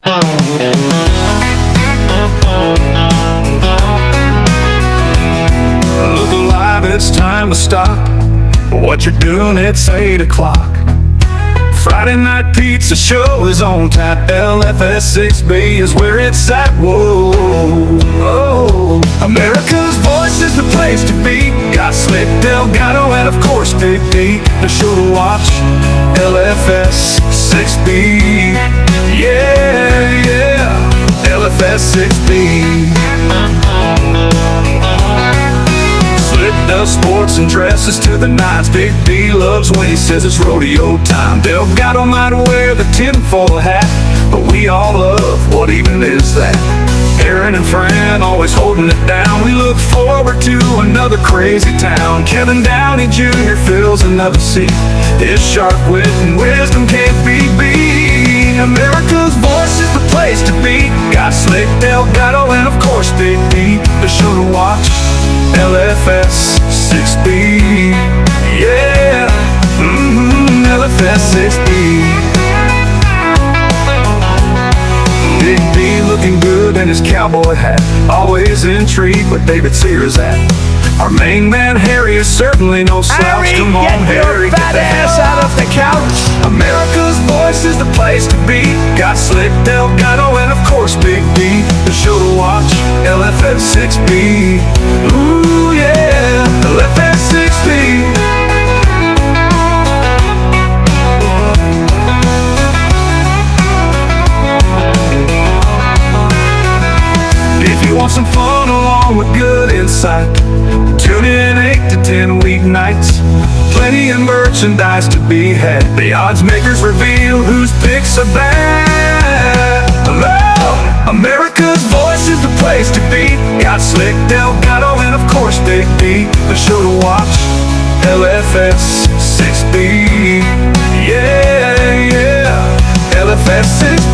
Look alive, it's time to stop. What you're doing, it's 8 o'clock. Friday night pizza show is on tap. LFS6B is where it's at. Whoa, whoa. America's voice is the place to be. Got Slick, Delgado, and of course Big D. The show to watch, LFS6B. Yeah, yeah, LFS6B. Does sports and dresses to the nines. Big D loves when he says it's rodeo time. Delgado might wear the tinfoil hat, but we all love, what even is that? Aaron and Fran always holding it down. We look forward to another crazy town. Kevin Downey Jr. fills another seat. His sharp wit and wisdom can't be beat. America's voice is the place to be. Got Slick, Delgado, and of course Big D. The show to watch, LFS6B. Yeah, LFS6B. Big D looking good in his cowboy hat, always intrigued where David Sears at. Our main man Harry is certainly no slouch. Harry, come on, get Harry, your fat ass out of the couch. America's voice is the place to be. Got Slick, Delgado, and of course Big D. The show to watch, LFS6B. Ooh yeah, LFS6B. If you want some fun along with good insight, tune in 8 to 10 weeknights. Plenty of merchandise to be had. The odds makers reveal whose picks are bad. Hello, America's voice is the place to be. Got Slick, Delgado, and of course Big D. The show to watch, LFS6B. Yeah, yeah, LFS6B.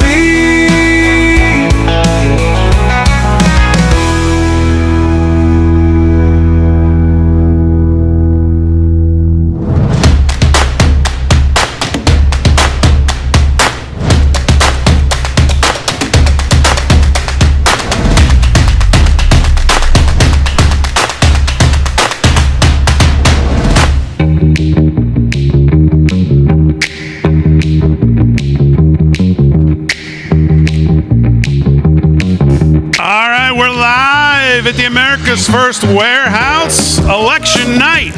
At the America's First Warehouse, election night.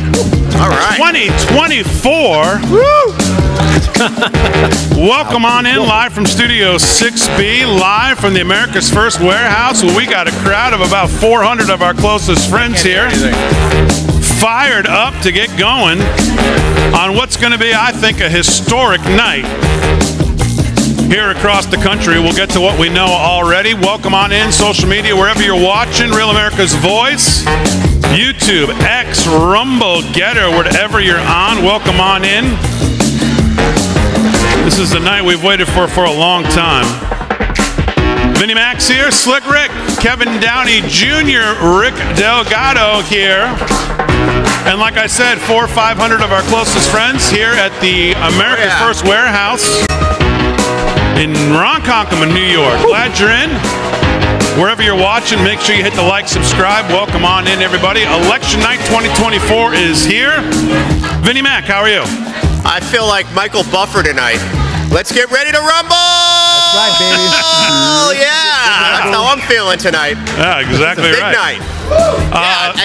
All right. 2024. Woo! Welcome on in live from Studio 6B, live from the America's First Warehouse. Well, we got a crowd of about 400 of our closest friends here. Fired up to get going on what's going to be, I think, a historic night here across the country. We'll get to what we know already. Welcome on in, social media, wherever you're watching. Real America's Voice, YouTube, X, Rumble, Getter, wherever you're on. Welcome on in. This is the night we've waited for a long time. Vinnie Mac's here, Slick Rick, Kevin Downey Jr., Rick Delgado here. And like I said, 400 or 500 of our closest friends here at the America's First Warehouse in Ronkonkoma, New York. Glad you're in. Wherever you're watching, make sure you hit the like, subscribe. Welcome on in, everybody. Election night 2024 is here. Vinnie Mac, how are you? I feel like Michael Buffer tonight. Let's get ready to rumble! That's right, baby. Oh, yeah. That's how I'm feeling tonight. Yeah, exactly Big right. night.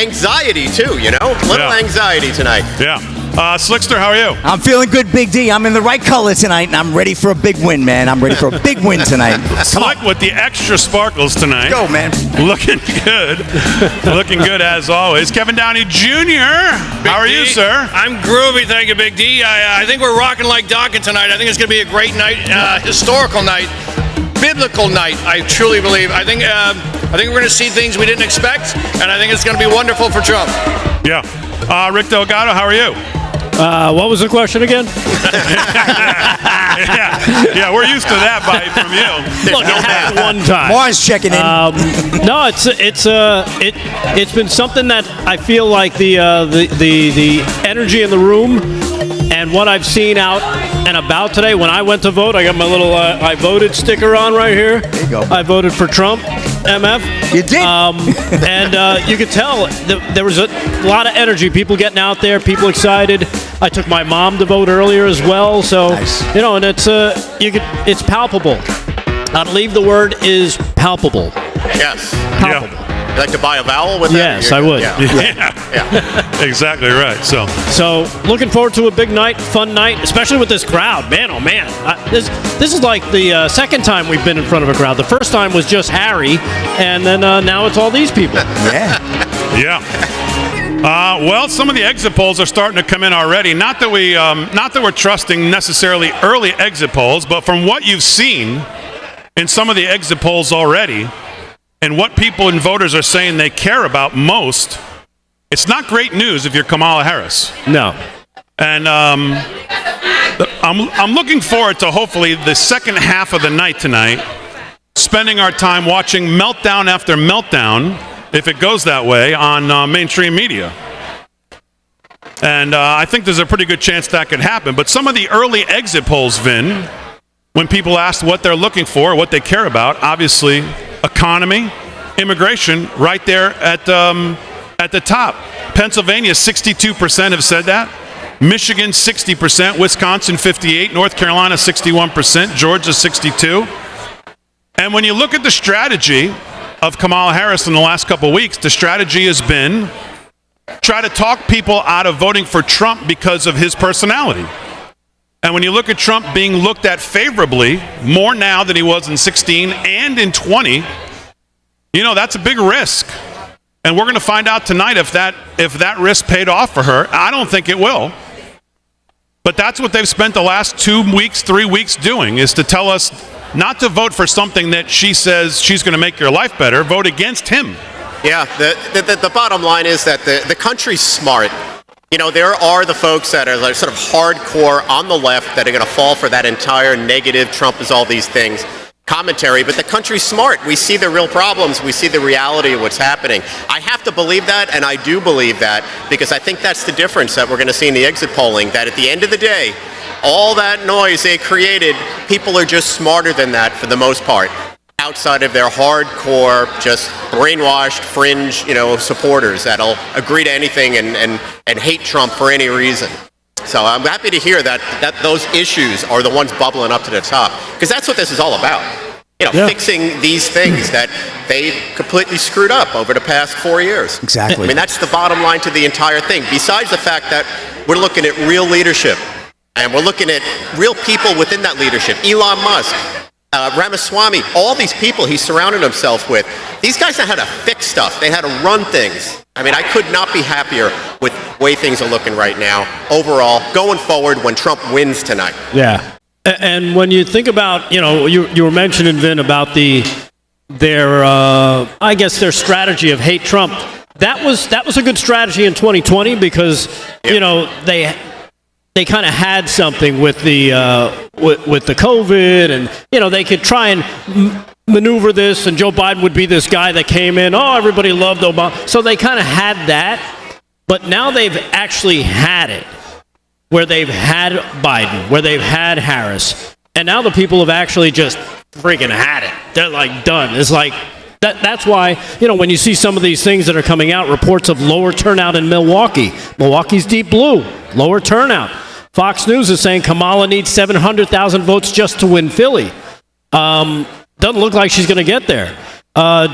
Anxiety, too, you know? Little anxiety tonight. Yeah. Slickster, how are you? I'm feeling good, Big D. I'm in the right color tonight, and I'm ready for a big win, man. I'm ready for a big win tonight. Slick with the extra sparkles tonight. Go, man. Looking good. Looking good as always. Kevin Downey Jr., how are you, sir? I'm groovy, thank you, Big D. I think we're rocking like Dokken tonight. I think it's going to be a great night, historical night, biblical night, I truly believe. I think we're going to see things we didn't expect, and I think it's going to be wonderful for Trump. Yeah. Rick Delgado, how are you? What was the question again? yeah, we're used to that bite from you. Look, it happened one time. Mars checking in. No, it's been something that I feel like the energy in the room And what I've seen out and about today, when I went to vote, I got my little I voted sticker on right here. There you go. I voted for Trump, MF. You did? And you could tell there was a lot of energy, people getting out there, people excited. I took my mom to vote earlier as well. So, Nice. and it's palpable. I'd leave the word is palpable. Yes. Palpable. You like to buy a vowel with that? Yes, I would. Yeah. Exactly right. So looking forward to a big night, fun night, especially with this crowd. Man, oh man, this is like the second time we've been in front of a crowd. The first time was just Harry, and then now it's all these people. Yeah. Well, some of the exit polls are starting to come in already. Not that we're trusting necessarily early exit polls, but from what you've seen in some of the exit polls already, and what people and voters are saying they care about most, it's not great news if you're Kamala Harris. No. And I'm looking forward to hopefully the second half of the night tonight, spending our time watching meltdown after meltdown, if it goes that way, on mainstream media. And I think there's a pretty good chance that could happen. But some of the early exit polls, Vin, when people asked what they're looking for, what they care about, obviously economy, immigration, right there at the top. Pennsylvania, 62% have said that. Michigan, 60%. Wisconsin, 58%. North Carolina, 61%. Georgia, 62%. And when you look at the strategy of Kamala Harris in the last couple of weeks, the strategy has been try to talk people out of voting for Trump because of his personality. And when you look at Trump being looked at favorably more now than he was in 16 and in 20, that's a big risk. And we're going to find out tonight if that risk paid off for her. I don't think it will. But that's what they've spent the last 2 weeks, 3 weeks doing, is to tell us not to vote for something that she says she's going to make your life better. Vote against him. Yeah, the bottom line is that the country's smart. There are the folks that are like sort of hardcore on the left that are going to fall for that entire negative, Trump is all these things commentary, but the country's smart. We see the real problems. We see the reality of what's happening. I have to believe that, and I do believe that, because I think that's the difference that we're going to see in the exit polling, that at the end of the day, all that noise they created, people are just smarter than that for the most part, outside of their hardcore, just brainwashed, fringe, supporters that'll agree to anything and hate Trump for any reason. So I'm happy to hear that those issues are the ones bubbling up to the top, because that's what this is all about. Fixing these things that they completely screwed up over the past 4 years. Exactly. I mean, that's the bottom line to the entire thing. Besides the fact that we're looking at real leadership, and we're looking at real people within that leadership. Elon Musk, Ramaswamy, all these people he surrounded himself with. These guys know how to fix stuff. They had to run things. I mean, I could not be happier with the way things are looking right now, overall, going forward when Trump wins tonight. Yeah. And when you think about, you were mentioning, Vin, about their strategy of hate Trump. That was a good strategy in 2020 because, they kind of had something with the COVID, and they could try and maneuver this, and Joe Biden would be this guy that came in. Oh, everybody loved Obama, so they kind of had that. But now they've actually had it, where they've had Biden, where they've had Harris, and now the people have actually just freaking had it. They're like done. It's like that's why when you see some of these things that are coming out, reports of lower turnout in Milwaukee. Milwaukee's deep blue, lower turnout. Fox News is saying Kamala needs 700,000 votes just to win Philly. Doesn't look like she's going to get there.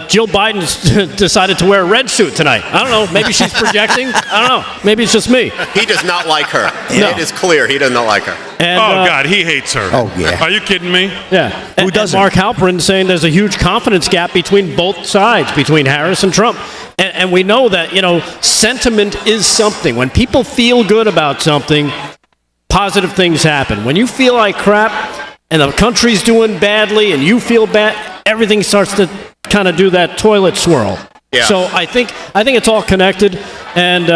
Jill Biden decided to wear a red suit tonight. I don't know. Maybe she's projecting. I don't know. Maybe it's just me. He does not like her. No. It is clear he does not like her. And, God, he hates her. Oh, yeah. Are you kidding me? Yeah. Who doesn't? And Mark Halperin saying there's a huge confidence gap between both sides, between Harris and Trump. And we know that, sentiment is something. When people feel good about something, positive things happen. When you feel like crap and the country's doing badly and you feel bad, everything starts to kind of do that toilet swirl. Yeah. So I think it's all connected. And,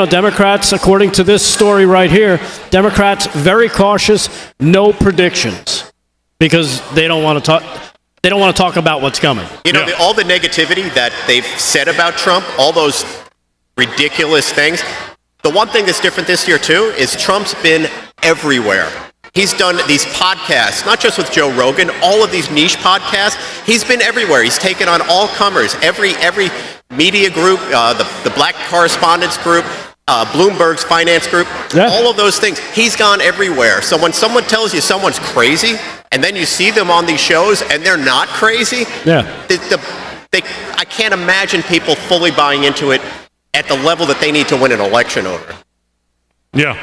Democrats, according to this story right here, Democrats very cautious, no predictions, because they don't want to talk. They don't want to talk about what's coming. All the negativity that they've said about Trump, all those ridiculous things, The one thing that's different this year, too, is Trump's been everywhere. He's done these podcasts, not just with Joe Rogan, all of these niche podcasts. He's been everywhere. He's taken on all comers, every media group, the Black Correspondents Group, Bloomberg's finance group, all of those things. He's gone everywhere. So when someone tells you someone's crazy, and then you see them on these shows and they're not crazy, I can't imagine people fully buying into it at the level that they need to win an election over. Yeah.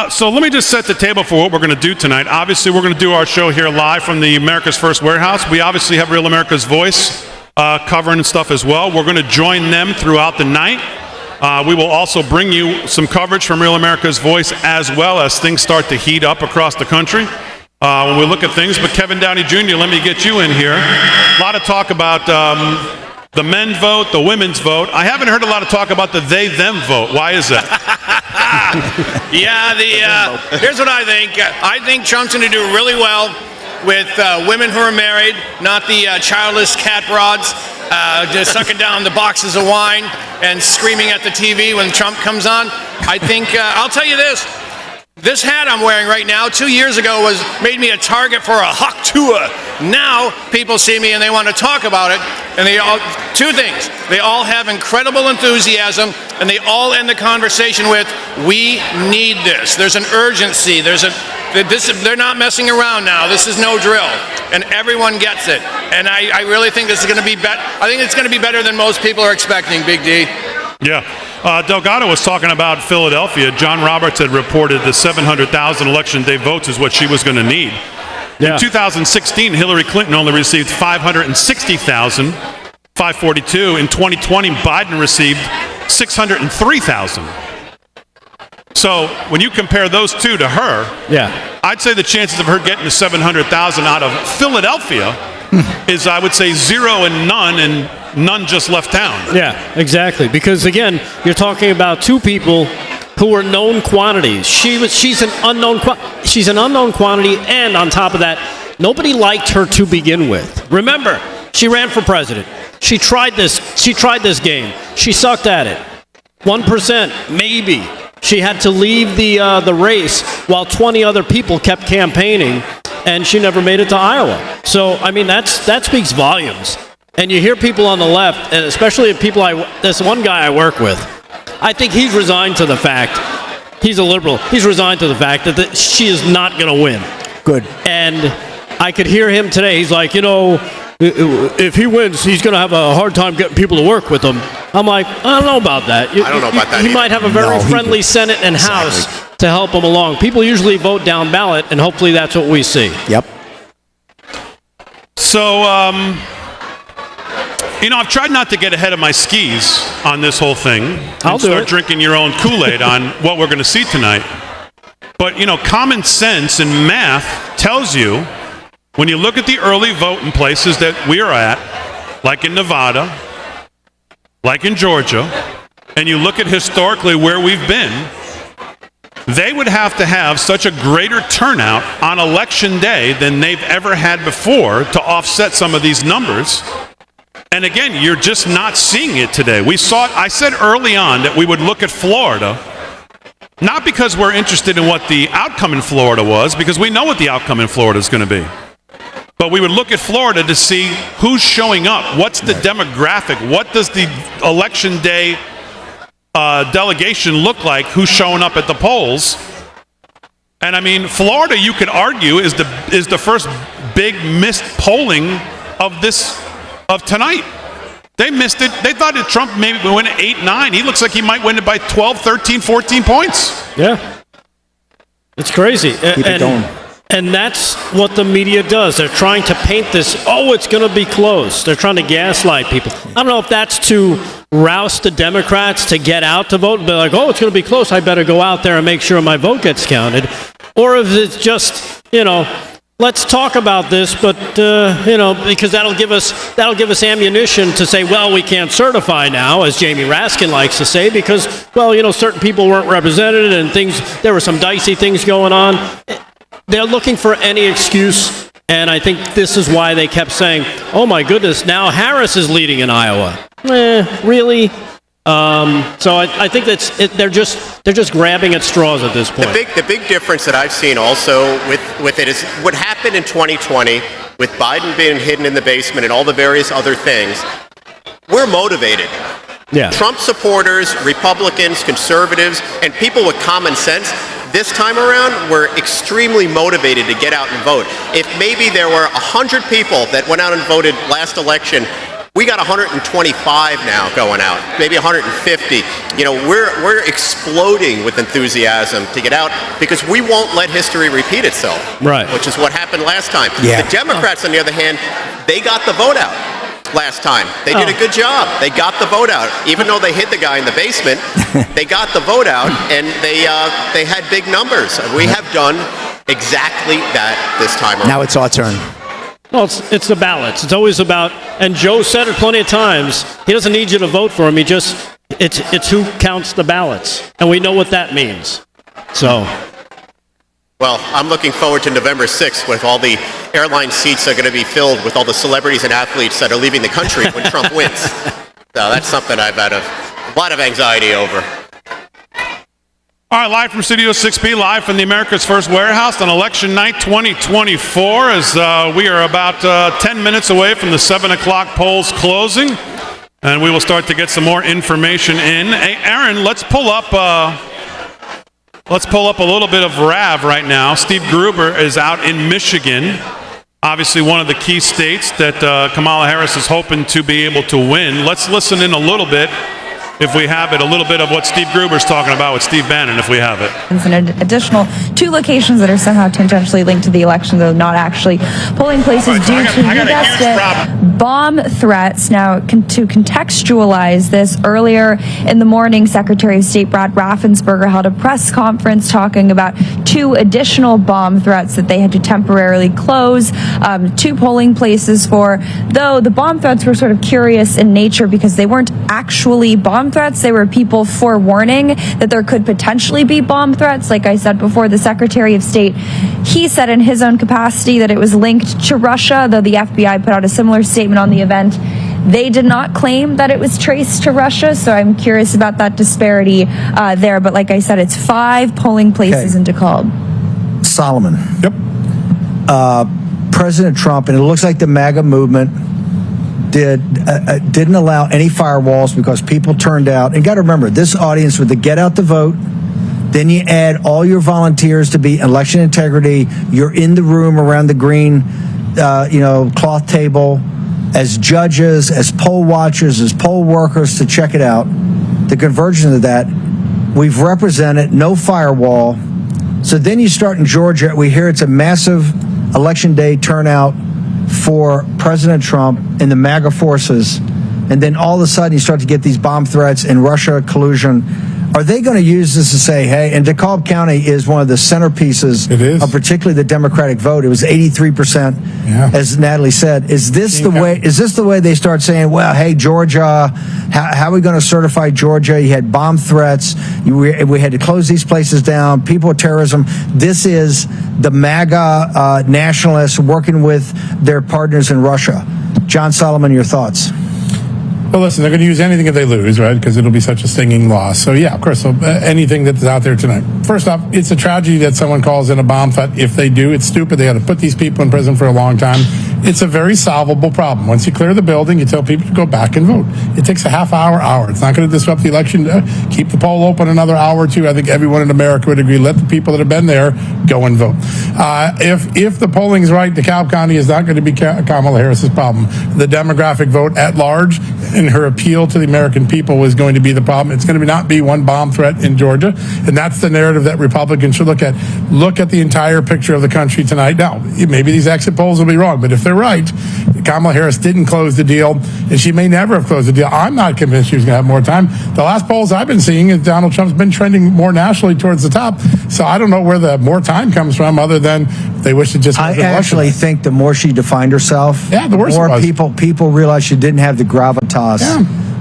So let me just set the table for what we're going to do tonight. Obviously, we're going to do our show here live from the America's First Warehouse. We obviously have Real America's Voice covering stuff as well. We're going to join them throughout the night. We will also bring you some coverage from Real America's Voice as well as things start to heat up across the country when we look at things. But Kevin Downey Jr., let me get you in here. A lot of talk about the men vote, the women's vote. I haven't heard a lot of talk about the they-them vote. Why is that? Here's what I think. I think Trump's going to do really well with women who are married, not the childless cat broads just sucking down the boxes of wine and screaming at the TV when Trump comes on. I think, I'll tell you this hat I'm wearing right now, 2 years ago, made me a target for a hawk tour. Now people see me and they want to talk about it, and two things. They all have incredible enthusiasm, and they all end the conversation with, "We need this. There's an urgency. They're not messing around now. This is no drill," and everyone gets it. And I really think this is going to be better. I think it's going to be better than most people are expecting. Big D. Yeah. Delgado was talking about Philadelphia. John Roberts had reported the 700,000 election day votes is what she was going to need. Yeah. In 2016, Hillary Clinton only received 560,000, 542. In 2020, Biden received 603,000. So when you compare those two to her, I'd say the chances of her getting to 700,000 out of Philadelphia is, I would say, 0 and none just left town. Yeah, exactly. Because again, you're talking about two people who are known quantities. She's an unknown quantity, and on top of that, nobody liked her to begin with. Remember, she ran for president. She tried this game. She sucked at it. 1%, maybe. She had to leave the race while 20 other people kept campaigning, and she never made it to Iowa. So, I mean, that speaks volumes. And you hear people on the left, and especially people this one guy I work with, I think he's resigned to the fact, he's a liberal, he's resigned to the fact that she is not going to win. Good. And I could hear him today. He's like, if he wins, he's going to have a hard time getting people to work with him. I'm like, I don't know about that. I don't know about that He might have a very friendly Senate and House to help him along. People usually vote down ballot, and hopefully that's what we see. Yep. So, I've tried not to get ahead of my skis on this whole thing and start drinking your own Kool-Aid on what we're going to see tonight. But, common sense and math tells you, when you look at the early vote in places that we are at, like in Nevada, like in Georgia, and you look at historically where we've been, they would have to have such a greater turnout on election day than they've ever had before to offset some of these numbers. And again, you're just not seeing it today. I said early on that we would look at Florida, not because we're interested in what the outcome in Florida was, because we know what the outcome in Florida is going to be. But we would look at Florida to see who's showing up. What's the demographic? What does the election day delegation look like? Who's showing up at the polls? And I mean, Florida, you could argue, is the first big missed polling of tonight. They missed it. They thought that Trump maybe would win at 8-9. He looks like he might win it by 12, 13, 14 points. Yeah. It's crazy. Keep it going. And that's what the media does. They're trying to paint this, it's going to be close. They're trying to gaslight people. I don't know if that's to rouse the Democrats to get out to vote and be like, it's going to be close. I better go out there and make sure my vote gets counted. Or if it's just, let's talk about this, but, because that'll give us ammunition to say, well, we can't certify now, as Jamie Raskin likes to say, because, certain people weren't represented and there were some dicey things going on. They're looking for any excuse, and I think this is why they kept saying, oh my goodness, now Harris is leading in Iowa. Really? So I think they're just grabbing at straws at this point. The big difference that I've seen also with it is what happened in 2020 with Biden being hidden in the basement and all the various other things. We're motivated. Yeah. Trump supporters, Republicans, conservatives, and people with common sense this time around were extremely motivated to get out and vote. If maybe there were 100 people that went out and voted last election, we got 125 now going out, maybe 150. You know, we're exploding with enthusiasm to get out because we won't let history repeat itself. Right. Which is what happened last time. Yeah. The Democrats, on the other hand, they got the vote out last time. They did a good job. They got the vote out. Even though they hit the guy in the basement, they got the vote out, and they had big numbers. We have done exactly that this time around. Now it's our turn. Well, it's the ballots. It's always about, and Joe said it plenty of times, he doesn't need you to vote for him. It's who counts the ballots. And we know what that means. So. Well, I'm looking forward to November 6th with all the airline seats are going to be filled with all the celebrities and athletes that are leaving the country when Trump wins. So that's something I've had a lot of anxiety over. All right, live from Studio 6B, live from the America's First Warehouse on election night 2024, as we are about 10 minutes away from the 7 o'clock polls closing, and we will start to get some more information in. Hey, Aaron, let's pull up a little bit of RAV right now. Steve Gruber is out in Michigan, obviously one of the key states that Kamala Harris is hoping to be able to win. Let's listen in a little bit, if we have it, a little bit of what Steve Gruber's talking about with Steve Bannon, if we have it. An additional 2 locations that are somehow tangentially linked to the election, though not actually polling places due to, you guessed it, bomb threats. Now, to contextualize this, earlier in the morning, Secretary of State Brad Raffensperger held a press conference talking about 2 additional bomb threats that they had to temporarily close 2 polling places for, though the bomb threats were sort of curious in nature because they weren't actually bomb threats. They were people forewarning that there could potentially be bomb threats. Like I said before, the Secretary of State, he said in his own capacity that it was linked to Russia, though the FBI put out a similar statement on the event. They did not claim that it was traced to Russia, so I'm curious about that disparity there. But like I said, it's 5 polling places in DeKalb. Solomon. Yep. President Trump, and it looks like the MAGA movement didn't allow any firewalls because people turned out. And got to remember, this audience with the get out the vote, then you add all your volunteers to be election integrity. You're in the room around the green, cloth table as judges, as poll watchers, as poll workers to check it out. The convergence of that, we've represented no firewall. So then you start in Georgia. We hear it's a massive election day turnout for President Trump and the MAGA forces, and then all of a sudden you start to get these bomb threats and Russia collusion. Are they going to use this to say, hey, and DeKalb County is one of the centerpieces of particularly the Democratic vote. It was 83%, as Natalie said. Is this the way? Is this the way they start saying, well, hey, Georgia, how are we going to certify Georgia? You had bomb threats. We had to close these places down. People with terrorism. This is the MAGA nationalists working with their partners in Russia. John Solomon, your thoughts? Well, listen, they're going to use anything if they lose, right? Because it'll be such a stinging loss. So, yeah, of course, anything that's out there tonight. First off, it's a tragedy that someone calls in a bomb threat. If they do, it's stupid. They had to put these people in prison for a long time. It's a very solvable problem. Once you clear the building, you tell people to go back and vote. It takes a half hour. It's not going to disrupt the election. Keep the poll open another hour or 2. I think everyone in America would agree. Let the people that have been there go and vote. If the polling's right, DeKalb County is not going to be Kamala Harris's problem. The demographic vote at large and her appeal to the American people is going to be the problem. It's going to not be one bomb threat in Georgia, and that's the narrative that Republicans should look at. Look at the entire picture of the country tonight. Now, maybe these exit polls will be wrong, but if they're right, Kamala Harris didn't close the deal, and she may never have closed the deal. I'm not convinced she was going to have more time. The last polls I've been seeing is Donald Trump's been trending more nationally towards the top, so I don't know where the more time comes from other than they wish it just I actually think the more she defined herself, the worse more it was. people realized she didn't have the gravitas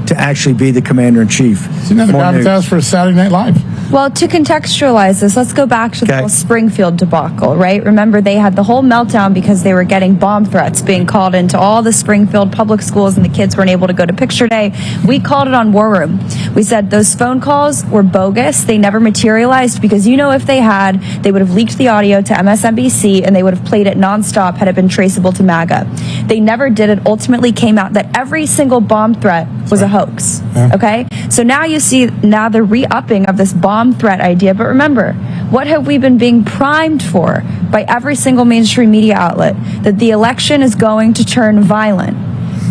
to actually be the commander-in-chief. She didn't have the gravitas for Saturday Night Live. Well, to contextualize this, let's go back to the whole Springfield debacle, right? Remember, they had the whole meltdown because they were getting bomb threats being called into all the Springfield public schools, and the kids weren't able to go to picture day. We called it on War Room. We said those phone calls were bogus. They never materialized because, if they had, they would have leaked the audio to MSNBC and they would have played it nonstop had it been traceable to MAGA. They never did. It ultimately came out that every single bomb threat was a hoax. Okay? So now you see the re-upping of this bomb threat idea. But remember, what have we been being primed for by every single mainstream media outlet? That the election is going to turn violent.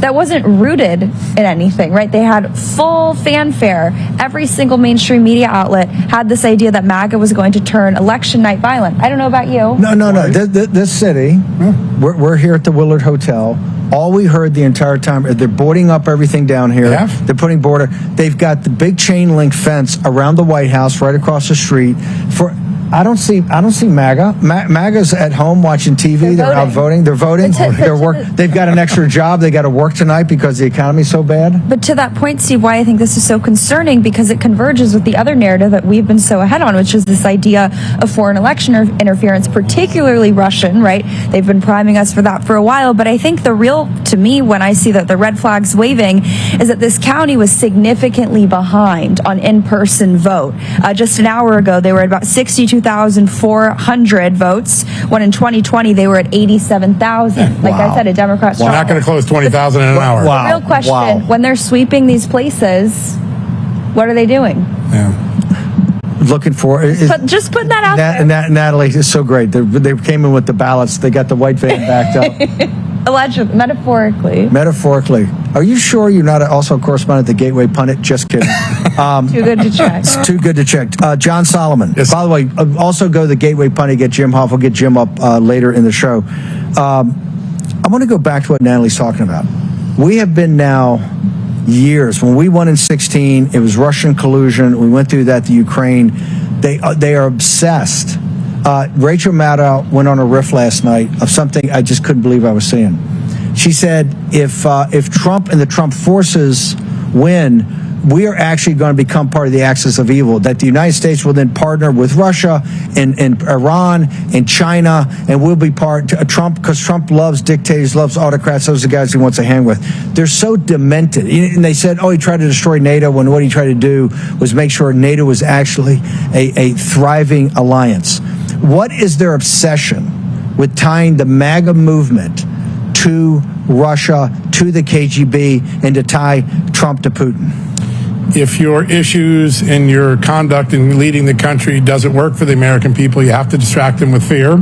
That wasn't rooted in anything, right? They had full fanfare. Every single mainstream media outlet had this idea that MAGA was going to turn election night violent. I don't know about you. No. This city, we're here at the Willard Hotel. All we heard the entire time is they're boarding up everything down here. Yeah. They're putting border. They've got the big chain link fence around the White House right across the street. I don't see MAGA. MAGA's at home watching TV. They're out voting. They're voting. They've got an extra job. They got to work tonight because the economy's so bad. But to that point, Steve, why I think this is so concerning, because it converges with the other narrative that we've been so ahead on, which is this idea of foreign election interference, particularly Russian, right? They've been priming us for that for a while. But I think the real, to me, when I see that the red flags waving, is that this county was significantly behind on in-person vote. Just an hour ago, they were at about 62,400 votes, when in 2020 they were at 87,000. Like I said, a Democrat. We're not going to close 20,000 in an hour. The real question, when they're sweeping these places, what are they doing? Looking for just putting that out there. Natalie is so great. They came in with the ballots. They got the white van backed up. Allegedly, metaphorically. Are you sure you're not also a correspondent at the Gateway Pundit? Just kidding. Too good to check. It's too good to check. John Solomon. Yes. By the way, also go to the Gateway Pundit, get Jim Hoff. We'll get Jim up later in the show. I want to go back to what Natalie's talking about. We have been now years. When we won in 2016, it was Russian collusion. We went through that to Ukraine. They are obsessed. Rachel Maddow went on a riff last night of something I just couldn't believe I was seeing. She said, if Trump and the Trump forces win, we are actually going to become part of the axis of evil, that the United States will then partner with Russia and Iran and China, and we'll be part Trump, because Trump loves dictators, loves autocrats. Those are the guys he wants to hang with. They're so demented. And they said, he tried to destroy NATO, when what he tried to do was make sure NATO was actually a thriving alliance. What is their obsession with tying the MAGA movement to Russia, to the KGB, and to tie Trump to Putin? If your issues and your conduct in leading the country doesn't work for the American people, you have to distract them with fear,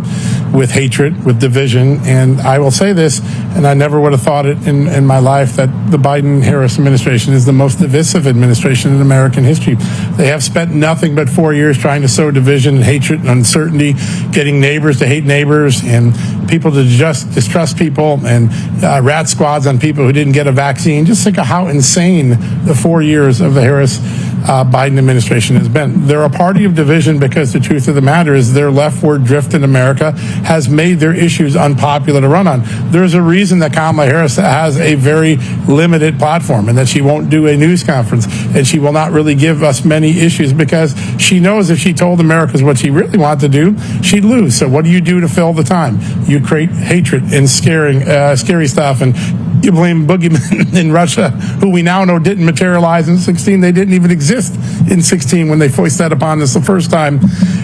with hatred, with division. And I will say this, and I never would have thought it in my life, that the Biden-Harris administration is the most divisive administration in American history. They have spent nothing but 4 years trying to sow division and hatred and uncertainty, getting neighbors to hate neighbors and people to just distrust people, and rat squads on people who didn't get a vaccine. Just think of how insane the 4 years of the Harris Biden administration has been. They're a party of division because the truth of the matter is their leftward drift in America has made their issues unpopular to run on. There's a reason that Kamala Harris has a very limited platform, and that she won't do a news conference, and she will not really give us many issues, because she knows if she told Americans what she really wanted to do, she'd lose. So what do you do to fill the time? You create hatred and scary stuff, and you blame boogeymen in Russia, who we now know didn't materialize in 2016. They didn't even exist in 2016 when they foisted that upon us the first time.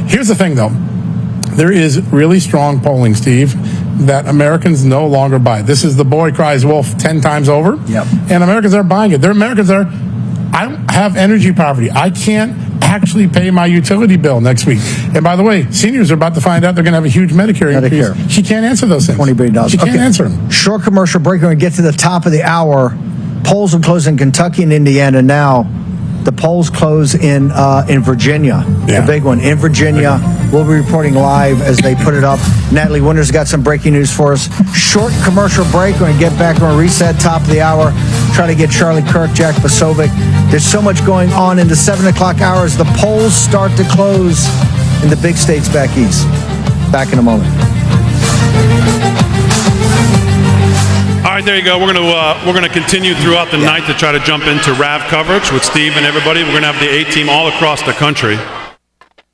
Here's the thing, though. There is really strong polling, Steve, that Americans no longer buy. This is the boy cries wolf 10 times over. Yep. And Americans are buying it. I don't have energy poverty. I can't actually pay my utility bill next week. And by the way, seniors are about to find out they're going to have a huge Medicare increase. She can't answer those things. $20 billion. She can't answer them. Short commercial break. We're going to get to the top of the hour. Polls will close in Kentucky and Indiana now. The polls close in Virginia. Yeah. The big one in Virginia. We'll be reporting live as they put it up. Natalie Winter's got some breaking news for us. Short commercial break. We're going to get back. We're going to reset top of the hour. Try to get Charlie Kirk, Jack Posobiec. There's so much going on in the 7 o'clock hours. The polls start to close in the big states back east. Back in a moment. All right, there you go. We're gonna continue throughout the night to try to jump into RAV coverage with Steve and everybody. We're gonna have the A-team all across the country.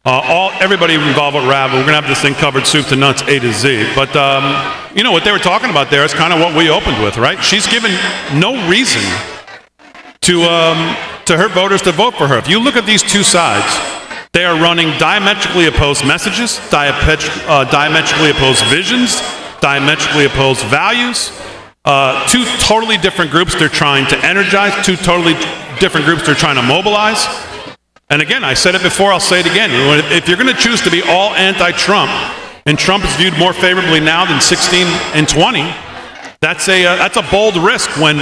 Everybody involved with Rav, we're going to have this thing covered soup to nuts, A to Z. But, what they were talking about there is kind of what we opened with, right? She's given no reason to her voters to vote for her. If you look at these two sides, they are running diametrically opposed messages, diametrically opposed visions, diametrically opposed values. Two totally different groups they're trying to energize, two totally different groups they're trying to mobilize. And again, I said it before, I'll say it again. If you're going to choose to be all anti-Trump, and Trump is viewed more favorably now than 16 and 20, that's a bold risk when,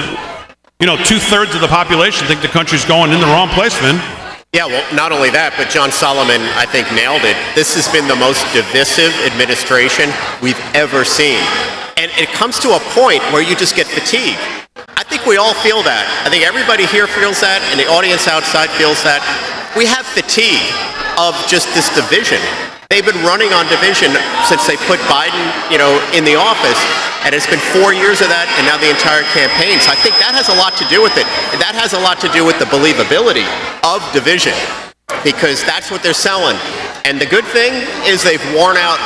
2/3 of the population think the country's going in the wrong place, Vin. Yeah, well, not only that, but John Solomon, I think, nailed it. This has been the most divisive administration we've ever seen. And it comes to a point where you just get fatigued. I think we all feel that. I think everybody here feels that, and the audience outside feels that. We have fatigue of just this division. They've been running on division since they put Biden, in the office, and it's been 4 years of that, and now the entire campaign. So I think that has a lot to do with it. That has a lot to do with the believability of division, because that's what they're selling. And the good thing is they've worn out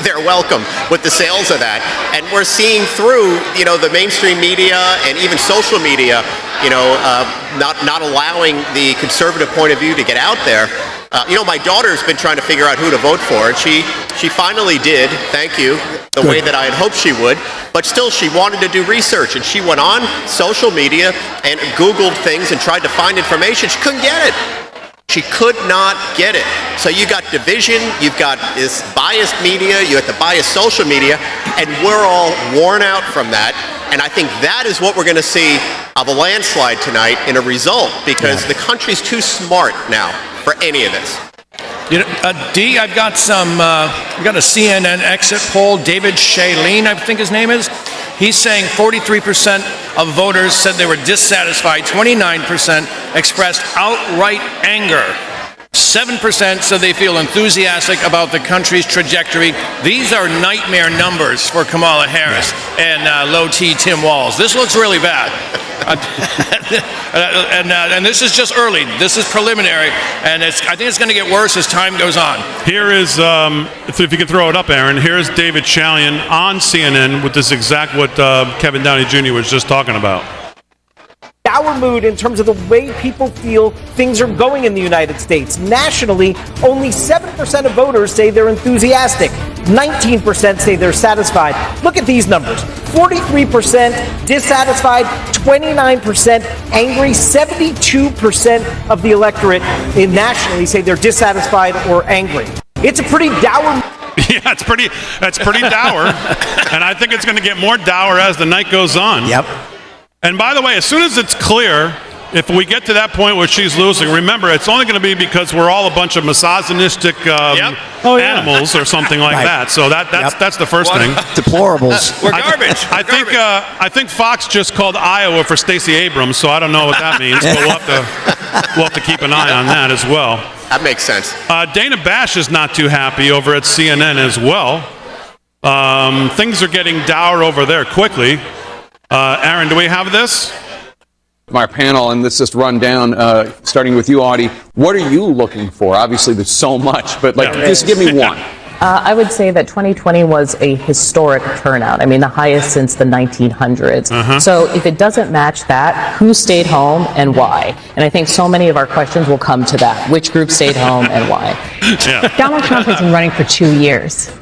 their welcome with the sales of that. And we're seeing through, the mainstream media and even social media, not allowing the conservative point of view to get out there. My daughter's been trying to figure out who to vote for, and she finally did, thank you, the way that I had hoped she would. But still, she wanted to do research, and she went on social media and Googled things and tried to find information. She couldn't get it. She could not get it. So you got division, you've got this biased media, you got the biased social media, and we're all worn out from that. And I think that is what we're going to see of a landslide tonight in a result, because the country's too smart now for any of this. D, I've got we got a CNN exit poll. David Shailene, I think his name is. He's saying 43% of voters said they were dissatisfied. 29% expressed outright anger. 7% said they feel enthusiastic about the country's trajectory. These are nightmare numbers for Kamala Harris and low T Tim Walz. This looks really bad. And this is just early. This is preliminary, and I think it's going to get worse as time goes on. Here is, if you can throw it up, Aaron, here's David Chalian on CNN with this exact what Kevin Downey Jr. was just talking about. Our mood in terms of the way people feel things are going in the United States. Nationally, only 7% of voters say they're enthusiastic. 19% say they're satisfied. Look at these numbers. 43% dissatisfied, 29% angry, 72% of the electorate nationally say they're dissatisfied or angry. It's a pretty dour. Yeah, that's pretty dour. And I think it's going to get more dour as the night goes on. Yep. And by the way, as soon as it's clear, if we get to that point where she's losing, remember, it's only going to be because we're all a bunch of misogynistic animals or something like that. So that's the first thing. Deplorables. We're garbage. I think Fox just called Iowa for Stacey Abrams, so I don't know what that means. But we'll have to keep an eye on that as well. That makes sense. Dana Bash is not too happy over at CNN as well. Things are getting dour over there quickly. Aaron, do we have this? My panel, and let's just run down, starting with you, Audie. What are you looking for? Obviously, there's so much, but just give me one. I would say that 2020 was a historic turnout. I mean, the highest since the 1900s. So if it doesn't match that, who stayed home and why? And I think so many of our questions will come to that. Which group stayed home and why? Donald Trump has been running for 2 years.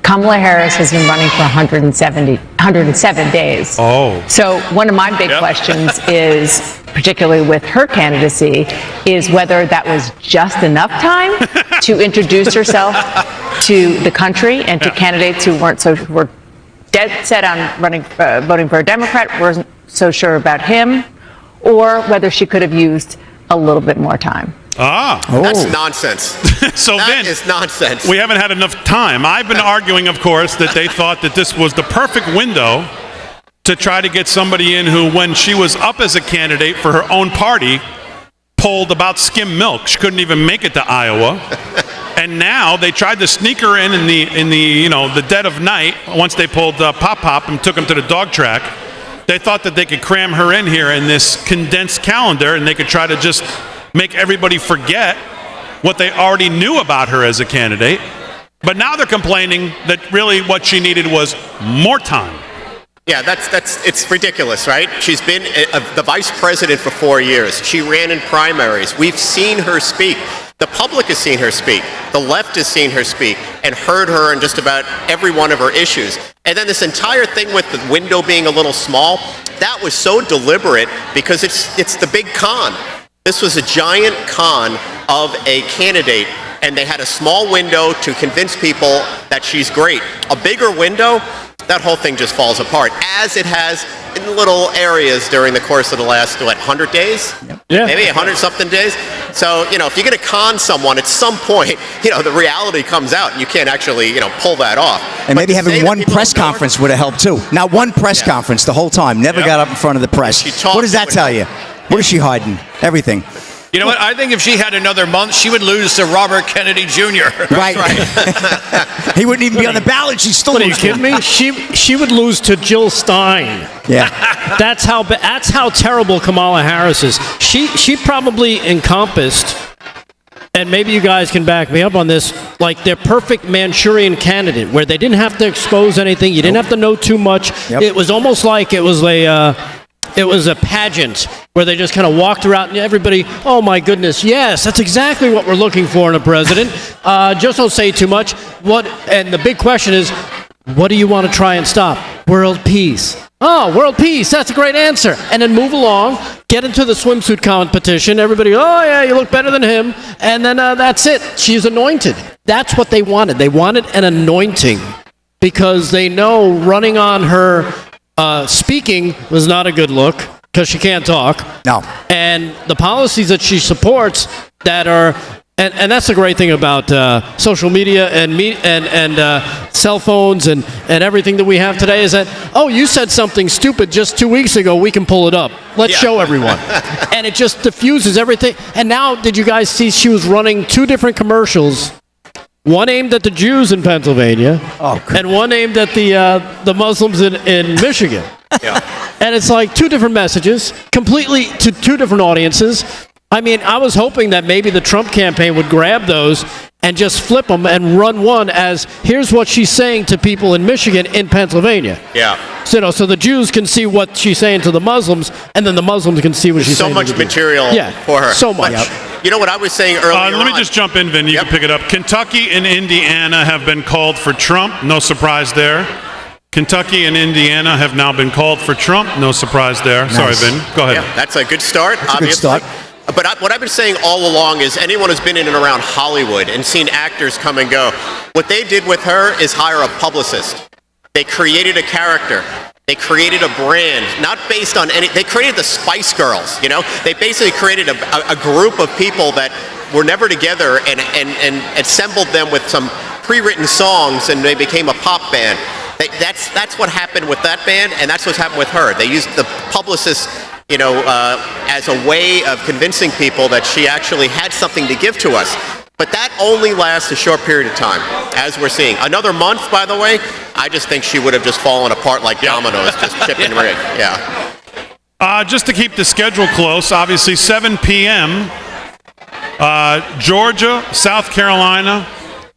Kamala Harris has been running for 107 days. Oh. So one of my big questions is, particularly with her candidacy, is whether that was just enough time to introduce herself to the country and to candidates who were dead set on voting for a Democrat, weren't so sure about him, or whether she could have used a little bit more time. That's nonsense. So that is nonsense. We haven't had enough time. I've been arguing, of course, that they thought that this was the perfect window to try to get somebody in who, when she was up as a candidate for her own party, polled about skim milk. She couldn't even make it to Iowa. And now they tried to sneak her in the dead of night once they pulled Pop and took him to the dog track. They thought that they could cram her in here in this condensed calendar, and they could try to just make everybody forget what they already knew about her as a candidate. But now they're complaining that really what she needed was more time. Yeah, it's ridiculous, right? She's been the vice president for 4 years. She ran in primaries. We've seen her speak. The public has seen her speak. The left has seen her speak and heard her on just about every one of her issues. And then this entire thing with the window being a little small, that was so deliberate because it's the big con. This was a giant con of a candidate, and they had a small window to convince people that she's great. A bigger window, that whole thing just falls apart, as it has in little areas during the course of the last, 100 days? Yeah. Maybe 100-something days? So, if you're going to con someone, at some point, the reality comes out, and you can't actually, pull that off. And maybe having one press conference would have helped, too. Not one press conference the whole time. Never got up in front of the press. What does that tell you? What is she hiding? Everything. You know what? I think if she had another month, she would lose to Robert Kennedy Jr. Right. He wouldn't even be on the ballot. She's still. Are you kidding me? She would lose to Jill Stein. Yeah. That's how terrible Kamala Harris is. She probably encompassed, and maybe you guys can back me up on this, like their perfect Manchurian candidate, where they didn't have to expose anything. You didn't have to know too much. Yep. It was almost like it was a pageant where they just kind of walked around and everybody, oh my goodness, yes, that's exactly what we're looking for in a president. Just don't say too much. And the big question is, what do you want to try and stop? World peace. Oh, world peace, that's a great answer. And then move along, get into the swimsuit competition. Everybody, oh yeah, you look better than him. And then that's it. She's anointed. That's what they wanted. They wanted an anointing because they know running on her speaking was not a good look because she can't talk. No. And the policies that she supports that are, and that's the great thing about social media and cell phones and everything that we have today is that, oh, you said something stupid just 2 weeks ago, we can pull it up. Let's show everyone. And it just diffuses everything. And now, did you guys see she was running 2 different commercials? One aimed at the Jews in Pennsylvania, and one aimed at the Muslims in Michigan. Yeah. And it's like 2 different messages, completely to 2 different audiences. I mean, I was hoping that maybe the Trump campaign would grab those and just flip them and run one as, here's what she's saying to people in Michigan in Pennsylvania. Yeah. So the Jews can see what she's saying to the Muslims, and then the Muslims can see what she's saying to the Jews. So much material for her. So much. You know what I was saying earlier Let me just jump in, Vin. You can pick it up. Kentucky and Indiana have been called for Trump. No surprise there. Kentucky and Indiana have now been called for Trump. No surprise there. Nice. Sorry, Vin. Go ahead. Yeah, that's a good start, That's obviously. a good start. But what I've been saying all along is anyone who's been in and around Hollywood and seen actors come and go, what they did with her is hire a publicist. They created a character. They created a brand, not based on any. They created the Spice Girls. They basically created a group of people that were never together and assembled them with some pre-written songs, and they became a pop band. That's what happened with that band, and that's what's happened with her. They used the publicist, as a way of convincing people that she actually had something to give to us. But that only lasts a short period of time, as we're seeing. Another month, by the way, I just think she would have just fallen apart like dominoes, just chipped and rigged. Yeah. Just to keep the schedule close, obviously 7 p.m., Georgia, South Carolina,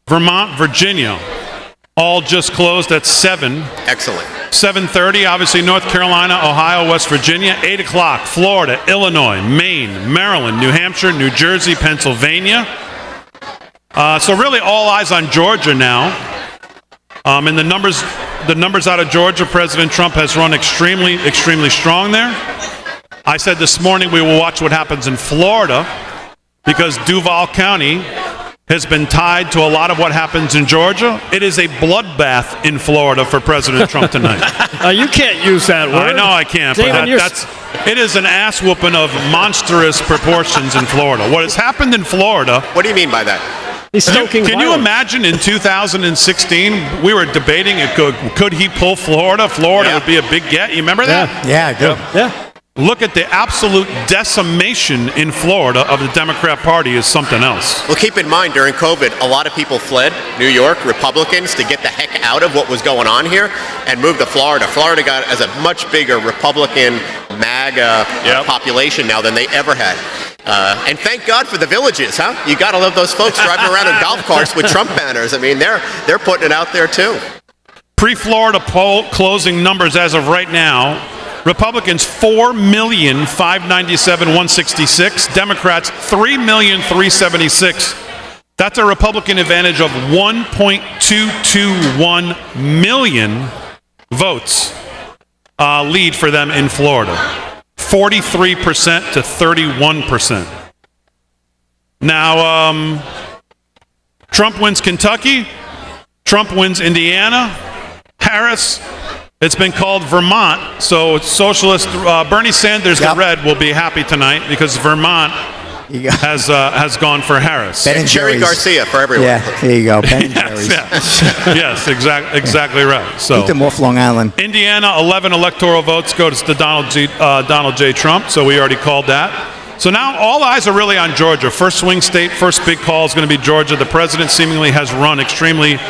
Vermont, Virginia, all just closed at 7. Excellent. 7:30, obviously North Carolina, Ohio, West Virginia. 8 o'clock, Florida, Illinois, Maine, Maryland, New Hampshire, New Jersey, Pennsylvania. So really all eyes on Georgia now. And the numbers out of Georgia, President Trump has run extremely, extremely strong there. I said this morning we will watch what happens in Florida because Duval County has been tied to a lot of what happens in Georgia. It is a bloodbath in Florida for President Trump tonight. You can't use that word. I know I can't, but it is an ass whooping of monstrous proportions in Florida. What has happened in Florida... What do you mean by that? Can you imagine in 2016, we were debating, could he pull Florida? Florida would be a big get. You remember that? Yeah, I do. Yeah. Look at the absolute decimation in Florida of the Democrat Party is something else. Well, keep in mind, during COVID, a lot of people fled New York, Republicans, to get the heck out of what was going on here and moved to Florida. Florida got as a much bigger Republican MAGA population now than they ever had. And thank God for the villages, huh? You got to love those folks driving around in golf carts with Trump banners. I mean, they're putting it out there too. Pre-Florida poll closing numbers as of right now. Republicans 4,597,166. Democrats 3,376,000. That's a Republican advantage of 1.221 million votes lead for them in Florida. 43% to 31%. Now, Trump wins Kentucky. Trump wins Indiana. Harris, it's been called Vermont. So socialist Bernie Sanders, the red, will be happy tonight because Vermont has gone for Harris. Ben and Jerry Garcia for everyone. Yeah, there you go. Ben and Jerry's. Yes, exactly right. So Keep them off Long Island. Indiana, 11 electoral votes go to Donald J. Trump. So we already called that. So now all eyes are really on Georgia. First swing state, first big call is going to be Georgia. The president seemingly has run extremely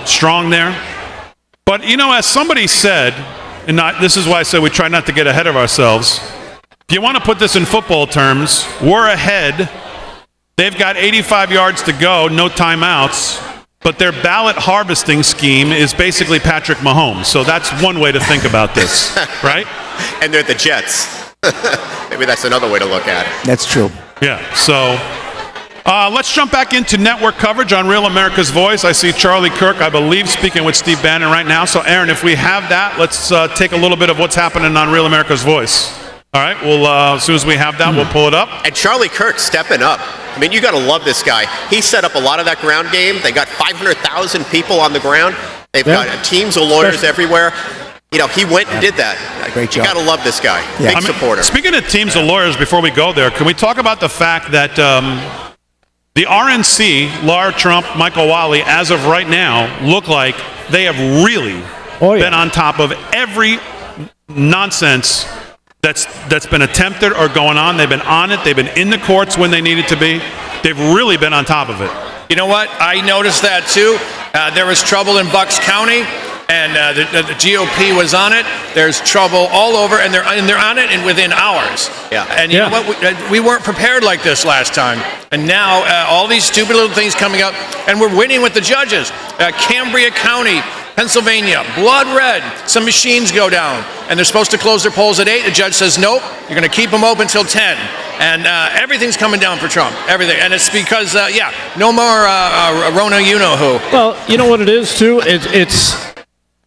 strong there. But, you know, as somebody said, and this is why I said we try not to get ahead of ourselves. If you want to put this in football terms, we're ahead. They've got 85 yards to go, no timeouts. But their ballot harvesting scheme is basically Patrick Mahomes. So that's one way to think about this, right? And they're the Jets. Maybe that's another way to look at it. That's true. Yeah, so let's jump back into network coverage on Real America's Voice. I see Charlie Kirk, I believe, speaking with Steve Bannon right now. So, Aaron, if we have that, let's take a little bit of what's happening on Real America's Voice. All right, well, as soon as we have that, we'll pull it up. And Charlie Kirk stepping up. I mean, you got to love this guy. He set up a lot of that ground game. They got 500,000 people on the ground. They've got teams of lawyers everywhere. You know, he went and did that. Great job. You got to love this guy. Big supporter. Speaking of teams of lawyers, before we go there, can we talk about the fact that the RNC, Lara Trump, Michael Wiley, as of right now, look like they have really been on top of every nonsense that's been attempted or going on. They've been on it. They've been in the courts when they needed to be. They've really been on top of it. You know what? I noticed that too. There was trouble in Bucks County, and the GOP was on it. There's trouble all over, and they're on it and within hours. Yeah. And you know what? We weren't prepared like this last time. And now all these stupid little things coming up, and we're winning with the judges. Cambria County, Pennsylvania, blood red. Some machines go down, and they're supposed to close their polls at 8. The judge says, nope, you're going to keep them open until 10. And everything's coming down for Trump, everything. And it's because, no more Rona you-know-who. Well, you know what it is, too?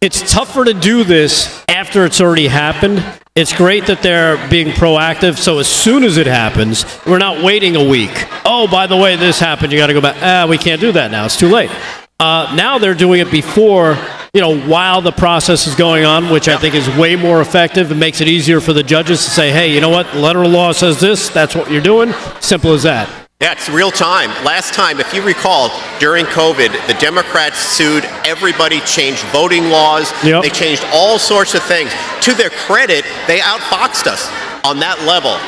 It's tougher to do this after it's already happened. It's great that they're being proactive, so as soon as it happens, we're not waiting a week. Oh, by the way, this happened, you got to go back. We can't do that now. It's too late. Now they're doing it before, while the process is going on, which I think is way more effective. It makes it easier for the judges to say, hey, you know what? Letter of law says this. That's what you're doing. Simple as that. Yeah, it's real time. Last time, if you recall, during COVID, the Democrats sued everybody, changed voting laws. Yep. They changed all sorts of things. To their credit, they outfoxed us on that level.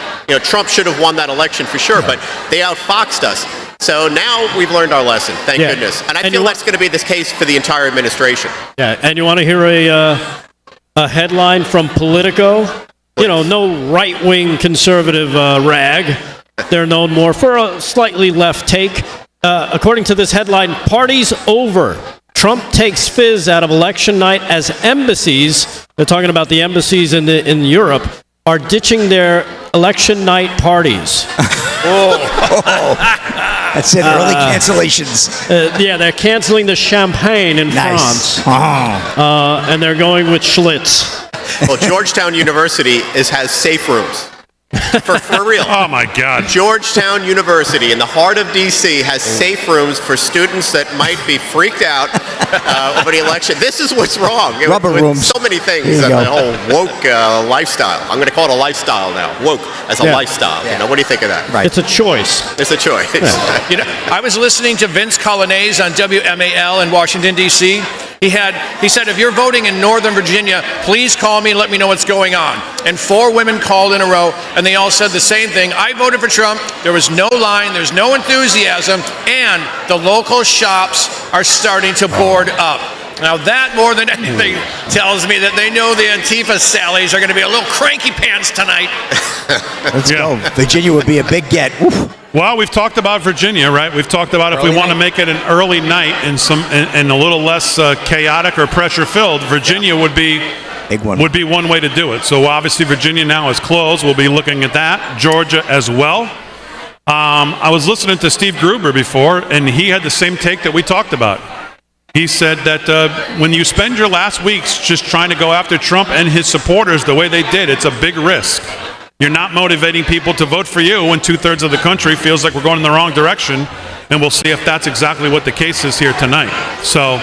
Trump should have won that election for sure, but they outfoxed us. So now we've learned our lesson, thank goodness. And I feel that's going to be the case for the entire administration. Yeah, and you want to hear a headline from Politico? No right-wing conservative rag. They're known more for a slightly left take. According to this headline, party's over. Trump takes fizz out of election night as embassies, they're talking about the embassies in Europe, are ditching their election night parties. That's it, early cancellations. They're canceling the champagne in France. And they're going with Schlitz. Well, Georgetown University has safe rooms. For real. Oh, my God. Georgetown University in the heart of D.C. has safe rooms for students that might be freaked out over the election. This is what's wrong. Rubber rooms. So many things. The whole woke lifestyle. I'm going to call it a lifestyle now. Woke as a lifestyle. Yeah. What do you think of that? Right. It's a choice. It's a choice. I was listening to Vince Colonnese on WMAL in Washington, D.C. He said, if you're voting in Northern Virginia, please call me and let me know what's going on. And 4 women called in a row, and they all said the same thing. I voted for Trump. There was no line. There's no enthusiasm. And the local shops are starting to board up. Now that, more than anything, tells me that they know the Antifa Sallies are going to be a little cranky pants tonight. Let's go. Virginia would be a big get. Oof. Well, we've talked about Virginia, right? We've talked about if we want to make it an early night and a little less chaotic or pressure-filled, Virginia would be one way to do it. So obviously Virginia now is closed. We'll be looking at that. Georgia as well. I was listening to Steve Gruber before, and he had the same take that we talked about. He said that when you spend your last weeks just trying to go after Trump and his supporters the way they did, it's a big risk. You're not motivating people to vote for you when 2/3 of the country feels like we're going in the wrong direction, and we'll see if that's exactly what the case is here tonight. So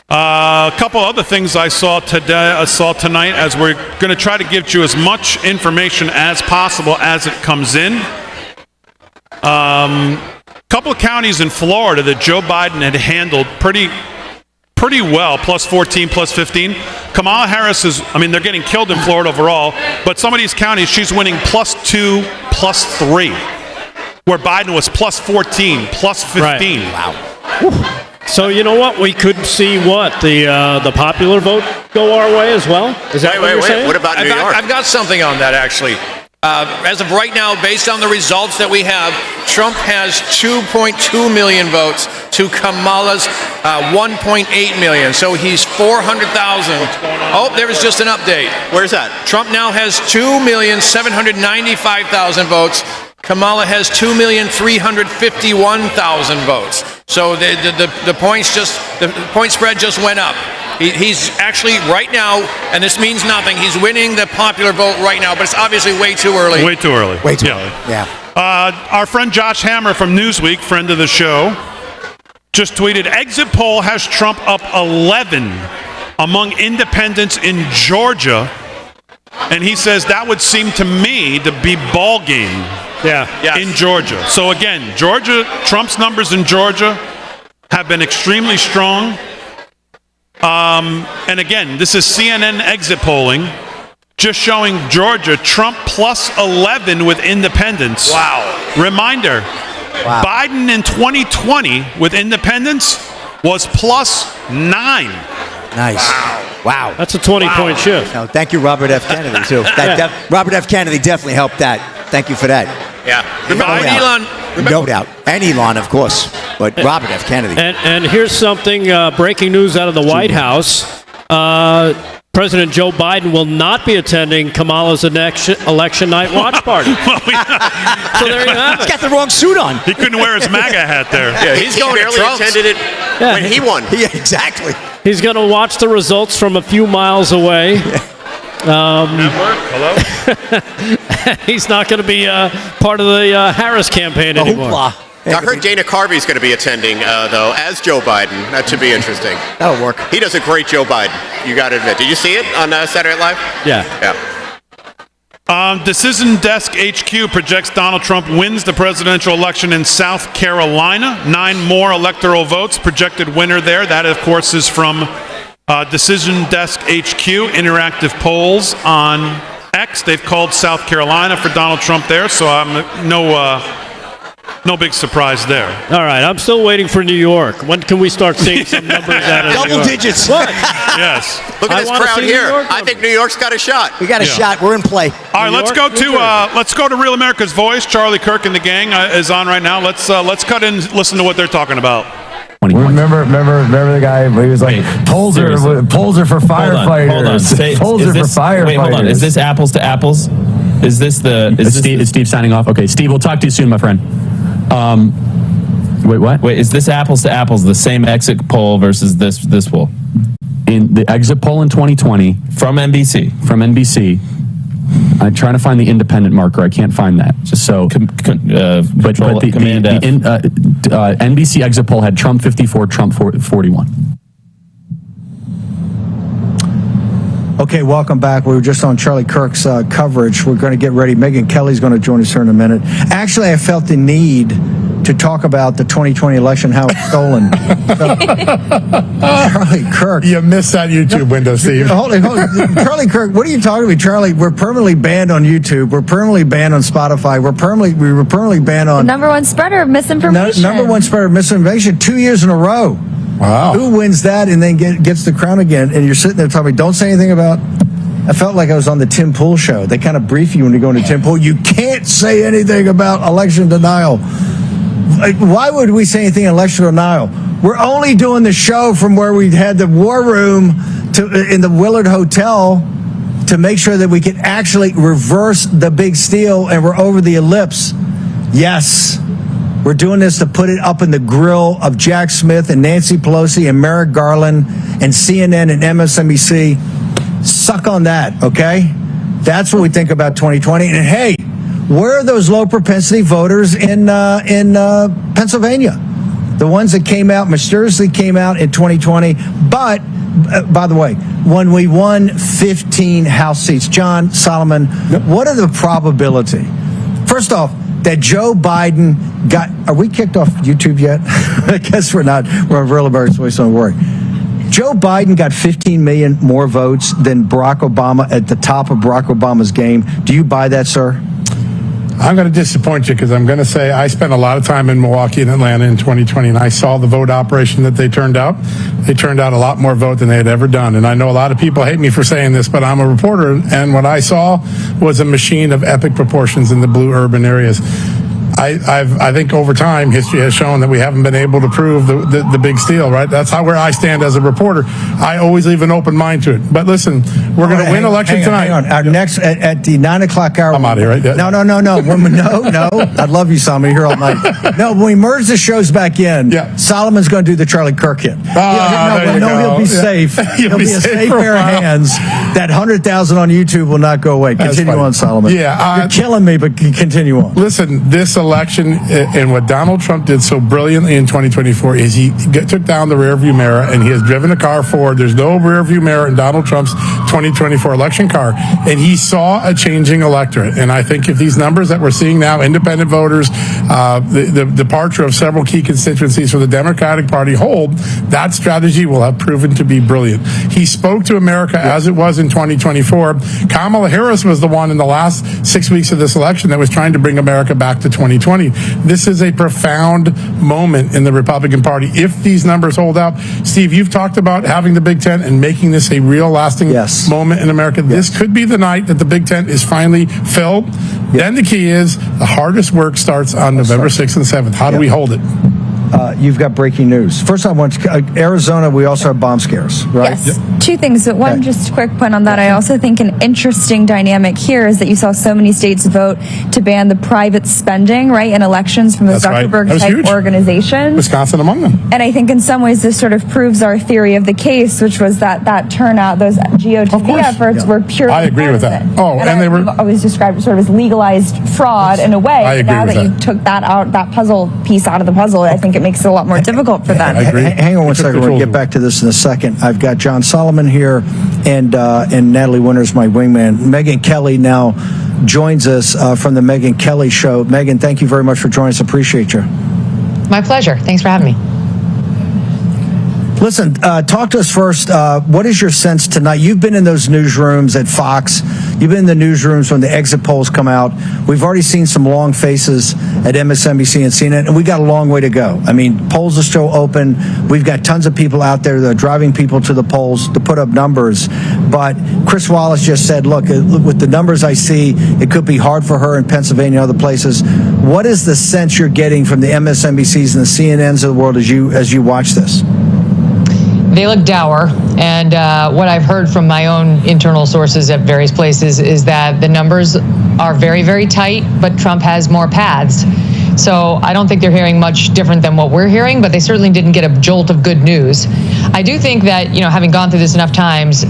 a couple other things I saw tonight, as we're going to try to give you as much information as possible as it comes in. Couple of counties in Florida that Joe Biden had handled pretty well, +14, +15. Kamala Harris they're getting killed in Florida overall, but some of these counties, she's winning +2, +3, where Biden was +14, +15. Right. Wow. So you know what? We could see the popular vote go our way as well? Is that what you're saying? What about New York? I've got something on that, actually. As of right now, based on the results that we have, Trump has 2.2 million votes to Kamala's 1.8 million. So he's 400,000. Oh, there was just an update. Where's that? Trump now has 2,795,000 votes. Kamala has 2,351,000 votes. So the point spread just went up. He's actually right now, and this means nothing, he's winning the popular vote right now, but it's obviously way too early. Way too early. Way too early. Yeah. Our friend Josh Hammer from Newsweek, friend of the show, just tweeted, exit poll has Trump up 11 among independents in Georgia. And he says that would seem to me to be ball game in Georgia. So again, Trump's numbers in Georgia have been extremely strong. And again, this is CNN exit polling, just showing Georgia, Trump +11 with independents. Wow. Reminder, Biden in 2020 with independents was +9. Nice. Wow. That's a 20-point shift. No, thank you, Robert F. Kennedy, too. Robert F. Kennedy definitely helped that. Thank you for that. Yeah. No doubt. And Elon, of course. But Robert F. Kennedy. And here's something, breaking news out of the White House. President Joe Biden will not be attending Kamala's election night watch party. So there you have it. He's got the wrong suit on. He couldn't wear his MAGA hat there. Yeah, he barely attended it when he won. Yeah, exactly. He's going to watch the results from a few miles away. Hello? He's not going to be part of the Harris campaign anymore. Hoopla. I heard Dana Carvey's going to be attending, though, as Joe Biden. That should be interesting. That'll work. He does a great Joe Biden, you got to admit. Did you see it on Saturday Night Live? Yeah. Decision Desk HQ projects Donald Trump wins the presidential election in South Carolina. 9 more electoral votes, projected winner there. That, of course, is from Decision Desk HQ, interactive polls on X. They've called South Carolina for Donald Trump there, so I'm no big surprise there. All right, I'm still waiting for New York. When can we start seeing some numbers out of New York? Double digits. What? Yes. Look at this crowd here. I think New York's got a shot. We got a shot. We're in play. All right, let's go to Real America's Voice. Charlie Kirk and the gang is on right now. Let's cut in and listen to what they're talking about. Remember the guy? He was like, polls are for firefighters. Hold on. Polls are for firefighters. Wait, hold on. Is this apples to apples? Is this is Steve signing off? Okay, Steve, we'll talk to you soon, my friend. Wait, what? Wait, is this apples to apples? The same exit poll versus this poll? In the exit poll in 2020 from NBC. I'm trying to find the independent marker. I can't find that. Just so. NBC exit poll had Trump 54, Trump 41. Okay, welcome back. We were just on Charlie Kirk's coverage. We're going to get ready. Megyn Kelly's going to join us here in a minute. Actually, I felt the need to talk about the 2020 election, how it's stolen. Charlie Kirk. You missed that YouTube window, Steve. Hold on. Charlie Kirk, what are you talking about, Charlie? We're permanently banned on YouTube. We're permanently banned on Spotify. We were permanently banned on... Number one spreader of misinformation. Number one spreader of misinformation 2 years in a row. Wow. Who wins that and then gets the crown again? And you're sitting there telling me, don't say anything about. I felt like I was on the Tim Pool show. They kind of brief you when you go into Tim Pool. You can't say anything about election denial. Like, why would we say anything election denial? We're only doing the show from where we had the war room in the Willard Hotel to make sure that we could actually reverse the big steal, and we're over the ellipse. Yes, we're doing this to put it up in the grill of Jack Smith and Nancy Pelosi and Merrick Garland and CNN and MSNBC. Suck on that, okay? That's what we think about 2020. And hey, where are those low propensity voters in Pennsylvania? The ones that mysteriously came out in 2020. But, by the way, when we won 15 House seats, John Solomon, what are the probability? First off, that Joe Biden are we kicked off YouTube yet? I guess we're not. We're on Verlaberry's voice, don't worry. Joe Biden got 15 million more votes than Barack Obama at the top of Barack Obama's game. Do you buy that, sir? I'm going to disappoint you because I'm going to say I spent a lot of time in Milwaukee and Atlanta in 2020, and I saw the vote operation that they turned out. They turned out a lot more vote than they had ever done. And I know a lot of people hate me for saying this, but I'm a reporter, and what I saw was a machine of epic proportions in the blue urban areas. I think over time, history has shown that we haven't been able to prove the big steal, right? That's where I stand as a reporter. I always leave an open mind to it. But listen, we're going to win election tonight. Hang on. Our next, at the 9 o'clock hour. I'm out of here, right? Yeah. No. No. I'd love you, Solomon. You're here all night. No, when we merge the shows back in, Solomon's going to do the Charlie Kirk hit. He'll be safe. He'll be a safe pair of hands. That 100,000 on YouTube will not go away. Continue on, Solomon. Yeah. You're killing me, but continue on. Listen, this election and what Donald Trump did so brilliantly in 2024 is he took down the rearview mirror and he has driven a car forward. There's no rearview mirror in Donald Trump's 2024 election car, and he saw a changing electorate. And I think if these numbers that we're seeing now, independent voters, the departure of several key constituencies for the Democratic Party hold, that strategy will have proven to be brilliant. He spoke to America as it was in 2024. Kamala Harris was the one in the last 6 weeks of this election that was trying to bring America back to 2020. This is a profound moment in the Republican Party if these numbers hold out. Steve, you've talked about having the Big Tent and making this a real lasting moment in America. This could be the night that the Big Tent is finally filled. Then the key is the hardest work starts on November 6th and 7th. How do we hold it? You've got breaking news. First, I want Arizona. We also have bomb scares, right? Yes. Two things. But one, just quick point on that. I also think an interesting dynamic here is that you saw so many states vote to ban the private spending, right, in elections from the Zuckerberg-type organizations. Wisconsin among them. And I think in some ways this sort of proves our theory of the case, which was that turnout, those GOTV efforts were purely I agree with that. And they were always described sort of as legalized fraud in a way. I agree now with that you took that out, that puzzle piece out of the puzzle, I think it makes it a lot more difficult for them. I agree. Hang on one second. We'll get back to this in a second. I've got John Solomon here and Natalie Winters, my wingman. Megyn Kelly now joins us from the Megyn Kelly Show. Megyn, thank you very much for joining us. Appreciate you. My pleasure. Thanks for having me. Listen, talk to us first. What is your sense tonight? You've been in those newsrooms at Fox. You've been in the newsrooms when the exit polls come out. We've already seen some long faces at MSNBC and CNN, and we got a long way to go. I mean, polls are still open. We've got tons of people out there that are driving people to the polls to put up numbers. But Chris Wallace just said, look, with the numbers I see, it could be hard for her in Pennsylvania and other places. What is the sense you're getting from the MSNBCs and the CNNs of the world as you watch this? They look dour, and what I've heard from my own internal sources at various places is that the numbers are very, very tight, but Trump has more paths. So I don't think they're hearing much different than what we're hearing, but they certainly didn't get a jolt of good news. I do think that, having gone through this enough times,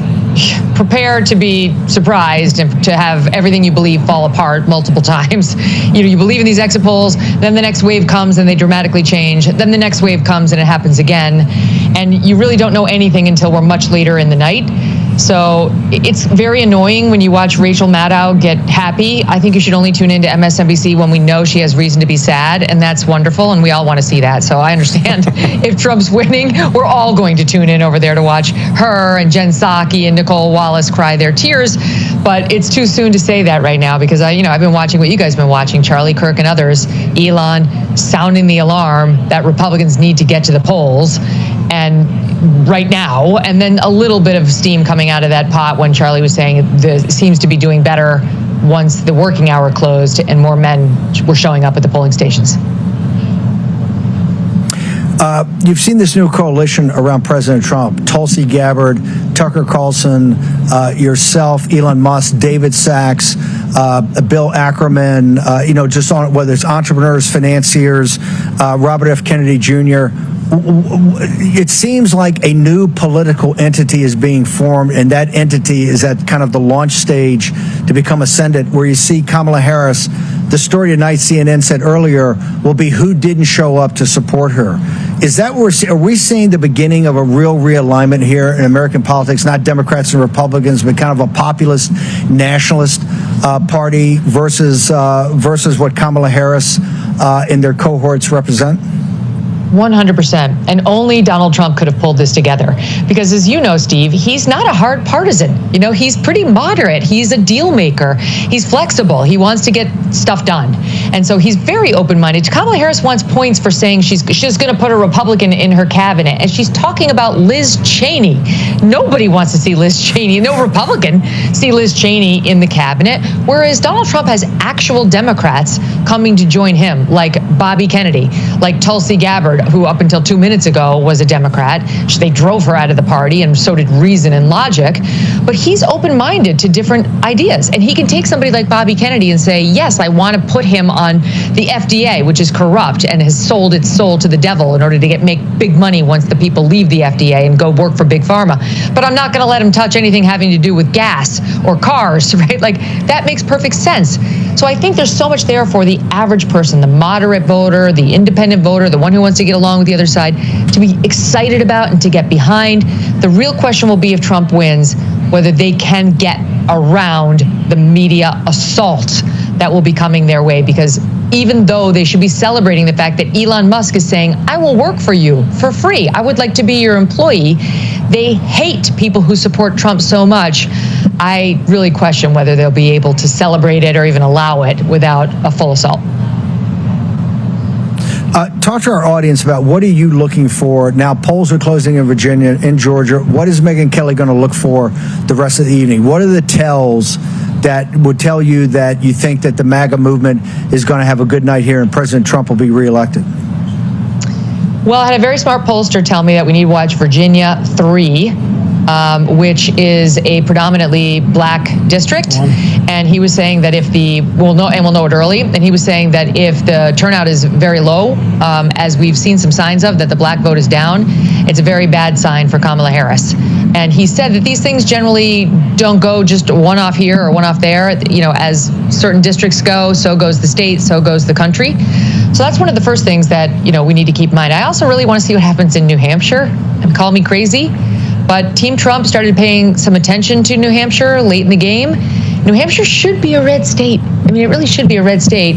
prepare to be surprised and to have everything you believe fall apart multiple times. You believe in these exit polls, then the next wave comes and they dramatically change. Then the next wave comes and it happens again. And you really don't know anything until we're much later in the night. So it's very annoying when you watch Rachel Maddow get happy. I think you should only tune into MSNBC when we know she has reason to be sad, and that's wonderful, and we all want to see that. So I understand if Trump's winning, we're all going to tune in over there to watch her and Jen Psaki and Nicole Wallace cry their tears. But it's too soon to say that right now because I've been watching what you guys have been watching, Charlie Kirk and others, Elon sounding the alarm that Republicans need to get to the polls. and right now, and then a little bit of steam coming out of that pot when Charlie was saying it seems to be doing better once the working hour closed and more men were showing up at the polling stations. You've seen this new coalition around President Trump: Tulsi Gabbard, Tucker Carlson, yourself, Elon Musk, David Sachs, Bill Ackerman, just on whether it's entrepreneurs, financiers, Robert F. Kennedy Jr. It seems like a new political entity is being formed, and that entity is at kind of the launch stage to become ascendant, where you see Kamala Harris. The story tonight, CNN said earlier, will be who didn't show up to support her. Is that where are we seeing the beginning of a real realignment here in American politics? Not Democrats and Republicans, but kind of a populist, nationalist party versus what Kamala Harris and their cohorts represent? 100%. And only Donald Trump could have pulled this together. Because as you know, Steve, he's not a hard partisan. He's pretty moderate. He's a deal maker. He's flexible. He wants to get stuff done. And so he's very open-minded. Kamala Harris wants points for saying she's going to put a Republican in her cabinet. And she's talking about Liz Cheney. Nobody wants to see Liz Cheney. No Republican see Liz Cheney in the cabinet. Whereas Donald Trump has actual Democrats coming to join him, like Bobby Kennedy, like Tulsi Gabbard, who up until 2 minutes ago was a Democrat. They drove her out of the party, and so did Reason and Logic. But he's open-minded to different ideas. And he can take somebody like Bobby Kennedy and say, yes, I want to put him on the FDA, which is corrupt and has sold its soul to the devil in order to make big money once the people leave the FDA and go work for Big Pharma. But I'm not going to let him touch anything having to do with gas or cars, right? Like, that makes perfect sense. So I think there's so much there for the average person, the moderate voter, the independent voter, the one who wants to get along with the other side, to be excited about and to get behind. The real question will be, if Trump wins, whether they can get around the media assault that will be coming their way. Because even though they should be celebrating the fact that Elon Musk is saying, I will work for you for free, I would like to be your employee, they hate people who support Trump so much. I really question whether they'll be able to celebrate it or even allow it without a full assault. Talk to our audience about what are you looking for now. Polls are closing in Virginia, in Georgia. What is Megyn Kelly going to look for the rest of the evening? What are the tells that would tell you that you think that the MAGA movement is going to have a good night here and President Trump will be reelected? Well, I had a very smart pollster tell me that we need to watch Virginia 3, which is a predominantly black district. And he was saying that we'll know it early. And he was saying that if the turnout is very low, as we've seen some signs of, that the black vote is down, it's a very bad sign for Kamala Harris. And he said that these things generally don't go just one off here or one off there. As certain districts go, so goes the state, so goes the country. So that's one of the first things that, we need to keep in mind. I also really want to see what happens in New Hampshire. And call me crazy, but Team Trump started paying some attention to New Hampshire late in the game. New Hampshire should be a red state. I mean, it really should be a red state.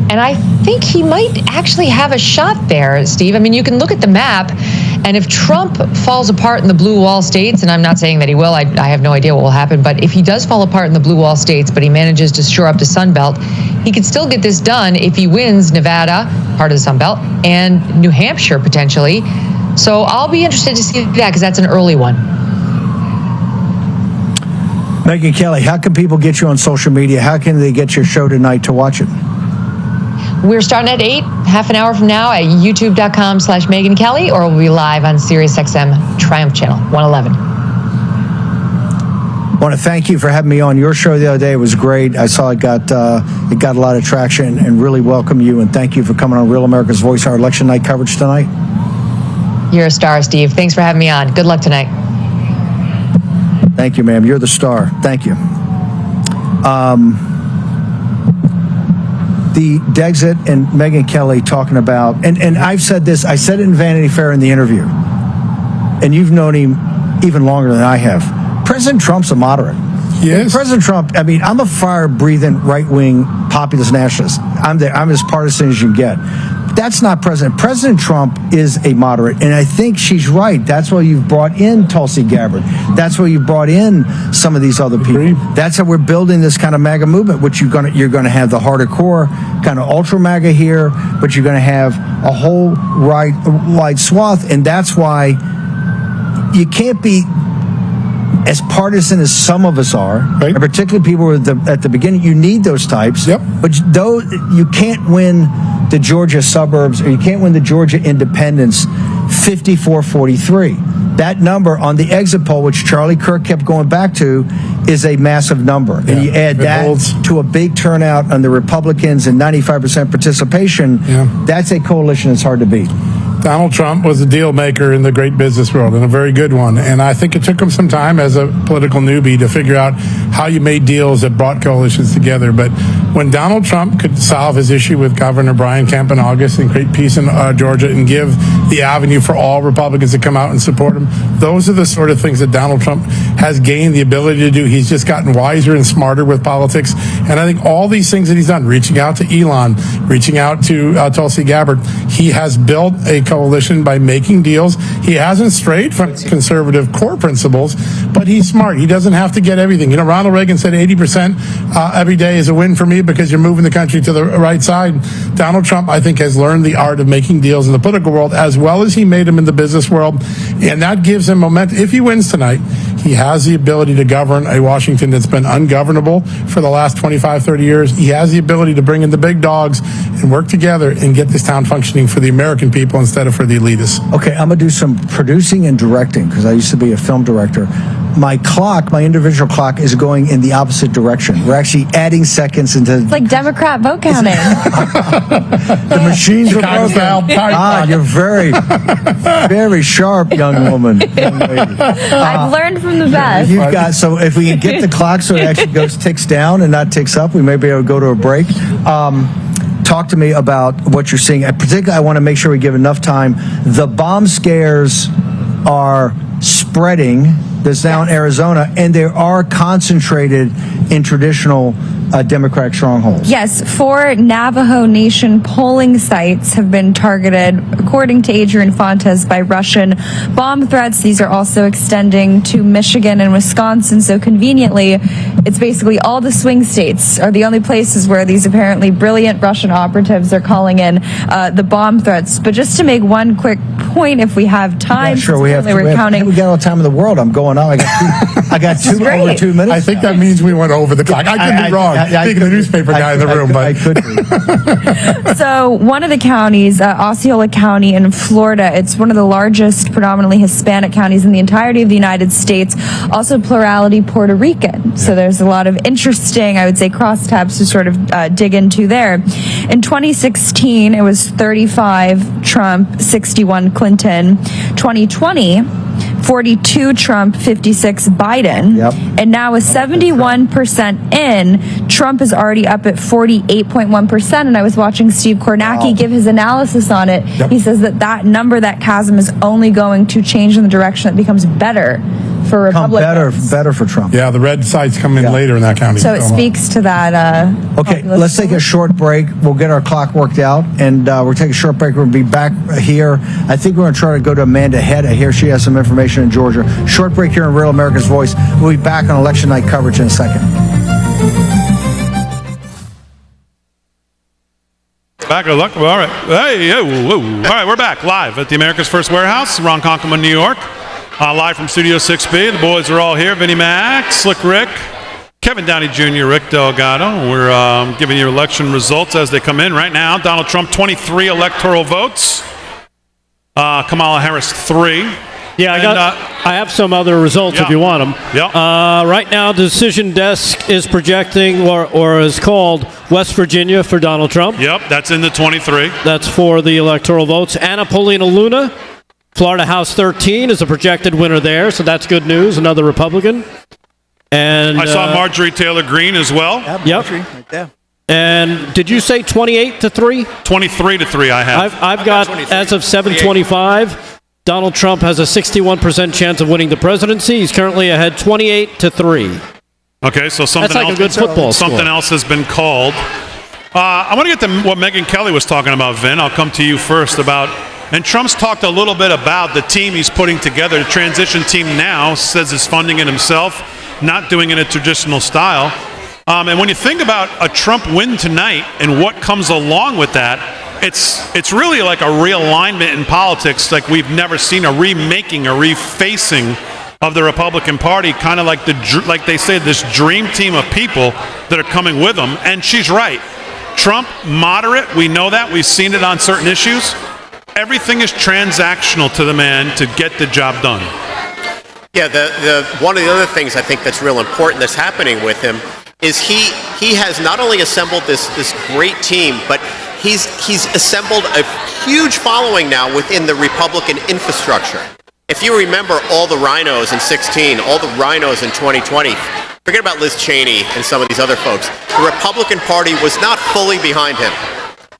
And I think he might actually have a shot there, Steve. I mean, you can look at the map, and if Trump falls apart in the blue wall states, and I'm not saying that he will, I have no idea what will happen, but if he does fall apart in the blue wall states, but he manages to shore up the Sun Belt, he could still get this done if he wins Nevada, part of the Sun Belt, and New Hampshire potentially. So I'll be interested to see that, because that's an early one. Megyn Kelly, how can people get you on social media? How can they get your show tonight to watch it? We're starting at 8, half an hour from now, at youtube.com/Megyn Kelly, or we'll be live on SiriusXM Triumph Channel 111. I want to thank you for having me on your show the other day. It was great. I saw it got a lot of traction, and really welcome you. And thank you for coming on Real America's Voice, our election night coverage tonight. You're a star, Steve. Thanks for having me on. Good luck tonight. Thank you, ma'am. You're the star. Thank you. The Dexit and Megyn Kelly talking about, and I've said this, I said it in Vanity Fair in the interview, and you've known him even longer than I have. President Trump's a moderate. Yes. President Trump, I mean, I'm a fire-breathing right-wing populist nationalist. I'm as partisan as you can get. That's not President. President Trump is a moderate, and I think she's right. That's why you've brought in Tulsi Gabbard. That's why you've brought in some of these other people. That's how we're building this kind of MAGA movement, which you're gonna have the harder core kind of ultra MAGA here, but you're gonna have a whole wide swath, and that's why you can't be as partisan as some of us are, and particularly people who are at the beginning. You need those types, but though you can't win the Georgia suburbs, or you can't win the Georgia independents 54-43. That number on the exit poll, which Charlie Kirk kept going back to, is a massive number. And you add that to a big turnout on the Republicans and 95% participation, that's a coalition that's hard to beat. Donald Trump was a deal maker in the great business world, and a very good one. And I think it took him some time as a political newbie to figure out how you made deals that brought coalitions together. But when Donald Trump could solve his issue with Governor Brian Kemp in August and create peace in Georgia and give the avenue for all Republicans to come out and support him, those are the sort of things that Donald Trump has gained the ability to do. He's just gotten wiser and smarter with politics. And I think all these things that he's done, reaching out to Elon, reaching out to Tulsi Gabbard, he has built a coalition by making deals. He hasn't strayed from conservative core principles, but he's smart. He doesn't have to get everything. You know, Ronald Reagan said 80% every day is a win for me because you're moving the country to the right side. Donald Trump, I think, has learned the art of making deals in the political world as well as he made them in the business world, and that gives him momentum. If he wins tonight, he has the ability to govern a Washington that's been ungovernable for the last 25, 30 years. He has the ability to bring in the big dogs and work together and get this town functioning for the American people instead of for the elitists. Okay, I'm going to do some producing and directing because I used to be a film director. My clock, my individual clock, is going in the opposite direction. We're actually adding seconds into... It's like Democrat vote counting. The machines are broken. You're very, very sharp, young woman. Young lady. I've learned from the best. You've got, so if we can get the clock so it actually ticks down and not ticks up, we may be able to go to a break. Talk to me about what you're seeing. Particularly, I want to make sure we give enough time. The bomb scares are spreading. There's now in Arizona, and they are concentrated in traditional Democratic strongholds. Yes, 4 Navajo Nation polling sites have been targeted, according to Adrian Fontes, by Russian bomb threats. These are also extending to Michigan and Wisconsin. So conveniently, it's basically all the swing states are the only places where these apparently brilliant Russian operatives are calling in the bomb threats. But just to make one quick point, if we have time, sure, we got all the time in the world. I'm going on. I got over 2 minutes. I think that means we went over the clock. I could be wrong. Being the newspaper guy in the room, but I could be. So one of the counties, Osceola County in Florida, it's one of the largest predominantly Hispanic counties in the entirety of the United States, also plurality Puerto Rican. So there's a lot of interesting, I would say, crosstabs to sort of dig into there. In 2016, it was 35 Trump, 61 Clinton. 2020, 42 Trump, 56 Biden. And now with 71% in, Trump is already up at 48.1%. And I was watching Steve Kornacki give his analysis on it. He says that number, that chasm, is only going to change in the direction that becomes better for Republicans. Better for Trump. Yeah, the red sides come in later in that county. So it speaks to that. Okay, let's take a short break. We'll get our clock worked out, and we'll take a short break. We'll be back here. I think we're going to try to go to Amanda Head. I hear she has some information in Georgia. Short break here in Real America's Voice. We'll be back on election night coverage in a second. Back of luck. All right. Hey, whoa. All right, we're back live at the America's First Warehouse, Ronkonkoma, New York. Live from Studio 6B. The boys are all here. Vinnie Mac, Slick Rick, Kevin Downey Jr., Rick Delgado. We're giving you election results as they come in right now. Donald Trump, 23 electoral votes. Kamala Harris, 3. Yeah, I have some other results if you want them. Right now, the decision desk is projecting, or is called, West Virginia for Donald Trump. Yep, that's in the 23. That's for the electoral votes. Anna Paulina Luna, Florida House 13, is a projected winner there, so that's good news. Another Republican. And I saw Marjorie Taylor Greene as well. Yep. Right there. And did you say 28-3? 23-3 I have. I've got, as of 7:25, Donald Trump has a 61% chance of winning the presidency. He's currently ahead 28-3. Okay, so something That's like else, a good football something score. else has been called. I want to get to what Megyn Kelly was talking about, Vin. I'll come to you first and Trump's talked a little bit about the team he's putting together. The transition team now says he's funding it himself, not doing it in a traditional style. And when you think about a Trump win tonight and what comes along with that, it's really like a realignment in politics like we've never seen, a remaking, a refacing of the Republican Party, kind of like they say, this dream team of people that are coming with them. And she's right. Trump, moderate, we know that. We've seen it on certain issues. Everything is transactional to the man to get the job done. Yeah, one of the other things I think that's real important that's happening with him is he has not only assembled this great team, but he's assembled a huge following now within the Republican infrastructure. If you remember all the rhinos in 2016, all the rhinos in 2020, forget about Liz Cheney and some of these other folks. The Republican Party was not fully behind him.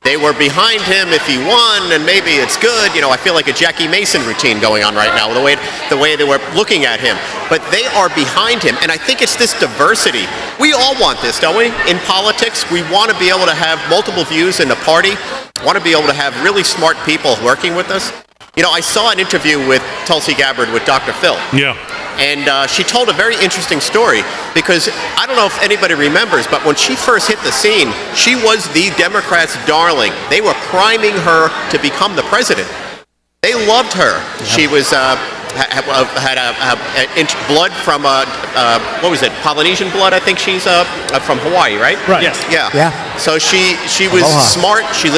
They were behind him if he won, and maybe it's good. You know, I feel like a Jackie Mason routine going on right now, the way they were looking at him. But they are behind him, and I think it's this diversity. We all want this, don't we? In politics, we want to be able to have multiple views in the party, want to be able to have really smart people working with us. You know, I saw an interview with Tulsi Gabbard with Dr. Phil. Yeah. And she told a very interesting story because I don't know if anybody remembers, but when she first hit the scene, she was the Democrats' darling. They were priming her to become the president. They loved her. Yep. She was had blood from what was it? Polynesian blood. I think she's from Hawaii, right? Right. Yes. Yeah. So she was smart. She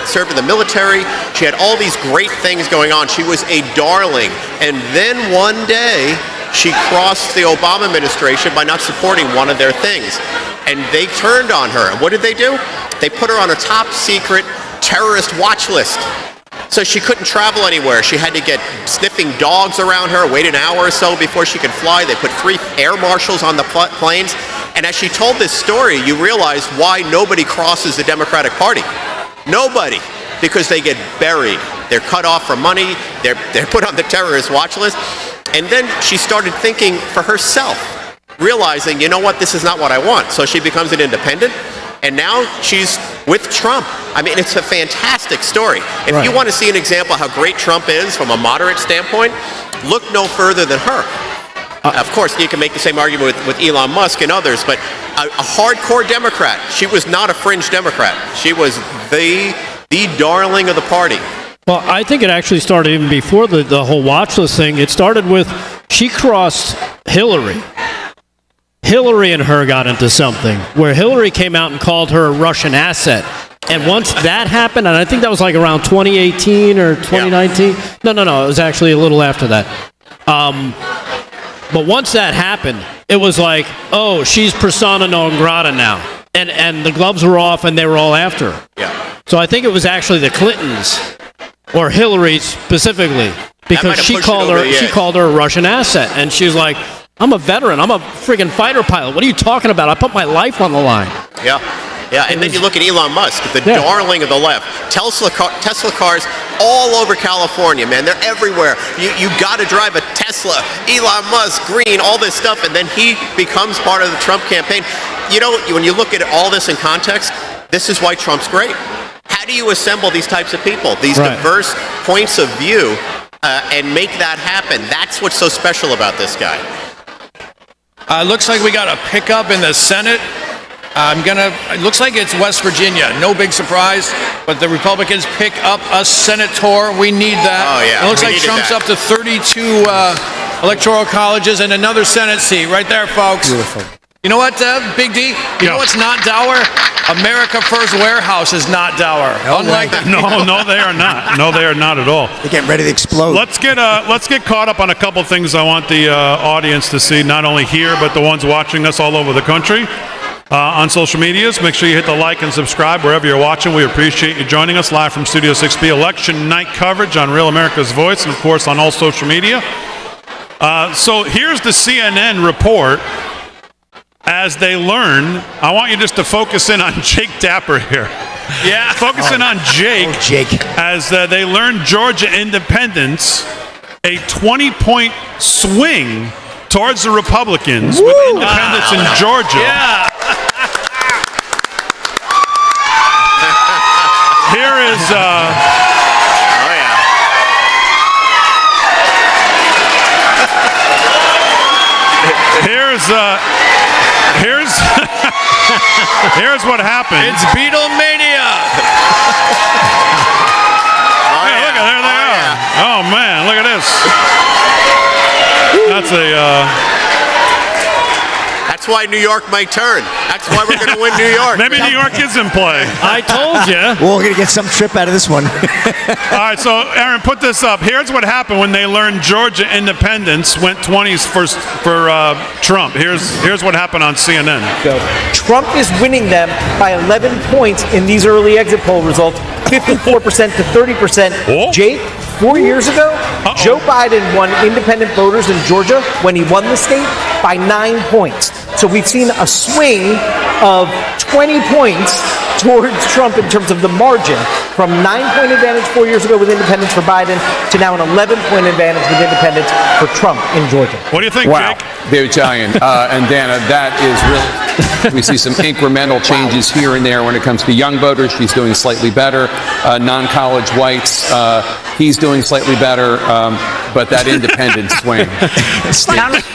served in the military. She had all these great things going on. She was a darling. And then one day she crossed the Obama administration by not supporting one of their things, and they turned on her. And what did they do? They put her on a top secret terrorist watch list. So she couldn't travel anywhere. She had to get sniffing dogs around her, wait an hour or so before she could fly. They put 3 air marshals on the planes. And as she told this story, you realize why nobody crosses the Democratic Party. Nobody. Because they get buried. They're cut off from money. They're put on the terrorist watch list. And then she started thinking for herself, realizing, you know what, this is not what I want. So she becomes an independent. And now she's with Trump. I mean, it's a fantastic story. If you want to see an example of how great Trump is from a moderate standpoint, look no further than her. Of course, you can make the same argument with Elon Musk and others, but a hardcore Democrat. She was not a fringe Democrat. She was the darling of the party. Well, I think it actually started even before the whole watch list thing. It started with she crossed Hillary. Hillary and her got into something where Hillary came out and called her a Russian asset. And once that happened, and I think that was like around 2018 or 2019. Yeah. No. It was actually a little after that. But once that happened, it was like, oh, she's persona non grata now. And the gloves were off and they were all after her. Yeah. So I think it was actually the Clintons, or Hillary specifically, because she called her a Russian asset. And she was like, I'm a veteran. I'm a friggin' fighter pilot. What are you talking about? I put my life on the line. Yeah. And then you look at Elon Musk, the darling of the left. Tesla cars all over California, man. They're everywhere. You got to drive a Tesla. Elon Musk, green, all this stuff, and then he becomes part of the Trump campaign. You know, when you look at all this in context, this is why Trump's great. How do you assemble these types of people, these diverse points of view, and make that happen? That's what's so special about this guy. Looks like we got a pickup in the Senate. It looks like it's West Virginia. No big surprise, but the Republicans pick up a senator. We need that. Oh, yeah. It looks like Trump's up to 32 electoral colleges and another Senate seat right there, folks. Beautiful. You know what, Big D? You know what's not dour? America First Warehouse is not dour. Unlike No, they are not. No, they are not at all. They're getting ready to explode. Let's get caught up on a couple things I want the audience to see, not only here, but the ones watching us all over the country on social medias. Make sure you hit the like and subscribe wherever you're watching. We appreciate you joining us live from Studio 6B. Election night coverage on Real America's Voice and, of course, on all social media. So here's the CNN report. As they learn, I want you just to focus in on Jake Tapper here. Yeah. Focus in on Jake. Oh, Jake. As they learn Georgia independence, a 20-point swing towards the Republicans with independents in Georgia. Yeah. Here's what happened. It's Beatlemania. Look at there they are. Oh man, look at this. That's That's why New York might turn. That's why we're going to win New York. Maybe New York is in play. I told you. Well, we're going to get some trip out of this one. All right, so Aaron, put this up. Here's what happened when they learned Georgia independence went 20s for Trump. Here's what happened on CNN. Trump is winning them by 11 points in these early exit poll results, 54% to 30%. Oh. Jake, 4 years ago, Joe Biden won independent voters in Georgia when he won the state by 9 points. So we've seen a swing of 20 points towards Trump in terms of the margin, from 9-point advantage 4 years ago with independence for Biden to now an 11-point advantage with independence for Trump in Georgia. What do you think, Jake? They're Italian. And Dana, that is really, we see some incremental changes here and there when it comes to young voters. She's doing slightly better. Non-college whites, he's doing slightly better. But that independent swing,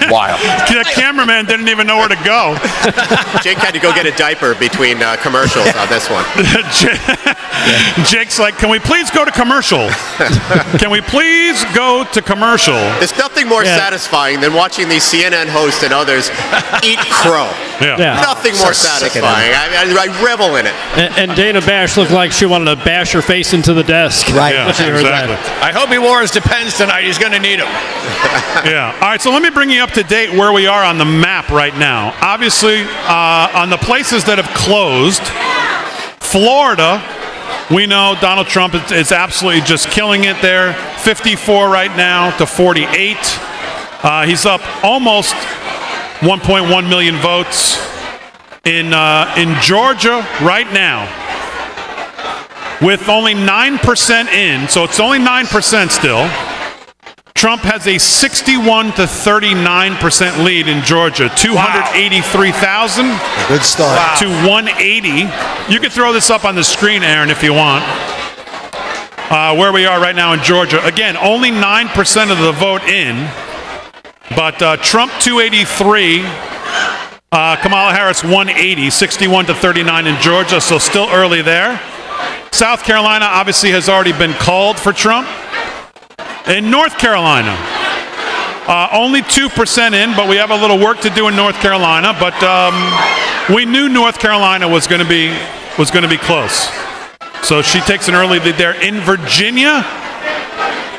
wild. The cameraman didn't even know where to go. Jake had to go get a diaper between commercials on this one. Jake's like, can we please go to commercial? Can we please go to commercial? There's nothing more satisfying than watching these CNN hosts and others eat crow. Yeah. Nothing more satisfying. I revel in it. And Dana Bash looked like she wanted to bash her face into the desk. Right. Yeah, She heard exactly. that. I hope he wore his Depends tonight. He's going to need them. Yeah. All right, so let me bring you up to date where we are on the map right now. Obviously, on the places that have closed, Florida, we know Donald Trump is absolutely just killing it there. 54 right now to 48. He's up almost 1.1 million votes. In Georgia right now, with only 9% in, so it's only 9% still, Trump has a 61 to 39% lead in Georgia, 283,000 Good start. to 180. You can throw this up on the screen, Aaron, if you want. Where we are right now in Georgia. Again, only 9% of the vote in, but Trump 283, Kamala Harris 180, 61 to 39 in Georgia, so still early there. South Carolina obviously has already been called for Trump. In North Carolina, only 2% in, but we have a little work to do in North Carolina. But we knew North Carolina was going to be close, so she takes an early lead there. In Virginia,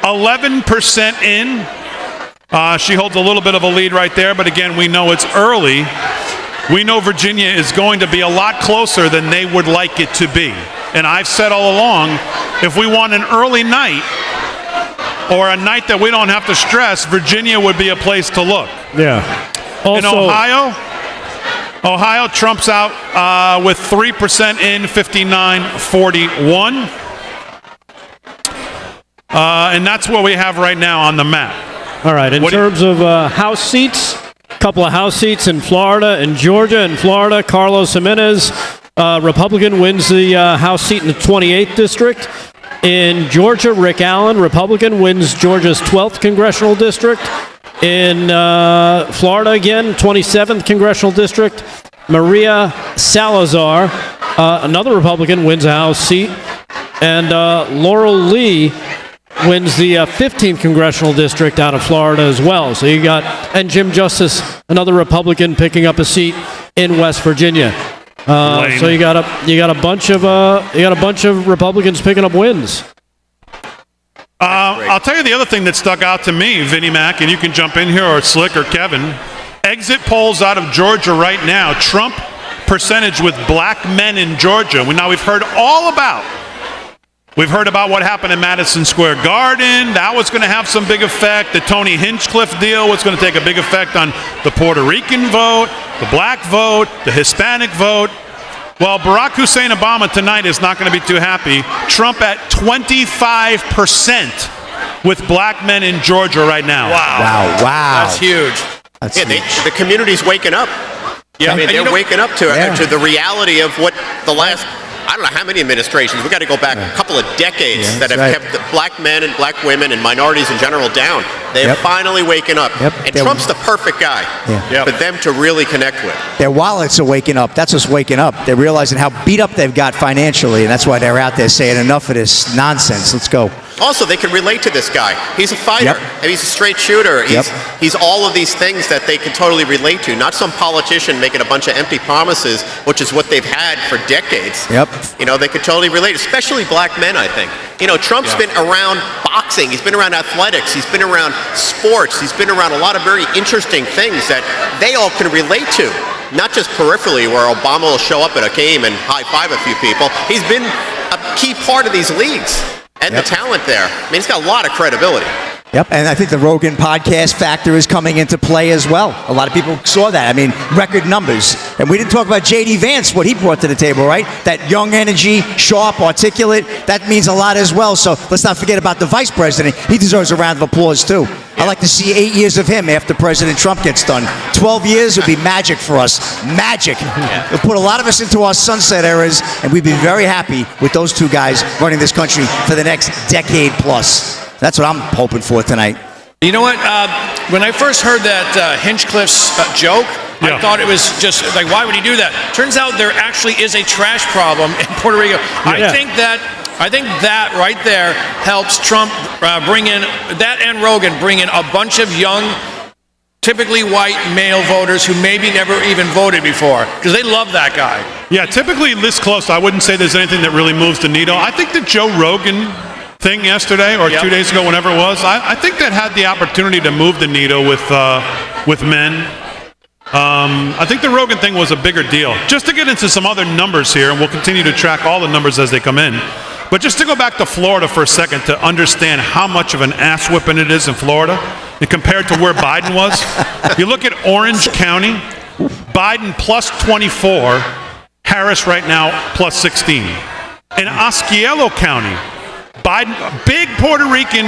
11% in. She holds a little bit of a lead right there, but again, we know it's early. We know Virginia is going to be a lot closer than they would like it to be. And I've said all along, if we want an early night, or a night that we don't have to stress, Virginia would be a place to look. Yeah. Also, in Ohio trumps out with 3% in, 59-41. And that's what we have right now on the map. all right, in terms of House seats, a couple of House seats in Florida and Georgia. In Florida, Carlos Jimenez, Republican, wins the House seat in the 28th district. In Georgia, Rick Allen, Republican, wins Georgia's 12th congressional district. In Florida, again, 27th congressional district, Maria Salazar, another Republican, wins a House seat. And Laurel Lee wins the 15th congressional district out of Florida as well. So you got, and Jim Justice, another Republican, picking up a seat in West Virginia. So you got a bunch of Republicans picking up wins. I'll tell you the other thing that stuck out to me, Vinnie Mac, and you can jump in here, or Slick or Kevin. Exit polls out of Georgia right now. Trump percentage with black men in Georgia. We've heard all about. We've heard about what happened in Madison Square Garden. That was going to have some big effect. The Tony Hinchcliffe deal was going to take a big effect on the Puerto Rican vote, the black vote, the Hispanic vote. Well, Barack Hussein Obama tonight is not going to be too happy. Trump at 25% with black men in Georgia right now. Wow. That's huge. The community's waking up. Yeah, I mean, they're waking up to the reality of what the last, I don't know how many administrations. We got to go back a couple of decades that have kept the black men and black women and minorities in general down. They're finally waking up. And Trump's the perfect guy for them to really connect with. Their wallets are waking up. That's what's waking up. They're realizing how beat up they've got financially, and that's why they're out there saying enough of this nonsense. Let's go. Also, they can relate to this guy. He's a fighter, and he's a straight shooter. He's all of these things that they can totally relate to. Not some politician making a bunch of empty promises, which is what they've had for decades. You know, they could totally relate, especially black men, I think. You know, Trump's been around boxing. He's been around athletics. He's been around sports. He's been around a lot of very interesting things that they all can relate to. Not just peripherally, where Obama will show up at a game and high-five a few people. He's been a key part of these leagues. And the talent there. I mean, he's got a lot of credibility. And I think the Rogan podcast factor is coming into play as well. A lot of people saw that. I mean, record numbers. And we didn't talk about J.D. Vance, what he brought to the table, right? That young energy, sharp, articulate, that means a lot as well. So let's not forget about the vice president. He deserves a round of applause, too. I'd like to see 8 years of him after President Trump gets done. 12 years would be magic for us. Magic. It'll put a lot of us into our sunset eras, and we'd be very happy with those two guys running this country for the next decade plus. That's what I'm hoping for tonight. You know what? When I first heard that Hinchcliffe's joke, I thought it was just like, why would he do that? Turns out there actually is a trash problem in Puerto Rico. I think that right there helps Trump bring in, that and Rogan bring in a bunch of young, typically white male voters who maybe never even voted before, because they love that guy. Yeah, typically this close, I wouldn't say there's anything that really moves the needle. I think the Joe Rogan thing yesterday or 2 days ago, whenever it was, I think that had the opportunity to move the needle with men. I think the Rogan thing was a bigger deal. Just to get into some other numbers here, and we'll continue to track all the numbers as they come in. But just to go back to Florida for a second to understand how much of an ass whipping it is in Florida and compared to where Biden was. You look at Orange County, Biden plus 24, Harris right now plus 16. In Osceola County, Biden, big Puerto Rican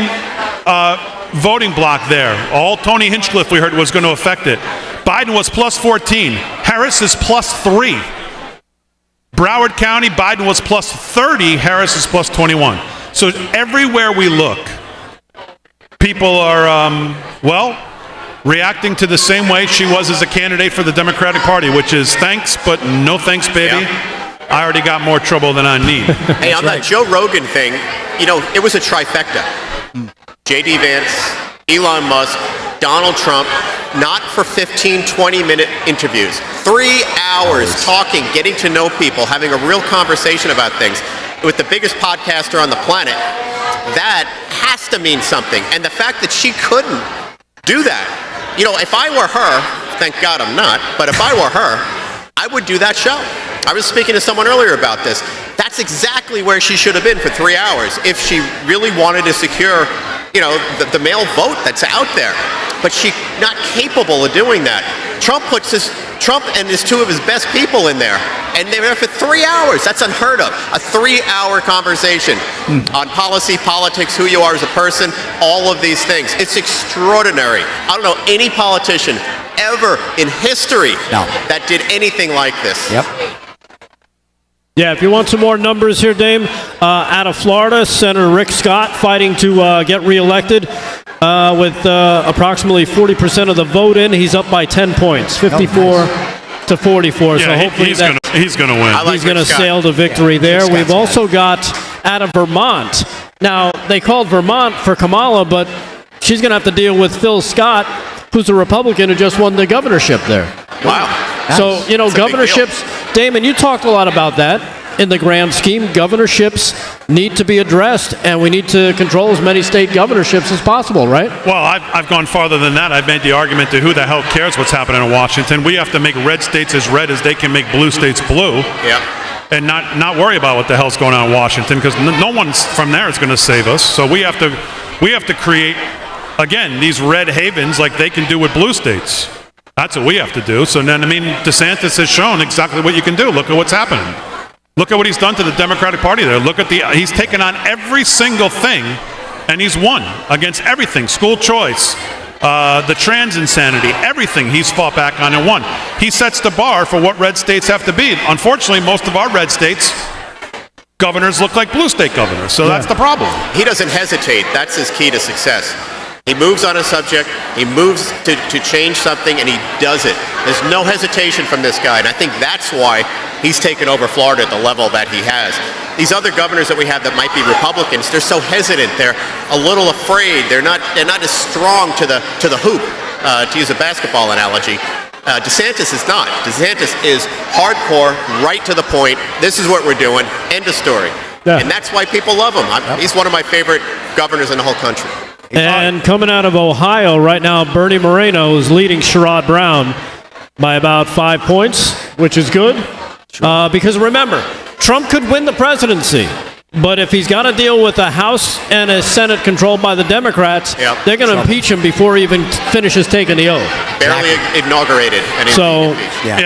voting block there. All Tony Hinchcliffe, we heard, was going to affect it. Biden was plus 14. Harris is plus 3. Broward County, Biden was plus 30. Harris is plus 21. So everywhere we look, people are, reacting to the same way she was as a candidate for the Democratic Party, which is thanks, but no thanks, baby. I already got more trouble than I need. Hey, on that Joe Rogan thing, you know, it was a trifecta. J.D. Vance, Elon Musk, Donald Trump, not for 15, 20-minute interviews. 3 hours talking, getting to know people, having a real conversation about things with the biggest podcaster on the planet. That has to mean something. And the fact that she couldn't do that. You know, if I were her, thank God I'm not, but if I were her, I would do that show. I was speaking to someone earlier about this. That's exactly where she should have been for 3 hours if she really wanted to secure, you know, the male vote that's out there. But she's not capable of doing that. Trump and his two of his best people in there, and they were there for 3 hours. That's unheard of. A 3-hour conversation on policy, politics, who you are as a person, all of these things. It's extraordinary. I don't know any politician ever in history that did anything like this. Yeah, if you want some more numbers here, Dame, out of Florida, Senator Rick Scott fighting to get reelected with approximately 40% of the vote in. He's up by 10 points, 54 to 44. Yeah, so hopefully he's going to win. He's going to sail to victory there. We've also got out of Vermont. Now, they called Vermont for Kamala, but she's going to have to deal with Phil Scott, who's a Republican who just won the governorship there. Wow. So, you know, governorships, Damon, you talked a lot about that in the grand scheme. Governorships need to be addressed, and we need to control as many state governorships as possible, right? Well, I've gone farther than that. I've made the argument that who the hell cares what's happening in Washington. We have to make red states as red as they can make blue states blue. And not worry about what the hell's going on in Washington, because no one from there is going to save us. So we have to create, again, these red havens like they can do with blue states. That's what we have to do. So then, I mean, DeSantis has shown exactly what you can do. Look at what's happening. Look at what he's done to the Democratic Party there. Look at he's taken on every single thing, and he's won against everything. School choice, the trans insanity, everything he's fought back on and won. He sets the bar for what red states have to be. Unfortunately, most of our red states governors look like blue state governors. So that's the problem. He doesn't hesitate. That's his key to success. He moves on a subject, he moves to change something, and he does it. There's no hesitation from this guy, and I think that's why he's taken over Florida at the level that he has. These other governors that we have that might be Republicans, they're so hesitant. They're a little afraid. They're not as strong to the hoop, to use a basketball analogy. DeSantis is not. DeSantis is hardcore, right to the point. This is what we're doing. End of story. Yeah. And that's why people love him. He's one of my favorite governors in the whole country. And coming out of Ohio right now, Bernie Moreno is leading Sherrod Brown by about 5 points, which is good. Because remember, Trump could win the presidency, but if he's got to deal with a House and a Senate controlled by the Democrats, they're going to impeach him before he even finishes taking the oath. Barely inaugurated. And so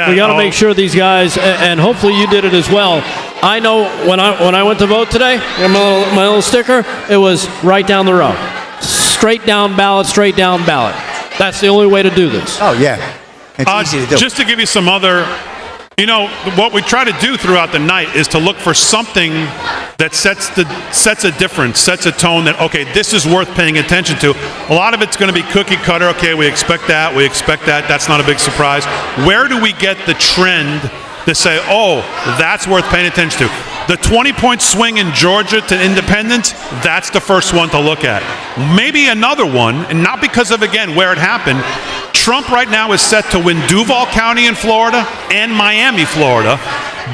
we got to make sure these guys, and hopefully you did it as well. I know when I went to vote today, my little sticker, it was right down the row. Straight down ballot, straight down ballot. That's the only way to do this. Oh, yeah. It's easy to do. Just to give you some other, what we try to do throughout the night is to look for something that sets a difference, sets a tone that, okay, this is worth paying attention to. A lot of it's going to be cookie cutter. Okay, we expect that. That's not a big surprise. Where do we get the trend to say, oh, that's worth paying attention to? The 20-point swing in Georgia to independents, that's the first one to look at. Maybe another one, and not because of, again, where it happened. Trump right now is set to win Duval County in Florida and Miami, Florida.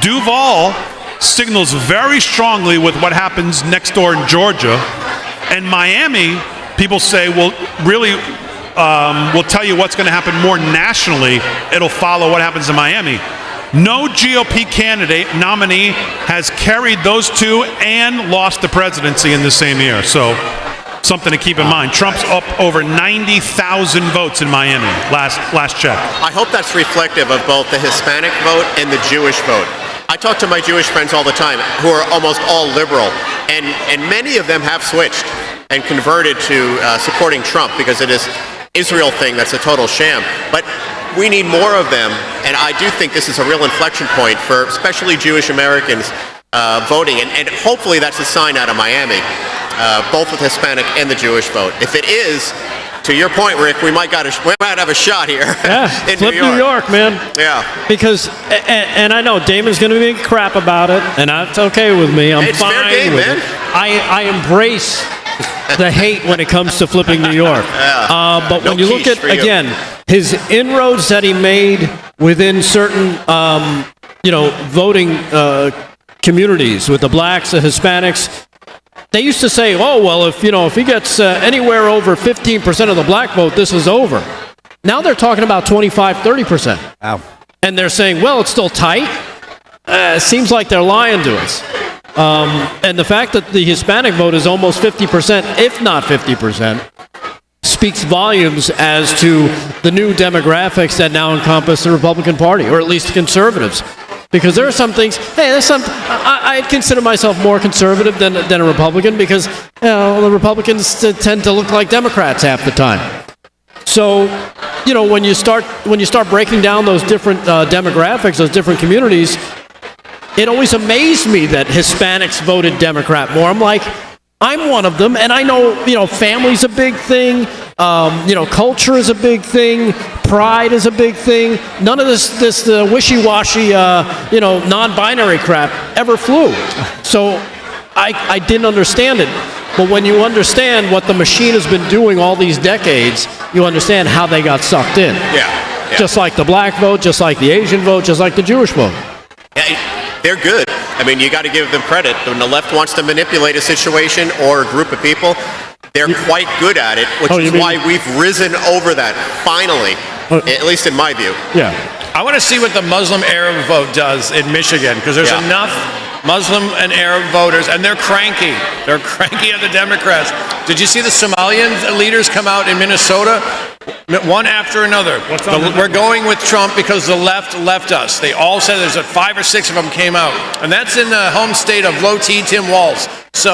Duval signals very strongly with what happens next door in Georgia. And Miami, people say, will tell you what's going to happen more nationally. It'll follow what happens in Miami. No GOP nominee has carried those two and lost the presidency in the same year. So something to keep in mind. Trump's up over 90,000 votes in Miami last check. I hope that's reflective of both the Hispanic vote and the Jewish vote. I talk to my Jewish friends all the time who are almost all liberal, and many of them have switched and converted to supporting Trump because it is Israel thing that's a total sham. But we need more of them, and I do think this is a real inflection point for especially Jewish Americans voting, and hopefully that's a sign out of Miami, both with Hispanic and the Jewish vote. If it is, to your point, Rick, we might have a shot here. Yeah, in flip New York, man. Yeah. Because, and I know Damon's going to be crap about it, and that's okay with me. It's fine fair game, with man. it. I embrace the hate when it comes to flipping New York. But when you look at, again, his inroads that he made within certain, voting communities with the blacks, the Hispanics, they used to say, oh, well, if he gets anywhere over 15% of the black vote, this is over. Now they're talking about 25, 30%. Wow. And they're saying, well, it's still tight. Seems like they're lying to us. And the fact that the Hispanic vote is almost 50%, if not 50%, speaks volumes as to the new demographics that now encompass the Republican Party, or at least conservatives. Because there are some things, I consider myself more conservative than a Republican because the Republicans tend to look like Democrats half the time. So, when you start breaking down those different demographics, those different communities, it always amazed me that Hispanics voted Democrat more. I'm like, I'm one of them, and I know, family's a big thing, culture is a big thing, pride is a big thing. None of this wishy-washy, non-binary crap ever flew. So I didn't understand it. But when you understand what the machine has been doing all these decades, you understand how they got sucked in. Yeah. Just like the black vote, just like the Asian vote, just like the Jewish vote. Yeah, they're good. I mean, you got to give them credit. When the left wants to manipulate a situation or a group of people, they're quite good at it, which is why we've risen over that, finally, at least in my view. Yeah. I want to see what the Muslim Arab vote does in Michigan, because there's enough Muslim and Arab voters, and they're cranky. They're cranky at the Democrats. Did you see the Somalian leaders come out in Minnesota? One after another. We're going with Trump because the left us. They all said there's 5 or 6 of them came out. And that's in the home state of Low T Tim Walz. So,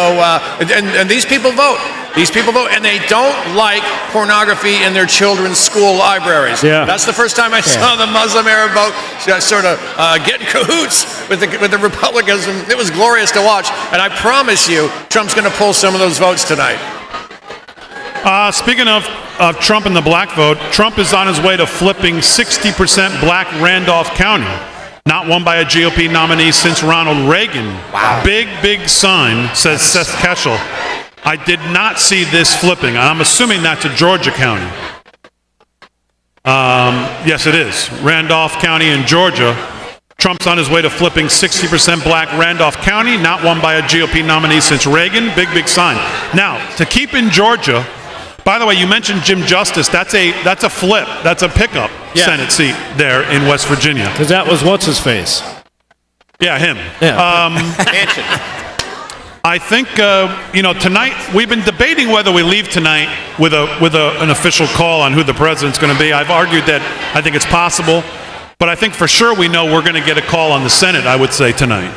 and these people vote. These people vote, and they don't like pornography in their children's school libraries. Yeah. That's the first time I saw the Muslim Arab vote sort of get in cahoots with the Republicans, and it was glorious to watch. And I promise you, Trump's going to pull some of those votes tonight. Speaking of Trump and the black vote, Trump is on his way to flipping 60% black Randolph County. Not won by a GOP nominee since Ronald Reagan. Wow. Big sign, says Seth Keshel. I did not see this flipping. I'm assuming that's a Georgia county. Yes, it is. Randolph County in Georgia. Trump's on his way to flipping 60% black Randolph County, not won by a GOP nominee since Reagan. Big sign. Now, to keep in Georgia, by the way, you mentioned Jim Justice. That's a flip. That's a pickup Senate seat there in West Virginia. Because that was what's-his-face. Yeah, him. Yeah. I think, tonight, we've been debating whether we leave tonight with an official call on who the president's going to be. I've argued that I think it's possible, but I think for sure we know we're going to get a call on the Senate, I would say, tonight.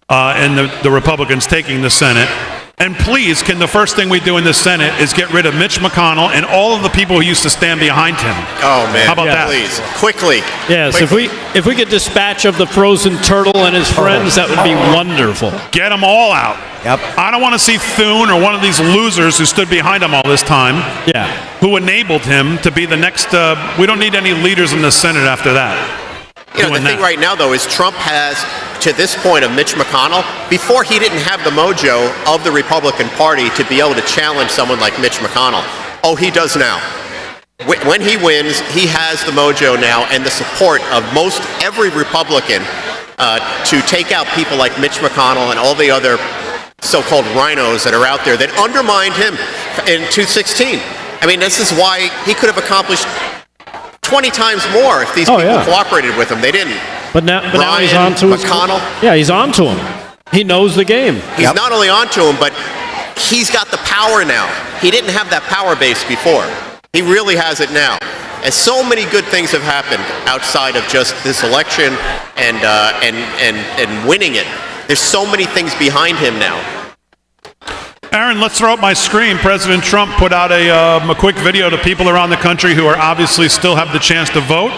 And the Republicans taking the Senate. And please, can the first thing we do in the Senate is get rid of Mitch McConnell and all of the people who used to stand behind him? Oh, man. How about that? Please, quickly. Yes, quickly. if we could dispatch of the frozen turtle and his friends, that would be wonderful. Get them all out. Yep. I don't want to see Thune or one of these losers who stood behind him all this time. Yeah. Who enabled him to be the next. We don't need any leaders in the Senate after that. The thing right now, though, is Trump has, to this point of Mitch McConnell, before he didn't have the mojo of the Republican Party to be able to challenge someone like Mitch McConnell. Oh, he does now. When he wins, he has the mojo now and the support of most every Republican to take out people like Mitch McConnell and all the other so-called rhinos that are out there that undermined him in 2016. I mean, this is why he could have accomplished 20 times more if these people cooperated with him. They didn't. But now he's on to McConnell. He's on to him. He knows the game. He's not only on to him, but he's got the power now. He didn't have that power base before. He really has it now. And so many good things have happened outside of just this election and winning it. There's so many things behind him now. Aaron, let's throw up my screen. President Trump put out a quick video to people around the country who are obviously still have the chance to vote.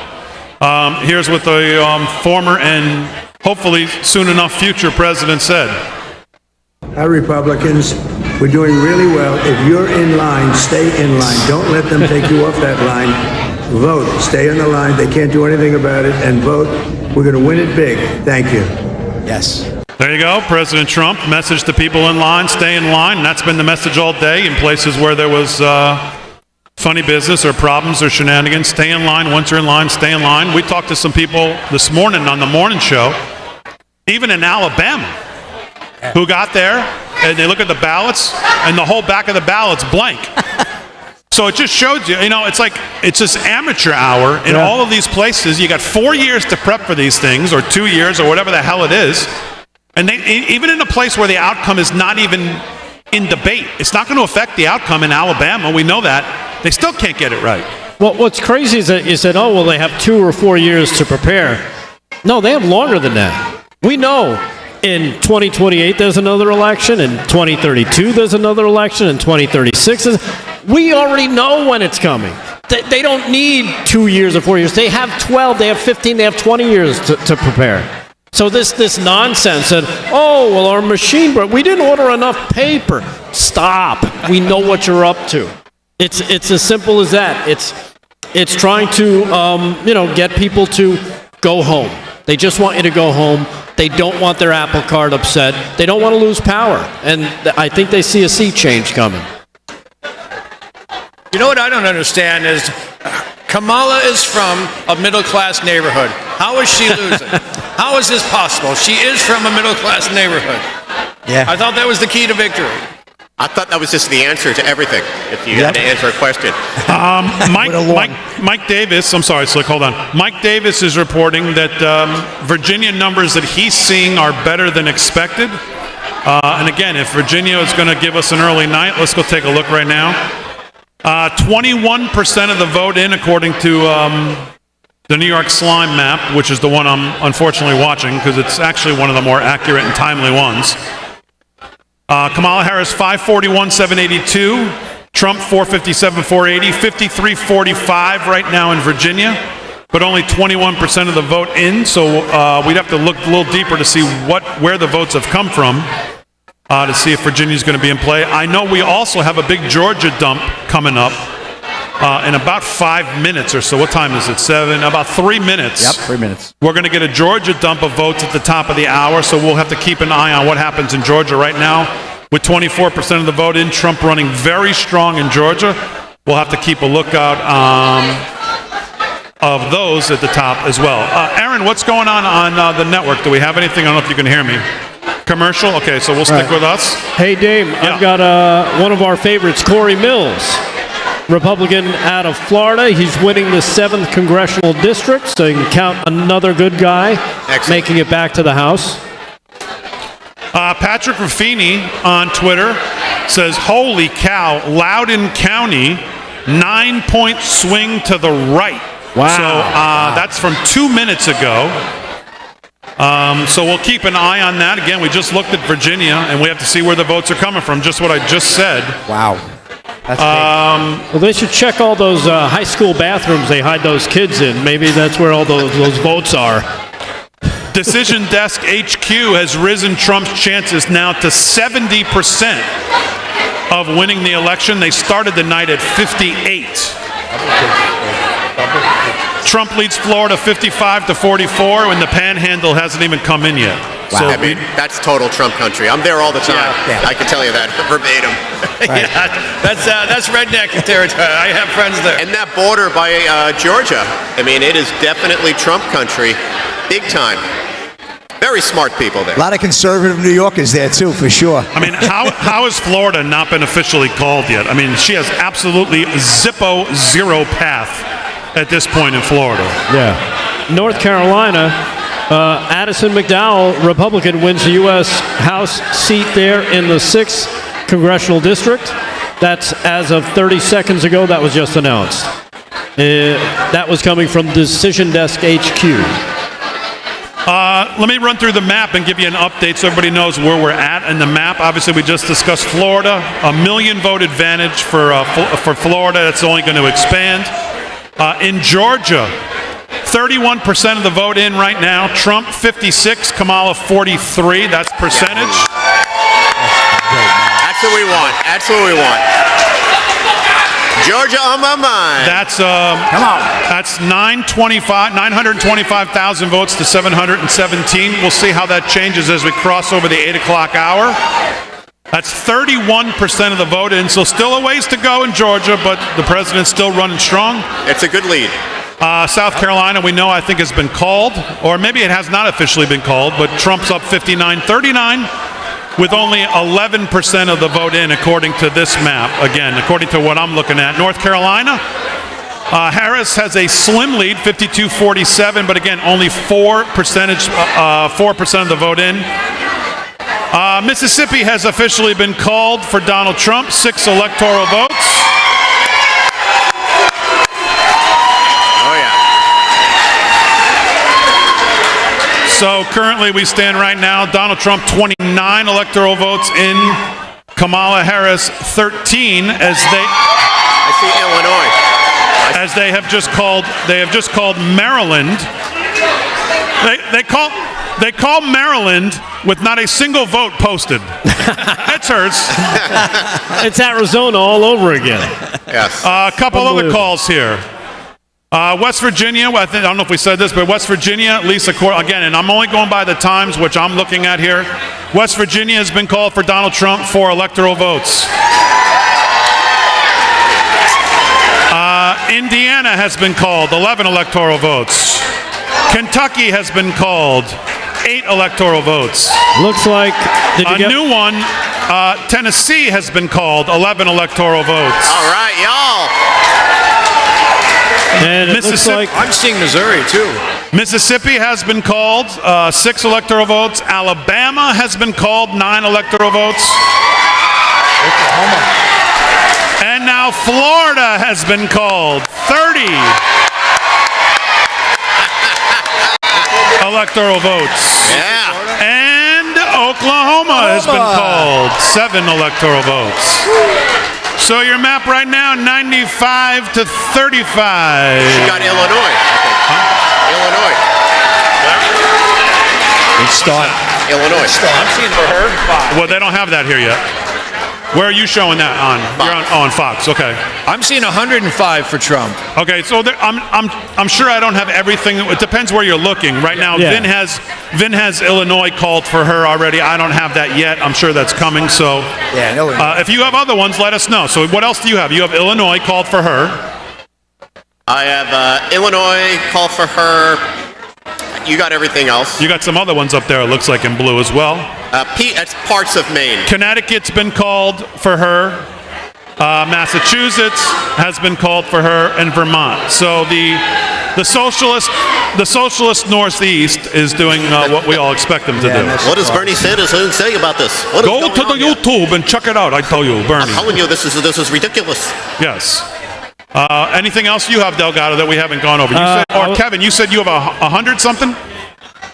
Here's what the former and hopefully soon enough future president said. Hi, Republicans. We're doing really well. If you're in line, stay in line. Don't let them take you off that line. Vote. Stay on the line. They can't do anything about it. And vote. We're going to win it big. Thank you. Yes. There you go, President Trump. Message to people in line, stay in line. And that's been the message all day in places where there was funny business or problems or shenanigans. Stay in line. Once you're in line, stay in line. We talked to some people this morning on the morning show, even in Alabama, who got there and they look at the ballots and the whole back of the ballot's blank. So it just shows you, it's this amateur hour in all of these places. You got 4 years to prep for these things, or 2 years, or whatever the hell it is. And even in a place where the outcome is not even in debate, it's not going to affect the outcome in Alabama. We know that. They still can't get it right. Well, what's crazy is that you said, oh, well, they have 2 or 4 years to prepare. No, they have longer than that. We know in 2028 there's another election, in 2032 there's another election, in 2036 we already know when it's coming. They don't need 2 years or 4 years. They have 12, they have 15, they have 20 years to prepare. So this nonsense that, oh, well, our machine broke. We didn't order enough paper. Stop. We know what you're up to. It's as simple as that. It's trying to get people to go home. They just want you to go home. They don't want their Apple Card upset. They don't want to lose power. And I think they see a sea change coming. You know what I don't understand is Kamala is from a middle-class neighborhood. How is she losing? How is this possible? She is from a middle-class neighborhood. Yeah. I thought that was the key to victory. I thought that was just the answer to everything, if you had to answer a question. Mike Davis, I'm sorry, Slick, hold on. Mike Davis is reporting that Virginia numbers that he's seeing are better than expected. And again, if Virginia is going to give us an early night, let's go take a look right now. 21% of the vote in, according to the New York Slime map, which is the one I'm unfortunately watching because it's actually one of the more accurate and timely ones. Kamala Harris, 541, 782. Trump, 457, 480. 53, 45 right now in Virginia, but only 21% of the vote in. So we'd have to look a little deeper to see where the votes have come from to see if Virginia's going to be in play. I know we also have a big Georgia dump coming up in about 5 minutes or so. What time is it? 7? About 3 minutes. Yep, 3 minutes. We're going to get a Georgia dump of votes at the top of the hour, so we'll have to keep an eye on what happens in Georgia right now. With 24% of the vote in, Trump running very strong in Georgia. We'll have to keep a lookout of those at the top as well. Aaron, what's going on the network? Do we have anything? I don't know if you can hear me. Commercial? Okay, so we'll stick with us. Hey, Dame, Yeah. I've got one of our favorites, Corey Mills, Republican out of Florida. He's winning the 7th congressional district, so you can count another good guy making it back to the House. Patrick Ruffini on Twitter says, holy cow, Loudoun County, 9-point swing to the right. Wow. So that's from 2 minutes ago. So we'll keep an eye on that. Again, we just looked at Virginia, and we have to see where the votes are coming from, just what I just said. Wow. That's well, they should check all those high school bathrooms they hide those kids in. Maybe that's where all those votes are. Decision Desk HQ has risen Trump's chances now to 70% of winning the election. They started the night at 58. Trump leads Florida 55-44 when the panhandle hasn't even come in yet. Wow. So I mean, that's total Trump country. I'm there all the time. Yeah. I can tell you that verbatim. Yeah, that's redneck territory. I have friends there. And that border by Georgia, I mean, it is definitely Trump country, big time. Very smart people there. A lot of conservative New Yorkers there, too, for sure. I mean, how has Florida not been officially called yet? I mean, she has absolutely zero path at this point in Florida. Yeah. North Carolina, Addison McDowell, Republican, wins the U.S. House seat there in the 6th Congressional District. That's as of 30 seconds ago. That was just announced. That was coming from Decision Desk HQ. Let me run through the map and give you an update so everybody knows where we're at in the map. Obviously, we just discussed Florida, a 1 million vote advantage for Florida. That's only going to expand. In Georgia, 31% of the vote in right now. Trump 56, Kamala 43. That's percentage. That's what we want. That's what we want. Georgia on my mind. That's come on. That's 925,000 votes to 717. We'll see how that changes as we cross over the 8 o'clock hour. That's 31% of the vote in, so still a ways to go in Georgia, but the president's still running strong. It's a good lead. South Carolina, we know, I think, has been called, or maybe it has not officially been called, but Trump's up 59-39 with only 11% of the vote in, according to this map. Again, according to what I'm looking at. North Carolina, Harris has a slim lead, 52-47, but again, only 4% of the vote in. Mississippi has officially been called for Donald Trump, 6 electoral votes. Oh, yeah. So currently we stand right now, Donald Trump 29 electoral votes in, Kamala Harris 13 as they... I see Illinois. As they have just called Maryland. They call Maryland with not a single vote posted. That's hers. It's Arizona all over again. Yes. A couple other calls here. West Virginia, I don't know if we said this, but West Virginia, at least again, and I'm only going by the Times, which I'm looking at here. West Virginia has been called for Donald Trump for electoral votes. Indiana has been called, 11 electoral votes. Kentucky has been called, 8 electoral votes. Looks like new one, Tennessee has been called, 11 electoral votes. All right, y'all. And Mississippi, I'm seeing Missouri, too. Mississippi has been called, 6 electoral votes. Alabama has been called, 9 electoral votes. Oklahoma. And now Florida has been called, 30 electoral votes. Yeah. And Oklahoma has been called. 7 electoral votes. So your map right now, 95 to 35. She got Illinois, I think. Illinois. Good start. Illinois. I'm seeing for her 5. Well, they don't have that here yet. Where are you showing that on? You're on Fox. Okay. I'm seeing 105 for Trump. Okay, so I'm sure I don't have everything. It depends where you're looking. Right now, Yeah. Vin has Illinois called for her already. I don't have that yet. I'm sure that's coming. So Yeah, Illinois. if you have other ones, let us know. So what else do you have? You have Illinois called for her. I have Illinois call for her. You got everything else. You got some other ones up there, it looks like, in blue as well. That's parts of Maine. Connecticut's been called for her. Massachusetts has been called for her, and Vermont. So the socialist Northeast is doing what we all expect them to do. What does Bernie Sanders say about this? Go to the YouTube and check it out. I tell you, Bernie. I'm telling you, this is ridiculous. Yes. Anything else you have, Delgado, that we haven't gone over? Kevin, you said you have 100 something?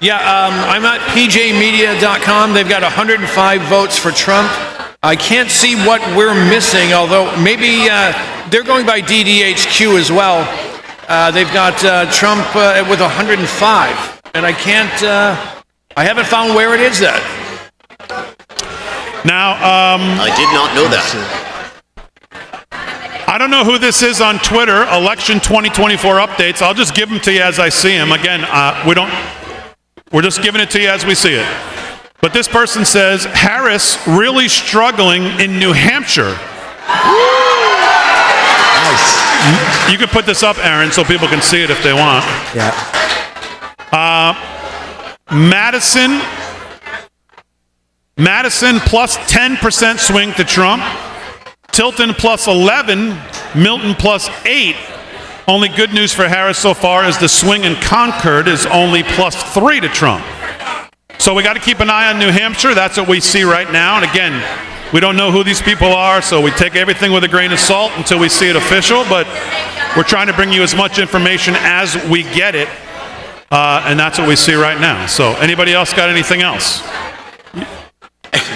Yeah, I'm at pjmedia.com. They've got 105 votes for Trump. I can't see what we're missing, although maybe they're going by DDHQ as well. They've got Trump with 105, and I haven't found where it is that. Now, I did not know that. I don't know who this is on Twitter. Election 2024 updates. I'll just give them to you as I see them. Again, we're just giving it to you as we see it. But this person says, Harris really struggling in New Hampshire. Nice. You can put this up, Aaron, so people can see it if they want. Yeah. Madison plus 10% swing to Trump. Tilton plus 11, Milton plus 8. Only good news for Harris so far is the swing in Concord is only plus 3 to Trump. So we got to keep an eye on New Hampshire. That's what we see right now. And again, we don't know who these people are, so we take everything with a grain of salt until we see it official. But we're trying to bring you as much information as we get it. And that's what we see right now. So anybody else got anything else?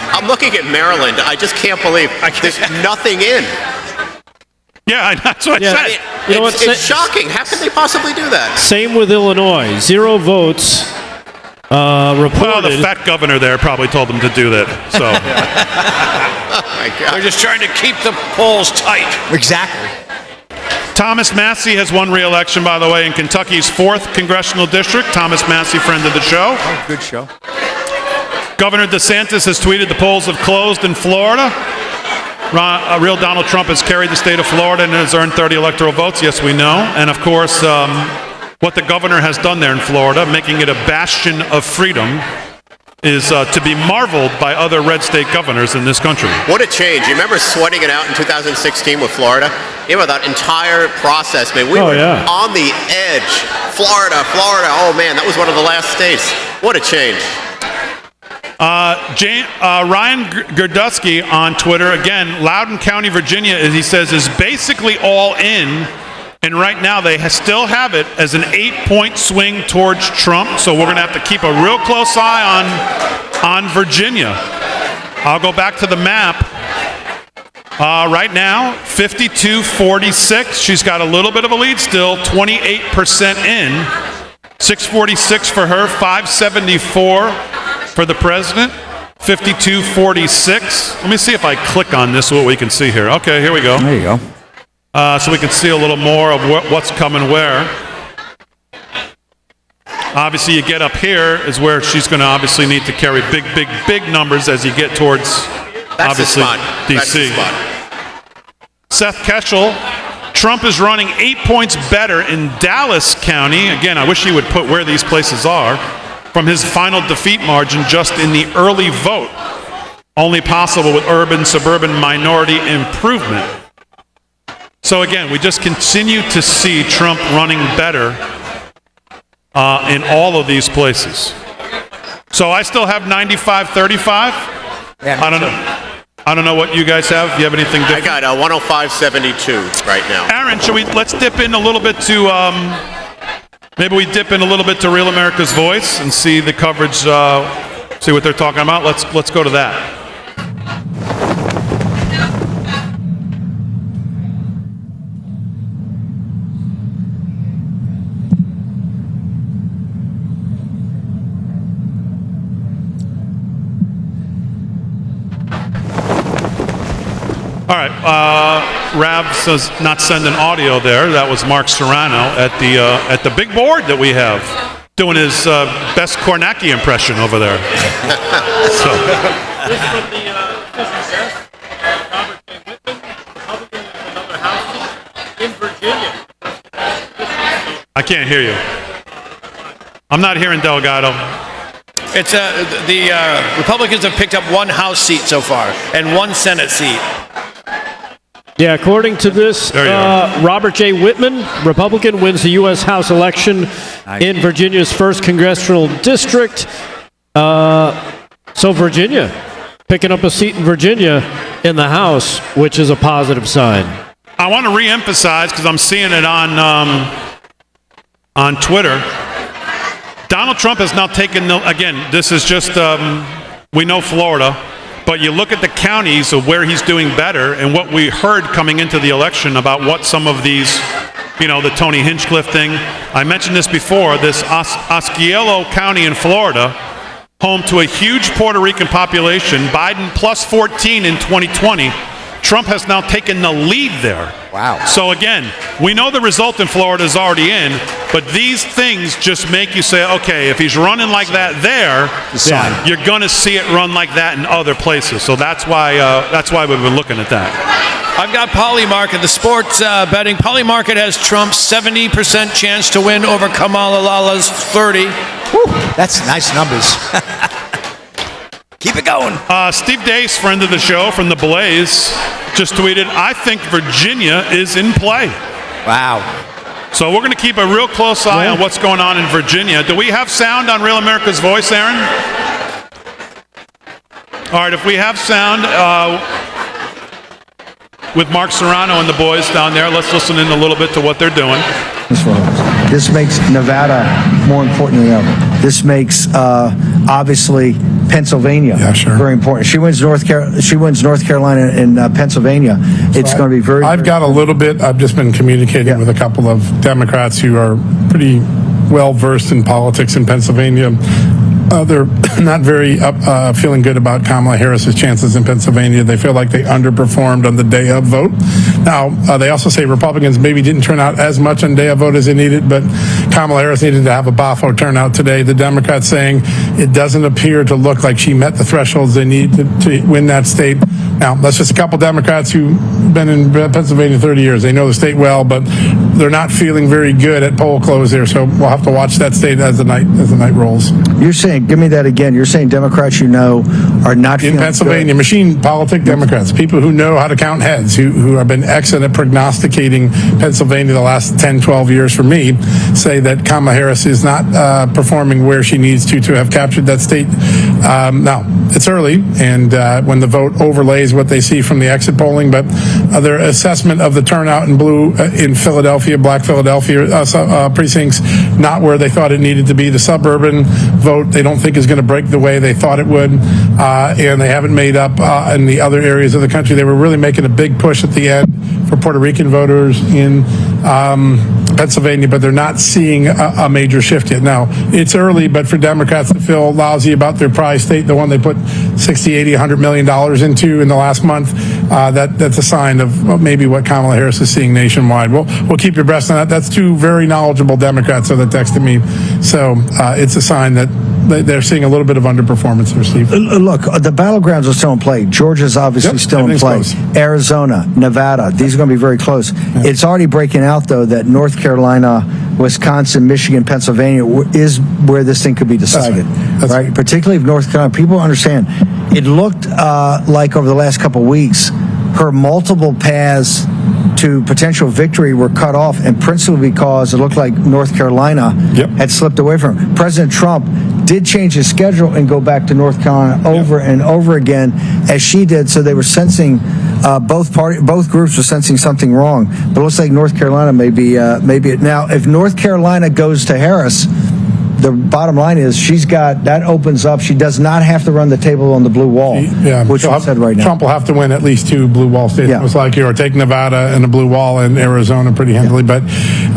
I'm looking at Maryland. I just can't believe there's nothing in. Yeah, that's what I said. It's shocking. How can they possibly do that? Same with Illinois. 0 votes reported. Well, the fat governor there probably told them to do that. So Oh my God. They're just trying to keep the polls tight. Exactly. Thomas Massey has won re-election, by the way, in Kentucky's 4th congressional district. Thomas Massey, friend of the show. Oh, good show. Governor DeSantis has tweeted the polls have closed in Florida. Real Donald Trump has carried the state of Florida and has earned 30 electoral votes. Yes, we know. And of course, what the governor has done there in Florida, making it a bastion of freedom, is to be marveled by other red state governors in this country. What a change. You remember sweating it out in 2016 with Florida? You know, that entire process, man, we were on the edge. Florida. Oh, man, that was one of the last states. What a change. Ryan Gerdusky on Twitter, again, Loudoun County, Virginia, he says, is basically all in. And right now they still have it as an 8-point swing towards Trump. So we're going to have to keep a real close eye on Virginia. I'll go back to the map. Right now, 52-46. She's got a little bit of a lead still, 28% in. 646 for her, 574 for the president, 52-46. Let me see if I click on this, what we can see here. Okay, here we go. There you go. So we can see a little more of what's coming where. Obviously, you get up here is where she's going to obviously need to carry big numbers as you get towards, obviously, D.C. Seth Keshel, Trump is running 8 points better in Dallas County. Again, I wish he would put where these places are. From his final defeat margin just in the early vote. Only possible with urban, suburban minority improvement. So again, we just continue to see Trump running better in all of these places. So I still have 95-35. Yeah, I don't know what you guys have. Do you have anything different? I got 105-72 right now. Aaron, let's dip in a little bit to maybe we dip in a little bit to Real America's Voice and see the coverage see what they're talking about. Let's go to that. All right, Rav says not sending audio there. That was Mark Serrano at the big board that we have, doing his best Kornacki impression over there. So. This from the desk, Robert J. Whitman, Republican in another House seat in Virginia. I can't hear you. I'm not hearing Delgado. It's the Republicans have picked up one House seat so far and one Senate seat. Yeah, according to this, Robert J. Whitman, Republican, wins the U.S. House election in Virginia's 1st congressional district. So Virginia, picking up a seat in Virginia in the House, which is a positive sign. I want to re-emphasize, because I'm seeing it on Twitter, Donald Trump has now taken, again, this is just, we know Florida, but you look at the counties of where he's doing better and what we heard coming into the election about what some of these, the Tony Hinchcliffe thing. I mentioned this before, this Osceola County in Florida, home to a huge Puerto Rican population, Biden plus 14 in 2020. Trump has now taken the lead there. Wow. So again, we know the result in Florida is already in, but these things just make you say, okay, if he's running like that there, you're going to see it run like that in other places. So that's why we've been looking at that. I've got Polymarket, the sports betting. Polymarket has Trump's 70% chance to win over Kamala's 30. Whew, that's nice numbers. Keep it going. Steve Dace, friend of the show from the Blaze, just tweeted, I think Virginia is in play. Wow. So we're going to keep a real close eye on what's going on in Virginia. Do we have sound on Real America's Voice, Aaron? All right, if we have sound with Mark Serrano and the boys down there, let's listen in a little bit to what they're doing. This makes Nevada more important than ever. This makes obviously Pennsylvania very important. She wins North Carolina and Pennsylvania. It's going to be very. I've got a little bit. I've just been communicating with a couple of Democrats who are pretty well versed in politics in Pennsylvania. They're not very feeling good about Kamala Harris's chances in Pennsylvania. They feel like they underperformed on the day of vote. Now, they also say Republicans maybe didn't turn out as much on day of vote as they needed, but Kamala Harris needed to have a BAFO turnout today. The Democrats saying it doesn't appear to look like she met the thresholds they need to win that state. Now, that's just a couple Democrats who've been in Pennsylvania 30 years. They know the state well, but they're not feeling very good at poll close there. So we'll have to watch that state as the night rolls. You're saying, give me that again. You're saying Democrats are not in Pennsylvania, good. Machine politic Democrats, people who know how to count heads, who have been excellent at prognosticating Pennsylvania the last 10, 12 years for me, say that Kamala Harris is not performing where she needs to have captured that state. Now, it's early, and when the vote overlays what they see from the exit polling, but their assessment of the turnout in blue in Philadelphia, black Philadelphia precincts, not where they thought it needed to be. The suburban vote they don't think is going to break the way they thought it would, and they haven't made up in the other areas of the country. They were really making a big push at the end for Puerto Rican voters in Pennsylvania, but they're not seeing a major shift yet. Now, it's early, but for Democrats to feel lousy about their prize state, the one they put 60, 80, $100 million into in the last month, that's a sign of maybe what Kamala Harris is seeing nationwide. We'll keep your breast on that. That's two very knowledgeable Democrats that texted me. So it's a sign that they're seeing a little bit of underperformance there, Steve. Look, the battlegrounds are still in play. Georgia's obviously still in play. Close. Arizona, Nevada, these are going to be very close. Yeah. It's already breaking out, though, that North Carolina, Wisconsin, Michigan, Pennsylvania is where this thing could be decided. That's right. Particularly if North Carolina, people understand. It looked like over the last couple of weeks, her multiple paths to potential victory were cut off, and principally because it looked like North Carolina had slipped away from her. President Trump did change his schedule and go back to North Carolina over and over again, as she did. So they were sensing both groups were sensing something wrong. But it looks like North Carolina may be it now. If North Carolina goes to Harris, the bottom line is that opens up. She does not have to run the table on the blue wall, which we said right now. Trump will have to win at least 2 blue wall states, most likely, or take Nevada and a blue wall and Arizona pretty handily. But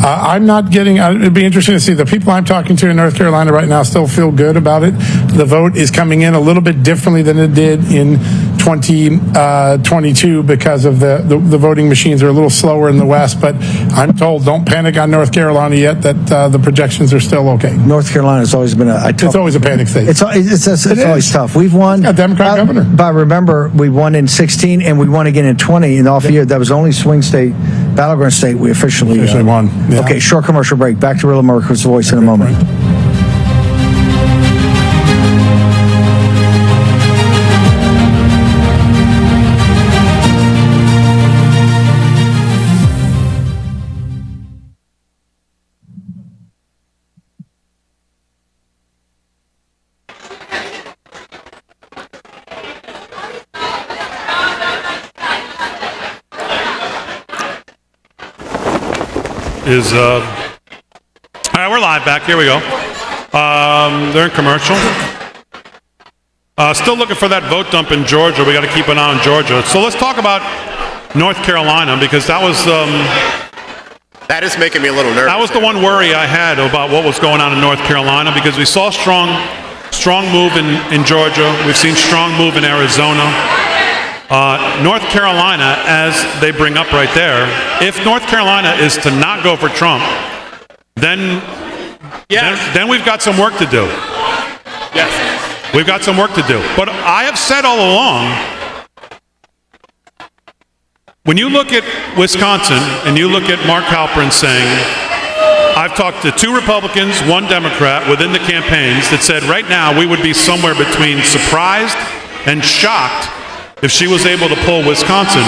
I'm not getting, it'd be interesting to see. The people I'm talking to in North Carolina right now still feel good about it. The vote is coming in a little bit differently than it did in 2022 because of the voting machines are a little slower in the West. But I'm told, don't panic on North Carolina yet, that the projections are still okay. North Carolina has always been it's always a panic state. It's always tough. We've won a Democrat governor. But remember, we won in 16 and we won again in 20 in off year. That was the only swing state, battleground state we officially won. Yeah. Okay, short commercial break. Back to Real America's Voice in a moment. All right, we're live back. Here we go. They're in commercial. Still looking for that vote dump in Georgia. We got to keep an eye on Georgia. So let's talk about North Carolina, because that was that is making me a little nervous. That was the one worry I had about what was going on in North Carolina, because we saw strong move in Georgia. We've seen strong move in Arizona. North Carolina, as they bring up right there, if North Carolina is to not go for Trump, then we've got some work to do. Yes. We've got some work to do. But I have said all along, when you look at Wisconsin and you look at Mark Halperin saying, I've talked to 2 Republicans, 1 Democrat within the campaigns that said right now we would be somewhere between surprised and shocked if she was able to pull Wisconsin.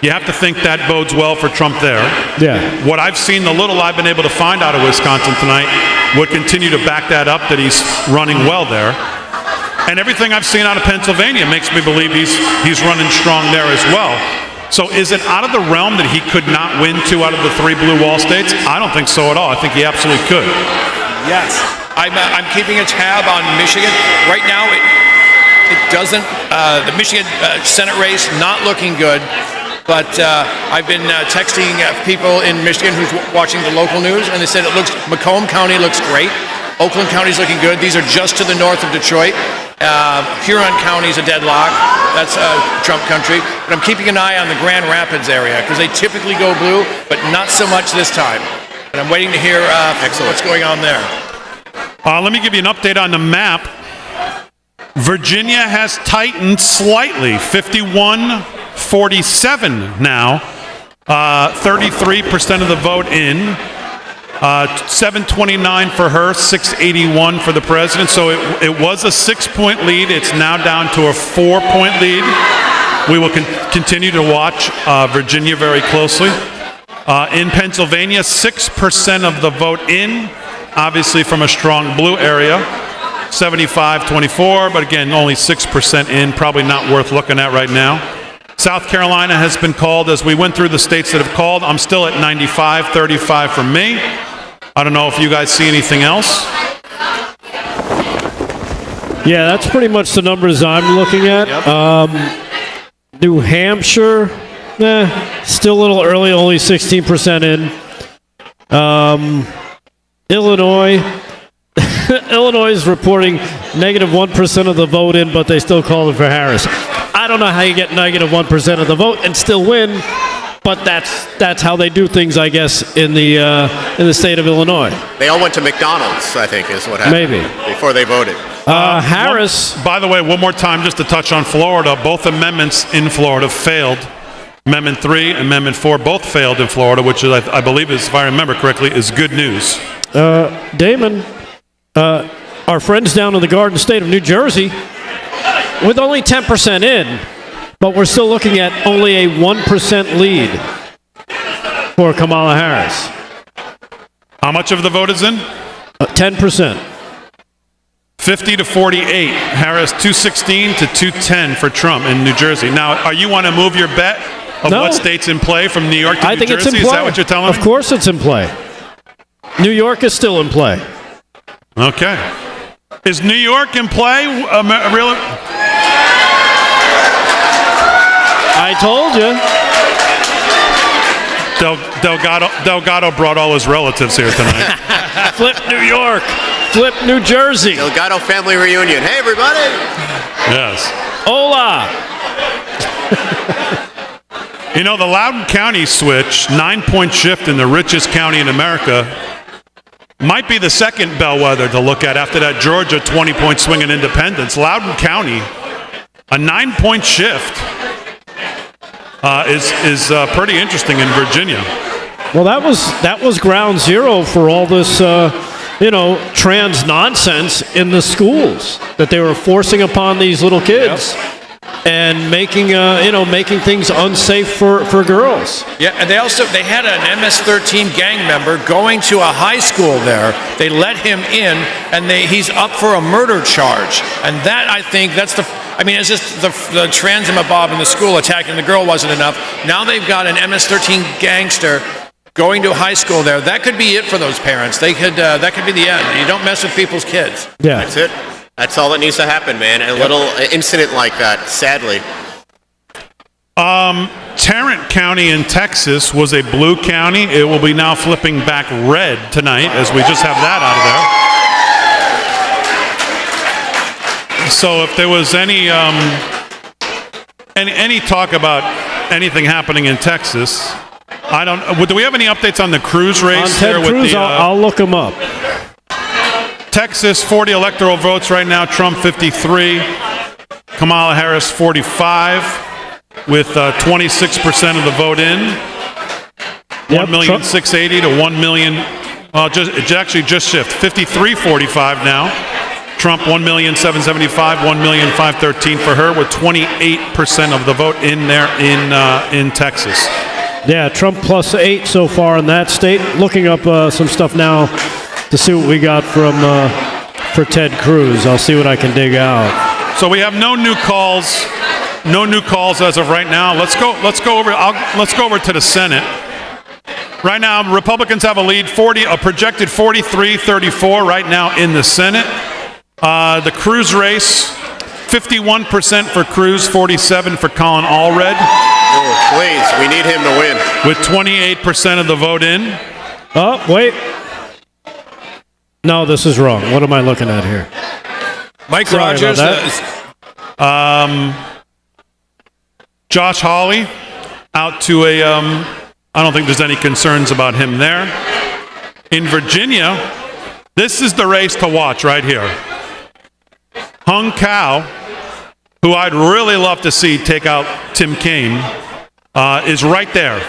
You have to think that bodes well for Trump there. Yeah. What I've seen, the little I've been able to find out of Wisconsin tonight, would continue to back that up, that he's running well there. And everything I've seen out of Pennsylvania makes me believe he's running strong there as well. So is it out of the realm that he could not win 2 out of the 3 blue wall states? I don't think so at all. I think he absolutely could. Yes. I'm keeping a tab on Michigan. Right now, it doesn't, the Michigan Senate race, not looking good. But I've been texting people in Michigan who's watching the local news, and they said Macomb County looks great. Oakland County's looking good. These are just to the north of Detroit. Huron County's a deadlock. That's Trump country. But I'm keeping an eye on the Grand Rapids area, because they typically go blue, but not so much this time. And I'm waiting to hear what's going on there. Let me give you an update on the map. Virginia has tightened slightly, 51-47 now. 33% of the vote in. 729 for her, 681 for the president. So it was a 6-point lead. It's now down to a 4-point lead. We will continue to watch Virginia very closely. In Pennsylvania, 6% of the vote in, obviously from a strong blue area. 75-24, but again, only 6% in, probably not worth looking at right now. South Carolina has been called. As we went through the states that have called, I'm still at 95-35 for me. I don't know if you guys see anything else. Yeah, that's pretty much the numbers I'm looking at. Yep. New Hampshire, still a little early, only 16% in. Illinois. Illinois is reporting negative 1% of the vote in, but they still call it for Harris. I don't know how you get negative 1% of the vote and still win, but that's how they do things, I guess, in the state of Illinois. They all went to McDonald's, I think, is what happened. Maybe. Before they voted. Harris. By the way, one more time, just to touch on Florida, both amendments in Florida failed. Amendment 3 and Amendment 4 both failed in Florida, which is, I believe, is, if I remember correctly, is good news. Damon, our friends down in the Garden State of New Jersey, with only 10% in, but we're still looking at only a 1% lead for Kamala Harris. How much of the vote is in? 10%. 50-48. Harris 216 to 210 for Trump in New Jersey. Now, are you want to move your bet of what state's in play from New York to New Jersey? It's in play. Is that what you're telling me? Of course it's in play. New York is still in play. Okay. Is New York in play? Really? I told you. Delgado brought all his relatives here tonight. Flip New York. Flip New Jersey. Delgado family reunion. Hey, everybody. Yes. Hola. You know, the Loudoun County switch, 9-point shift in the richest county in America, might be the second bellwether to look at after that Georgia 20-point swing in independence. Loudoun County, a 9-point shift is pretty interesting in Virginia. Well, that was ground zero for all this, trans nonsense in the schools that they were forcing upon these little kids. Yep. And making things unsafe for girls. Yeah, and they had an MS-13 gang member going to a high school there. They let him in, and he's up for a murder charge. And that, I think, it's just the transmabob in the school attacking the girl wasn't enough. Now they've got an MS-13 gangster going to a high school there. That could be it for those parents. That could be the end. You don't mess with people's kids. Yeah, that's it. That's all that needs to happen, man. A little incident like that, sadly. Tarrant County in Texas was a blue county. It will be now flipping back red tonight, as we just have that out of there. So if there was any talk about anything happening in Texas, I don't. Do we have any updates on the Cruz race? On Ted Cruz, I'll look him up. Texas, 40 electoral votes right now. Trump 53, Kamala Harris 45, with 26% of the vote in. 1,680,000 to 1 million. Well, it actually just shifted. 53-45 now. Trump 1,775,000, 1,513,000 for her, with 28% of the vote in there in Texas. Yeah, Trump +8 so far in that state. Looking up some stuff now to see what we got for Ted Cruz. I'll see what I can dig out. So we have no new calls as of right now. Let's go over to the Senate. Right now, Republicans have a lead, a projected 43-34 right now in the Senate. The Cruz race, 51% for Cruz, 47% for Colin Allred. Oh, please, we need him to win. With 28% of the vote in. Oh, wait. No, this is wrong. What am I looking at here? Mike Rogers. Josh Hawley out to I don't think there's any concerns about him there. In Virginia, this is the race to watch right here. Hung Cao, who I'd really love to see take out Tim Kaine, is right there.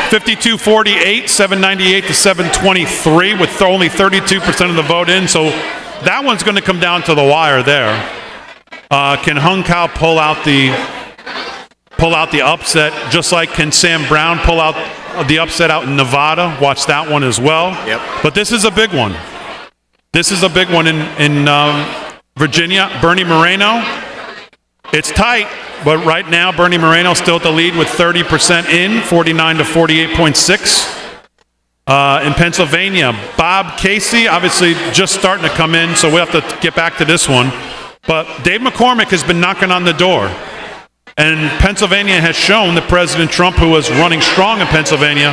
52-48, 798 to 723, with only 32% of the vote in. So that one's going to come down to the wire there. Can Hung Cao pull out the upset, just like can Sam Brown pull out the upset out in Nevada? Watch that one as well. Yep. But this is a big one. This is a big one in Virginia. Bernie Moreno. It's tight, but right now Bernie Moreno still at the lead with 30% in, 49 to 48.6. In Pennsylvania, Bob Casey, obviously just starting to come in, so we'll have to get back to this one. But Dave McCormick has been knocking on the door. And Pennsylvania has shown that President Trump, who was running strong in Pennsylvania,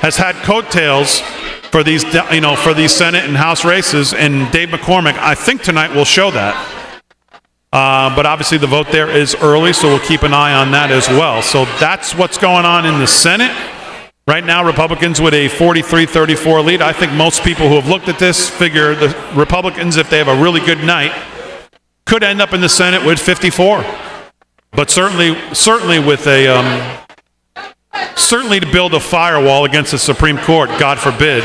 has had coattails for these Senate and House races. And Dave McCormick, I think tonight will show that. But obviously the vote there is early, so we'll keep an eye on that as well. So that's what's going on in the Senate. Right now, Republicans with a 43-34 lead. I think most people who have looked at this figure the Republicans, if they have a really good night, could end up in the Senate with 54. But certainly with certainly to build a firewall against the Supreme Court, God forbid,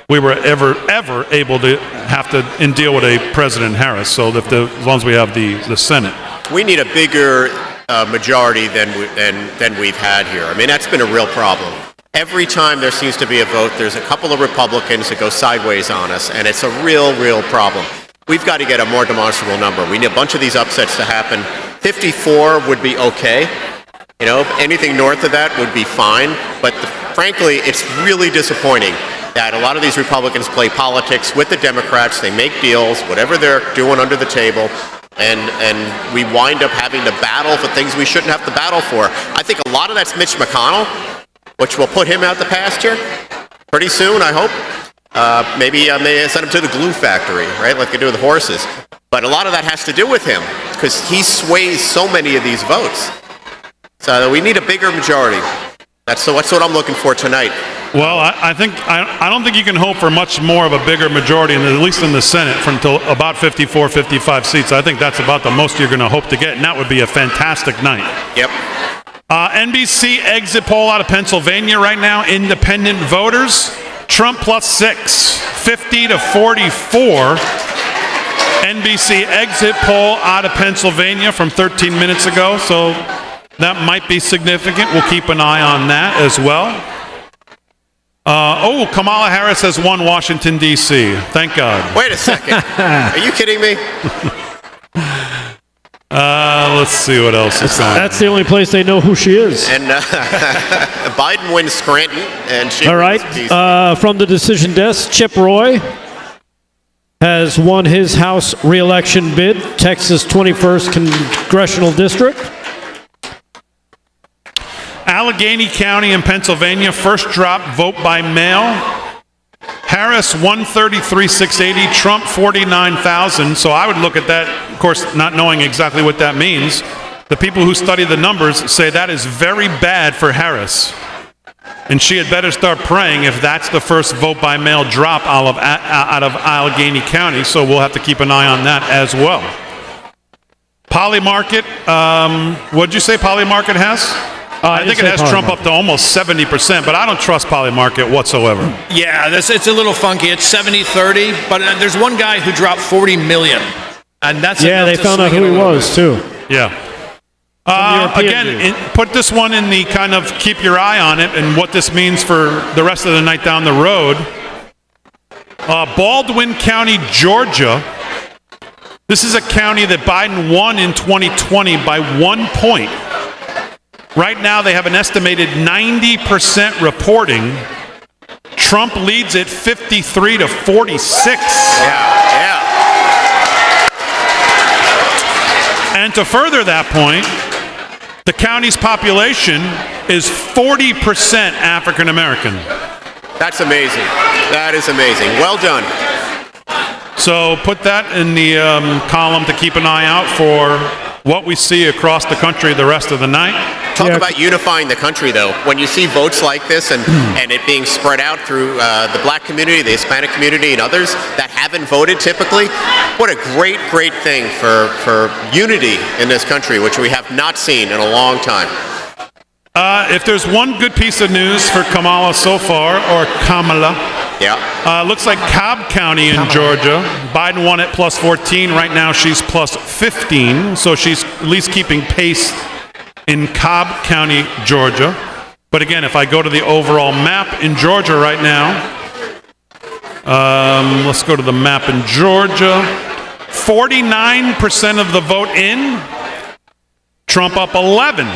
we were ever able to have to deal with a President Harris. So as long as we have the Senate, we need a bigger majority than we've had here. I mean, that's been a real problem. Every time there seems to be a vote, there's a couple of Republicans that go sideways on us, and it's a real problem. We've got to get a more demonstrable number. We need a bunch of these upsets to happen. 54 would be okay. Anything north of that would be fine. But frankly, it's really disappointing that a lot of these Republicans play politics with the Democrats. They make deals, whatever they're doing under the table, and we wind up having to battle for things we shouldn't have to battle for. I think a lot of that's Mitch McConnell, which will put him out the pasture pretty soon, I hope. Maybe they send him to the glue factory, right, like they do with horses. But a lot of that has to do with him, because he sways so many of these votes. So we need a bigger majority. That's what I'm looking for tonight. Well, I don't think you can hope for much more of a bigger majority, at least in the Senate, for until about 54, 55 seats. I think that's about the most you're going to hope to get, and that would be a fantastic night. Yep. NBC exit poll out of Pennsylvania right now. Independent voters, Trump +6, 50 to 44. NBC exit poll out of Pennsylvania from 13 minutes ago, so that might be significant. We'll keep an eye on that as well. Kamala Harris has won Washington, D.C. Thank God. Wait a second. Are you kidding me? Let's see what else is going on. That's the only place they know who she is. And Biden wins Scranton, and she All right. From the decision desk, Chip Roy has won his House re-election bid, Texas 21st Congressional District. Allegheny County in Pennsylvania, first drop vote by mail. Harris 133,680, Trump 49,000. So I would look at that, of course, not knowing exactly what that means. The people who study the numbers say that is very bad for Harris. And she had better start praying if that's the first vote by mail drop out of Allegheny County. So we'll have to keep an eye on that as well. Polymarket, what did you say Polymarket has? I think it has Trump up to almost 70%, but I don't trust Polymarket whatsoever. Yeah, it's a little funky. It's 70-30, but there's one guy who dropped 40 million, and that's they found out who he was too. Yeah. Again, put this one in the kind of keep your eye on it and what this means for the rest of the night down the road. Baldwin County, Georgia. This is a county that Biden won in 2020 by 1 point. Right now, they have an estimated 90% reporting. Trump leads it 53 to 46. Yeah. And to further that point, the county's population is 40% African American. That's amazing. That is amazing. Well done. So put that in the column to keep an eye out for what we see across the country the rest of the night. Talk about unifying the country, though. When you see votes like this and it being spread out through the black community, the Hispanic community, and others that haven't voted typically, what a great, great thing for unity in this country, which we have not seen in a long time. If there's one good piece of news for Kamala so far, or Kamala, looks like Cobb County in Georgia. Biden won it +14. Right now she's +15, so she's at least keeping pace in Cobb County, Georgia. But again, if I go to the overall map in Georgia right now, let's go to the map in Georgia. 49% of the vote in. Trump up 11,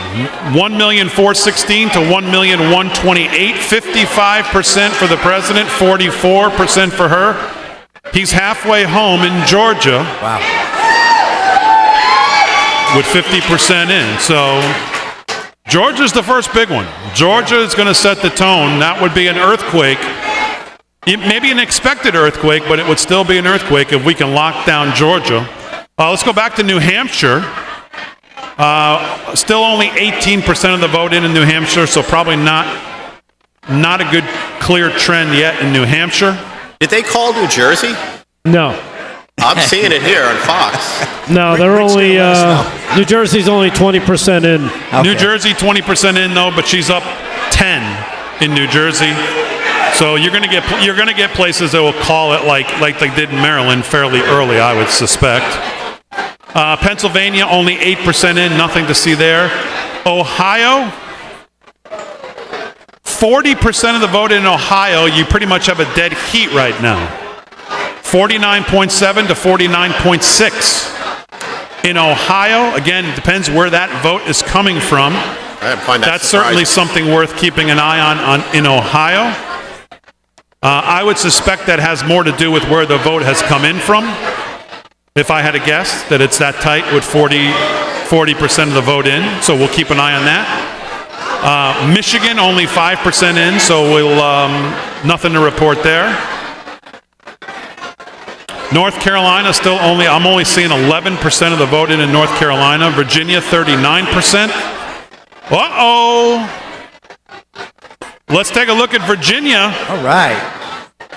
1,416,000 to 1,128,000, 55% for the president, 44% for her. He's halfway home in Georgia. Wow. With 50% in. So Georgia's the first big one. Georgia is going to set the tone. That would be an earthquake. It may be an expected earthquake, but it would still be an earthquake if we can lock down Georgia. Let's go back to New Hampshire. Still only 18% of the vote in New Hampshire, so probably not a good clear trend yet in New Hampshire. Did they call New Jersey? No. I'm seeing it here on Fox. No, they're only New Jersey's only 20% in. Okay. New Jersey 20% in though, but she's up 10 in New Jersey. So you're gonna get places that will call it like they did in Maryland fairly early, I would suspect. Pennsylvania only 8% in, nothing to see there. Ohio, 40% of the vote in Ohio. You pretty much have a dead heat right now. 49.7 to 49.6 in Ohio. Again, it depends where that vote is coming from. I find that That's certainly something worth keeping an eye on in Ohio. I would suspect that has more to do with where the vote has come in from. If I had to guess, that it's that tight with 40% of the vote in, so we'll keep an eye on that. Michigan only 5% in, so we'll nothing to report there. North Carolina still I'm only seeing 11% of the vote in North Carolina. Virginia 39%. Uh-oh. Let's take a look at Virginia. All right.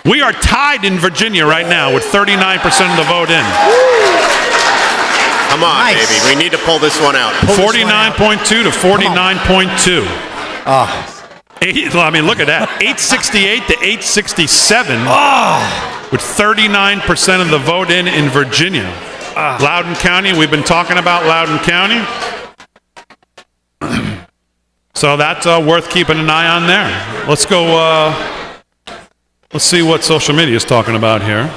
We are tied in Virginia right now with 39% of the vote in. Come on, baby. We need to pull this one out. 49.2 to 49.2. Oh. I mean, look at that. 868 to 867. With 39% of the vote in Virginia. Loudoun County, we've been talking about Loudoun County. So that's worth keeping an eye on there. Let's go, let's see what social media is talking about here.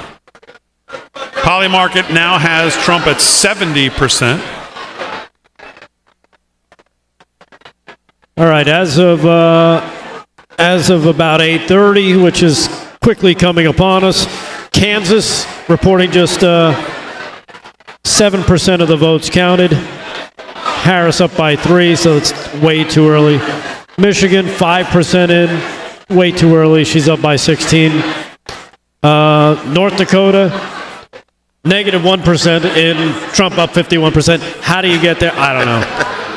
Polymarket now has Trump at 70%. All right, as of about 8:30, which is quickly coming upon us, Kansas reporting just 7% of the votes counted. Harris up by 3, so it's way too early. Michigan 5% in, way too early. She's up by 16. North Dakota -1% in, Trump up 51%. How do you get there? I don't know.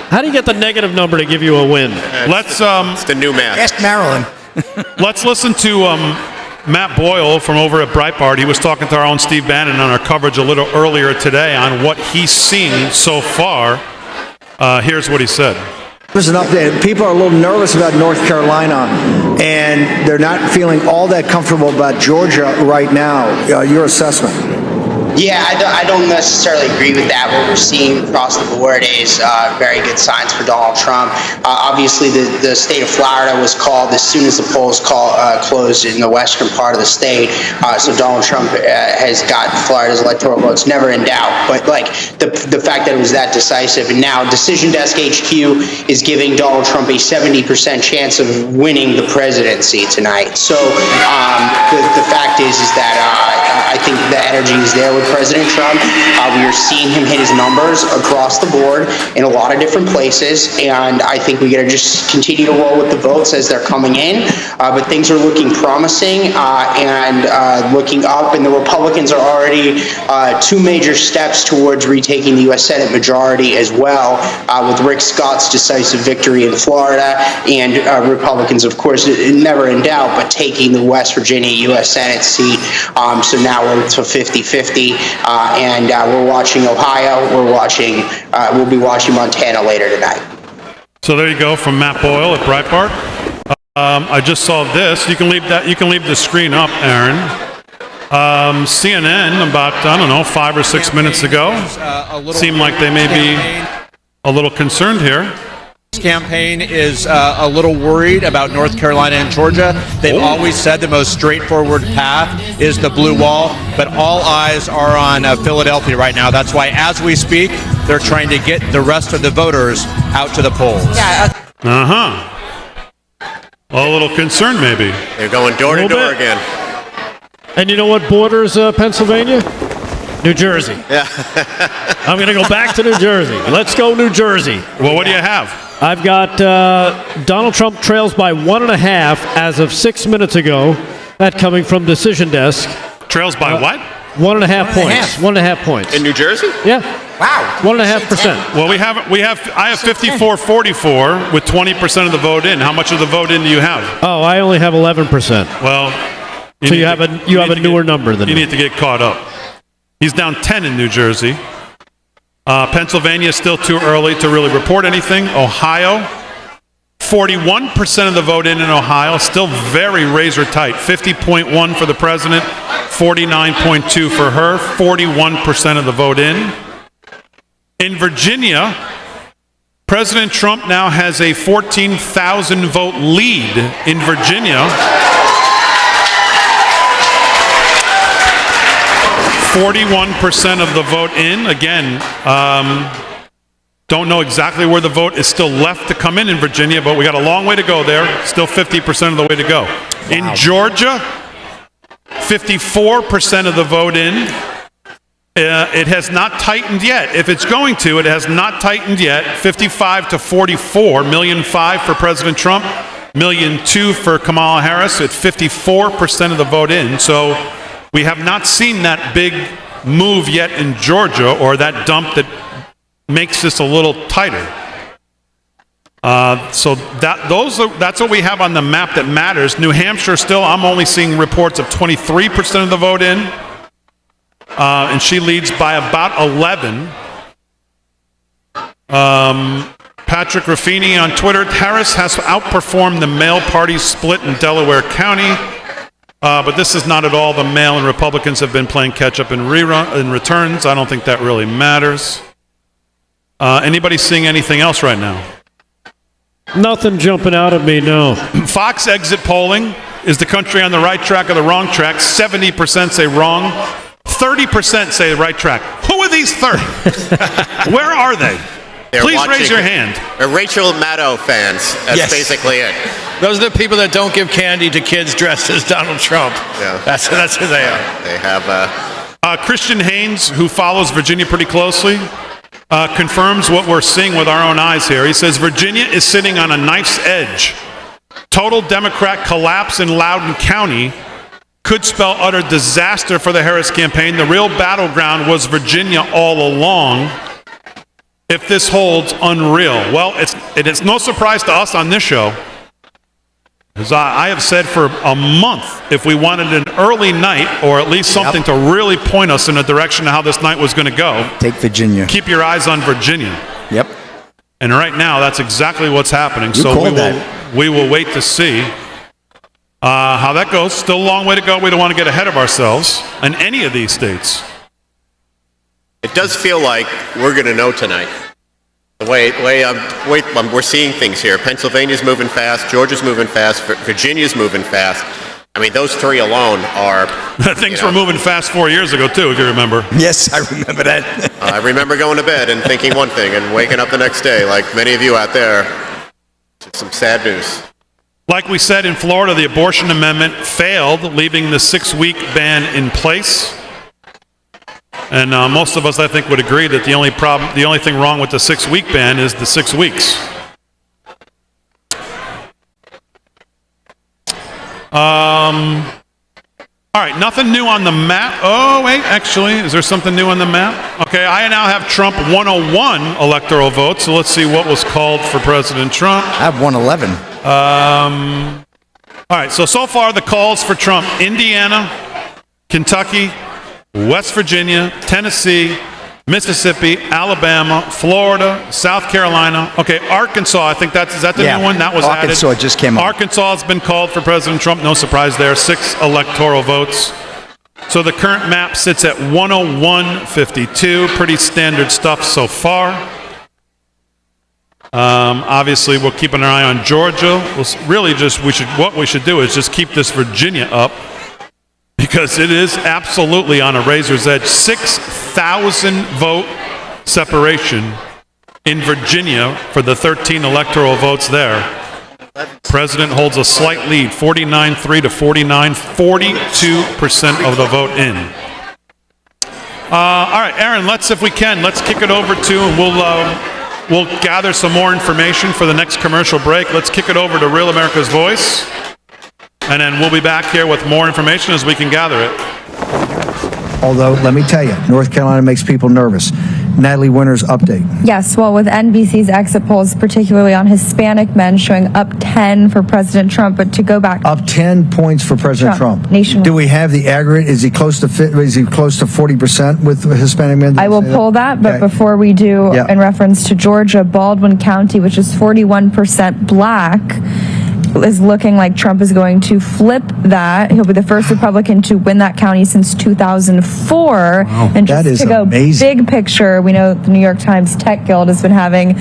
How do you get the negative number to give you a win? Let's it's the new math. Ask Maryland. Let's listen to Matt Boyle from over at Breitbart. He was talking to our own Steve Bannon on our coverage a little earlier today on what he's seen so far. Here's what he said. There's an update. People are a little nervous about North Carolina, and they're not feeling all that comfortable about Georgia right now. Your assessment? Yeah, I don't necessarily agree with that. What we're seeing across the board is very good signs for Donald Trump. Obviously, the state of Florida was called as soon as the polls closed in the western part of the state. So Donald Trump has got Florida's electoral votes never in doubt. But like the fact that it was that decisive, and now Decision Desk HQ is giving Donald Trump a 70% chance of winning the presidency tonight. So the fact is that I think the energy is there with President Trump. We are seeing him hit his numbers across the board in a lot of different places, and I think we got to just continue to roll with the votes as they're coming in. But things are looking promising and looking up, and the Republicans are already 2 major steps towards retaking the U.S. Senate majority as well, with Rick Scott's decisive victory in Florida, and Republicans, of course, never in doubt, but taking the West Virginia U.S. Senate seat. So now we're to 50-50. And we're watching Ohio. We'll be watching Montana later tonight. So there you go from Matt Boyle at Breitbart. I just saw this. You can leave the screen up, Aaron. CNN about 5 or 6 minutes ago seemed like they may be a little concerned here. Campaign is a little worried about North Carolina and Georgia. They've always said the most straightforward path is the blue wall, but all eyes are on Philadelphia right now. That's why, as we speak, they're trying to get the rest of the voters out to the polls. A little concerned, maybe. They're going door to door again. And you know what borders Pennsylvania? New Jersey. Yeah. I'm going to go back to New Jersey. Let's go New Jersey. Well, what do you have? I've got Donald Trump trails by 1.5 as of 6 minutes ago. That coming from Decision Desk. Trails by what? 1.5 points. 1.5 points. In New Jersey? Yeah. Wow. 1.5%. Well, I have 54-44 with 20% of the vote in. How much of the vote in do you have? Oh, I only have 11%. Well, so you have a newer number than you need to get caught up. He's down 10 in New Jersey. Pennsylvania is still too early to really report anything. Ohio, 41% of the vote in Ohio, still very razor tight. 50.1 for the president, 49.2 for her, 41% of the vote in. In Virginia, President Trump now has a 14,000 vote lead in Virginia. 41% of the vote in. Again, don't know exactly where the vote is still left to come in Virginia, but we got a long way to go there. Still 50% of the way to go. In Georgia, 54% of the vote in. It has not tightened yet. If it's going to, it has not tightened yet. 55 to 44, 1,000,005 for President Trump, 1,000,002 for Kamala Harris at 54% of the vote in. So we have not seen that big move yet in Georgia, or that dump that makes this a little tighter. So that's what we have on the map that matters. New Hampshire still, I'm only seeing reports of 23% of the vote in. And she leads by about 11. Patrick Ruffini on Twitter, Harris has outperformed the male party split in Delaware County, but this is not at all the male, and Republicans have been playing catch-up in returns. I don't think that really matters. Anybody seeing anything else right now? Nothing jumping out at me, no. Fox exit polling, is the country on the right track or the wrong track? 70% say wrong. 30% say the right track. Who are these 30? Where are they? Please raise your hand. They're Rachel Maddow fans. That's basically it. Those are the people that don't give candy to kids dressed as Donald Trump. Yeah. That's who they are. They have Christian Haynes, who follows Virginia pretty closely, confirms what we're seeing with our own eyes here. He says Virginia is sitting on a knife's edge. Total Democrat collapse in Loudoun County could spell utter disaster for the Harris campaign. The real battleground was Virginia all along. If this holds, unreal. Well, it is no surprise to us on this show, as I have said for a month, if we wanted an early night, or at least something to really point us in a direction of how this night was going to go, take Virginia. Keep your eyes on Virginia. Yep. And right now, that's exactly what's happening. You so called that. We will wait to see how that goes. Still a long way to go. We don't want to get ahead of ourselves in any of these states. It does feel like we're going to know tonight. The way we're seeing things here. Pennsylvania's moving fast. Georgia's moving fast. Virginia's moving fast. I mean, those three alone are... Things were moving fast 4 years ago, too, if you remember. Yes, I remember that. I remember going to bed and thinking one thing and waking up the next day, like many of you out there. Some sad news. Like we said in Florida, the abortion amendment failed, leaving the 6-week ban in place. And most of us, I think, would agree that the only thing wrong with the 6-week ban is the 6 weeks. All right, nothing new on the map. Oh, wait, actually, is there something new on the map? Okay, I now have Trump 101 electoral votes, so let's see what was called for President Trump. I have 111. All right, so far the calls for Trump: Indiana, Kentucky, West Virginia, Tennessee, Mississippi, Alabama, Florida, South Carolina. Okay, Arkansas, I think is that the new one? That was Arkansas added. just came up. Arkansas has been called for President Trump. No surprise there. 6 electoral votes. So the current map sits at 101-52. Pretty standard stuff so far. Obviously, we'll keep an eye on Georgia. What we should do is just keep this Virginia up, because it is absolutely on a razor's edge. 6,000 vote separation in Virginia for the 13 electoral votes there. President holds a slight lead, 49-3 to 49, 42% of the vote in. All right, Aaron, if we can, let's kick it over to, and we'll gather some more information for the next commercial break. Let's kick it over to Real America's Voice. And then we'll be back here with more information as we can gather it. Although, let me tell you, North Carolina makes people nervous. Natalie Winter's update. Yes, well, with NBC's exit polls, particularly on Hispanic men, showing up 10 for President Trump, but to go back... Up 10 points for President Trump. Nationwide. Do we have the aggregate? Is he close to 40% with Hispanic men? I will pull that, but before we do, in reference to Georgia, Baldwin County, which is 41% black, is looking like Trump is going to flip that. He'll be the first Republican to win that county since 2004. Wow, and just that is to go amazing. Big picture, we know the New York Times Tech Guild has been having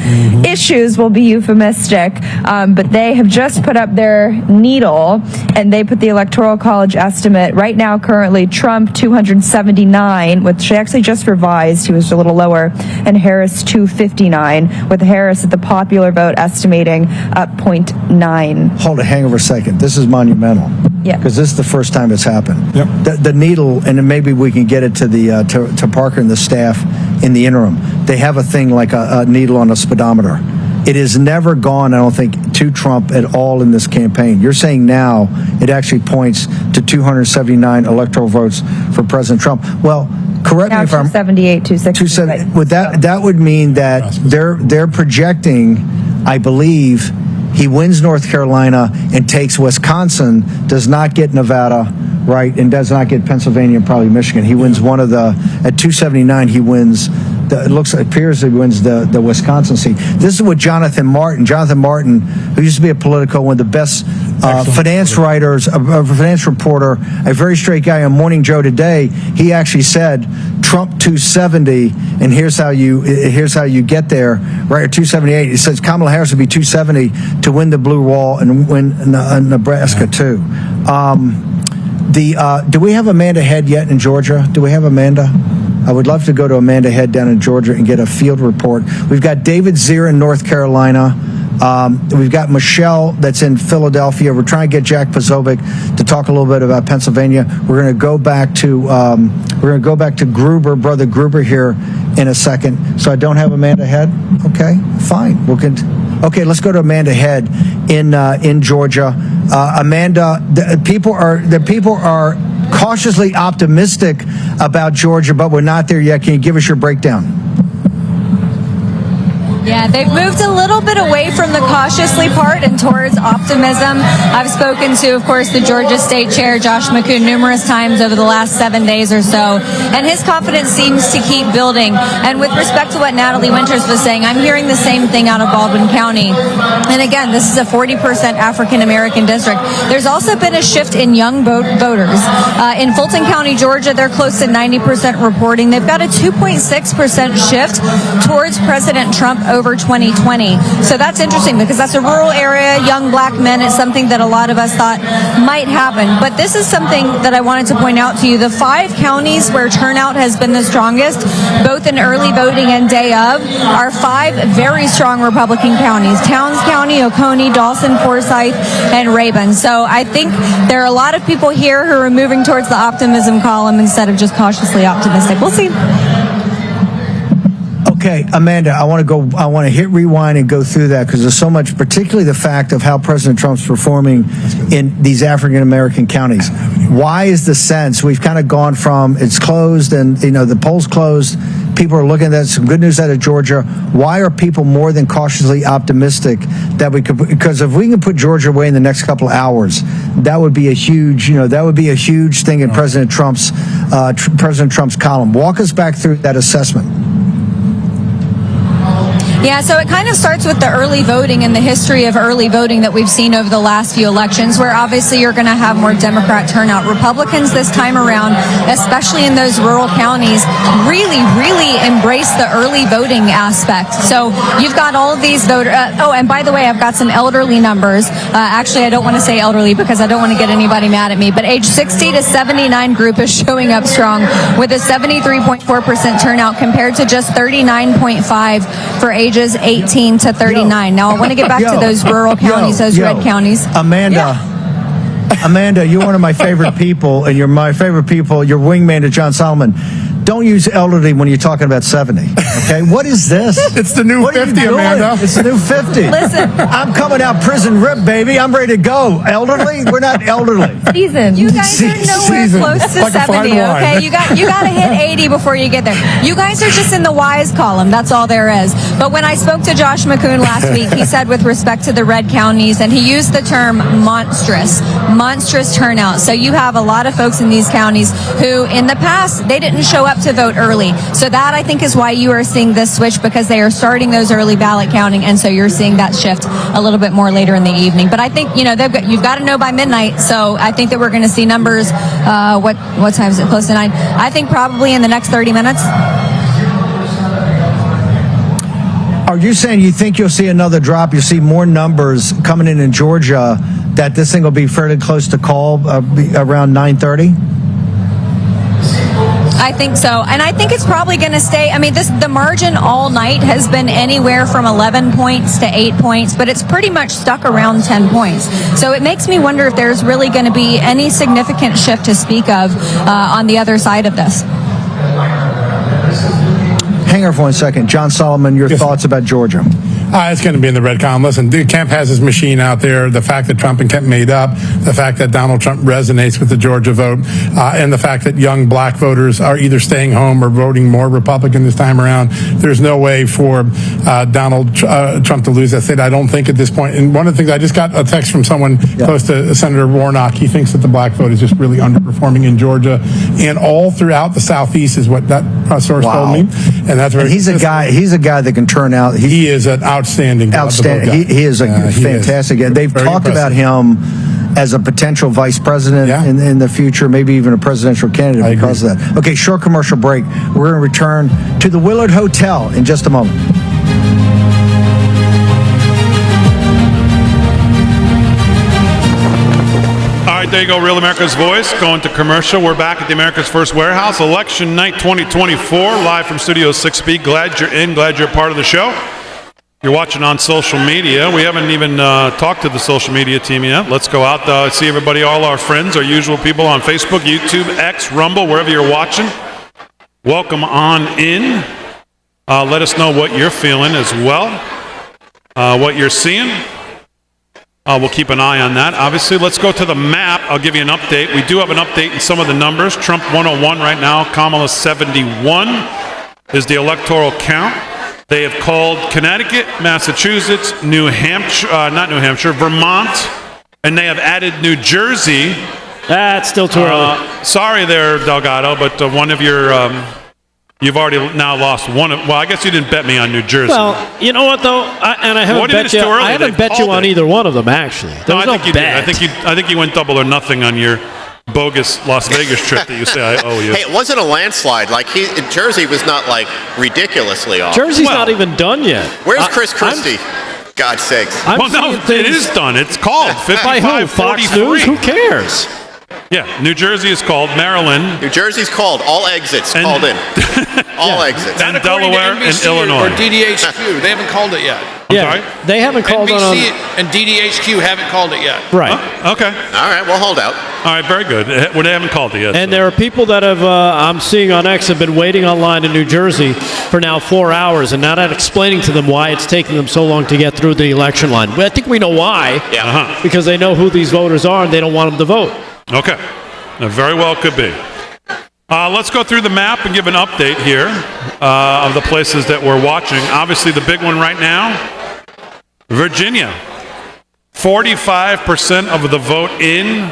issues, will be euphemistic, but they have just put up their needle, and they put the Electoral College estimate right now, currently Trump 279, which she actually just revised. He was a little lower, and Harris 259, with Harris at the popular vote estimating up 0.9. Hold it, hang over a second. This is monumental. Yeah. Because this is the first time it's happened. Yep. The needle, and then maybe we can get it to the to Parker and the staff in the interim. They have a thing like a needle on a speedometer. It has never gone, I don't think, to Trump at all in this campaign. You're saying now it actually points to 279 electoral votes for President Trump. Well, correct me if I'm 278, 260. Would that would mean that they're projecting, I believe, he wins North Carolina and takes Wisconsin, does not get Nevada, right, and does not get Pennsylvania and probably Michigan. He wins one of the at 279. He wins. It appears he wins the Wisconsin seat. This is what Jonathan Martin, who used to be a Politico, one of the best finance writers, a finance reporter, a very straight guy on Morning Joe today. He actually said Trump 270, and here's how you get there, right? Or 278. He says Kamala Harris would be 270 to win the blue wall and win Nebraska too. Do we have Amanda Head yet in Georgia? Do we have Amanda? I would love to go to Amanda Head down in Georgia and get a field report. We've got David Zier in North Carolina. We've got Michelle that's in Philadelphia. We're trying to get Jack Posobiec to talk a little bit about Pennsylvania. We're going to go back to Gruber, Brother Gruber here in a second. So I don't have Amanda Head. Okay, fine. Okay, let's go to Amanda Head in Georgia. Amanda, the people are cautiously optimistic about Georgia, but we're not there yet. Can you give us your breakdown? Yeah, they've moved a little bit away from the cautiously part and towards optimism. I've spoken to, of course, the Georgia State Chair, Josh McCoon, numerous times over the last 7 days or so, and his confidence seems to keep building. And with respect to what Natalie Winters was saying, I'm hearing the same thing out of Baldwin County. And again, this is a 40% African-American district. There's also been a shift in young voters. In Fulton County, Georgia, they're close to 90% reporting. They've got a 2.6% shift towards President Trump over 2020. So that's interesting because that's a rural area, young black men. It's something that a lot of us thought might happen. But this is something that I wanted to point out to you. The 5 counties where turnout has been the strongest, both in early voting and day of, are 5 very strong Republican counties: Towns County, Oconee, Dawson, Forsyth, and Rabun. So I think there are a lot of people here who are moving towards the optimism column instead of just cautiously optimistic. We'll see. Okay, Amanda, I want to hit rewind and go through that because there's so much, particularly the fact of how President Trump's performing in these African American counties. Why is the sense we've kind of gone from it's closed and the polls closed, people are looking at some good news out of Georgia. Why are people more than cautiously optimistic that we could? Because if we can put Georgia away in the next couple of hours, that would be a huge thing in President Trump's column. Walk us back through that assessment. Yeah, so it kind of starts with the early voting and the history of early voting that we've seen over the last few elections, where obviously you're going to have more Democrat turnout. Republicans this time around, especially in those rural counties, really embrace the early voting aspect. So you've got all of these voters. And by the way, I've got some elderly numbers. Actually, I don't want to say elderly because I don't want to get anybody mad at me, but age 60 to 79 group is showing up strong with a 73.4% turnout compared to just 39.5% for ages 18 to 39. Now, I want to get back to those rural counties, those red counties. Amanda, you're one of my favorite people, and you're my favorite people. You're wingman to John Solomon. Don't use elderly when you're talking about 70. Okay, what is this? It's the new 50, Amanda. It's the new 50. Listen, I'm coming out prison rip, baby. I'm ready to go. Elderly? We're not elderly. Seasoned. You guys are nowhere close to like 70. Okay, you got to hit 80 before you get there. You guys are just in the wise column. That's all there is. But when I spoke to Josh McCoon last week, he said with respect to the red counties, and he used the term monstrous turnout. So you have a lot of folks in these counties who, in the past, they didn't show up to vote early. So that, I think, is why you are seeing this switch, because they are starting those early ballot counting, and so you're seeing that shift a little bit more later in the evening. But I think, you've got to know by midnight, so I think that we're going to see numbers, what time is it? Close to 9. I think probably in the next 30 minutes. Are you saying you think you'll see another drop? You'll see more numbers coming in Georgia, that this thing will be fairly close to call around 9:30? I think so. And I think it's probably going to stay. I mean, the margin all night has been anywhere from 11 points to 8 points, but it's pretty much stuck around 10 points. So it makes me wonder if there's really going to be any significant shift to speak of on the other side of this. Hang on for 1 second. John Solomon, your thoughts about Georgia? It's going to be in the red column. Listen, Kemp has his machine out there. The fact that Trump and Kemp made up, the fact that Donald Trump resonates with the Georgia vote, and the fact that young black voters are either staying home or voting more Republican this time around. There's no way for Donald Trump to lose that state, I don't think, at this point. And one of the things, I just got a text from someone close to Senator Warnock. He thinks that the black vote is just really underperforming in Georgia and all throughout the Southeast is what that source told me. And that's very he's a guy that can turn out. He is an outstanding. He is a fantastic guy. They've talked about him as a potential vice president in the future, maybe even a presidential candidate because of that. Okay, short commercial break. We're going to return to the Willard Hotel in just a moment. All right, there you go, Real America's Voice, going to commercial. We're back at the America's First Warehouse, Election Night 2024, live from Studio 6B. Glad you're in, glad you're part of the show. You're watching on social media. We haven't even talked to the social media team yet. Let's go out, see everybody, all our friends, our usual people on Facebook, YouTube, X, Rumble, wherever you're watching. Welcome on in. Let us know what you're feeling as well, what you're seeing. We'll keep an eye on that. Obviously, let's go to the map. I'll give you an update. We do have an update in some of the numbers. Trump 101 right now. Kamala 71 is the electoral count. They have called Connecticut, Massachusetts, New Hampshire, not New Hampshire, Vermont, and they have added New Jersey. That's still too early. Sorry there, Delgado, but one of your... You've already now lost one of. Well, I guess you didn't bet me on New Jersey. Well, you know what though, I haven't bet you. I haven't bet you on either one of them actually. No, I think you did. I think you went double or nothing on your bogus Las Vegas trip that you say I owe you. Hey, it wasn't a landslide. Like Jersey was not like ridiculously off. Jersey's not even done yet. Where's Chris Christie? God's sakes. Well, no, it is done. It's called 55-43. Who cares? Yeah, New Jersey is called. Maryland. New Jersey's called. All exits called in. All exits. And Delaware and Illinois. Or DDHQ. They haven't called it yet. Yeah, they haven't called it on. NBC and DDHQ haven't called it yet. Right. Okay. All right, we'll hold out. All right, very good. Well, they haven't called it yet. And there are people that have, I'm seeing on X, have been waiting online in New Jersey for now 4 hours and not explaining to them why it's taking them so long to get through the election line. Well, I think we know why. Yeah. Because they know who these voters are and they don't want them to vote. Okay. Very well could be. Let's go through the map and give an update here of the places that we're watching. Obviously, the big one right now, Virginia. 45% of the vote in.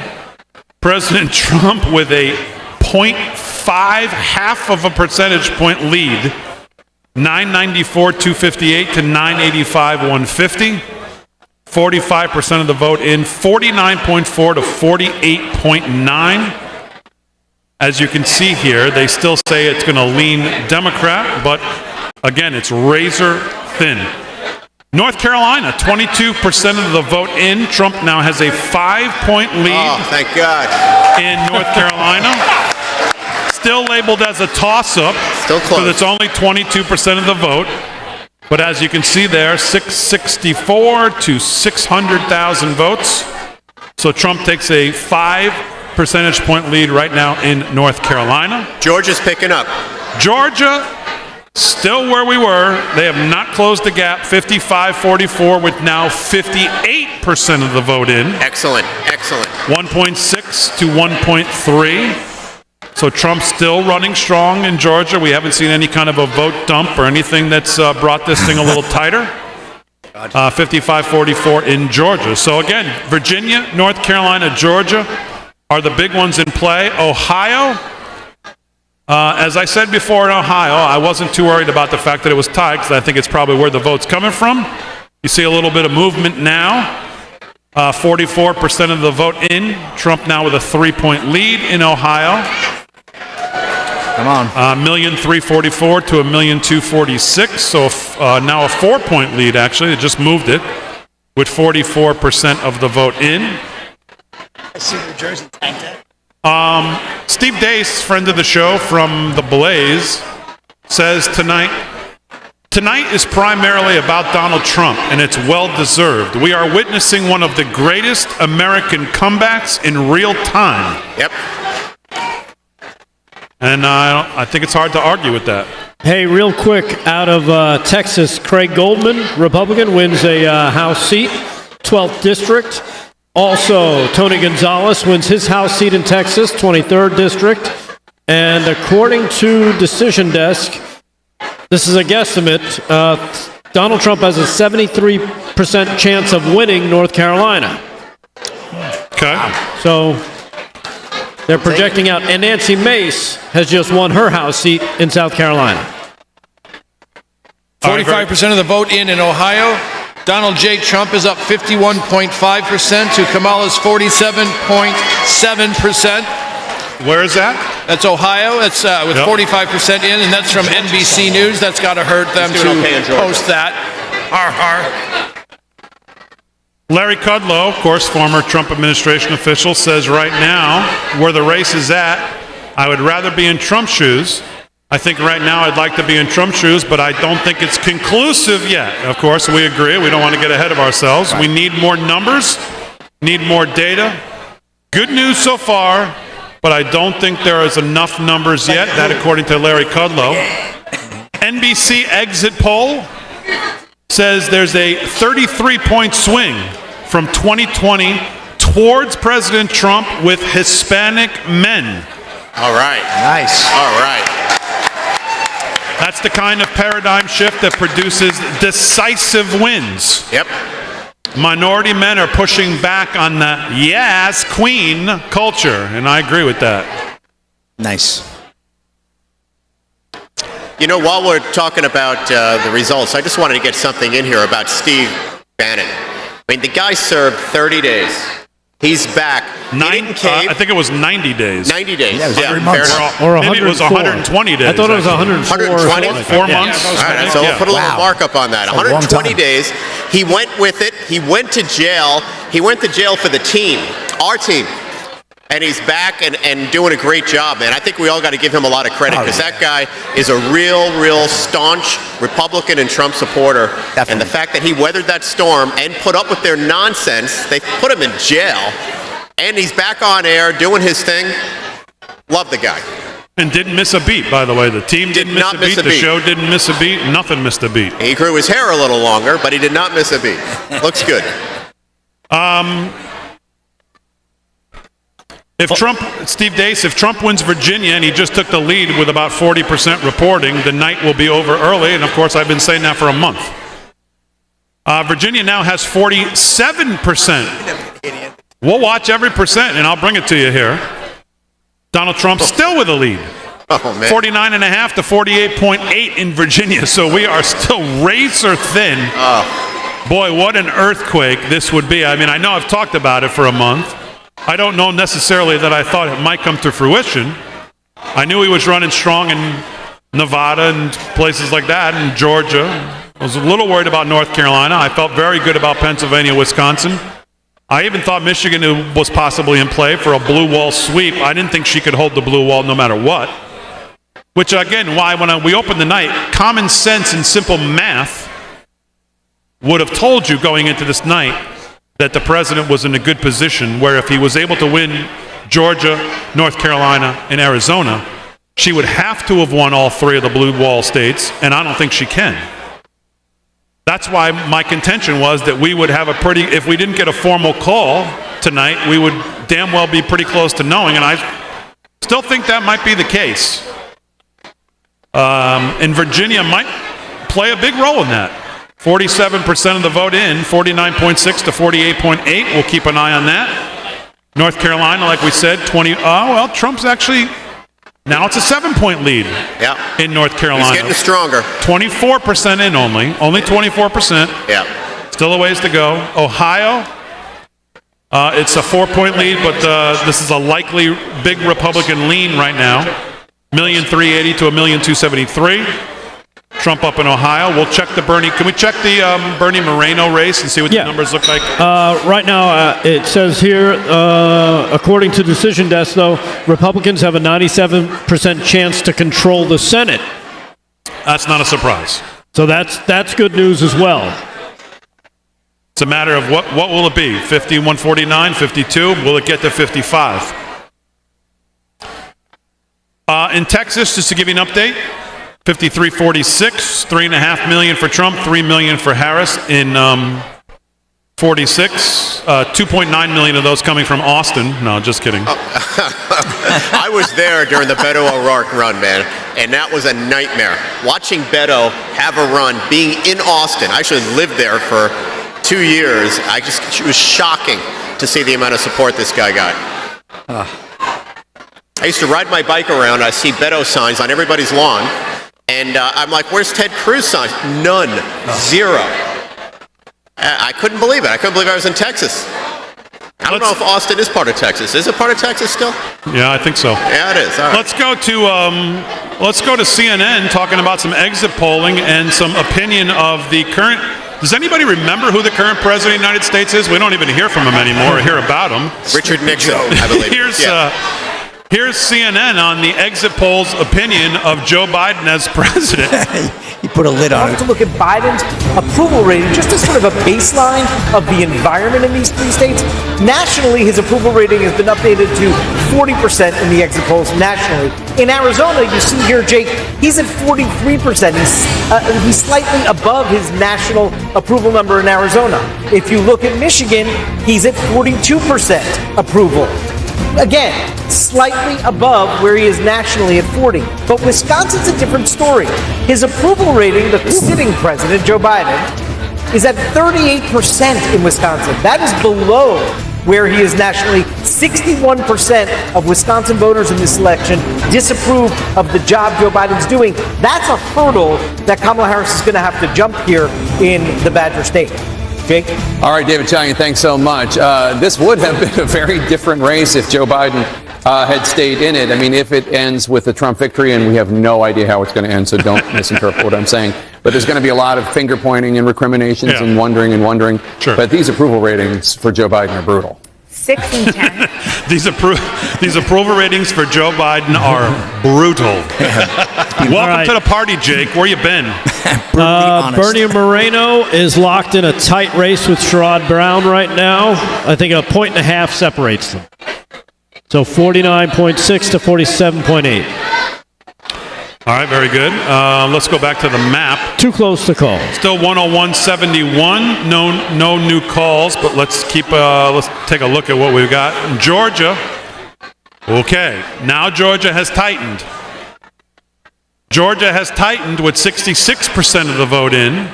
President Trump with a 0.5, half of a percentage point lead. 994-258 to 985-150. 45% of the vote in, 49.4 to 48.9. As you can see here, they still say it's going to lean Democrat, but again, it's razor thin. North Carolina, 22% of the vote in. Trump now has a 5-point lead. Oh, thank God. In North Carolina. Still labeled as a toss-up. Still close. Because it's only 22% of the vote. But as you can see there, 664 to 600,000 votes. So Trump takes a 5 percentage point lead right now in North Carolina. Georgia's picking up. Georgia, still where we were. They have not closed the gap, 55-44 with now 58% of the vote in. Excellent, excellent. 1.6 to 1.3. So Trump's still running strong in Georgia. We haven't seen any kind of a vote dump or anything that's brought this thing a little tighter. 55-44 in Georgia. So again, Virginia, North Carolina, Georgia are the big ones in play. Ohio, as I said before in Ohio, I wasn't too worried about the fact that it was tied because I think it's probably where the vote's coming from. You see a little bit of movement now. 44% of the vote in. Trump now with a 3-point lead in Ohio. Come on. 1,344 to 1,246. So now a 4-point lead, actually. They just moved it with 44% of the vote in. I see New Jersey tanked it. Steve Deace, friend of the show from The Blaze, says tonight is primarily about Donald Trump, and it's well-deserved. We are witnessing one of the greatest American comebacks in real time. Yep. And I think it's hard to argue with that. Hey, real quick, out of Texas, Craig Goldman, Republican, wins a House seat, 12th District. Also, Tony Gonzalez wins his House seat in Texas, 23rd District. And according to Decision Desk, this is a guesstimate, Donald Trump has a 73% chance of winning North Carolina. Okay. So they're projecting out, and Nancy Mace has just won her House seat in South Carolina. 45% of the vote in Ohio. Donald J. Trump is up 51.5% to Kamala's 47.7%. Where is that? That's Ohio. That's with 45% in, and that's from NBC News. That's got to hurt them to post that. Har, har. Larry Kudlow, of course, former Trump administration official, says right now, where the race is at, I would rather be in Trump's shoes. I think right now I'd like to be in Trump's shoes, but I don't think it's conclusive yet. Of course, we agree. We don't want to get ahead of ourselves. Right. We need more numbers, need more data. Good news so far, but I don't think there is enough numbers yet. That according to Larry Kudlow. NBC exit poll says there's a 33-point swing from 2020 towards President Trump with Hispanic men. All right. Nice. All right. That's the kind of paradigm shift that produces decisive wins. Yep. Minority men are pushing back on the yes, queen culture, and I agree with that. Nice. You know, while we're talking about the results, I just wanted to get something in here about Steve Bannon. I mean, the guy served 30 days. He's back. I think it was 90 days. 90 days. Yeah, it was 3 fair months. enough. Or Maybe it was 120 days. I thought it was 104. 120? 4 months. All right, so we'll put a little markup on that. 120 days. He went with it. He went to jail. He went to jail for the team, our team. And he's back and doing a great job, man. I think we all got to give him a lot of credit because that guy is a real staunch Republican and Trump supporter. Definitely. And the fact that he weathered that storm and put up with their nonsense, they put him in jail, and he's back on air doing his thing. Love the guy. And didn't miss a beat, by the way. The team didn't miss a beat. The show didn't miss a beat. Nothing missed a beat. He grew his hair a little longer, but he did not miss a beat. Looks good. If Steve Deace, if Trump wins Virginia and he just took the lead with about 40% reporting, the night will be over early. And of course, I've been saying that for a month. Virginia now has 47%. We'll watch every percent, and I'll bring it to you here. Donald Trump still with a lead. Oh, man. 49.5 to 48.8 in Virginia. So we are still razor thin. Boy, what an earthquake this would be. I mean, I know I've talked about it for a month. I don't know necessarily that I thought it might come to fruition. I knew he was running strong in Nevada and places like that, and Georgia. I was a little worried about North Carolina. I felt very good about Pennsylvania, Wisconsin. I even thought Michigan was possibly in play for a blue wall sweep. I didn't think she could hold the blue wall no matter what. Which, again, why when we opened the night, common sense and simple math would have told you going into this night that the president was in a good position where if he was able to win Georgia, North Carolina, and Arizona, she would have to have won all three of the blue wall states, and I don't think she can. That's why my contention was that we would have if we didn't get a formal call tonight, we would damn well be pretty close to knowing, and I still think that might be the case. And Virginia might play a big role in that. 47% of the vote in, 49.6 to 48.8. We'll keep an eye on that. North Carolina, like we said, Trump's actually, now it's a 7-point lead in North Carolina. He's getting stronger. 24% in only 24%. Yeah. Still a ways to go. Ohio, it's a 4-point lead, but this is a likely big Republican lean right now. 1,380,000 to 1,273,000. Trump up in Ohio. We'll check the Bernie. Can we check the Bernie Moreno race and see what the numbers look like? Right now, it says here, according to Decision Desk, though, Republicans have a 97% chance to control the Senate. That's not a surprise. So that's good news as well. It's a matter of what will it be? 50, 149, 52? Will it get to 55? In Texas, just to give you an update, 53-46, 3.5 million for Trump, 3 million for Harris in 46. 2.9 million of those coming from Austin. No, just kidding. I was there during the Beto O'Rourke run, man, and that was a nightmare. Watching Beto have a run, being in Austin. I actually lived there for 2 years. It was shocking to see the amount of support this guy got. I used to ride my bike around. I see Beto signs on everybody's lawn, and I'm like, "Where's Ted Cruz signs?" None, zero. I couldn't believe it. I couldn't believe I was in Texas. I don't know if Austin is part of Texas. Is it part of Texas still? Yeah, I think so. Yeah, it is. All right. Let's go to CNN talking about some exit polling and some opinion of the current. Does anybody remember who the current president of the United States is? We don't even hear from him anymore or hear about him. Richard Nixon, I believe. Here's CNN on the exit poll's opinion of Joe Biden as president. He put a lid on it. To look at Biden's approval rating, just as sort of a baseline of the environment in these three states. Nationally, his approval rating has been updated to 40% in the exit polls nationally. In Arizona, you see here, Jake, he's at 43%. He's slightly above his national approval number in Arizona. If you look at Michigan, he's at 42% approval. Again, slightly above where he is nationally at 40. But Wisconsin's a different story. His approval rating, the sitting president, Joe Biden, is at 38% in Wisconsin. That is below where he is nationally. 61% of Wisconsin voters in this election disapprove of the job Joe Biden's doing. That's a hurdle that Kamala Harris is going to have to jump here in the Badger State. Jake? All right, David Chalian, thanks so much. This would have been a very different race if Joe Biden had stayed in it. I mean, if it ends with a Trump victory, and we have no idea how it's going to end, so don't misinterpret what I'm saying. But there's going to be a lot of finger pointing and recriminations and wondering. Sure. But these approval ratings for Joe Biden are brutal. 6 and 10. These approval ratings for Joe Biden are brutal. Welcome to the party, Jake. Where you been? Bernie Moreno is locked in a tight race with Sherrod Brown right now. I think 1.5 points separates them. So 49.6 to 47.8. All right, very good. Let's go back to the map. Too close to call. Still 101.71. No new calls, but let's take a look at what we've got in Georgia. Okay, now Georgia has tightened. Georgia has tightened with 66% of the vote in.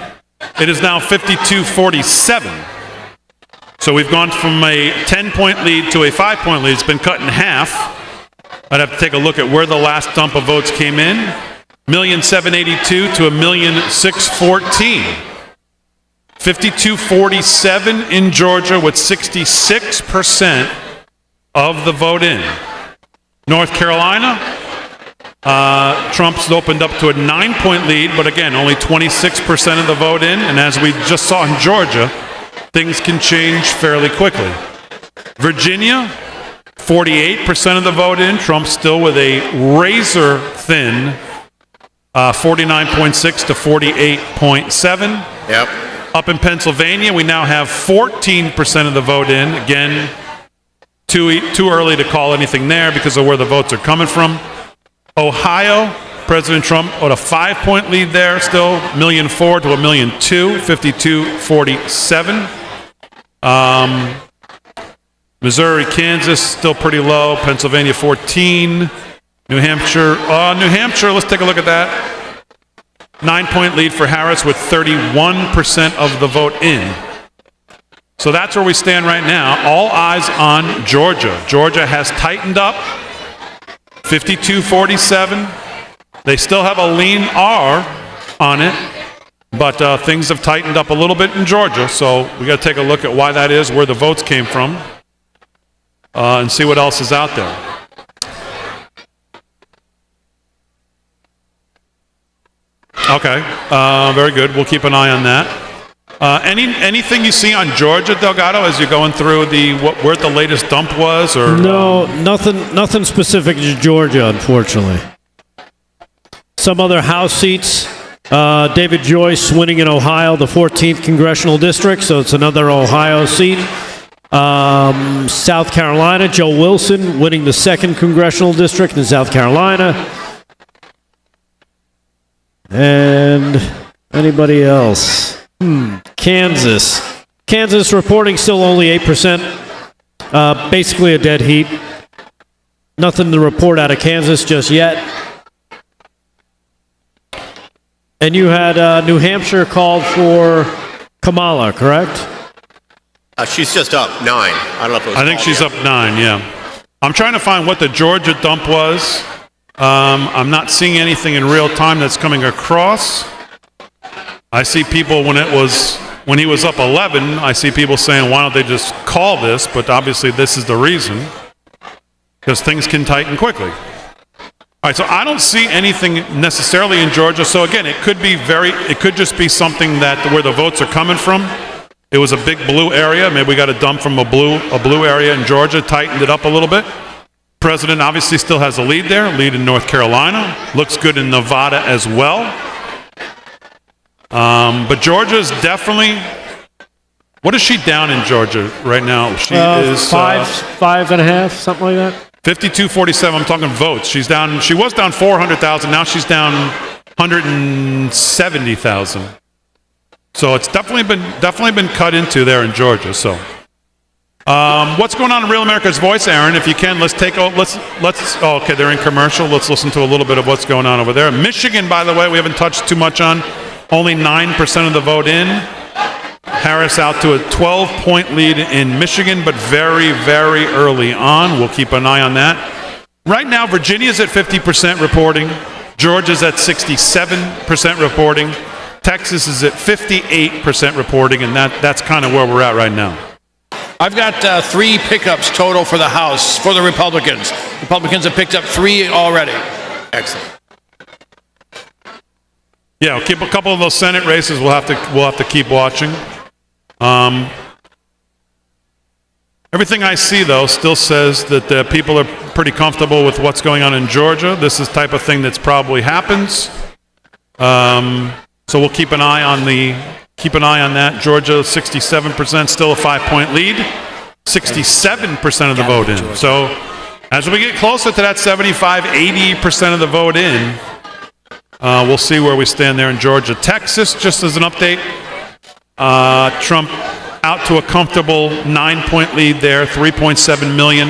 It is now 52-47. So we've gone from a 10-point lead to a 5-point lead. It's been cut in half. I'd have to take a look at where the last dump of votes came in. 1,782,000 to 1,614,000. 52-47 in Georgia with 66% of the vote in. North Carolina, Trump's opened up to a 9-point lead, but again, only 26% of the vote in. And as we just saw in Georgia, things can change fairly quickly. Virginia, 48% of the vote in. Trump still with a razor thin 49.6 to 48.7. Yep. Up in Pennsylvania, we now have 14% of the vote in. Again, too early to call anything there because of where the votes are coming from. Ohio, President Trump with a 5-point lead there still. 1,004,000 to 1,002,000, 52-47. Missouri, Kansas, still pretty low. Pennsylvania, 14. New Hampshire, let's take a look at that. 9-point lead for Harris with 31% of the vote in. So that's where we stand right now. All eyes on Georgia. Georgia has tightened up. 52-47. They still have a lean R on it, but things have tightened up a little bit in Georgia. So we got to take a look at why that is, where the votes came from. And see what else is out there. Okay, very good. We'll keep an eye on that. Anything you see on Georgia, Delgado, as you're going through where the latest dump was, or no, nothing specific to Georgia, unfortunately. Some other House seats. David Joyce winning in Ohio, the 14th congressional district, so it's another Ohio seat. South Carolina, Joe Wilson winning the 2nd congressional district in South Carolina. And anybody else? Kansas reporting still only 8%. Basically a dead heat. Nothing to report out of Kansas just yet. And you had New Hampshire called for Kamala, correct? She's just up 9. I don't know if it was I think she's up 9, yeah. I'm trying to find what the Georgia dump was. I'm not seeing anything in real time that's coming across. I see people when he was up 11, I see people saying, why don't they just call this? But obviously this is the reason, because things can tighten quickly. All right, so I don't see anything necessarily in Georgia. So again, it could just be something that where the votes are coming from. It was a big blue area. Maybe we got a dump from a blue area in Georgia, tightened it up a little bit. President obviously still has a lead there, lead in North Carolina. Looks good in Nevada as well. But Georgia's definitely. What is she down in Georgia right now? She is 5.5, something like that. 52-47. I'm talking votes. She was down 400,000. Now she's down 170,000. So it's definitely been cut into there in Georgia. So, what's going on in Real America's Voice, Aaron? If you can, let's. Oh, okay, they're in commercial. Let's listen to a little bit of what's going on over there. Michigan, by the way, we haven't touched too much on. Only 9% of the vote in. Harris out to a 12-point lead in Michigan, but very, very early on. We'll keep an eye on that. Right now, Virginia's at 50% reporting. Georgia's at 67% reporting. Texas is at 58% reporting, and that's kind of where we're at right now. I've got 3 pickups total for the House for the Republicans. Republicans have picked up 3 already. Excellent. Yeah, we'll keep a couple of those Senate races. We'll have to keep watching. Everything I see, though, still says that people are pretty comfortable with what's going on in Georgia. This is the type of thing that's probably happens. So we'll keep an eye on that. Georgia, 67%, still a 5-point lead. 67% of the vote in. So as we get closer to that 75-80% of the vote in, we'll see where we stand there in Georgia. Texas, just as an update, Trump out to a comfortable 9-point lead there, 3.7 million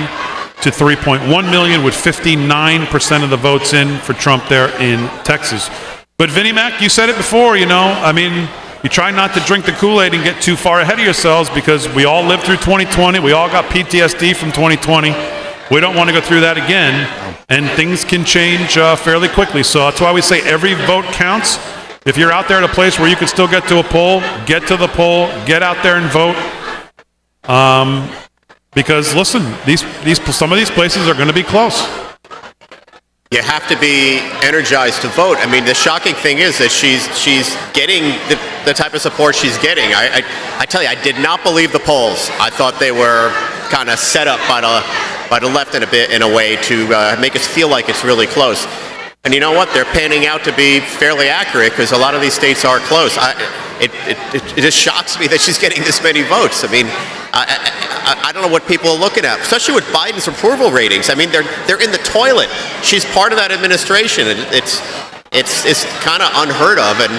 to 3.1 million, with 59% of the votes in for Trump there in Texas. But Vinnie Mac, you said it before, you try not to drink the Kool-Aid and get too far ahead of yourselves, because we all lived through 2020. We all got PTSD from 2020. We don't want to go through that again, and things can change fairly quickly. So that's why we say every vote counts. If you're out there at a place where you can still get to a poll, get to the poll, get out there and vote. Because listen, some of these places are going to be close. You have to be energized to vote. I mean, the shocking thing is that she's getting the type of support she's getting. I tell you, I did not believe the polls. I thought they were kind of set up by the left in a way to make us feel like it's really close. And you know what? They're panning out to be fairly accurate, because a lot of these states are close. It just shocks me that she's getting this many votes. I mean, I don't know what people are looking at, especially with Biden's approval ratings. I mean, they're in the toilet. She's part of that administration. It's kind of unheard of, and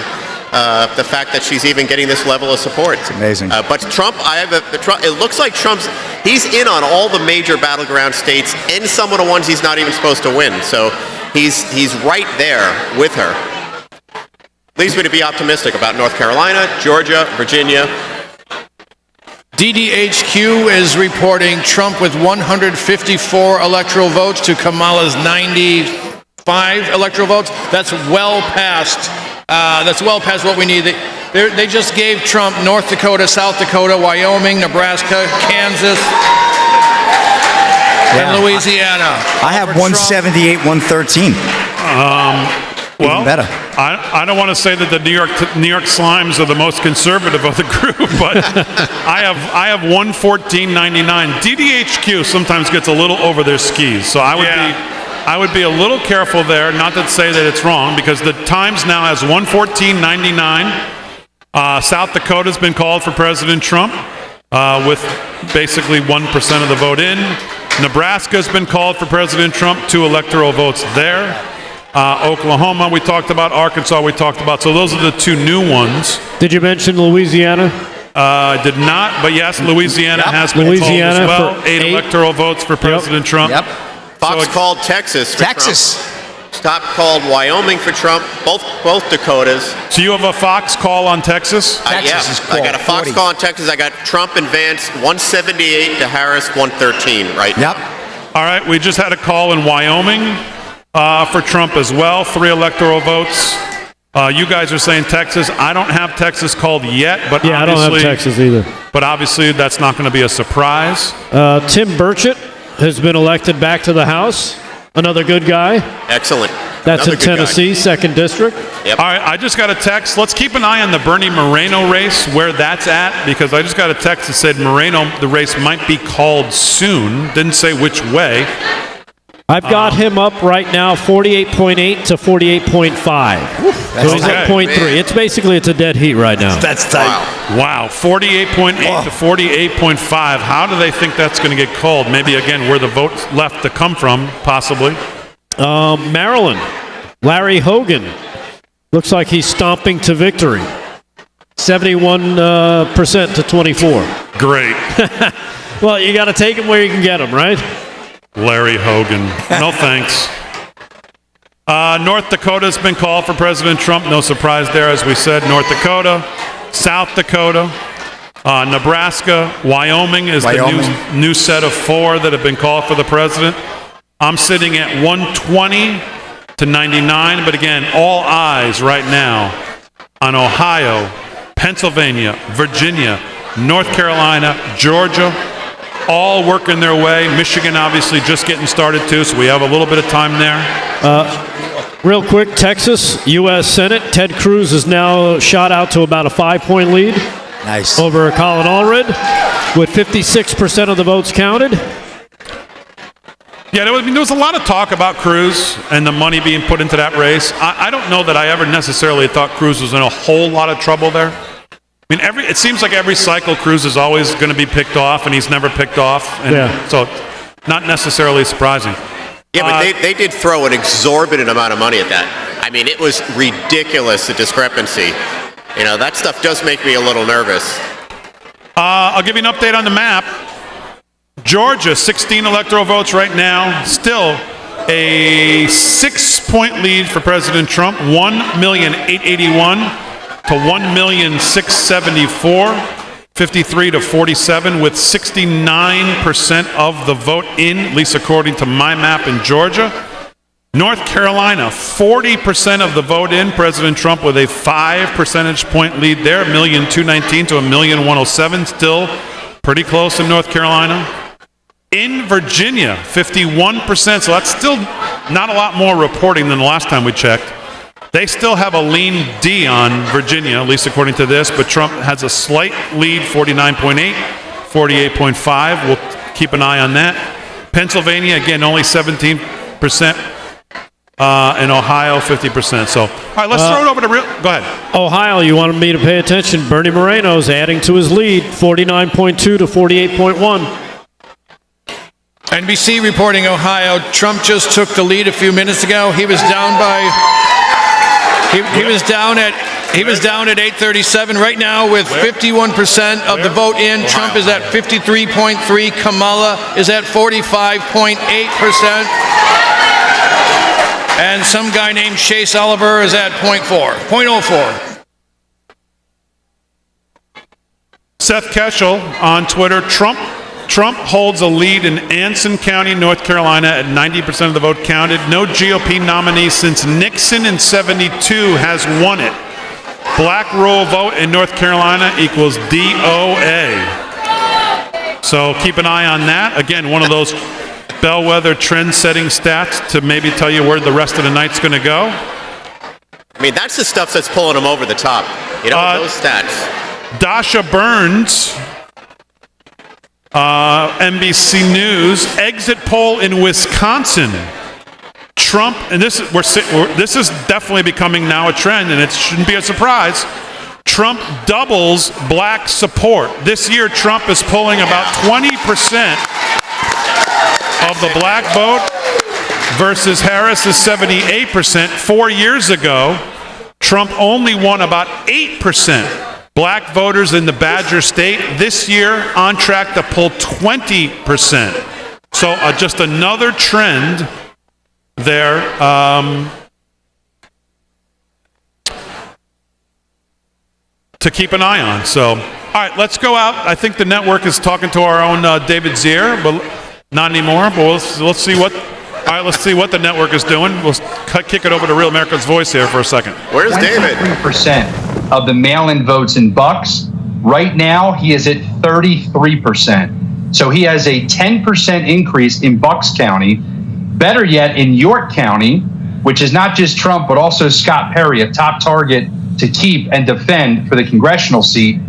the fact that she's even getting this level of support. It's amazing. But Trump, it looks like he's in on all the major battleground states and some of the ones he's not even supposed to win. So he's right there with her. Leads me to be optimistic about North Carolina, Georgia, Virginia. DDHQ is reporting Trump with 154 electoral votes to Kamala's 95 electoral votes. That's well past what we need. They just gave Trump North Dakota, South Dakota, Wyoming, Nebraska, Kansas, and Louisiana. I have 178, 113. even better. I don't want to say that the New York Slimes are the most conservative of the group, but I have 114.99. DDHQ sometimes gets a little over their skis, so I would be a little careful there. Not to say that it's wrong, because the Times now has 114.99. South Dakota's been called for President Trump with basically 1% of the vote in. Nebraska's been called for President Trump, 2 electoral votes there. Oklahoma we talked about, Arkansas we talked about. So those are the 2 new ones. Did you mention Louisiana? I did not, but yes, Louisiana has been called as well. 8 electoral votes for President Trump. Yep. Fox called Texas for Trump. Stop called Wyoming for Trump. Both Dakotas. So you have a Fox call on Texas? I got a Fox call on Texas. I got Trump and Vance 178 to Harris 113 right now. All right, we just had a call in Wyoming for Trump as well. 3 electoral votes. You guys are saying Texas. I don't have Texas called yet, but I don't have Texas either. But obviously, that's not going to be a surprise. Tim Burchett has been elected back to the House. Another good guy. Excellent. That's in Tennessee, 2nd District. Yep. All right, I just got a text. Let's keep an eye on the Bernie Moreno race, where that's at, because I just got a text that said Moreno, the race might be called soon. Didn't say which way. I've got him up right now 48.8 to 48.5. So he's at 0.3. It's basically a dead heat right now. That's tight. Wow, 48.8 to 48.5. How do they think that's going to get called? Maybe, again, where the vote's left to come from, possibly. Maryland, Larry Hogan. Looks like he's stomping to victory. 71% to 24. Great. Well, you got to take him where you can get him, right? Larry Hogan. No thanks. North Dakota's been called for President Trump. No surprise there, as we said. North Dakota, South Dakota, Nebraska, Wyoming is the new set of 4 that have been called for the president. I'm sitting at 120 to 99, but again, all eyes right now on Ohio, Pennsylvania, Virginia, North Carolina, Georgia, all working their way. Michigan obviously just getting started too, so we have a little bit of time there. Real quick, Texas, U.S. Senate, Ted Cruz is now shot out to about a 5-point lead. Nice. Over Colin Allred, with 56% of the votes counted. Yeah, there was a lot of talk about Cruz and the money being put into that race. I don't know that I ever necessarily thought Cruz was in a whole lot of trouble there. I mean, it seems like every cycle Cruz is always going to be picked off, and he's never picked off. And so not necessarily surprising. Yeah, but they did throw an exorbitant amount of money at that. I mean, it was ridiculous, the discrepancy. You know, that stuff does make me a little nervous. I'll give you an update on the map. Georgia, 16 electoral votes right now. Still a 6-point lead for President Trump. 1,881 to 1,674. 53 to 47, with 69% of the vote in, at least according to my map in Georgia. North Carolina, 40% of the vote in. President Trump with a 5 percentage point lead there. 1,219 to 1,107. Still pretty close in North Carolina. In Virginia, 51%. So that's still not a lot more reporting than the last time we checked. They still have a lean D on Virginia, at least according to this, but Trump has a slight lead, 49.8, 48.5. We'll keep an eye on that. Pennsylvania, again, only 17%. In Ohio, 50%. So, all right, let's throw it over to Go ahead. Ohio, you wanted me to pay attention. Bernie Moreno's adding to his lead, 49.2 to 48.1. NBC reporting Ohio. Trump just took the lead a few minutes ago. He was down by... He was down at 837 right now with 51% of the vote in. Trump is at 53.3. Kamala is at 45.8%. And some guy named Chase Oliver is at 0.04. Seth Keshel on Twitter. Trump holds a lead in Anson County, North Carolina at 90% of the vote counted. No GOP nominee since Nixon in 72 has won it. Black roll vote in North Carolina equals DOA. So keep an eye on that. Again, one of those bellwether trend-setting stats to maybe tell you where the rest of the night's going to go. I mean, that's the stuff that's pulling them over the top. You know, those stats. Dasha Burns, NBC News, exit poll in Wisconsin. Trump, and this is definitely becoming now a trend, and it shouldn't be a surprise. Trump doubles black support. This year, Trump is pulling about 20% of the black vote versus Harris's 78%. 4 years ago, Trump only won about 8% black voters in the Badger State. This year, on track to pull 20%. So just another trend there. To keep an eye on. So, all right, let's go out. I think the network is talking to our own David Zier, but not anymore. But let's see what. All right, let's see what the network is doing. We'll kick it over to Real America's Voice here for a second. Where's David? 23% of the mail-in votes in Bucks. Right now, he is at 33%. So he has a 10% increase in Bucks County. Better yet, in York County, which is not just Trump, but also Scott Perry, a top target to keep and defend for the congressional seat.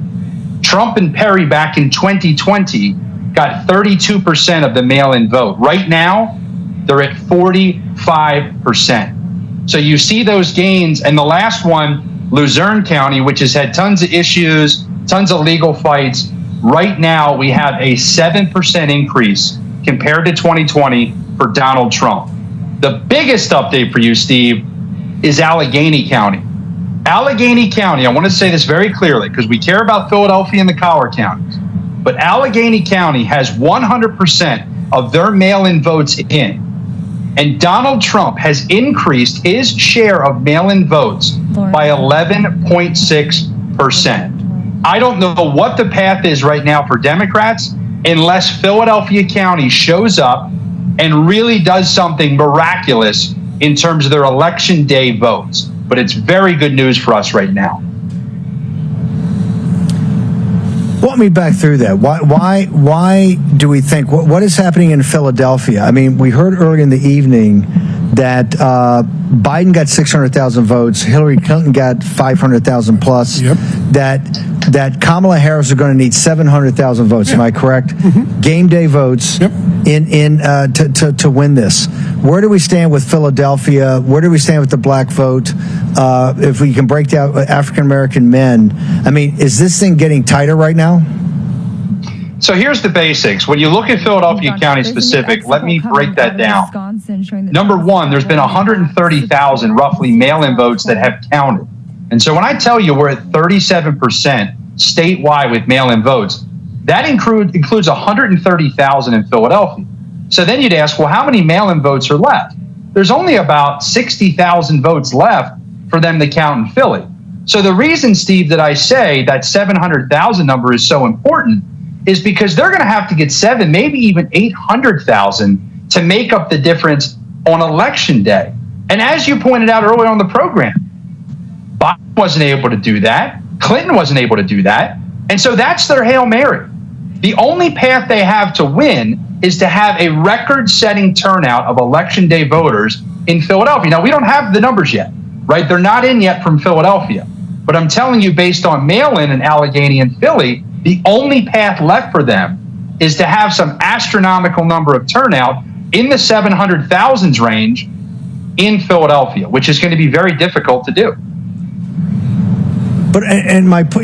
Trump and Perry back in 2020 got 32% of the mail-in vote. Right now, they're at 45%. So you see those gains. And the last one, Luzerne County, which has had tons of issues, tons of legal fights. Right now, we have a 7% increase compared to 2020 for Donald Trump. The biggest update for you, Steve, is Allegheny County. Allegheny County, I want to say this very clearly because we care about Philadelphia and the collar counties, but Allegheny County has 100% of their mail-in votes in. And Donald Trump has increased his share of mail-in votes by 11.6%. I don't know what the path is right now for Democrats unless Philadelphia County shows up and really does something miraculous in terms of their election day votes. But it's very good news for us right now. Walk me back through that. Why do we think, what is happening in Philadelphia? I mean, we heard earlier in the evening that Biden got 600,000 votes, Hillary Clinton got 500,000 plus, that Kamala Harris is going to need 700,000 votes. Am I correct? Game day votes to win this. Where do we stand with Philadelphia? Where do we stand with the black vote? If we can break down African-American men, I mean, is this thing getting tighter right now? So here's the basics. When you look at Philadelphia County specific, let me break that down. Number one, there's been 130,000 roughly mail-in votes that have counted. And so when I tell you we're at 37% statewide with mail-in votes, that includes 130,000 in Philadelphia. So then you'd ask, well, how many mail-in votes are left? There's only about 60,000 votes left for them to count in Philly. So the reason, Steve, that I say that 700,000 number is so important is because they're going to have to get 7, maybe even 800,000 to make up the difference on election day. And as you pointed out earlier on the program, Biden wasn't able to do that. Clinton wasn't able to do that. And so that's their Hail Mary. The only path they have to win is to have a record-setting turnout of election day voters in Philadelphia. Now, we don't have the numbers yet, right? They're not in yet from Philadelphia. But I'm telling you, based on mail-in in Allegheny and Philly, the only path left for them is to have some astronomical number of turnout in the 700,000s range in Philadelphia, which is going to be very difficult to do. But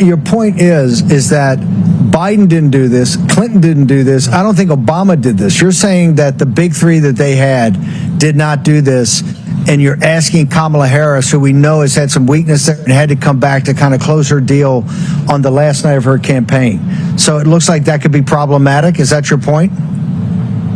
your point is that Biden didn't do this, Clinton didn't do this. I don't think Obama did this. You're saying that the big three that they had did not do this, and you're asking Kamala Harris, who we know has had some weakness there and had to come back to kind of close her deal on the last night of her campaign. So it looks like that could be problematic. Is that your point?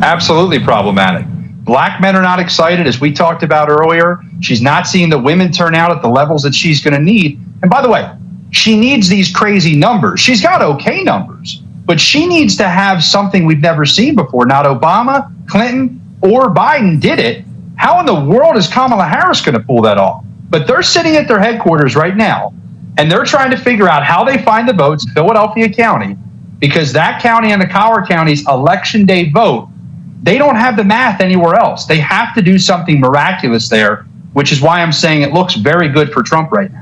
Absolutely problematic. Black men are not excited, as we talked about earlier. She's not seeing the women turn out at the levels that she's going to need. And by the way, she needs these crazy numbers. She's got okay numbers, but she needs to have something we've never seen before. Not Obama, Clinton, or Biden did it. How in the world is Kamala Harris going to pull that off? But they're sitting at their headquarters right now, and they're trying to figure out how they find the votes in Philadelphia County, because that county and the collar county's election day vote, they don't have the math anywhere else. They have to do something miraculous there which is why I'm saying it looks very good for Trump right now.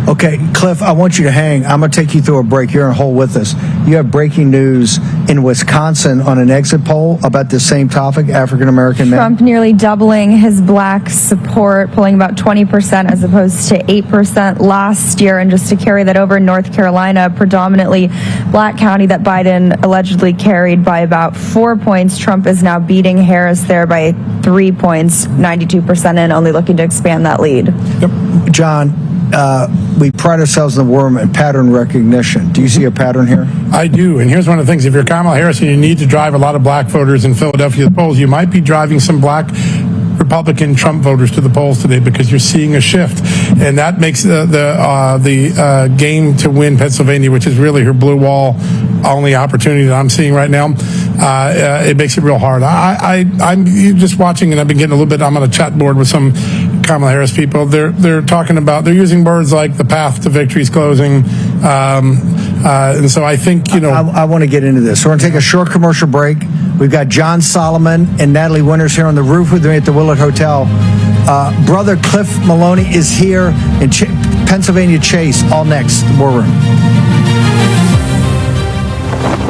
Okay, Cliff, I want you to hang. I'm going to take you through a break. You're on hold with us. You have breaking news in Wisconsin on an exit poll about the same topic, African-American men. Trump nearly doubling his black support, pulling about 20% as opposed to 8% last year. And just to carry that over, North Carolina, predominantly black county that Biden allegedly carried by about 4 points. Trump is now beating Harris there by 3 points, 92% in, only looking to expand that lead. Yep. John, we pride ourselves in the word and pattern recognition. Do you see a pattern here? I do. And here's one of the things. If you're Kamala Harris and you need to drive a lot of black voters in Philadelphia to the polls, you might be driving some black Republican Trump voters to the polls today because you're seeing a shift. And that makes the game to win Pennsylvania, which is really her blue wall only opportunity that I'm seeing right now, it makes it real hard. I'm just watching, and I've been getting a little bit, I'm on a chat board with some Kamala Harris people. They're talking about, they're using words like the path to victory is closing. And so I think, I want to get into this. So we're going to take a short commercial break. We've got John Solomon and Natalie Winters here on the roof with me at the Willard Hotel. Brother Cliff Maloney is here in Pennsylvania Chase, all next, the War Room.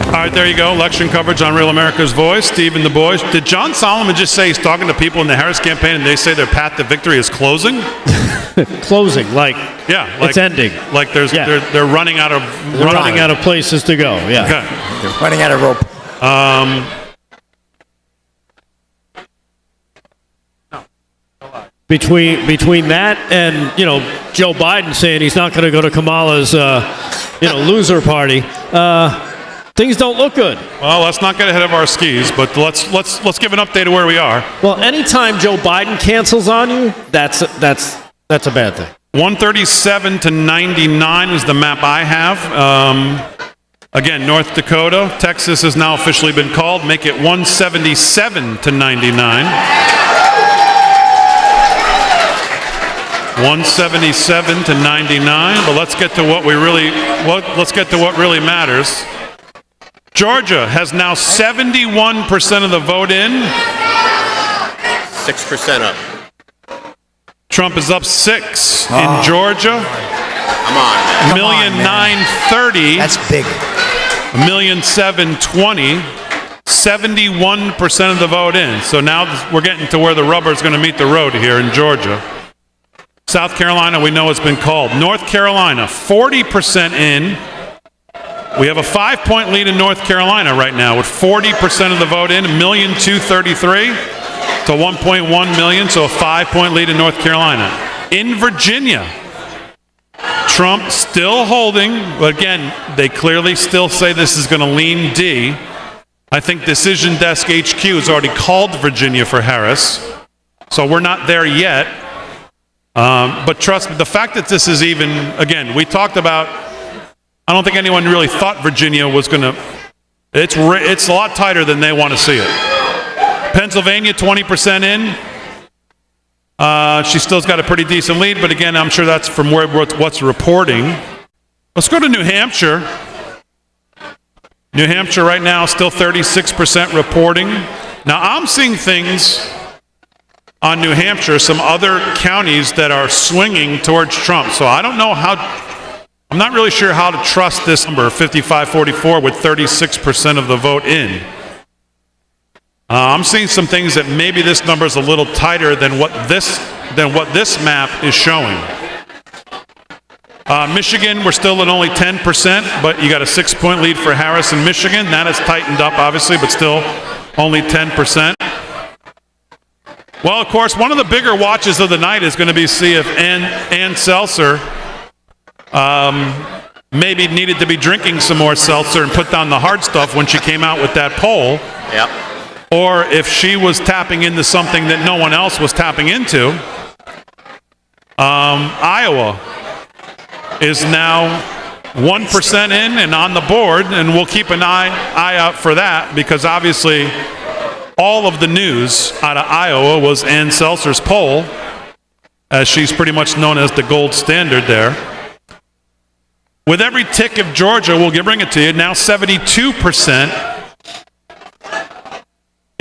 All right, there you go. Election coverage on Real America's Voice. Steve and the boys. Did John Solomon just say he's talking to people in the Harris campaign and they say their path to victory is closing? Closing, like it's ending. Like they're running out of running out of places to go. Yeah, okay. They're running out of rope. Between that and Joe Biden saying he's not going to go to Kamala's loser party. Things don't look good. Well, let's not get ahead of our skis, but let's give an update of where we are. Well, anytime Joe Biden cancels on you, that's a bad thing. 137 to 99 is the map I have. Again, North Dakota, Texas has now officially been called. Make it 177 to 99. 177 to 99. But let's get to what really matters. Georgia has now 71% of the vote in. 6% up. Trump is up 6 in Georgia. Come on, man. 1,930,000. That's big. 1,720,000. 71% of the vote in. So now we're getting to where the rubber is going to meet the road here in Georgia. South Carolina, we know it's been called. North Carolina, 40% in. We have a 5-point lead in North Carolina right now with 40% of the vote in, 1,233,000 to 1.1 million, so a 5-point lead in North Carolina. In Virginia, Trump still holding, but again, they clearly still say this is going to lean D. I think Decision Desk HQ has already called Virginia for Harris, so we're not there yet. But trust me, the fact that this is even, again, we talked about, I don't think anyone really thought Virginia was going to, it's a lot tighter than they want to see it. Pennsylvania, 20% in. She still's got a pretty decent lead, but again, I'm sure that's from what's reporting. Let's go to New Hampshire. New Hampshire right now, still 36% reporting. Now, I'm seeing things on New Hampshire, some other counties that are swinging towards Trump. So I don't know I'm not really sure how to trust this number, 55-44, with 36% of the vote in. I'm seeing some things that maybe this number is a little tighter than what this map is showing. Michigan, we're still at only 10%, but you got a 6-point lead for Harris in Michigan. That has tightened up, obviously, but still only 10%. Well, of course, one of the bigger watches of the night is going to be see if Ann Seltzer maybe needed to be drinking some more seltzer and put down the hard stuff when she came out with that poll. Yep. Or if she was tapping into something that no one else was tapping into. Iowa is now 1% in and on the board, and we'll keep an eye out for that because obviously all of the news out of Iowa was Ann Seltzer's poll, as she's pretty much known as the gold standard there. With every tick of Georgia, we'll bring it to you, now 72%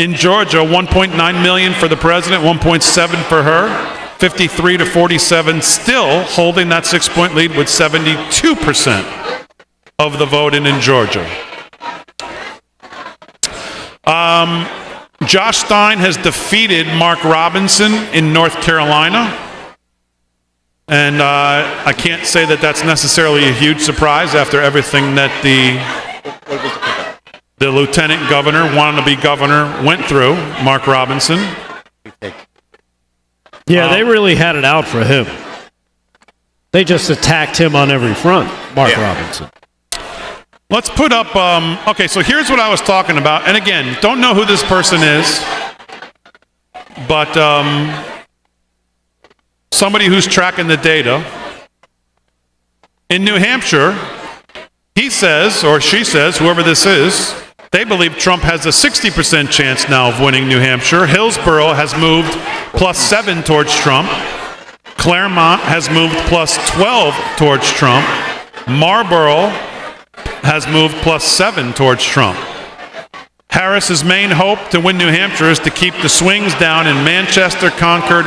In Georgia, 1.9 million for the president, 1.7 for her. 53 to 47, still holding that 6-point lead with 72% of the vote in Georgia. Josh Stein has defeated Mark Robinson in North Carolina. And I can't say that that's necessarily a huge surprise after everything that the lieutenant governor, wanted to be governor, went through, Mark Robinson. Yeah, they really had it out for him. They just attacked him on every front, Mark Robinson. Let's put up, okay, so here's what I was talking about. And again, don't know who this person is, but somebody who's tracking the data. In New Hampshire, he says, or she says, whoever this is, they believe Trump has a 60% chance now of winning New Hampshire. Hillsborough has moved +7 towards Trump. Claremont has moved +12 towards Trump. Marlborough has moved +7 towards Trump. Harris's main hope to win New Hampshire is to keep the swings down in Manchester, Concord,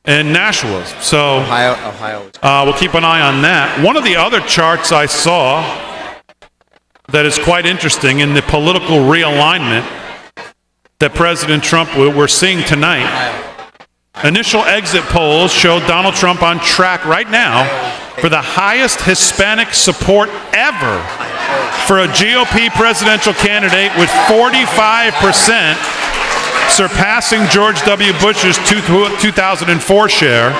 and Nashua. So Ohio. We'll keep an eye on that. One of the other charts I saw that is quite interesting in the political realignment that President Trump, we're seeing tonight. Initial exit polls show Donald Trump on track right now for the highest Hispanic support ever for a GOP presidential candidate, with 45%, surpassing George W. Bush's 2004 share.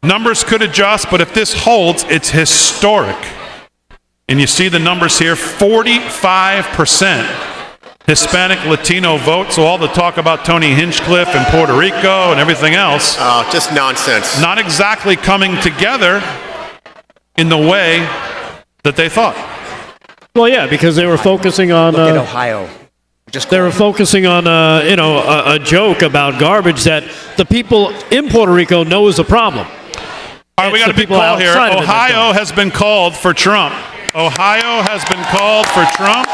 Numbers could adjust, but if this holds, it's historic. And you see the numbers here, 45% Hispanic Latino vote. So all the talk about Tony Hinchcliffe and Puerto Rico and everything else. Just nonsense. Not exactly coming together in the way that they thought. Well, yeah, because they were focusing on Look at Ohio. They were focusing on a joke about garbage that the people in Puerto Rico know is a problem. All right, we got a big call here. Ohio has been called for Trump. Ohio has been called for Trump.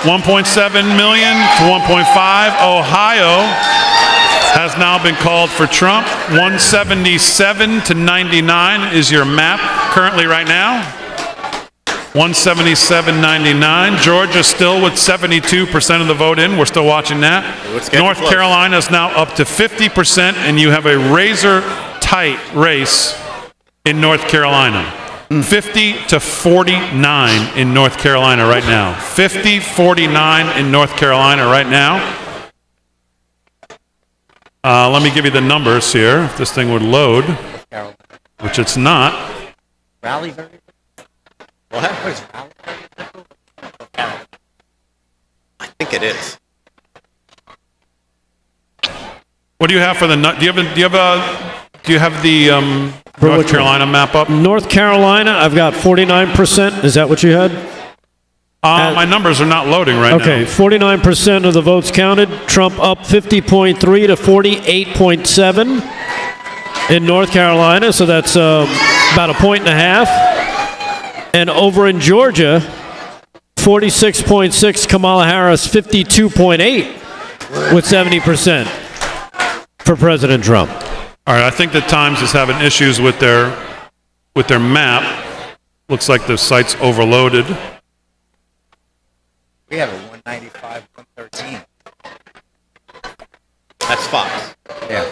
1.7 million to 1.5. Ohio has now been called for Trump. 177 to 99 is your map currently right now. 177.99. Georgia still with 72% of the vote in. We're still watching that. North Carolina is now up to 50%, and you have a razor-tight race in North Carolina. 50 to 49 in North Carolina right now. 50-49 in North Carolina right now. Let me give you the numbers here, if this thing would load, which it's not. Rally very What is Rally? I think it is. What do you have for the? Do you have the North Carolina map up? North Carolina, I've got 49%. Is that what you had? My numbers are not loading right now. Okay, 49% of the votes counted. Trump up 50.3 to 48.7 in North Carolina, so that's about a point and a half. And over in Georgia, 46.6, Kamala Harris, 52.8 with 70% for President Trump. All right, I think the Times is having issues with their map. Looks like the site's overloaded. We have a 195, 113. That's Fox. Yeah.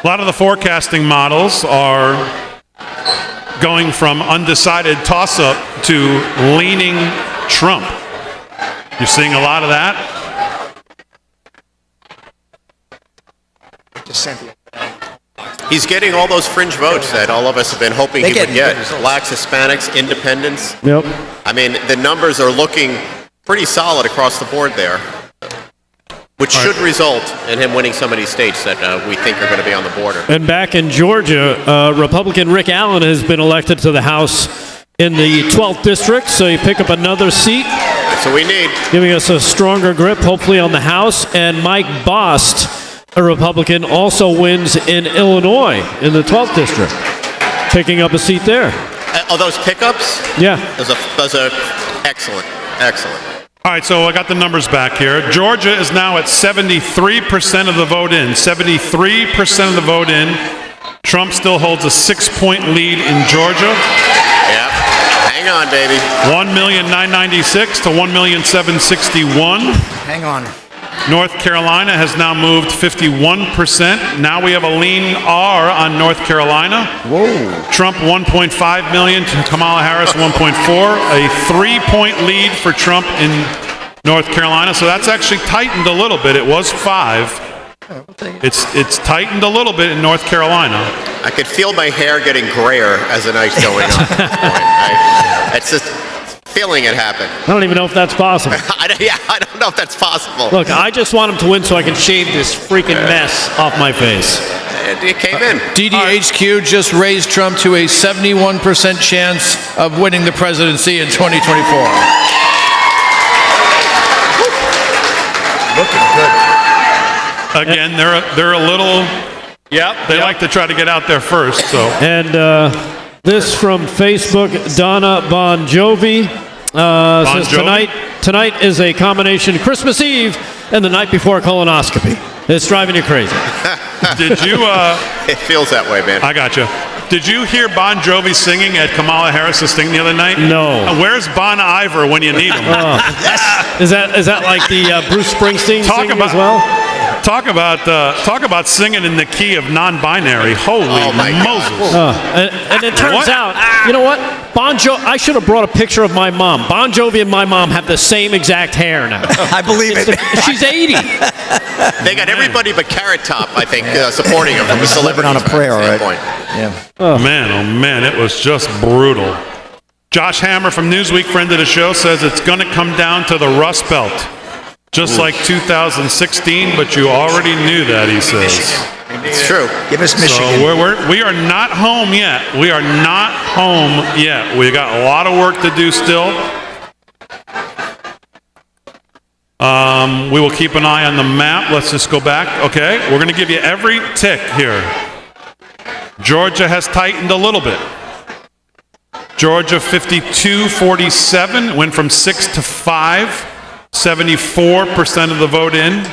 A lot of the forecasting models are going from undecided toss-up to leaning Trump. You're seeing a lot of that. He's getting all those fringe votes that all of us have been hoping he would get. Blacks, Hispanics, independents. Yep. I mean, the numbers are looking pretty solid across the board there, which should result in him winning some of these states that we think are going to be on the border. And back in Georgia, Republican Rick Allen has been elected to the House in the 12th district, so you pick up another seat. That's what we need. Giving us a stronger grip, hopefully, on the House. And Mike Bost, a Republican, also wins in Illinois in the 12th district, picking up a seat there. Those pickups? Yeah. Those are excellent. Excellent. All right, so I got the numbers back here. Georgia is now at 73% of the vote in. 73% of the vote in. Trump still holds a 6-point lead in Georgia. Yep. Hang on, baby. 1,996,000 to 1,761,000. Hang on. North Carolina has now moved 51%. Now we have a lean R on North Carolina. Whoa. Trump 1.5 million to Kamala Harris 1.4. A 3-point lead for Trump in North Carolina. So that's actually tightened a little bit. It was 5. It's tightened a little bit in North Carolina. I could feel my hair getting grayer as the night's going on. It's just feeling it happen. I don't even know if that's possible. I don't know if that's possible. Look, I just want him to win so I can shave this freaking mess off my face. It came in. DDHQ just raised Trump to a 71% chance of winning the presidency in 2024. Looking good. Again, they're a little. They like to try to get out there first. So. And this from Facebook, Donna Bon Jovi says tonight is a combination Christmas Eve and the night before colonoscopy. It's driving you crazy. Did you? It feels that way, man. I got you. Did you hear Bon Jovi singing at Kamala Harris' thing the other night? No. Where's Bon Iver when you need him? Is that like the Bruce Springsteen singing as well? Talk about singing in the key of non-binary. Holy Moses! And it turns out, you know what? I should have brought a picture of my mom. Bon Jovi and my mom have the same exact hair now. I believe it. She's 80. They got everybody but Carrot Top, I think, supporting him from a celebrity on a prayer, right? Yeah. Oh man, it was just brutal. Josh Hammer from Newsweek, friend of the show, says it's going to come down to the Rust Belt. Just like 2016, but you already knew that, he says. It's true. Give us Michigan. So we are not home yet. We are not home yet. We got a lot of work to do still. We will keep an eye on the map. Let's just go back. Okay, we're going to give you every tick here. Georgia has tightened a little bit. Georgia 52-47, went from 6 to 5. 74% of the vote in.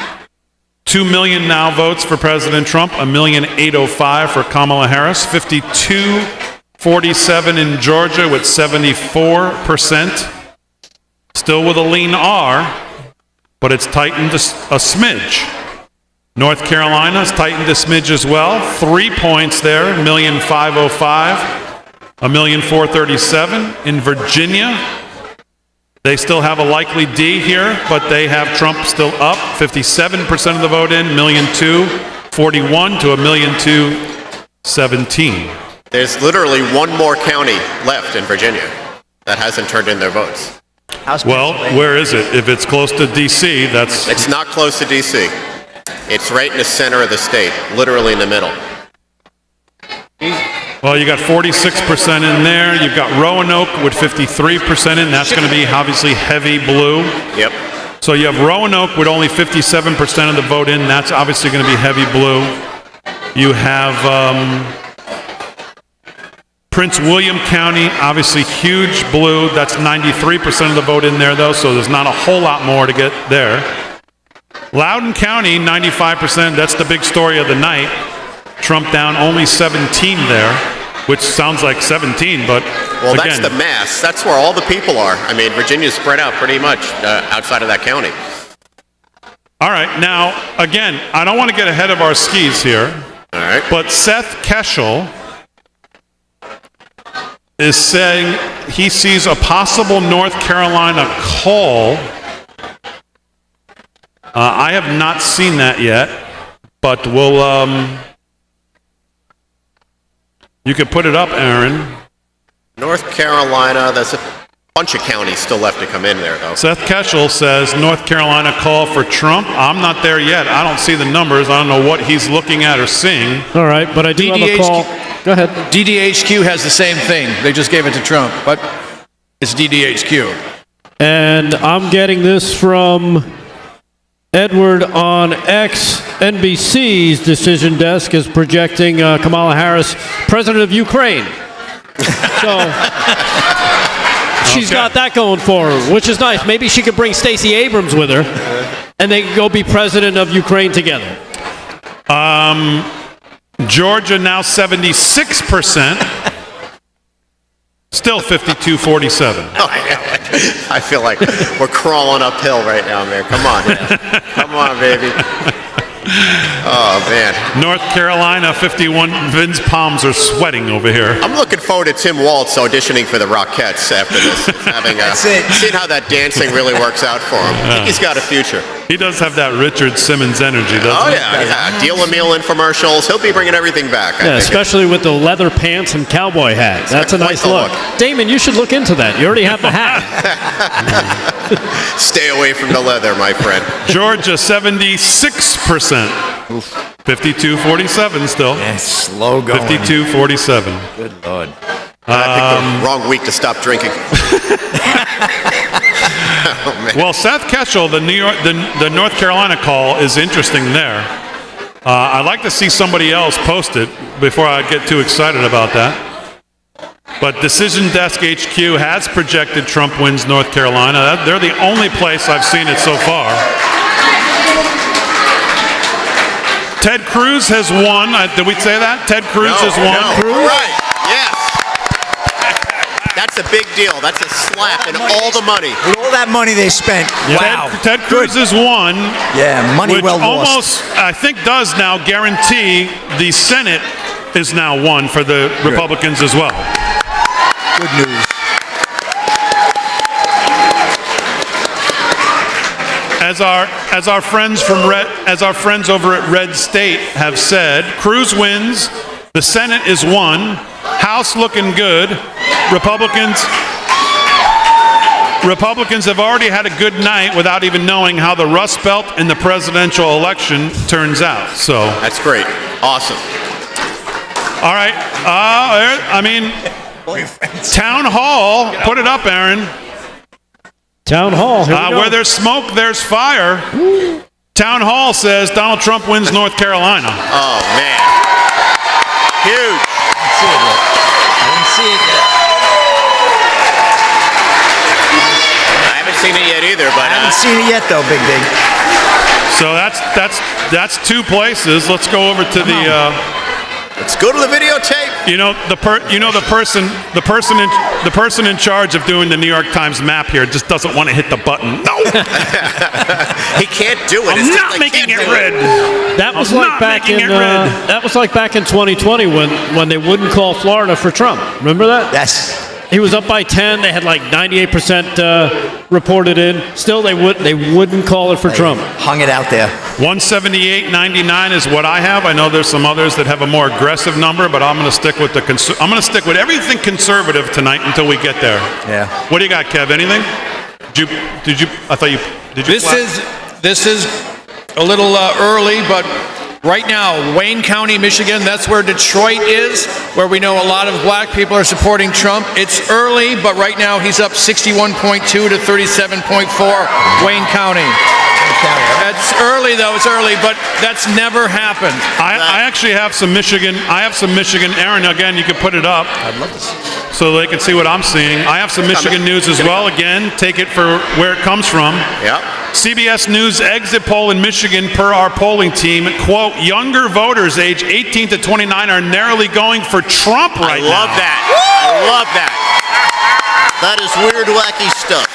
2 million now votes for President Trump. 1,805,000 for Kamala Harris. 52-47 in Georgia with 74%. Still with a lean R, but it's tightened a smidge. North Carolina's tightened a smidge as well. 3 points there. 1,505,000. 1,437,000 in Virginia. They still have a likely D here, but they have Trump still up. 57% of the vote in, 1,241,000 to 1,217,000. There's literally one more county left in Virginia that hasn't turned in their votes. Well, where is it? If it's close to D.C., that's... It's not close to D.C. It's right in the center of the state, literally in the middle. Well, you got 46% in there. You've got Roanoke with 53% in. That's going to be obviously heavy blue. Yep. So you have Roanoke with only 57% of the vote in. That's obviously going to be heavy blue. You have Prince William County, obviously huge blue. That's 93% of the vote in there, though, so there's not a whole lot more to get there. Loudoun County, 95%. That's the big story of the night. Trump down only 17 there, which sounds like 17, but well, again, that's the mass. That's where all the people are. I mean, Virginia's spread out pretty much outside of that county. All right, now, again, I don't want to get ahead of our skis here, all right, but Seth Keshel is saying he sees a possible North Carolina call. I have not seen that yet, but we'll... You could put it up, Aaron. North Carolina, there's a bunch of counties still left to come in there, though. Seth Keshel says North Carolina call for Trump. I'm not there yet. I don't see the numbers. I don't know what he's looking at or seeing. All right, but I do have a call. Go ahead. DDHQ has the same thing. They just gave it to Trump, but it's DDHQ. And I'm getting this from Edward on X. NBC's decision desk is projecting Kamala Harris, president of Ukraine, So she's got that going for her, which is nice. Maybe she could bring Stacey Abrams with her, and they could go be president of Ukraine together. Georgia now 76%. Still 52-47. I feel like we're crawling uphill right now, man. Come on. Come on, baby. Oh, man. North Carolina 51. Vin's palms are sweating over here. I'm looking forward to Tim Waltz auditioning for the Rockettes after this. Seeing how that dancing really works out for him. I think he's got a future. He does have that Richard Simmons energy, doesn't he? Yeah. Deal a meal infomercials. He'll be bringing everything back. Yeah, especially with the leather pants and cowboy hat. That's a nice look. Damon, you should look into that. You already have the hat. Stay away from the leather, my friend. Georgia 76%. 52-47 still. Yeah, slow going. 52-47. Good Lord. I picked the wrong week to stop drinking. Well, Seth Keshel, the North Carolina call is interesting there. I'd like to see somebody else post it before I get too excited about that. But Decision Desk HQ has projected Trump wins North Carolina. They're the only place I've seen it so far. Ted Cruz has won. Did we say that? Ted Cruz has won. Right. Yes. That's a big deal. That's a slap in all the money. With all that money they spent. Wow. Ted Cruz has won. Yeah, money which well almost, lost. I think, does now guarantee the Senate is now won for the Republicans as well. Good news. As our friends over at Red State have said, Cruz wins. The Senate is won. House looking good. Republicans have already had a good night without even knowing how the Rust Belt and the presidential election turns out. So that's great. Awesome. All right. Town Hall. Put it up, Aaron. Town Hall. Where there's smoke, there's fire. Town Hall says Donald Trump wins North Carolina. Oh, man. Huge. I didn't see it yet. I haven't seen it yet either, but I haven't seen it yet, though, Big Big. So that's two places. Let's go over to the. Let's go to the videotape. The person in charge of doing the New York Times map here just doesn't want to hit the button. No, he can't do it. I'm not making it red. That was like back in 2020 when they wouldn't call Florida for Trump. Remember that? Yes. He was up by 10. They had like 98% reported in. Still, they wouldn't call it for Trump. Hung it out there. 178.99 is what I have. I know there's some others that have a more aggressive number, but I'm going to stick with everything conservative tonight until we get there. Yeah. What do you got, Kev? Anything? Did you? I thought you. Did you? This is a little early, but. Right now, Wayne County, Michigan, that's where Detroit is, where we know a lot of black people are supporting Trump. It's early, but right now he's up 61.2 to 37.4, Wayne County. It's early, though. It's early, but that's never happened. I actually have some Michigan. Aaron, again, you can put it up. I'd love to see it. So they can see what I'm seeing. I have some Michigan news as well. Again, take it for where it comes from. Yeah. CBS News exit poll in Michigan per our polling team. Quote, younger voters age 18 to 29 are narrowly going for Trump right now. I love that. I love that. That is weird, wacky stuff.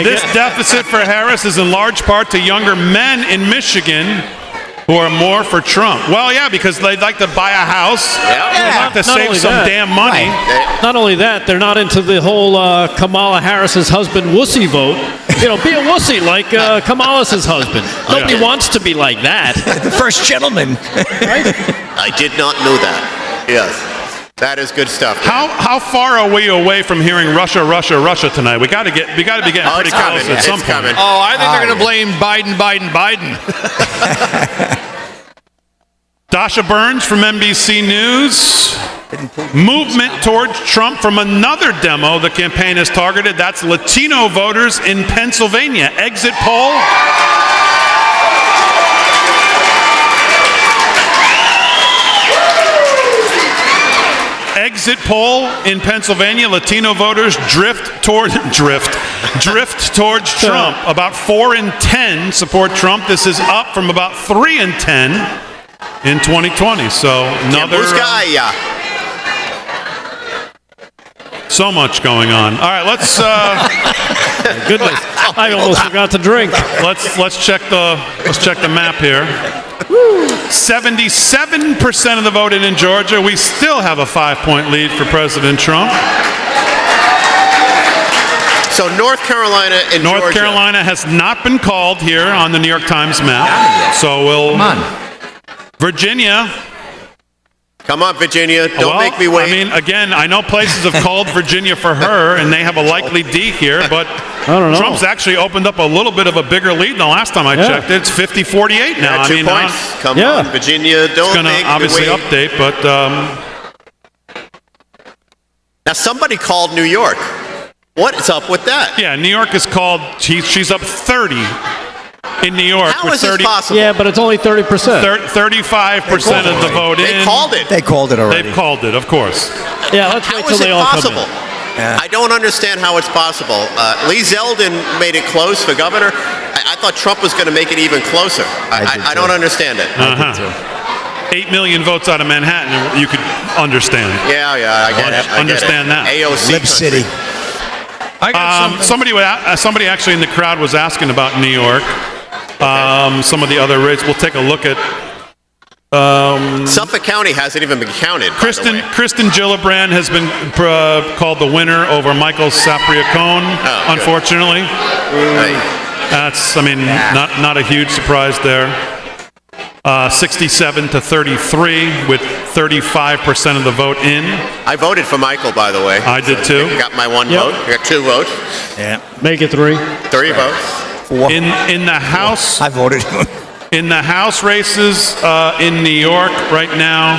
This deficit for Harris is in large part to younger men in Michigan who are more for Trump. Well, yeah, because they'd like to buy a house. They'd like to save some damn money. Not only that, they're not into the whole Kamala Harris's husband wussy vote. Be a wussy like Kamala's husband. Nobody wants to be like that. The first gentleman. I did not know that. Yes. That is good stuff. How far are we away from hearing Russia, Russia, Russia tonight? We got to be getting pretty close at some point. Oh, I think they're going to blame Biden. Dasha Burns from NBC News. Movement towards Trump from another demo the campaign has targeted. That's Latino voters in Pennsylvania. Exit poll. exit poll in Pennsylvania, Latino voters drift towards Trump. About 4 in 10 support Trump. This is up from about 3 in 10 in 2020. So another so much going on. All right, let's. Goodness, I almost forgot to drink. Let's check the map here. 77% of the vote in Georgia. We still have a 5-point lead for President Trump. So North Carolina and North Georgia. Carolina has not been called here on the New York Times map. So we'll. Come on. Virginia. Come on, Virginia. Don't make me wait. I mean, again, I know places have called Virginia for her, and they have a likely D here, but I don't know. Trump's actually opened up a little bit of a bigger lead than the last time I checked. It's 50-48 now. Yeah, 2 points. Come on, Virginia. Don't it's gonna make obviously me wait. update, but now somebody called New York. What is up with that? yeah, New York is called. She's up 30 in New York. How with is this 30, possible? Yeah, but it's only 30%. 35% of the vote They in. called it. They called it already. They've called it, of course. Yeah, let's How wait till is they it all possible? come in. Yeah. I don't understand how it's possible. Lee Zeldin made it close for governor. I thought Trump was going to make it even closer. I don't understand it. 8 million votes out of Manhattan, you could understand. Yeah, I get it. Understand that. AOC Lip City. Somebody actually in the crowd was asking about New York. Some of the other rates. We'll take a look at. Suffolk County hasn't even been counted. Kristen Gillibrand has been called the winner over Michael Sapriacone. Unfortunately, that's not a huge surprise there. 67-33 with 35% of the vote in. I voted for Michael, by the way. I did too. Got my 1 vote. I got 2 votes. Yeah. Make it 3. 3 votes. 4. In the House. I voted. In the House races in New York right now,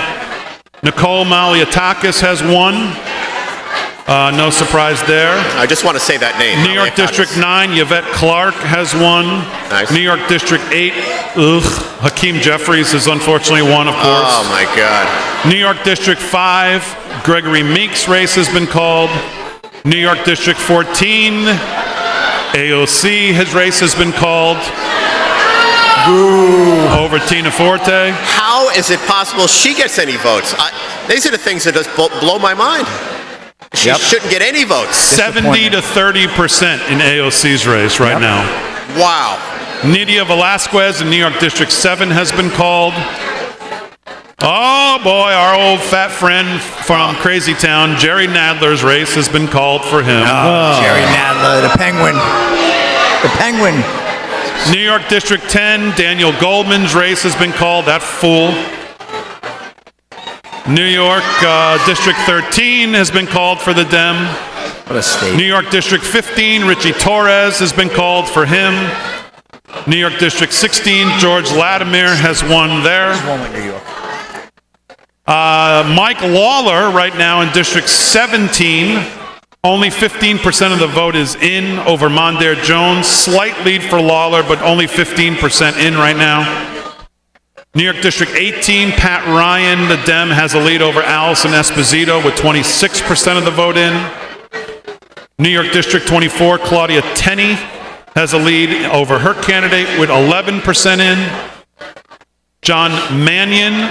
Nicole Malliotakis has won. No surprise there. I just want to say that name. New York District 9, Yvette Clark has won. Nice. New York District 8, Hakeem Jeffries has unfortunately won, of course. Oh, my God. New York District 5, Gregory Meek's race has been called. New York District 14, AOC, his race has been called. Over Tina Forte. How is it possible she gets any votes? These are the things that just blow my mind. She shouldn't get any votes. 70-30% in AOC's race right now. Wow. Nydia Velasquez in New York District 7 has been called. Oh boy, our old fat friend from Crazy Town, Jerry Nadler's race has been called for him. Jerry Nadler, the Penguin. The Penguin. New York District 10, Daniel Goldman's race has been called. That fool. New York District 13 has been called for the Dem. What a state. New York District 15, Richie Torres has been called for him. New York District 16, George Latimer has won there. Mike Lawler right now in District 17. Only 15% of the vote is in over Mondaire Jones. Slight lead for Lawler, but only 15% in right now. New York District 18, Pat Ryan, the Dem, has a lead over Allison Esposito with 26% of the vote in. New York District 24, Claudia Tenney has a lead over her candidate with 11% in. John Mannion,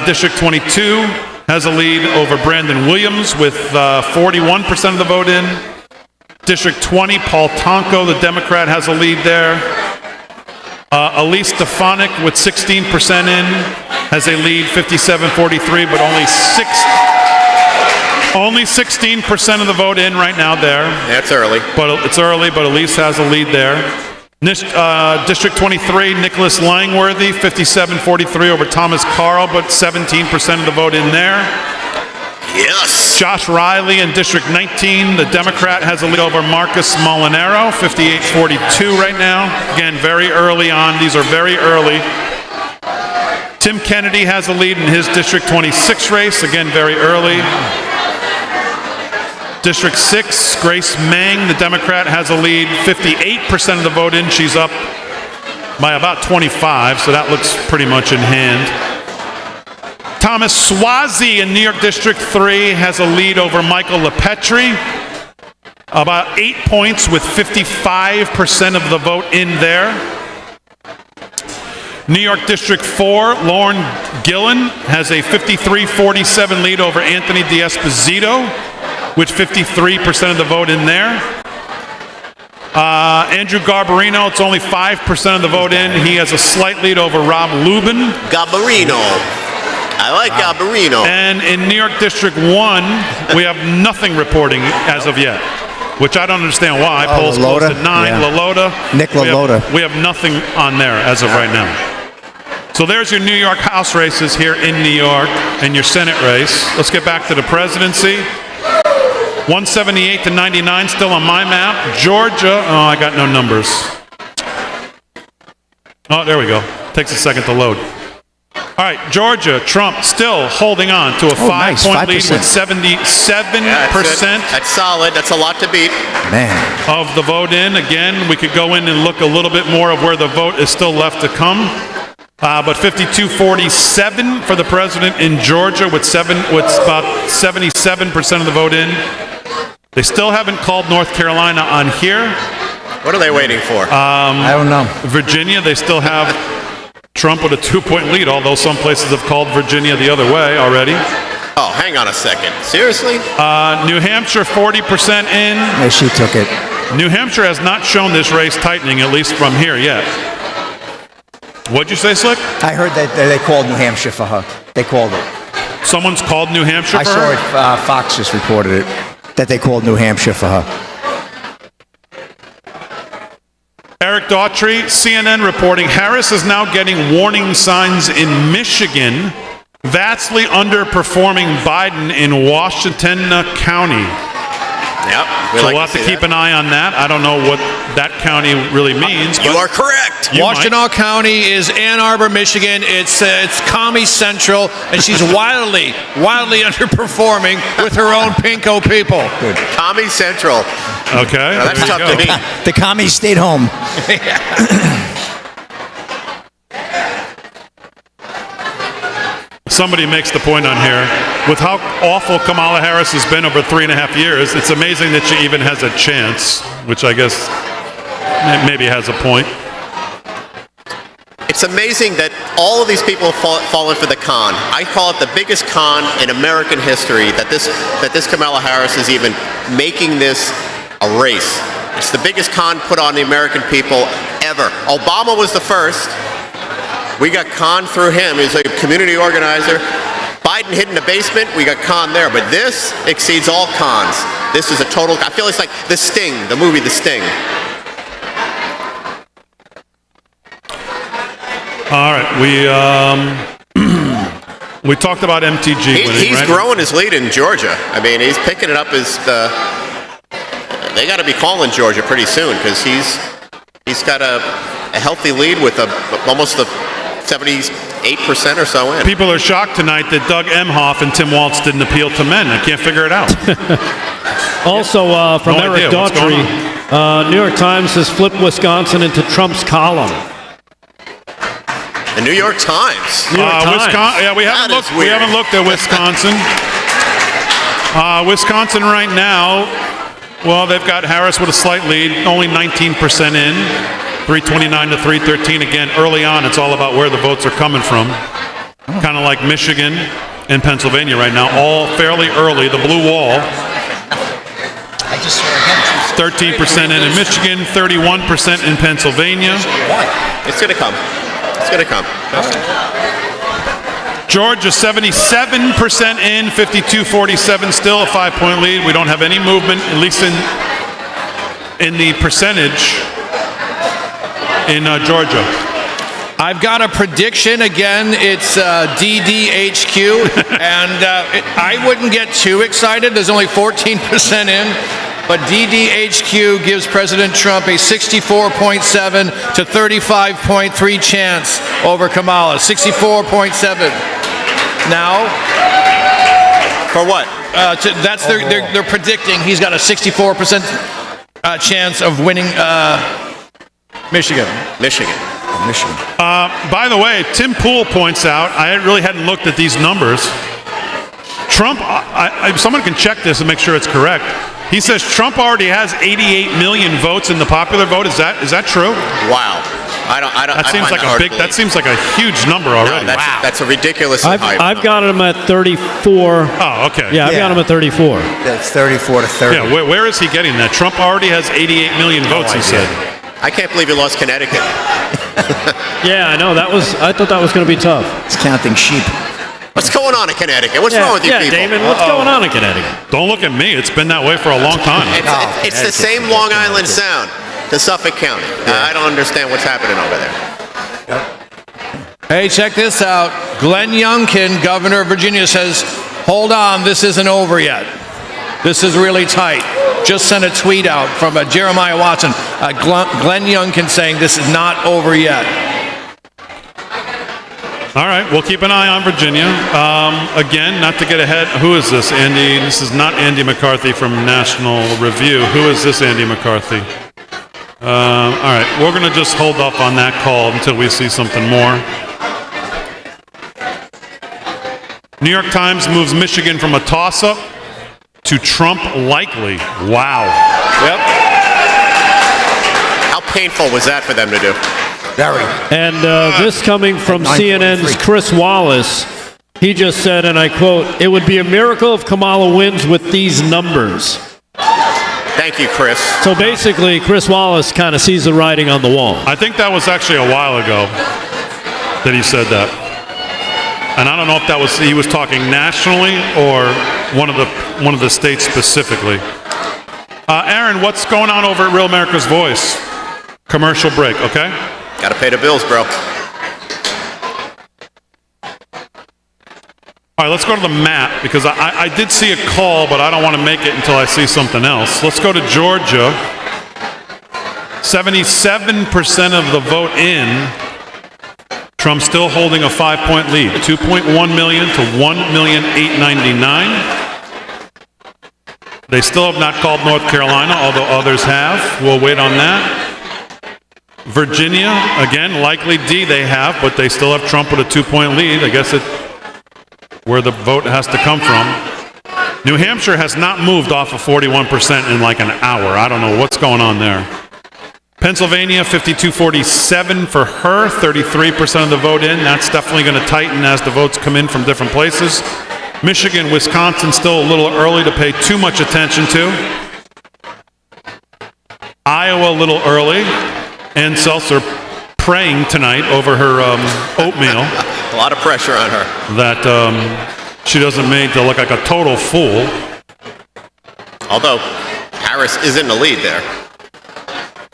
District 22, has a lead over Brandon Williams with 41% of the vote in. District 20, Paul Tonko, the Democrat, has a lead there. Elise Stefanik with 16% in has a lead, 57-43, but only 16% of the vote in right now there. That's early. But it's early, but Elise has a lead there. District 23, Nicholas Langworthy, 57-43 over Thomas Carl, but 17% of the vote in there. Yes. Josh Riley in District 19, the Democrat, has a lead over Marcus Molinaro, 58-42 right now. Again, very early on. These are very early. Tim Kennedy has a lead in his District 26 race. Again, very early. District 6, Grace Meng, the Democrat, has a lead, 58% of the vote in. She's up by about 25, so that looks pretty much in hand. Thomas Suozzi in New York District 3 has a lead over Michael LePetri. About 8 points with 55% of the vote in there. New York District 4, Lauren Gillen has a 53-47 lead over Anthony D'Esposito, with 53% of the vote in there. Andrew Garbarino, it's only 5% of the vote in. He has a slight lead over Rob Lubin. Garbarino. I like Garbarino. And in New York District 1, we have nothing reporting as of yet, which I don't understand why. Polls closed at 9. Yeah. LaLota. Nick LaLota. We have nothing on there as of right now. So there's your New York House races here in New York and your Senate race. Let's get back to the presidency. 178 to 99 still on my map. Georgia, oh, I got no numbers. Oh, there we go. Takes a second to load. All right, Georgia, Trump still holding on to a 5-point lead with 77%. That's solid. That's a lot to beat. Man. Of the vote in. Again, we could go in and look a little bit more of where the vote is still left to come. But 52-47 for the president in Georgia with about 77% of the vote in. They still haven't called North Carolina on here. What are they waiting for? I don't know. Virginia, they still have Trump with a 2-point lead, although some places have called Virginia the other way already. Oh, hang on a second. Seriously? New Hampshire, 40% in. Yeah, she took it. New Hampshire has not shown this race tightening, at least from here yet. What'd you say, Slick? I heard that they called New Hampshire for her. They called it. Someone's called New Hampshire for her? I saw it. Fox just reported it, that they called New Hampshire for her. Eric Daughtry, CNN reporting, Harris is now getting warning signs in Michigan, vastly underperforming Biden in Washington County. Yep. So we'll have to keep an eye on that. I don't know what that county really means. You are correct. Washtenaw County is Ann Arbor, Michigan. It's Commie Central, and she's wildly underperforming with her own pinko people. Good. Commie Central. Okay. Now, that's tough to beat. The commies stayed home. Somebody makes the point on here, with how awful Kamala Harris has been over 3.5 years, it's amazing that she even has a chance, which I guess maybe has a point. It's amazing that all of these people have fallen for the con. I call it the biggest con in American history, that this Kamala Harris is even making this a race. It's the biggest con put on the American people ever. Obama was the first. We got con through him. He's a community organizer. Biden hid in the basement. We got con there. But this exceeds all cons. This is a total. I feel it's like The Sting, the movie The Sting. All right, we talked about MTG winning, He's right? growing his lead in Georgia. I mean, he's picking it up as they got to be calling Georgia pretty soon, because he's got a healthy lead with almost a 78% or so in. People are shocked tonight that Doug Emhoff and Tim Walz didn't appeal to men. I can't figure it out. Also, from No idea Eric what's going Daughtry, New York Times has flipped Wisconsin into Trump's column. The New York Times. New York Times. Yeah, we haven't looked at Wisconsin. Wisconsin right now, well, they've got Harris with a slight lead, only 19% in, 329 to 313. Again, early on, it's all about where the votes are coming from. Kind of like Michigan and Pennsylvania right now, all fairly early. The blue wall. 13% in Michigan, 31% in Pennsylvania. It's going to come. It's going to come. Georgia, 77% in, 52-47, still a 5-point lead. We don't have any movement, at least in the percentage in Georgia. I've got a prediction. Again, it's DDHQ, and I wouldn't get too excited. There's only 14% in. But DDHQ gives President Trump a 64.7 to 35.3 chance over Kamala. 64.7. Now, for what? They're predicting he's got a 64% chance of winning Michigan. Michigan. By the way, Tim Pool points out, I really hadn't looked at these numbers. Trump, someone can check this and make sure it's correct. He says Trump already has 88 million votes in the popular vote. Is that true? Wow. That seems like a huge number already. No, that's a ridiculous high. I've got him at 34. Oh, okay. Yeah, I've got him at 34. That's 34 to 30. Yeah, where is he getting that? Trump already has 88 million votes, he said. I can't believe he lost Connecticut. Yeah, I know. I thought that was going to be tough. It's counting sheep. What's going on in Connecticut? What's wrong with you people? Damon, what's going on in Connecticut? Don't look at me. It's been that way for a long time. It's the same Long Island Sound to Suffolk County. I don't understand what's happening over there. Hey, check this out. Glenn Youngkin, governor of Virginia, says, hold on, this isn't over yet. This is really tight. Just sent a tweet out from Jeremiah Watson. Glenn Youngkin saying this is not over yet. All right, we'll keep an eye on Virginia. Again, not to get ahead. Who is this, Andy? This is not Andy McCarthy from National Review. Who is this Andy McCarthy? All right, we're going to just hold off on that call until we see something more. New York Times moves Michigan from a toss-up to Trump likely. Wow. Yep. How painful was that for them to do? Very. And this coming from CNN's Chris Wallace. He just said, and I quote, "It would be a miracle if Kamala wins with these numbers." Thank you, Chris. So basically, Chris Wallace kind of sees the writing on the wall. I think that was actually a while ago that he said that. And I don't know if that was he was talking nationally or one of the states specifically. Aaron, what's going on over at Real America's Voice? Commercial break, okay? Gotta pay the bills, bro. All right, let's go to the map because I did see a call, but I don't want to make it until I see something else. Let's go to Georgia. 77% of the vote in. Trump still holding a 5-point lead, 2.1 million to 1,899,000. They still have not called North Carolina, although others have. We'll wait on that. Virginia, again, likely D they have, but they still have Trump with a 2-point lead. I guess it's where the vote has to come from. New Hampshire has not moved off of 41% in like an hour. I don't know what's going on there. Pennsylvania, 52-47 for her, 33% of the vote in. That's definitely going to tighten as the votes come in from different places. Michigan, Wisconsin, still a little early to pay too much attention to. Iowa, a little early. Ann Seltzer praying tonight over her oatmeal. A lot of pressure on her. That she doesn't make to look like a total fool. Although Harris is in the lead there.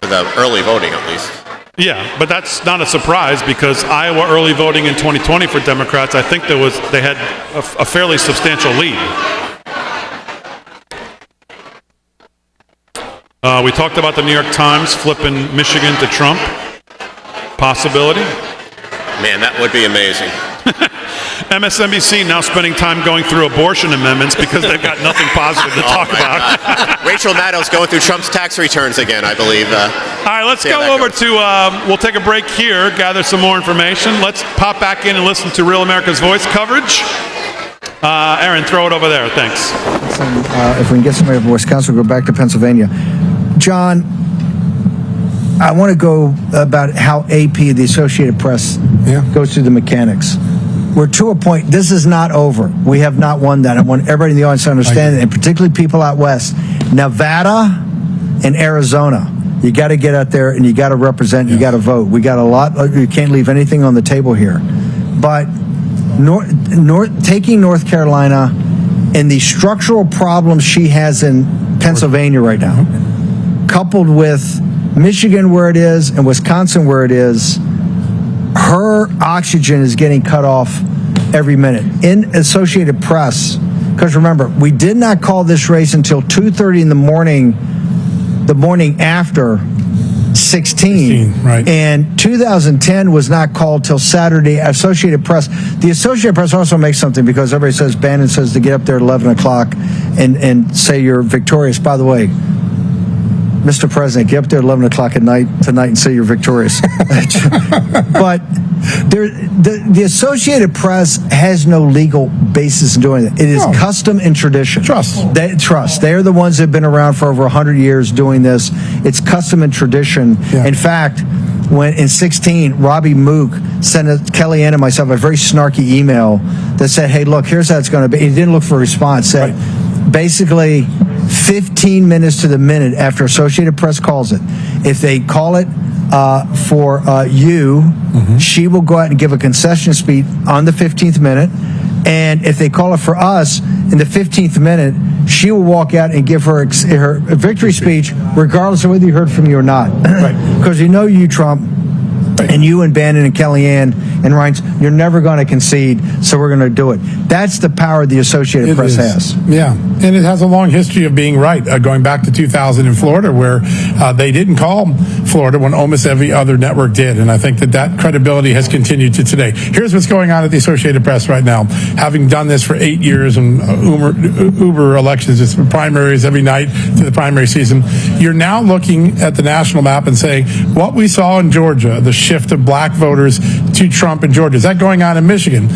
For the early voting, at least. Yeah, but that's not a surprise because Iowa early voting in 2020 for Democrats, I think they had a fairly substantial lead. We talked about the New York Times flipping Michigan to Trump. Possibility. Man, that would be amazing. MSNBC now spending time going through abortion amendments because they've got nothing positive to talk about. Rachel Maddow's going through Trump's tax returns again, I believe. All right, let's go over to, we'll take a break here, gather some more information. Let's pop back in and listen to Real America's Voice coverage. Aaron, throw it over there. Thanks. If we can get somebody from Wisconsin, we'll go back to Pennsylvania. John, I want to go about how AP, the Associated Press, goes through the mechanics. We're to a point, this is not over. We have not won that. I want everybody in the audience to understand it, and particularly people out west. Nevada and Arizona, you got to get out there and you got to represent, you got to vote. We got a lot, you can't leave anything on the table here. But taking North Carolina and the structural problems she has in Pennsylvania right now, coupled with Michigan where it is and Wisconsin where it is, her oxygen is getting cut off every minute. In Associated Press, because remember, we did not call this race until 2:30 in the morning after 16, right. And 2010 was not called till Saturday. Associated Press. The Associated Press also makes something because everybody says, Bannon says to get up there at 11 o'clock and say you're victorious. By the way, Mr. President, get up there at 11 o'clock at night tonight and say you're victorious. But the Associated Press has no legal basis in doing it. It is custom and tradition. Trust. They're the ones that have been around for over 100 years doing this. It's custom and tradition. Yeah. In fact, when in 2016, Robbie Mook sent Kellyanne and myself a very snarky email that said, hey, look, here's how it's going to be. He didn't look for a response. Said, basically, 15 minutes to the minute after Associated Press calls it, if they call it for you, she will go out and give a concession speech on the 15th minute. And if they call it for us in the 15th minute, she will walk out and give her victory speech, regardless of whether you heard from you or not. Because you know you, Trump, and you and Bannon and Kellyanne and Reince, you're never going to concede, so we're going to do it. That's the power the Associated Press has. Yeah, and it has a long history of being right, going back to 2000 in Florida, where they didn't call Florida when almost every other network did, and I think that credibility has continued to today. Here's what's going on at the Associated Press right now. Having done this for 8 years and Uber elections, it's primaries every night through the primary season, you're now looking at the national map and saying, what we saw in Georgia, the shift of black voters to Trump in Georgia, is that going on in Michigan?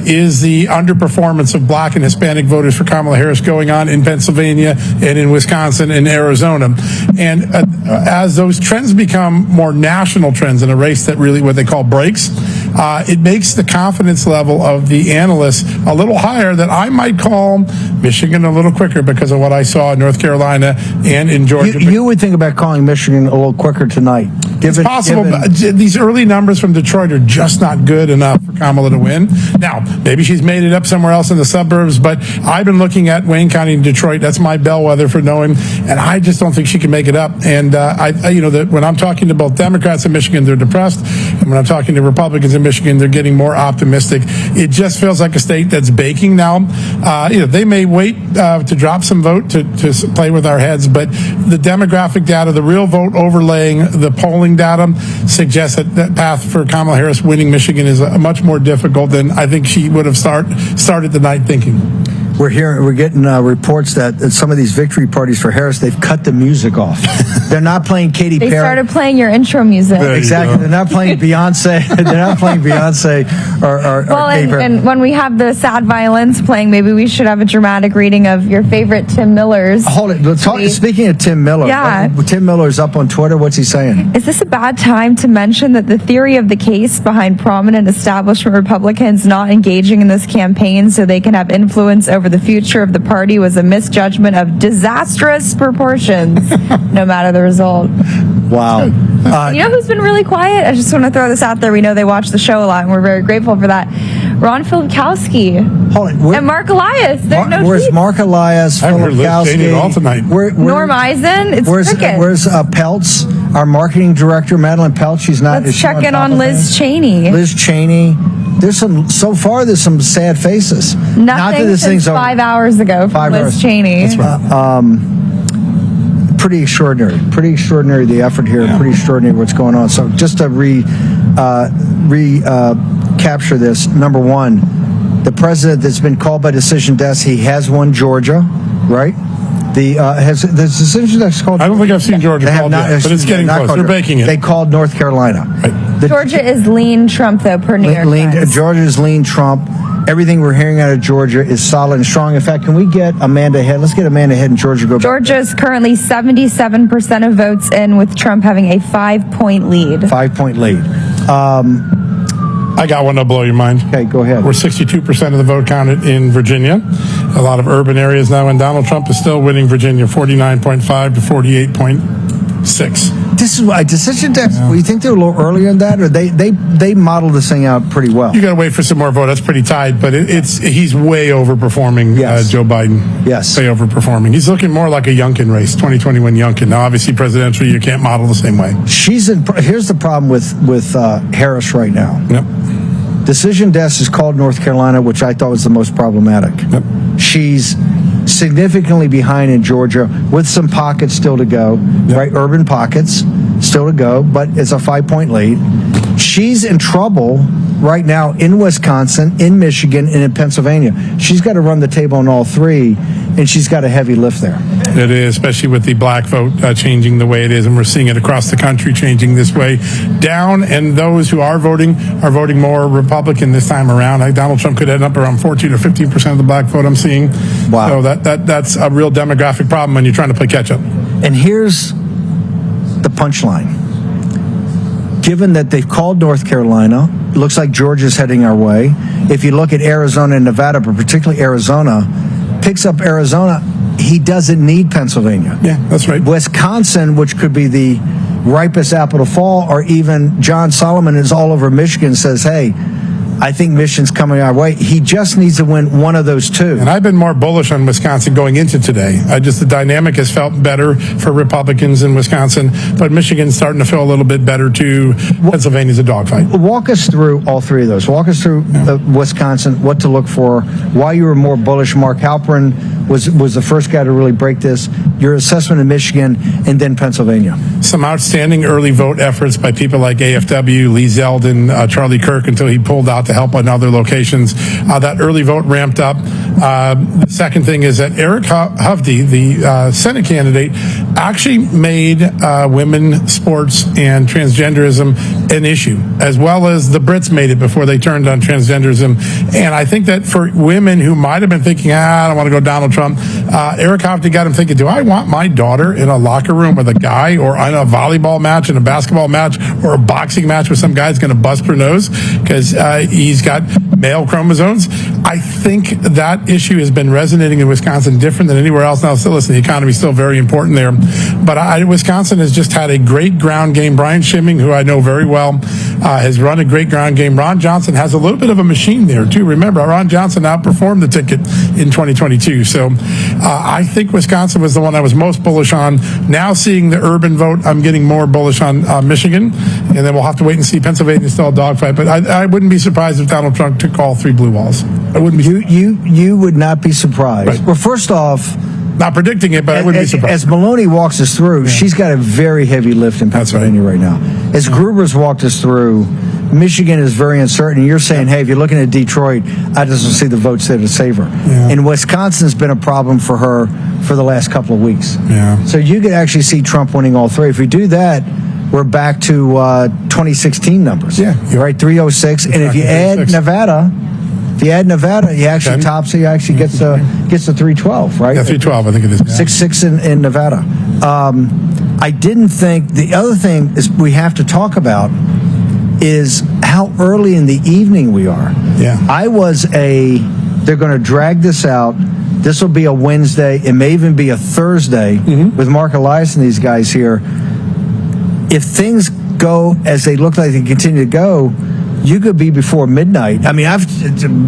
Is the underperformance of black and Hispanic voters for Kamala Harris going on in Pennsylvania and in Wisconsin and Arizona? And as those trends become more national trends in a race that really what they call breaks, it makes the confidence level of the analysts a little higher, that I might call Michigan a little quicker because of what I saw in North Carolina and in Georgia. You would think about calling Michigan a little quicker tonight. It's possible, but these early numbers from Detroit are just not good enough for Kamala to win. Now, maybe she's made it up somewhere else in the suburbs, but I've been looking at Wayne County and Detroit. That's my bellwether for knowing, and I just don't think she can make it up. And when I'm talking to both Democrats in Michigan, they're depressed, and when I'm talking to Republicans in Michigan, they're getting more optimistic. It just feels like a state that's baking now. They may wait to drop some vote to play with our heads, but the demographic data, the real vote overlaying the polling data, suggests that path for Kamala Harris winning Michigan is much more difficult than I think she would have started the night thinking. We're getting reports that at some of these victory parties for Harris, they've cut the music off. They're not playing Katy Perry. They started playing your intro music. Exactly. They're not playing Beyonce. They're not playing Beyonce or Katy Perry. And when we have the sad violins playing, maybe we should have a dramatic reading of your favorite Tim Miller's. Hold it. Speaking of Tim Miller, Tim Miller's up on Twitter. What's he saying? Is this a bad time to mention that the theory of the case behind prominent establishment Republicans not engaging in this campaign so they can have influence over the future of the party was a misjudgment of disastrous proportions, no matter the result? Wow. You know who's been really quiet? I just want to throw this out there. We know they watch the show a lot, and we're very grateful for that. Ron Filipkowski and Mark Elias. Where's Mark Elias? I haven't heard Liz Cheney at all tonight. Norm Eisen. It's cricket. Where's Peltz, our marketing director, Madeline Peltz? She's not. Let's check in on Liz Cheney. Liz Cheney. There's some sad faces. Nothing since 5 hours ago from Liz Cheney. That's right. Pretty extraordinary the effort here. Pretty extraordinary what's going on. So just to capture this, number one, the president that's been called by decision desk, he has won Georgia, right? Has the decision desk called? I don't think I've seen Georgia called yet, but it's getting close. They're baking it. They called North Carolina. Right. Georgia is lean Trump, though, per New York Times. Georgia is lean Trump. Everything we're hearing out of Georgia is solid and strong. In fact, can we get Amanda Head? Let's get Amanda Head in Georgia. Georgia is currently 77% of votes in, with Trump having a 5-point lead. 5-point lead. I got one that'll blow your mind. Okay, go ahead. We're 62% of the vote counted in Virginia. A lot of urban areas now, and Donald Trump is still winning Virginia 49.5 to 48.6. This is why decision desk. Well, you think they're a little earlier than that, or they modeled this thing out pretty well? You got to wait for some more vote. That's pretty tight, but he's way overperforming Joe Biden. Yes, way overperforming. He's looking more like a Youngkin race, 2021 Youngkin. Now, obviously, presidential, you can't model the same way. Here's the problem with Harris right now. Yep. Decision desk is called North Carolina, which I thought was the most problematic. Yep. She's significantly behind in Georgia, with some pockets still to go, right? Urban pockets still to go, but it's a 5-point lead. She's in trouble right now in Wisconsin, in Michigan, and in Pennsylvania. She's got to run the table on all three, and she's got a heavy lift there. It is, especially with the black vote changing the way it is, and we're seeing it across the country changing this way down, and those who are voting more Republican this time around. Like Donald Trump could end up around 14 or 15% of the black vote I'm seeing. Wow. So that's a real demographic problem when you're trying to play catch-up. And here's the punchline. Given that they've called North Carolina, it looks like Georgia's heading our way. If you look at Arizona and Nevada, but particularly Arizona, picks up Arizona, he doesn't need Pennsylvania. Yeah, that's right. Wisconsin, which could be the ripest apple to fall, or even John Solomon is all over Michigan, says, hey, I think Michigan's coming our way. He just needs to win one of those two. And I've been more bullish on Wisconsin going into today. The dynamic has felt better for Republicans in Wisconsin, but Michigan's starting to feel a little bit better too. Pennsylvania's a dogfight. Walk us through all three of those. Walk us through Wisconsin, what to look for, why you were more bullish. Mark Halperin was the first guy to really break this. Your assessment of Michigan, and then Pennsylvania. Some outstanding early vote efforts by people like AFW, Lee Zeldin, Charlie Kirk, until he pulled out to help on other locations. That early vote ramped up. The second thing is that Eric Hovde, the Senate candidate, actually made women, sports, and transgenderism an issue, as well as the Brits made it before they turned on transgenderism. And I think that for women who might have been thinking, I don't want to go Donald Trump, Eric Hovde got him thinking, do I want my daughter in a locker room with a guy, or in a volleyball match, and a basketball match, or a boxing match with some guy's going to bust her nose because he's got male chromosomes? I think that issue has been resonating in Wisconsin different than anywhere else. Now, still, listen, the economy is still very important there. But Wisconsin has just had a great ground game. Brian Schimming, who I know very well, has run a great ground game. Ron Johnson has a little bit of a machine there, too. Remember, Ron Johnson outperformed the ticket in 2022. So I think Wisconsin was the one I was most bullish on. Now seeing the urban vote, I'm getting more bullish on Michigan. And then we'll have to wait and see. Pennsylvania's still a dogfight. But I wouldn't be surprised if Donald Trump took all three blue walls. I wouldn't be. You would not be surprised. Right. Well, first off, not predicting it, but I wouldn't be surprised. As Maloney walks us through, she's got a very heavy lift in Pennsylvania right now. As Gruber's walked us through, Michigan is very uncertain. You're saying, hey, if you're looking at Detroit, I just don't see the votes there to save her. Yeah. And Wisconsin's been a problem for her for the last couple of weeks. Yeah. So you could actually see Trump winning all three. If we do that, we're back to 2016 numbers. Yeah. You're right, 306. And if you add Nevada, he actually tops. He actually gets the 312, right? Yeah, 312, I think it is. 6-6 in Nevada. I didn't think the other thing is we have to talk about is how early in the evening we are. Yeah. They're going to drag this out. This will be a Wednesday. It may even be a Thursday with Mark Elias and these guys here. If things go as they look like they continue to go, you could be before midnight. I mean,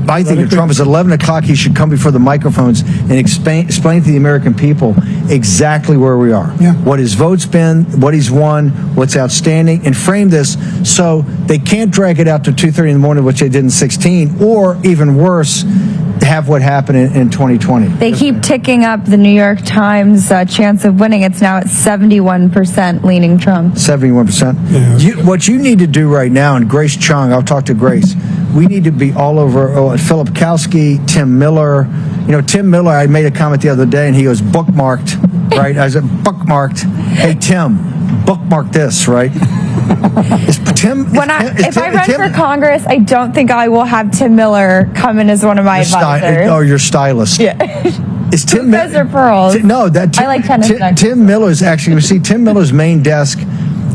my thing of Trump is at 11 o'clock, he should come before the microphones and explain to the American people exactly where we are. Yeah. What his vote's been, what he's won, what's outstanding, and frame this so they can't drag it out to 2:30 in the morning, which they did in 16, or even worse, have what happened in 2020. They keep ticking up the New York Times chance of winning. It's now at 71% leaning Trump. 71%. Yeah. What you need to do right now, and Grace Chung, I'll talk to Grace, we need to be all over Philip Kowski, Tim Miller. You know, Tim Miller, I made a comment the other day, and he goes, bookmarked, right? I said, bookmarked. Hey, Tim, bookmark this, right? If I run for Congress, I don't think I will have Tim Miller come in as one of my advisors. Your stylist. Yeah. Is Tim Those are pearls. No, I like tennis necklaces. Tim Miller's actually. We see Tim Miller's main desk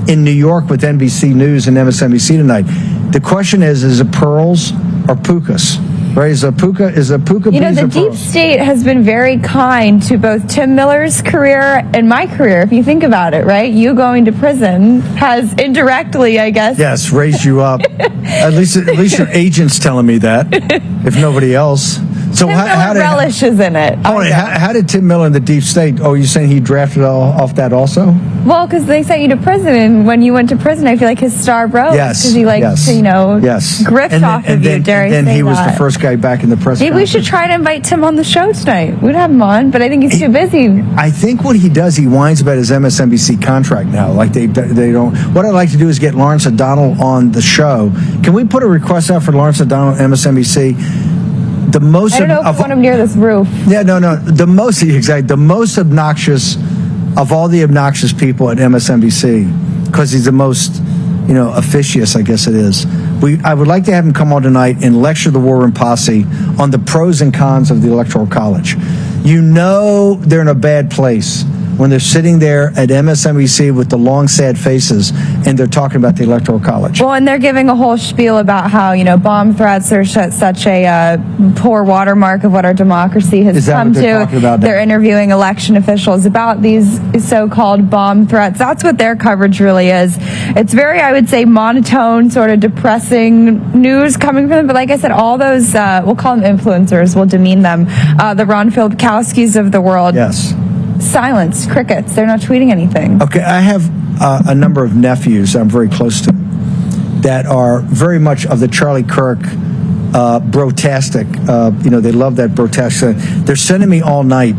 in New York with NBC News and MSNBC tonight. The question is it pearls or pukas? Right? Is a puka You know, the deep state has been very kind to both Tim Miller's career and my career, if you think about it, right? You going to prison has indirectly, I guess. Yes, raised you up. at least your agent's telling me that, if nobody else. So Tim how Miller did relishes in it. how did Tim Miller in the deep state? Oh, you saying he drafted off that also? Well, because they sent you to prison, and when you went to prison, I feel like his star broke. Yes. Because he liked to, grift off of you, dare I say then he was that. the first guy back in the press Maybe we should try to invite Tim on the show tonight. We'd have him on, but I think he's too busy. I think what he does, he whines about his MSNBC contract now. Like they don't. What I'd like to do is get Lawrence O'Donnell on the show. Can we put a request out for Lawrence O'Donnell, MSNBC? I don't know if you want him near this roof. Yeah, no. The most obnoxious of all the obnoxious people at MSNBC, because he's the most, officious, I guess it is. I would like to have him come on tonight and lecture the War Room Posse on the pros and cons of the Electoral College. They're in a bad place when they're sitting there at MSNBC with the long, sad faces, and they're talking about the Electoral College. Well, and they're giving a whole spiel about how, bomb threats are such a poor watermark of what our democracy has come to. They're interviewing election officials about these so-called bomb threats. That's what their coverage really is. It's very, I would say, monotone, sort of depressing news coming from them. But like I said, all those, we'll call them influencers, we'll demean them, the Ron Filipkowskis of the world. Yes. Silence, crickets. They're not tweeting anything. Okay, I have a number of nephews that I'm very close to that are very much of the Charlie Kirk brotastic. They love that brotastic. They're sending me all night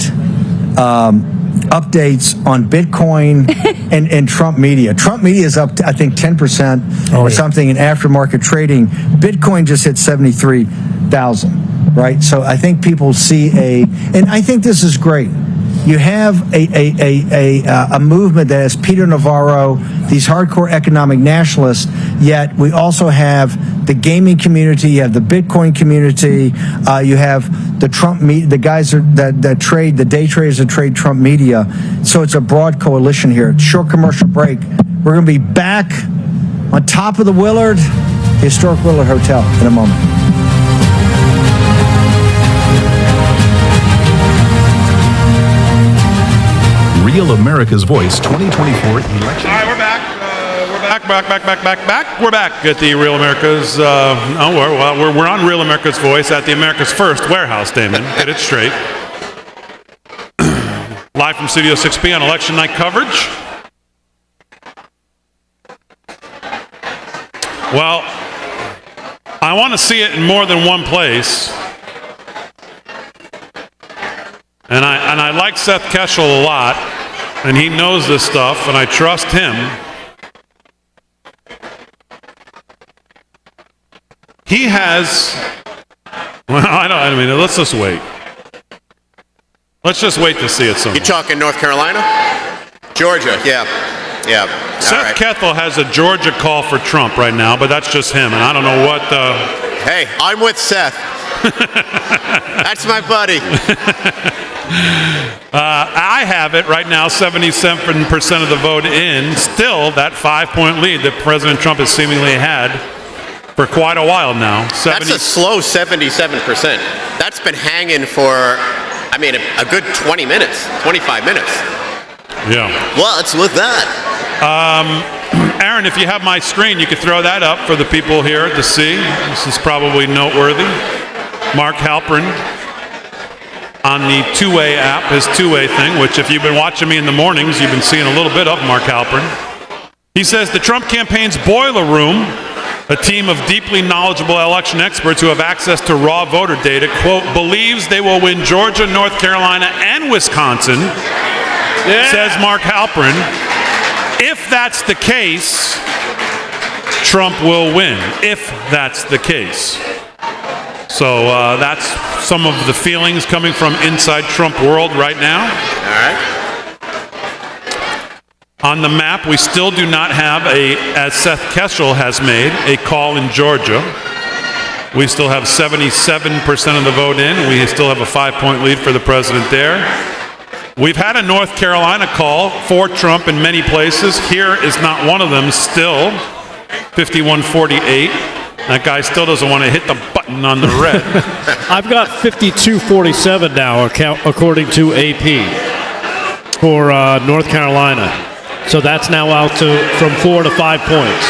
updates on Bitcoin and Trump media. Trump media is up to, I think, 10% or something in aftermarket trading. Bitcoin just hit 73,000, right? So I think people see and I think this is great. You have a movement that has Peter Navarro, these hardcore economic nationalists, yet we also have the gaming community, you have the Bitcoin community, you have the Trump the guys that trade, the day traders that trade Trump media. So it's a broad coalition here. Short commercial break. We're going to be back on top of the Willard, historic Willard Hotel, in a moment. Real America's Voice 2024 election. All right, we're back. We're back at the Real America's. We're on Real America's Voice at the America's First Warehouse, Damon. Get it straight. Live from Studio 6B on election night coverage. Well, I want to see it in more than one place. And I like Seth Keshel a lot, and he knows this stuff, and I trust him. He has, let's just wait. Let's just wait to see it somewhere. You talking North Carolina? Georgia, yeah. Seth Kethel has a Georgia call for Trump right now, but that's just him, and I don't know what the... Hey, I'm with Seth. That's my buddy. I have it right now, 77% of the vote in. Still, that 5-point lead that President Trump has seemingly had for quite a while now. That's a slow 77%. That's been hanging for, a good 20 minutes, 25 minutes. Yeah. What's with that? Aaron, if you have my screen, you could throw that up for the people here to see. This is probably noteworthy. Mark Halperin on the two-way app, his two-way thing, which if you've been watching me in the mornings, you've been seeing a little bit of Mark Halperin. He says the Trump campaign's boiler room, a team of deeply knowledgeable election experts who have access to raw voter data, quote, believes they will win Georgia, North Carolina, and Wisconsin, says Mark Halperin. If that's the case, Trump will win, if that's the case. So that's some of the feelings coming from inside Trump world right now. All right. On the map, we still do not have as Seth Keshel has made, a call in Georgia. We still have 77% of the vote in. We still have a 5-point lead for the president there. We've had a North Carolina call for Trump in many places. Here is not one of them still, 51-48. That guy still doesn't want to hit the button on the red. I've got 52-47 now, according to AP, for North Carolina. So that's now out from 4 to 5 points.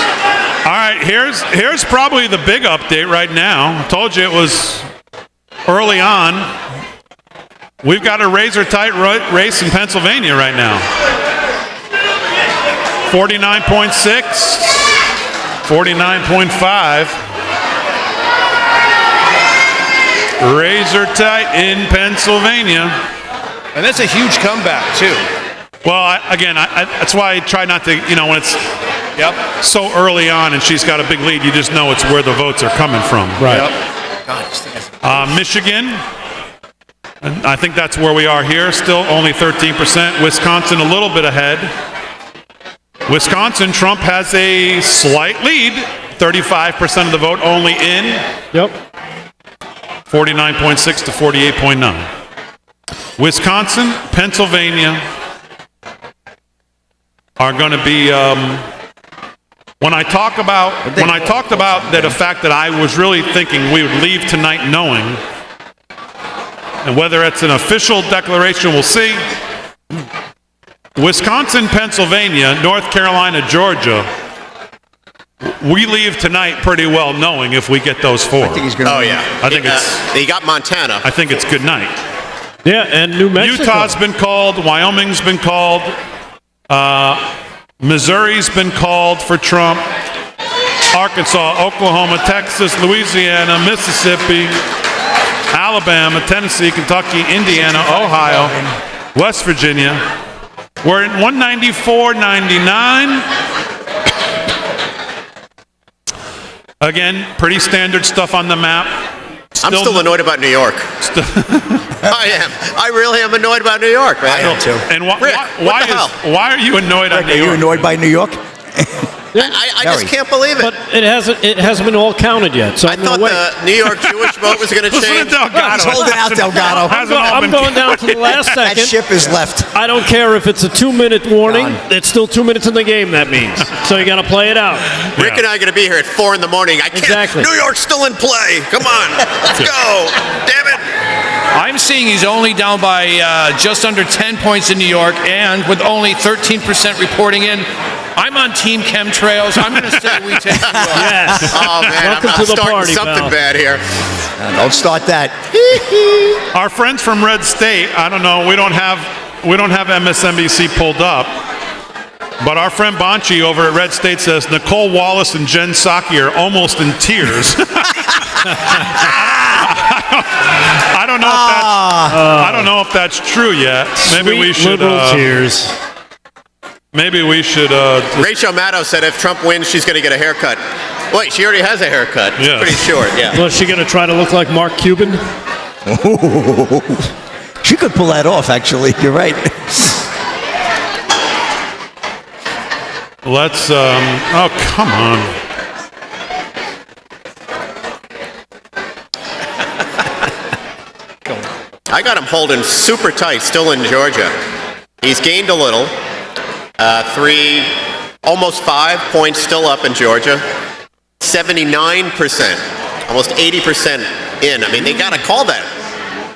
All right, here's probably the big update right now. I told you it was early on, we've got a razor-tight race in Pennsylvania right now. 49.6, 49.5. Razor-tight in Pennsylvania. And that's a huge comeback, too. Well, that's why I try not to, when it's so early on and she's got a big lead, you just know it's where the votes are coming from. Right. Michigan, I think that's where we are here, still only 13%. Wisconsin a little bit ahead. Wisconsin, Trump has a slight lead, 35% of the vote only in. Yep. 49.6 to 48.9. Wisconsin, Pennsylvania are going to be. When I talked about the fact that I was really thinking we would leave tonight knowing, and whether it's an official declaration, we'll see. Wisconsin, Pennsylvania, North Carolina, Georgia. We leave tonight pretty well knowing if we get those four. I think he's going to. Oh yeah. I think it's. You got Montana. I think it's good night. Yeah, and New Mexico. Utah's been called. Wyoming's been called. Missouri's been called for Trump. Arkansas, Oklahoma, Texas, Louisiana, Mississippi, Alabama, Tennessee, Kentucky, Indiana, Ohio, West Virginia. We're at 194.99. Again, pretty standard stuff on the map. I'm still annoyed about New York. I am. I really am annoyed about New York, man. I am too. And Rick, why are you annoyed on New York? Are you annoyed by New York? I just can't believe it. But it hasn't been all counted yet. So I thought the New York Jewish vote was going to change. He's holding out, Delgado. I'm going down to the last second. That ship is left. I don't care if it's a 2-minute warning. It's still 2 minutes in the game, that means. So you got to play it out. Rick and I are going to be here at 4 in the morning. I can't. Exactly. New York's still in play. Come on. Let's go. Damn it. I'm seeing he's only down by just under 10 points in New York, and with only 13% reporting in. I'm on Team Chemtrails. I'm going to say we take New York. Yes. Oh, man. Welcome I'm to the starting party, something pal. bad here. Don't start that. Our friends from Red State, I don't know, we don't have MSNBC pulled up, but our friend Bonchi over at Red State says Nicole Wallace and Jen Psaki are almost in tears. I don't know if that's true yet. Maybe we should. Tears. Maybe we should. Rachel Maddow said if Trump wins, she's going to get a haircut. Wait, she already has a haircut. It's Yes. pretty short, yeah. Was she going to try to look like Mark Cuban? She could pull that off, actually. You're right. Let's. Oh, come on. I got him holding super tight, still in Georgia. He's gained a little. almost 5 points still up in Georgia. 79%, almost 80% in. I mean, they got to call that.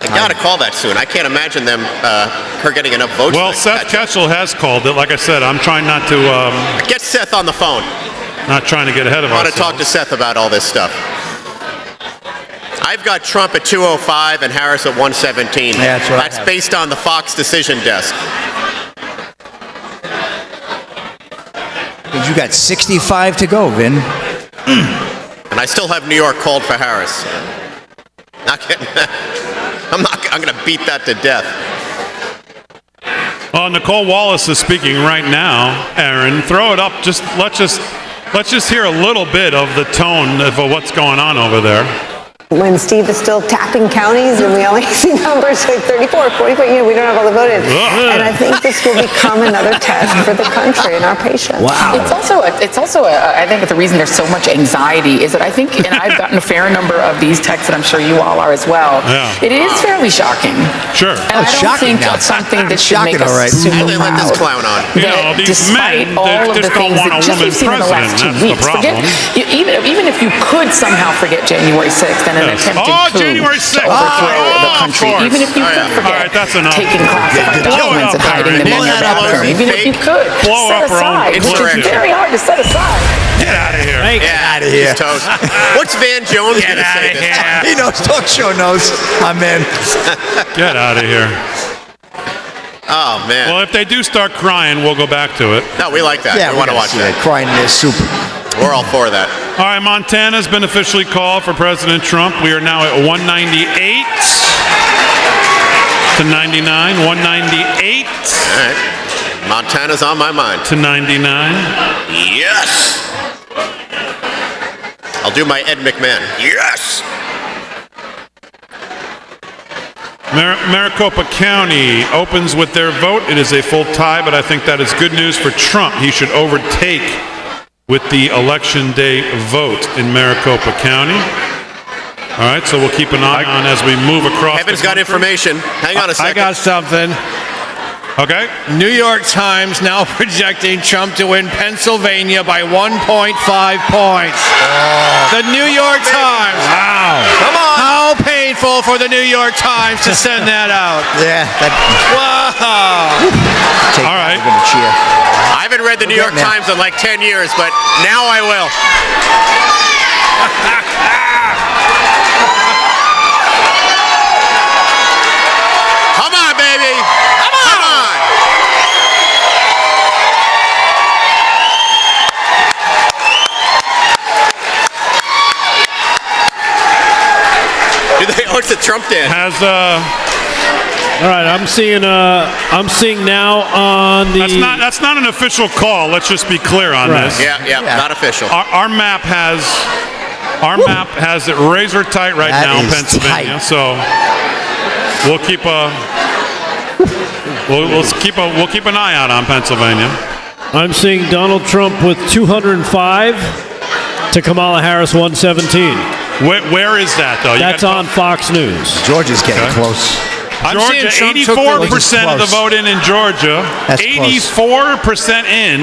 They got to call that soon. I can't imagine her getting enough votes. Well, Seth Kessel has called it. Like I said, I'm trying not to. Get Seth on the phone. Not trying to get ahead of I want ourselves. to talk to Seth about all this stuff. I've got Trump at 205 and Harris at 117. Yeah, that's what I That's have. based on the Fox decision desk. You got 65 to go, Vin. And I still have New York called for Harris. Not getting that. I'm going to beat that to death. Well, Nicole Wallace is speaking right now. Aaron, throw it up. Let's just hear a little bit of the tone of what's going on over there. When Steve is still tapping counties and we only see numbers like 34, 44, we don't have all the voted. And I think this will become another test for the country and our patience. Wow. It's also I think the reason there's so much anxiety is that I think, and I've gotten a fair number of these texts, and I'm sure you all are as well. Yeah. It is fairly shocking. Sure. And I don't think it's something that should make us super And they let this proud. clown on. You know, these Despite men, all they of the just don't things want a that just woman we've seen in the last 2 president. weeks. That's the problem. Even if you could somehow forget January 6th and an Yes. attempted Oh, coup January 6th. to overthrow the of country, course. even if you could All forget right, that's enough. taking classified Blow it documents up, and hiding them Aaron. in your Blow it up, bathroom, Aaron. even if you could Blow set up our own aside, which is insurrection. very hard to set aside. Get out of here. Get out of here. He's toast. What's Van Jones going to say this time? He knows. Talk show knows. I'm in. Get out of here. Oh, man. Well, if they do start crying, we'll go back to it. No, we like that. Yeah, we want to watch that. Crying is super. We're all for that. All right, Montana's been officially called for President Trump. We are now at 198 to 99. 198. All right. Montana's on my mind. To 99. Yes. I'll do my Ed McMahon. Yes. Maricopa County opens with their vote. It is a full tie, but I think that is good news for Trump. He should overtake with the Election Day vote in Maricopa County. All right, so we'll keep an eye on as we move across. Kevin's got information. Hang on a second. I got something. Okay. New York Times now projecting Trump to win Pennsylvania by 1.5 points. The New York Times. Wow. Come on. How painful for the New York Times to send that out. Yeah. Wow. All right. We're going to cheer. I haven't read the New York Times in like 10 years, but now I will. Come on, baby. Come on. What's the Trump dance? All right, I'm seeing now on the. That's not an official call. Let's just be clear on this. Yeah, not official. Our map has it razor tight right now in Pennsylvania. Tight. So we'll keep an eye out on Pennsylvania. I'm seeing Donald Trump with 205 to Kamala Harris 117. Where is that though? That's on Fox News. Georgia's getting close. Georgia, 84% of the vote in Georgia. That's 84% in.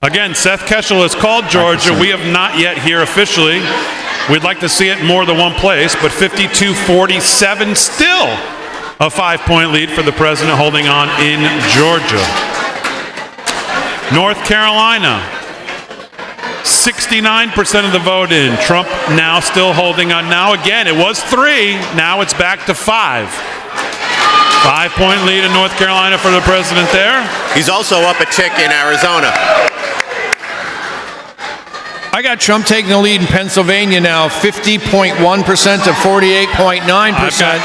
Again, Seth Keshel has called Georgia. We have not yet here officially. We'd like to see it more than one place, but 52-47 still a 5-point lead for the president holding on in Georgia. North Carolina, 69% of the vote in. Trump now still holding on. Now again, it was 3. Now it's back to 5. 5-point lead in North Carolina for the president there. He's also up a tick in Arizona. I got Trump taking the lead in Pennsylvania now, 50.1% to 48.9%.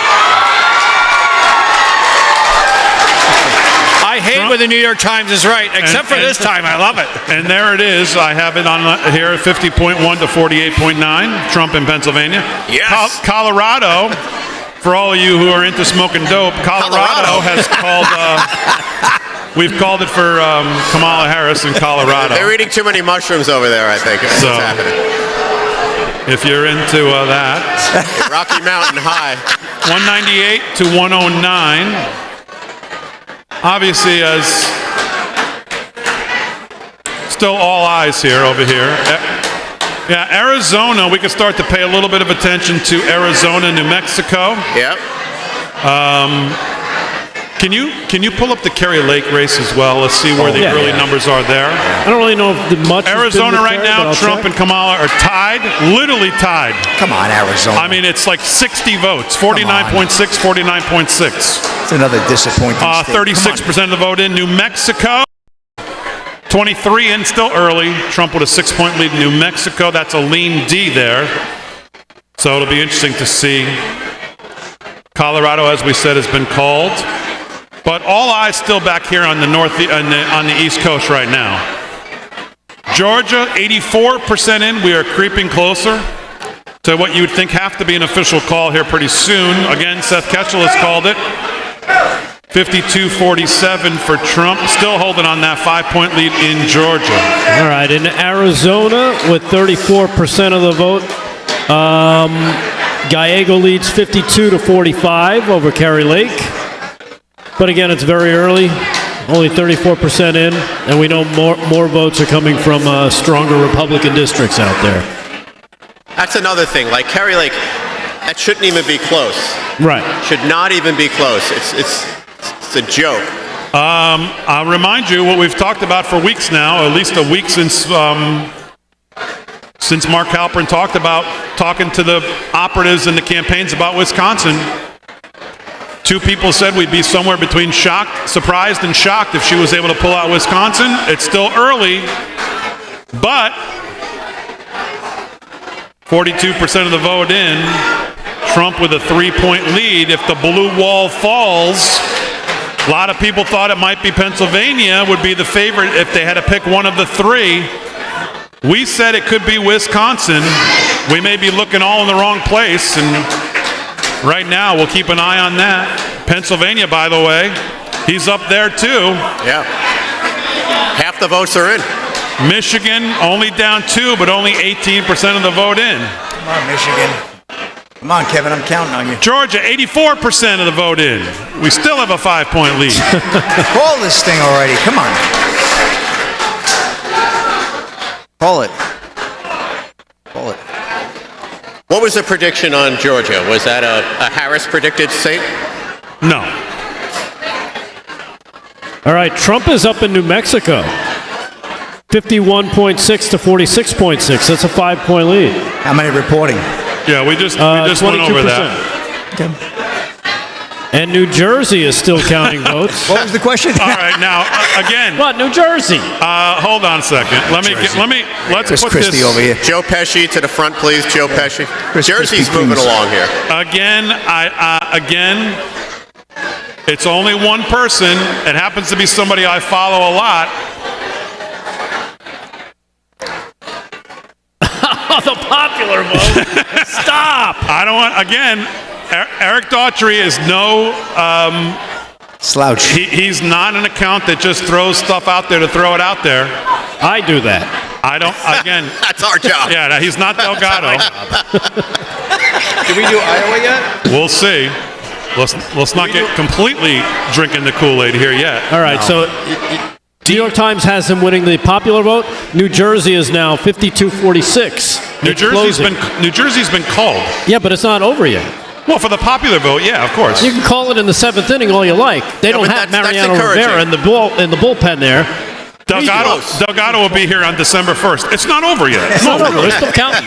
I hate when the New York Times is right, except for this time. I love it. And there it is. I have it on here, 50.1 to 48.9. Trump in Pennsylvania. Yes. Colorado, for all of you who are into smoking dope, Colorado has called. We've called it for Kamala Harris in Colorado. They're eating too many mushrooms over there, I think. That's what's happening. If you're into that. Rocky Mountain High. 198 to 109. Obviously, as still all eyes here over here. Yeah, Arizona, we could start to pay a little bit of attention to Arizona, New Mexico. Yep. Can you pull up the Kerry Lake race as well? Let's see where the early numbers are there. I don't really know if the much. Arizona right now, Trump and Kamala are tied, literally tied. Come on, Arizona. I mean, it's like 60 votes, 49.6, 49.6. It's another disappointing state. 36% of the vote in New Mexico. 23 in, still early. Trump with a 6-point lead in New Mexico. That's a lean D there. So it'll be interesting to see. Colorado, as we said, has been called. But all eyes still back here on the on the East Coast right now. Georgia, 84% in. We are creeping closer to what you would think have to be an official call here pretty soon. Again, Seth Keshel has called it. 52-47 for Trump. Still holding on that 5-point lead in Georgia. All right, in Arizona with 34% of the vote, Gallego leads 52-45 over Kerry Lake. But again, it's very early, only 34% in, and we know more votes are coming from stronger Republican districts out there. That's another thing. Like Kerry Lake, that shouldn't even be close. Right. Should not even be close. It's a joke. I'll remind you what we've talked about for weeks now, at least a week since since Mark Halperin talked about talking to the operatives and the campaigns about Wisconsin, 2 people said we'd be somewhere between surprised and shocked if she was able to pull out Wisconsin. It's still early, but 42% of the vote in. Trump with a 3-point lead. If the blue wall falls, a lot of people thought it might be Pennsylvania would be the favorite if they had to pick one of the 3. We said it could be Wisconsin. We may be looking all in the wrong place, and right now we'll keep an eye on that. Pennsylvania, by the way, he's up there too. Yeah. Half the votes are in. Michigan only down 2, but only 18% of the vote in. Come on, Michigan. Come on, Kevin, I'm counting on you. Georgia, 84% of the vote in. We still have a 5-point lead. Call this thing already. Come on. Call it. Call it. What was the prediction on Georgia? Was that a Harris predicted state? No. All right, Trump is up in New Mexico. 51.6 to 46.6. That's a 5-point lead. How many reporting? Yeah, we just went over that. Okay. And New Jersey is still counting votes. What was the question? All right, now again. What, New Jersey? Hold on a second. Let's Chris put Christie this over here. Joe Pesci to the front, please. Joe Pesci. Jersey's moving along here. Again. It's only one person. It happens to be somebody I follow a lot. The popular vote. Stop. I don't want, again, Eric Daughtry is no slouch. He's not an account that just throws stuff out there to throw it out there. I do that. I don't, again. That's our job. Yeah, no, he's not Delgado. Did we do Iowa yet? We'll see. Let's not get completely drinking the Kool-Aid here yet. All right, so New York Times has him winning the popular vote. New Jersey is now 52-46. New Jersey's been called. Yeah, but it's not over yet. Well, for the popular vote, yeah, of course. You can call it in the 7th inning all you like. They don't have Mariano Rivera in the bullpen there. Delgado will be here on December 1st. It's not over yet. It's not over. It's still counting.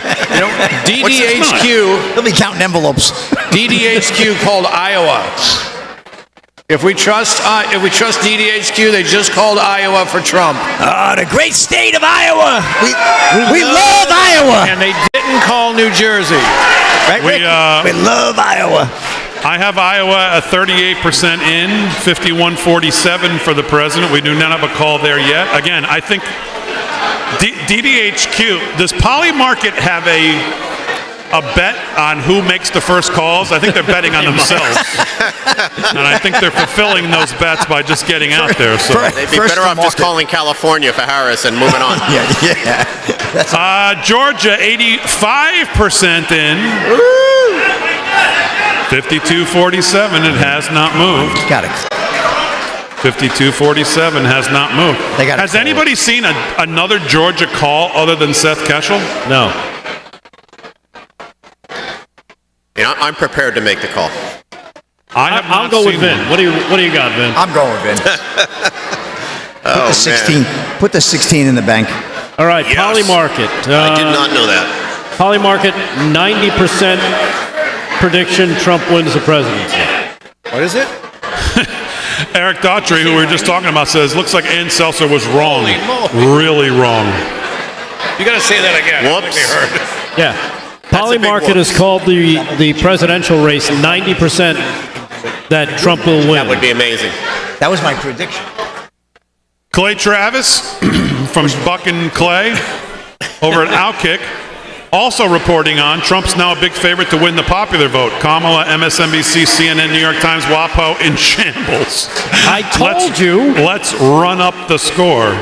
DDHQ. They'll be counting envelopes. DDHQ called Iowa. If we trust DDHQ, they just called Iowa for Trump. The great state of Iowa. We love Iowa. And they didn't call New Jersey. Right, we love Iowa. I have Iowa at 38% in, 51-47 for the president. We do not have a call there yet. Again, I think DDHQ, does Polymarket have a bet on who makes the first calls? I think they're betting on themselves. And I think they're fulfilling those bets by just getting out there. So they'd be better off just calling California for Harris and moving on. Yeah. Georgia, 85% in. 52-47, it has not moved. Got it. 52-47 has not moved. Has anybody seen another Georgia call other than Seth Keshel? No. I'm prepared to make the call. I'll go with Vin. What do you got, Vin? I'm going with Vin. Put the 16. Man. Put the 16 in the bank. All right, yes. Polymarket. I did not know that. Polymarket, 90% prediction Trump wins the presidency. What is it? Eric Daughtry, who we were just talking about, says, looks like Ann Seltzer was wrong. Really wrong. You got to say that again. Whoops. Yeah. Polymarket has called the presidential race 90% that Trump will win. That would be amazing. That was my prediction. Clay Travis from Buck and Clay over at Outkick also reporting on Trump's now a big favorite to win the popular vote. Kamala, MSNBC, CNN, New York Times, WAPO in shambles. I told you. Let's run up the score.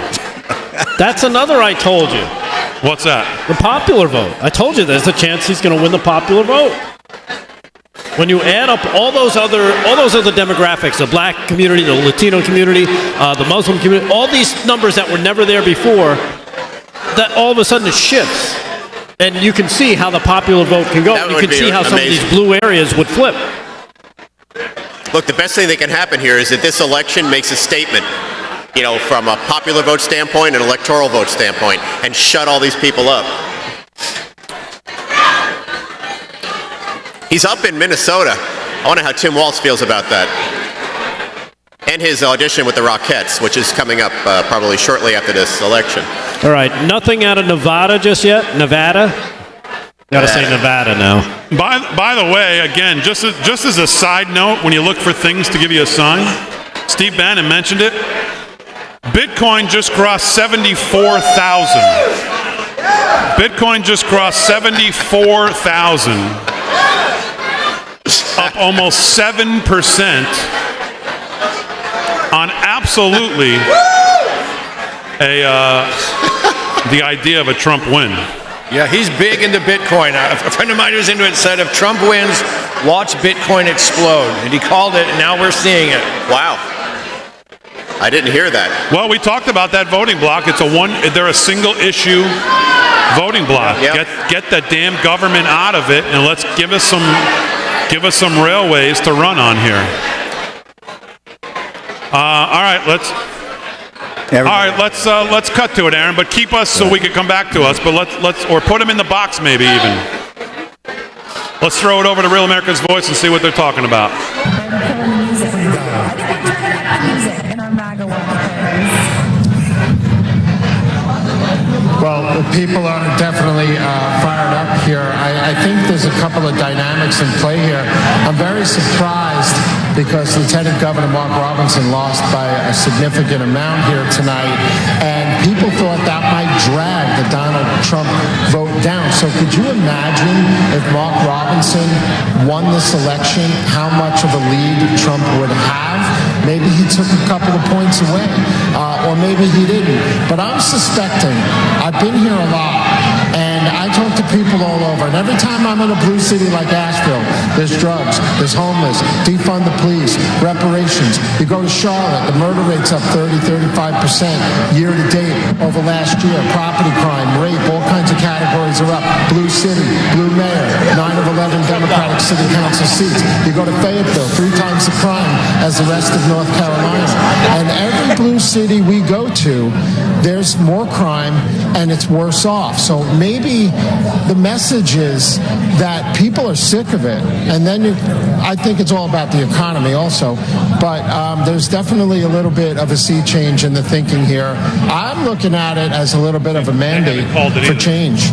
That's another I told you. What's that? The popular vote. I told you there's a chance he's going to win the popular vote. When you add up all those other demographics, the black community, the Latino community, the Muslim community, all these numbers that were never there before, that all of a sudden it shifts. And you can see how the popular vote can go. You can see how some of these blue areas would flip. Look, the best thing that can happen here is that this election makes a statement, from a popular vote standpoint and electoral vote standpoint, and shut all these people up. He's up in Minnesota. I wonder how Tim Walz feels about that. And his audition with the Rockettes, which is coming up probably shortly after this election. All right, nothing out of Nevada just yet? Nevada? Gotta say Nevada now. By the way, again, just as a side note, when you look for things to give you a sign, Steve Bannon mentioned it. Bitcoin just crossed 74,000. Bitcoin just crossed 74,000. Up almost 7% on absolutely the idea of a Trump win. Yeah, he's big into Bitcoin. A friend of mine who's into it said, if Trump wins, watch Bitcoin explode. And he called it, and now we're seeing it. Wow. I didn't hear that. Well, we talked about that voting block. They're a single issue voting block. Yep. Get the damn government out of it, and let's give us some railways to run on here. All right, let's cut to it, Aaron. But keep us so we can come back to us. But let's put them in the box, maybe even. Let's throw it over to Real America's Voice and see what they're talking about. Well, people are definitely fired up here. I think there's a couple of dynamics in play here. I'm very surprised because Lieutenant Governor Mark Robinson lost by a significant amount here tonight, and people thought that might drag the Donald Trump vote down. So could you imagine if Mark Robinson won this election, how much of a lead Trump would have? Maybe he took a couple of points away, or maybe he didn't. But I'm suspecting, I've been here a lot, and I talk to people all over, and every time I'm in a blue city like Asheville, there's drugs, there's homeless, defund the police, reparations. You go to Charlotte, the murder rate's up 30-35% year to date over last year. Property crime, rape, all kinds of categories are up. Blue city, blue mayor, 9 of 11 Democratic city council seats. You go to Fayetteville, 3 times the crime as the rest of North Carolina. And every blue city we go to, there's more crime and it's worse off. So maybe the message is that people are sick of it. And then I think it's all about the economy also. But there's definitely a little bit of a sea change in the thinking here. I'm looking at it as a little bit of a mandate for change.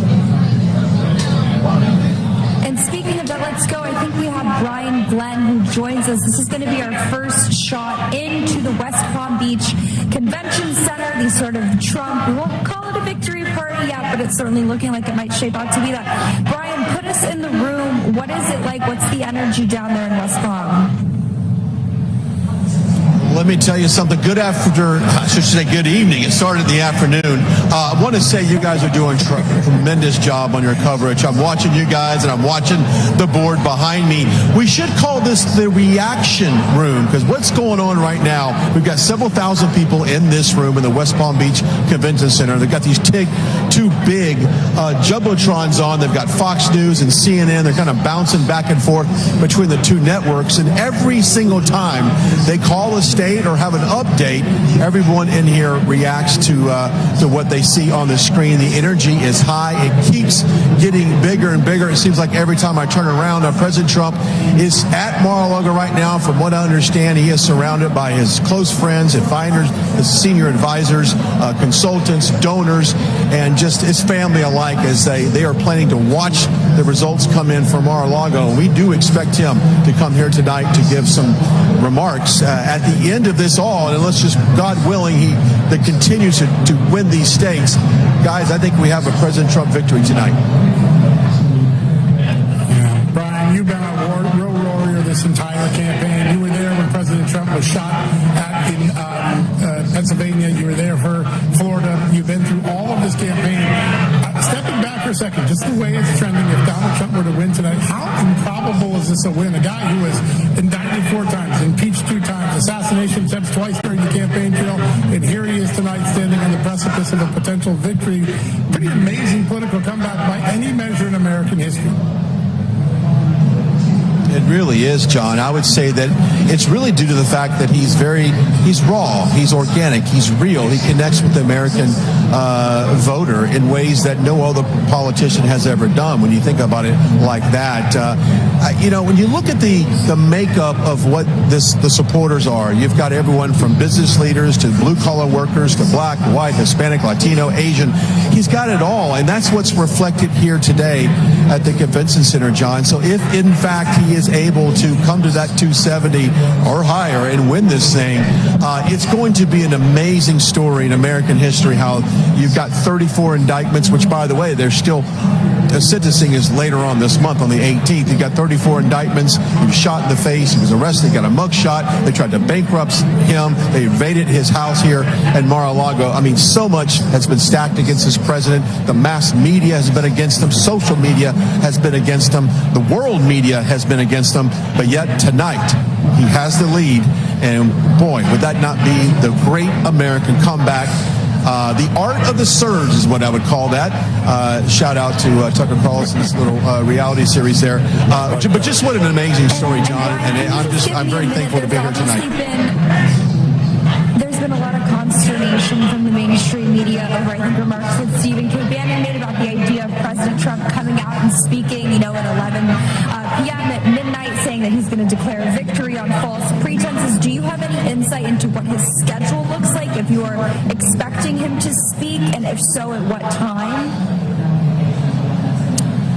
And speaking of that, let's go. I think we have Brian Glenn who joins us. This is going to be our first shot into the West Palm Beach Convention Center, the sort of Trump, we won't call it a victory party yet, but it's certainly looking like it might shape out to be that. Brian, put us in the room. What is it like? What's the energy down there in West Palm? Let me tell you something. Good evening. It started in the afternoon. I want to say you guys are doing a tremendous job on your coverage. I'm watching you guys, and I'm watching the board behind me. We should call this the reaction room, because what's going on right now, we've got several thousand people in this room in the West Palm Beach Convention Center. They've got these two big jumbotrons on. They've got Fox News and CNN. They're kind of bouncing back and forth between the two networks, and every single time they call a state or have an update, everyone in here reacts to what they see on the screen. The energy is high. It keeps getting bigger and bigger. It seems like every time I turn around, President Trump is at Mar-a-Lago right now. From what I understand, he is surrounded by his close friends, advisors, his senior advisors, consultants, donors, and just his family alike, as they are planning to watch the results come in from Mar-a-Lago. And we do expect him to come here tonight to give some remarks at the end of this all, and let's just, God willing, that continues to win these states. Guys, I think we have a President Trump victory tonight. Yeah. Brian, you've been a real warrior this entire campaign. You were there when President Trump was shot at in Pennsylvania. You were there for Florida. You've been through all of this campaign. Stepping back for a second, just the way it's trending, if Donald Trump were to win tonight, how improbable is this a win? A guy who was indicted 4 times, impeached 2 times, assassination attempts twice during the campaign trail, and here he is tonight standing on the precipice of a potential victory. Pretty amazing political comeback by any measure in American history. It really is, John. I would say that it's really due to the fact that he's raw, he's organic, he's real. He connects with the American voter in ways that no other politician has ever done. When you think about it like that, when you look at the makeup of what the supporters are, you've got everyone from business leaders to blue-collar workers to black, white, Hispanic, Latino, Asian. He's got it all, and that's what's reflected here today at the convention center, John. So if, in fact, he is able to come to that 270 or higher and win this thing, it's going to be an amazing story in American history how you've got 34 indictments, which, by the way, they're still sentencing is later on this month on the 18th. He got 34 indictments. He was shot in the face. He was arrested. He got a mug shot. They tried to bankrupt him. They invaded his house here at Mar-a-Lago. I mean, so much has been stacked against this president. The mass media has been against him. Social media has been against him. The world media has been against him. But yet tonight, he has the lead. And boy, would that not be the great American comeback? The art of the surge is what I would call that. Shout out to Tucker Carlson's little reality series there. But just what an amazing story, John. And I'm very thankful to be here tonight. There's been a lot of consternation from the mainstream media over, I think, remarks that Stephen K. Bannon made about the idea of President Trump coming out and speaking, at 11 p.m. at midnight, saying that he's going to declare victory on false pretenses. Do you have any insight into what his schedule looks like, if you are expecting him to speak, and if so, at what time?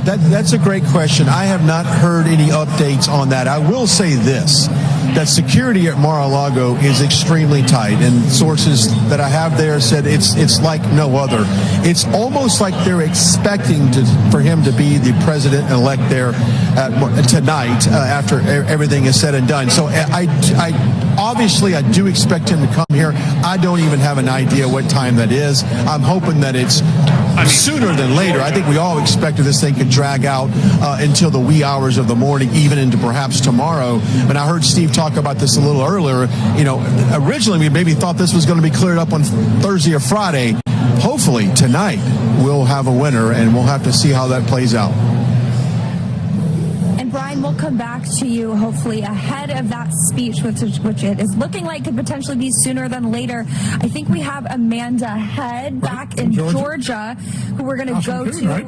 That's a great question. I have not heard any updates on that. I will say this, that security at Mar-a-Lago is extremely tight, and sources that I have there said it's like no other. It's almost like they're expecting for him to be the president-elect there tonight after everything is said and done. So obviously I do expect him to come here. I don't even have an idea what time that is. I'm hoping that it's sooner than later. I think we all expected this thing could drag out until the wee hours of the morning, even into perhaps tomorrow. And I heard Steve talk about this a little earlier. Originally we maybe thought this was going to be cleared up on Thursday or Friday. Hopefully tonight we'll have a winner, and we'll have to see how that plays out. And Brian, we'll come back to you hopefully ahead of that speech, which it is looking like could potentially be sooner than later. I think we have Amanda Head back in Georgia, who we're going to go to. Right?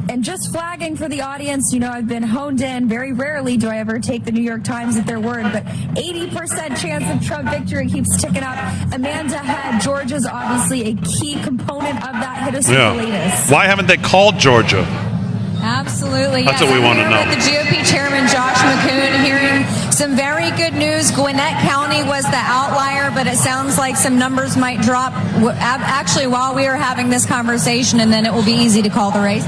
And just flagging for the audience, I've been honed in. Very rarely do I ever take the New York Times at their word, but 80% chance of Trump victory keeps ticking up. Amanda Head, Georgia's obviously a key component of that. Hit us with the latest. Why haven't they called Georgia? Absolutely. That's what we want to know. With the GOP chairman, Josh McCoon, hearing some very good news. Gwinnett County was the outlier, but it sounds like some numbers might drop actually while we are having this conversation, and then it will be easy to call the race.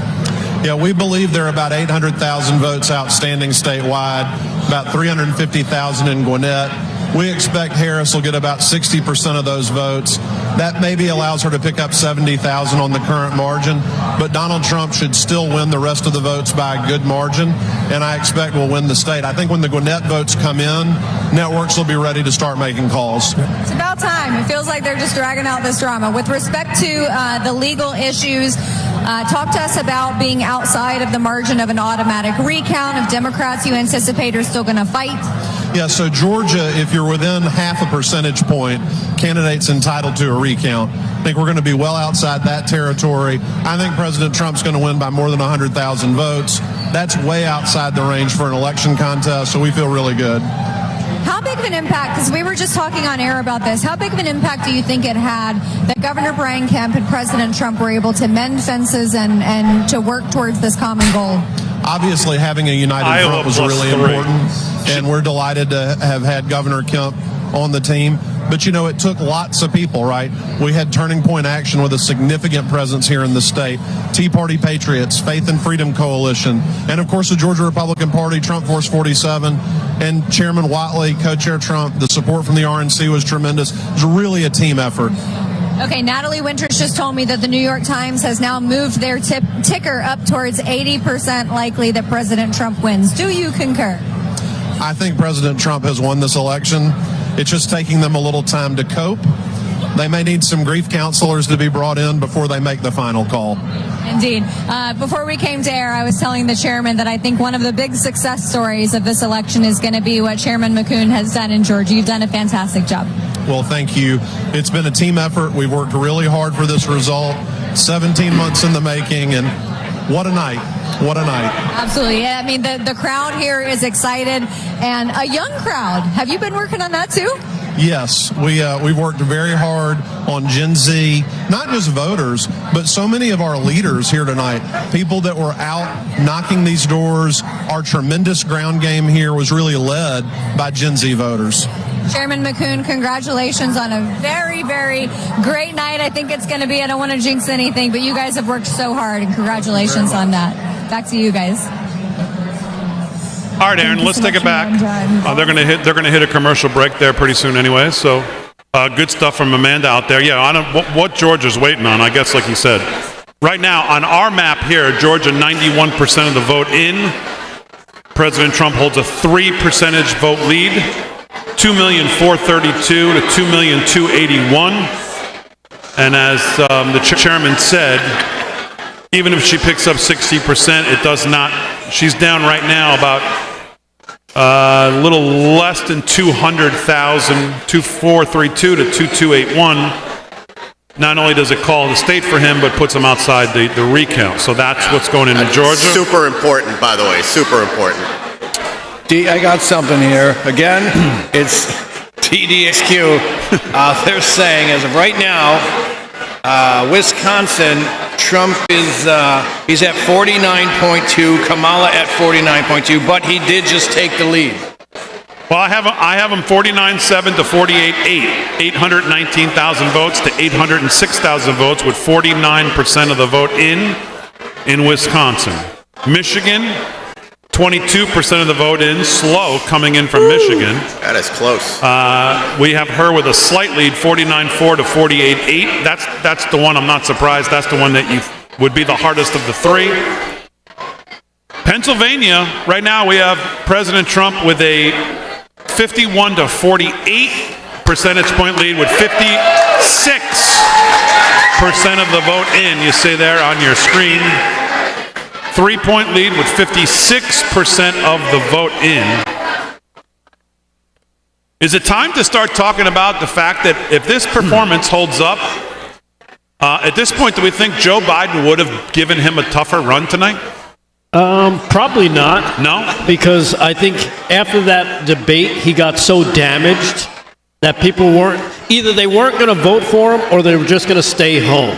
Yeah, we believe there are about 800,000 votes outstanding statewide, about 350,000 in Gwinnett. We expect Harris will get about 60% of those votes. That maybe allows her to pick up 70,000 on the current margin, but Donald Trump should still win the rest of the votes by a good margin, and I expect we'll win the state. I think when the Gwinnett votes come in, networks will be ready to start making calls. It's about time. It feels like they're just dragging out this drama. With respect to the legal issues, talk to us about being outside of the margin of an automatic recount of Democrats you anticipate are still going to fight. Yeah, so Georgia, if you're within half a percentage point, candidates entitled to a recount. I think we're going to be well outside that territory. I think President Trump's going to win by more than 100,000 votes. That's way outside the range for an election contest, so we feel really good. How big of an impact, because we were just talking on air about this, how big of an impact do you think it had that Governor Brian Kemp and President Trump were able to mend fences and to work towards this common goal? Obviously, having a united front was really important, and we're delighted to have had Governor Kemp on the team. But, it took lots of people, right? We had Turning Point Action with a significant presence here in the state, Tea Party Patriots, Faith and Freedom Coalition, and, of course, the Georgia Republican Party, Trump Force 47, and Chairman Whatley, co-chair Trump. The support from the RNC was tremendous. It was really a team effort. Okay, Natalie Winters just told me that the New York Times has now moved their ticker up towards 80% likely that President Trump wins. Do you concur? I think President Trump has won this election. It's just taking them a little time to cope. they may need some grief counselors to be brought in before they make the final call. Indeed. Before we came to air, I was telling the chairman that I think one of the big success stories of this election is going to be what Chairman McCune has done in Georgia. You've done a fantastic job. Well, thank you. It's been a team effort. We've worked really hard for this result. 17 months in the making, and what a night. What a night. Absolutely. I mean, the crowd here is excited, and a young crowd. Have you been working on that too? Yes, we've worked very hard on Gen Z, not just voters, but so many of our leaders here tonight, people that were out knocking these doors. Our tremendous ground game here was really led by Gen Z voters. Chairman McCune, congratulations on a very, very great night. I think it's going to be, I don't want to jinx anything, but you guys have worked so hard, and congratulations on that. Back to you guys. All right, Aaron, let's take it back. They're going to hit a commercial break there pretty soon anyway. So good stuff from Amanda out there. Yeah, I don't what Georgia's waiting on, I guess, like you said. Right now, on our map here, Georgia 91% of the vote in. President Trump holds a 3 percentage vote lead. 2,432,000 to 2,281,000. And as the chairman said, even if she picks up 60%, it does not. She's down right now about a little less than 200,000, 2,432 to 2,281. Not only does it call the state for him, but puts him outside the recount. So that's what's going into Georgia. Super important, by the way. Super important. D, I got something here. Again, it's TDSQ. They're saying, as of right now, Wisconsin, Trump is he's at 49.2, Kamala at 49.2, but he did just take the lead. Well, I have him 49.7 to 48.8, 819,000 votes to 806,000 votes, with 49% of the vote in Wisconsin. Michigan, 22% of the vote in, slow coming in from Michigan. That is close. We have her with a slight lead, 49.4 to 48.8. That's the one I'm not surprised. That's the one that would be the hardest of the three. Pennsylvania, right now we have President Trump with a 51 to 48 percentage point lead with 56% of the vote in. You see there on your screen. 3-point lead with 56% of the vote in. Is it time to start talking about the fact that if this performance holds up, at this point, do we think Joe Biden would have given him a tougher run tonight? Probably not. No? Because I think after that debate, he got so damaged that people weren't going to vote for him, or they were just going to stay home.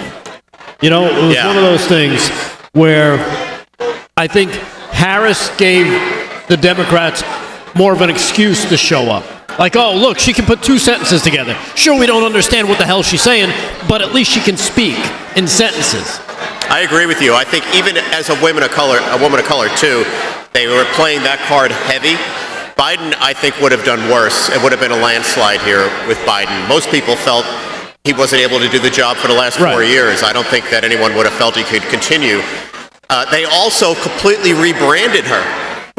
You know, it was one of those things where I think Harris gave the Democrats more of an excuse to show up. Like, oh, look, she can put two sentences together. Sure, we don't understand what the hell she's saying, but at least she can speak in sentences. I agree with you. I think even as a woman of color too, they were playing that card heavy. Biden, I think, would have done worse. It would have been a landslide here with Biden. Most people felt he wasn't able to do the job for the last 4 years. I don't think that anyone would have felt he could continue. They also completely rebranded her.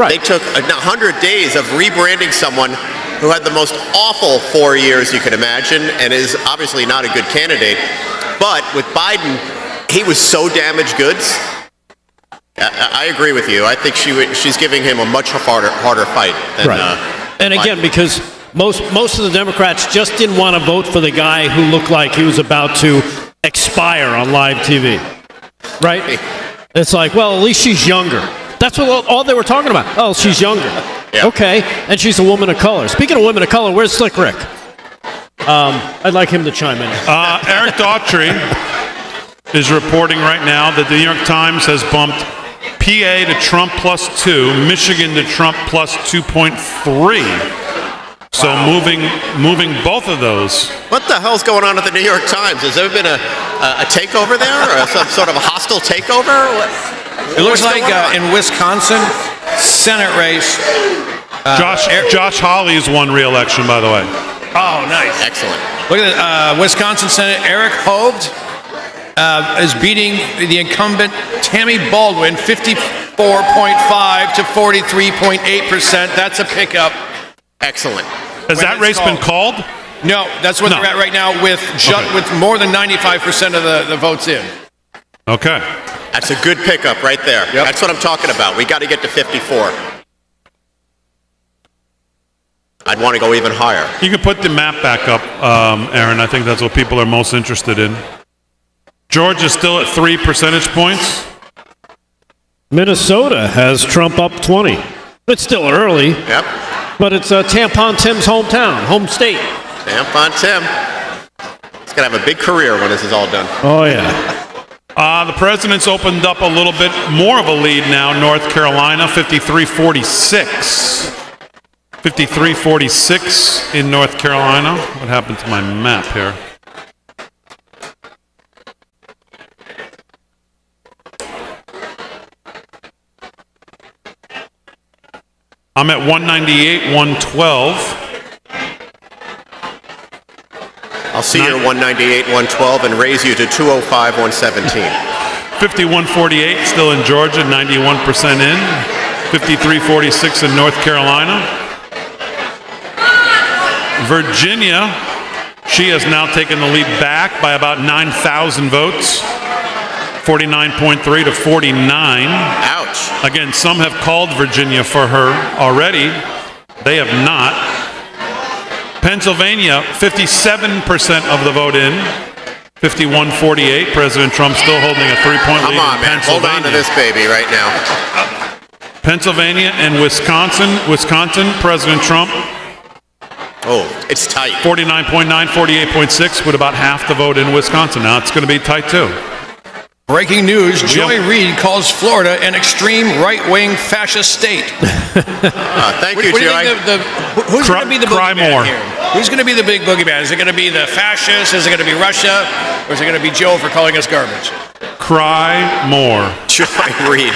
They took 100 days of rebranding someone who had the most awful 4 years you could imagine and is obviously not a good candidate. But with Biden, he was so damaged goods. I agree with you. I think she's giving him a much harder fight than and again, Biden. because most of the Democrats just didn't want to vote for the guy who looked like he was about to expire on live TV. Right? It's like, well, at least she's younger. That's what all they were talking about. Oh, she's younger. Yeah. Okay, and she's a woman of color. Speaking of women of color, where's Slick Rick? I'd like him to chime in. Eric Daughtry is reporting right now that the New York Times has bumped PA to Trump +2, Michigan to Trump +2.3. So moving both of those. What the hell's going on at the New York Times? Has there been a takeover there, or some sort of a hostile takeover? It looks like in Wisconsin, Senate race. Josh Hawley's won re-election, by the way. Oh, nice. Excellent. Look at that. Wisconsin Senator Eric Hovde is beating the incumbent Tammy Baldwin 54.5 to 43.8%. That's a pickup. Excellent. Has that race been called? No, that's what they're at right now with with more than 95% of the votes in. Okay. That's a good pickup right there. Yep. That's what I'm talking about. We got to get to 54. I'd want to go even higher. You can put the map back up, Aaron. I think that's what people are most interested in. Georgia's still at 3 percentage points. Minnesota has Trump up 20. It's still early. Yep. But it's Tampon Tim's hometown, home state. Tampon Tim. He's going to have a big career when this is all done. Oh, yeah. The president's opened up a little bit more of a lead now. North Carolina, 53-46. 53-46 in North Carolina. What happened to my map here? I'm at 198, 112. I'll see your 198, 112 and raise you to 205, 117. 51-48 still in Georgia, 91% in. 53-46 in North Carolina. Virginia, she has now taken the lead back by about 9,000 votes. 49.3 to 49. Ouch. Again, some have called Virginia for her already. They have not. Pennsylvania, 57% of the vote in. 51-48. President Trump still holding a 3-point lead. Come on, man. Hold on to this baby right now. Pennsylvania and Wisconsin. Wisconsin, President Trump. Oh, it's tight. 49.9, 48.6 with about half the vote in Wisconsin. Now it's going to be tight too. Breaking news, Joy Reid calls Florida an extreme right-wing fascist state. Thank you, Joy. Who's going to be the boogeyman here? Who's going to be the big boogeyman? Is it going to be the fascists? Is it going to be Russia? Or is it going to be Joe for calling us garbage? Cry more. Joy Reid.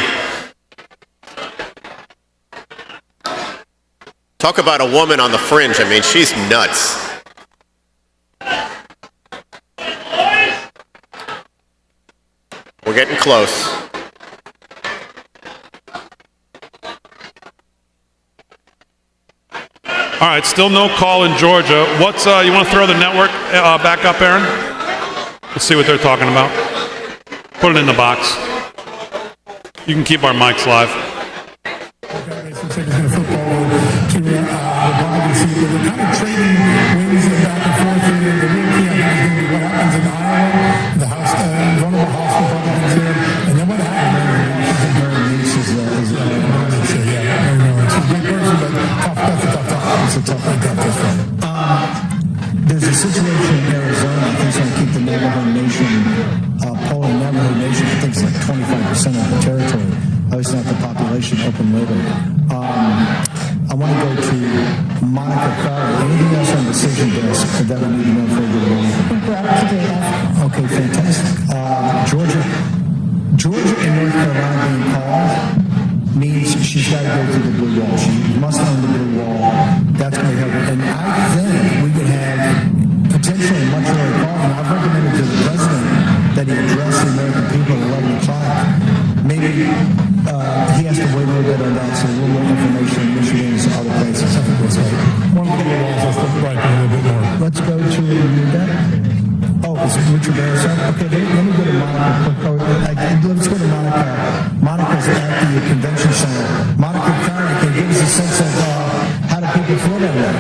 Talk about a woman on the fringe. I mean, she's nuts. We're getting close. All right, still no call in Georgia. What's you want to throw the network back up, Aaron? Let's see what they're talking about. Put it in the box. You can keep our mics live. There's a situation in Arizona, I think it's going to keep the neighborhood nation, polling neighborhood nation, I think it's like 25% of the territory. Obviously not the population, open labor. I want to go to Monica Crowder. Anything else on the decision desk that we need to know further along? We're up to date. Okay, fantastic. Georgia and North Carolina being called means she's got to go through the blue wall. She must own the blue wall. That's going to help her. And I think we could have potentially a much earlier call. And I've recommended to the president that he address the American people at 11 o'clock. Maybe he has to wait a little bit on that, so a little more information in Michigan and some other places. I think that's right. One of the walls, let's look right a little bit more. Let's go to that. Oh, it's Richard Harrison. Okay, let me go to Monica. Let's go to Monica. Monica's at the convention center. Monica Crowder can give us a sense of how do people feel down there?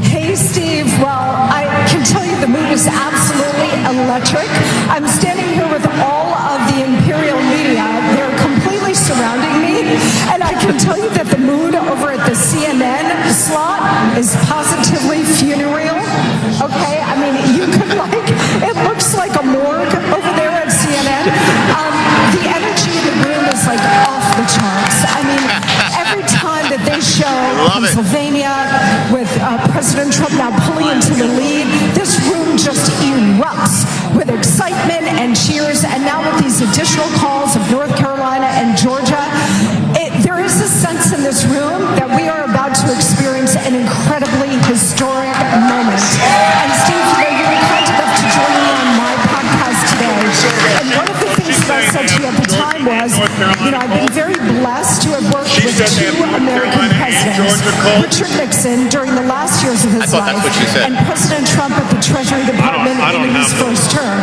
Hey, Steve. Well, I can tell you the mood is absolutely electric. I'm standing here with all of the Imperial media. They're completely surrounding me. And I can tell you that the mood over at the CNN slot is positively funereal. Okay? I mean, you could it looks like a morgue over there at CNN. The energy in the room is like off the charts. I mean, every time that they show Pennsylvania with President Trump now pulling into the lead, this room just erupts with excitement and cheers. And now with these additional calls of North Carolina and Georgia, there is a sense in this room that we are about to experience an incredibly historic moment. And Steve, you were kind enough to join me on my podcast today. And one of the things that I said to you at the time was, I've been very blessed to have worked with two American presidents. Richard Nixon during the last years of his thought life, that's what she said. and President Trump at the Treasury Department in his first term.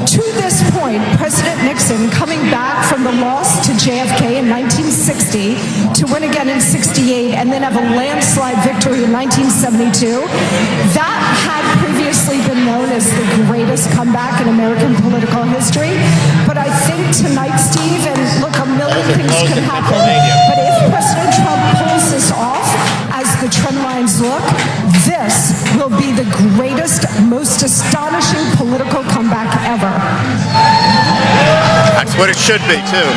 To this point, President Nixon, coming back from the loss to JFK in 1960 to win again in 68 and then have a landslide victory in 1972, that had previously been known as the greatest comeback in American political history. But I think tonight, Steve, and look, a million things could happen, but if President Trump pulls this off, as the trend lines look, this will be the greatest, most astonishing political comeback ever. That's what it should be, too.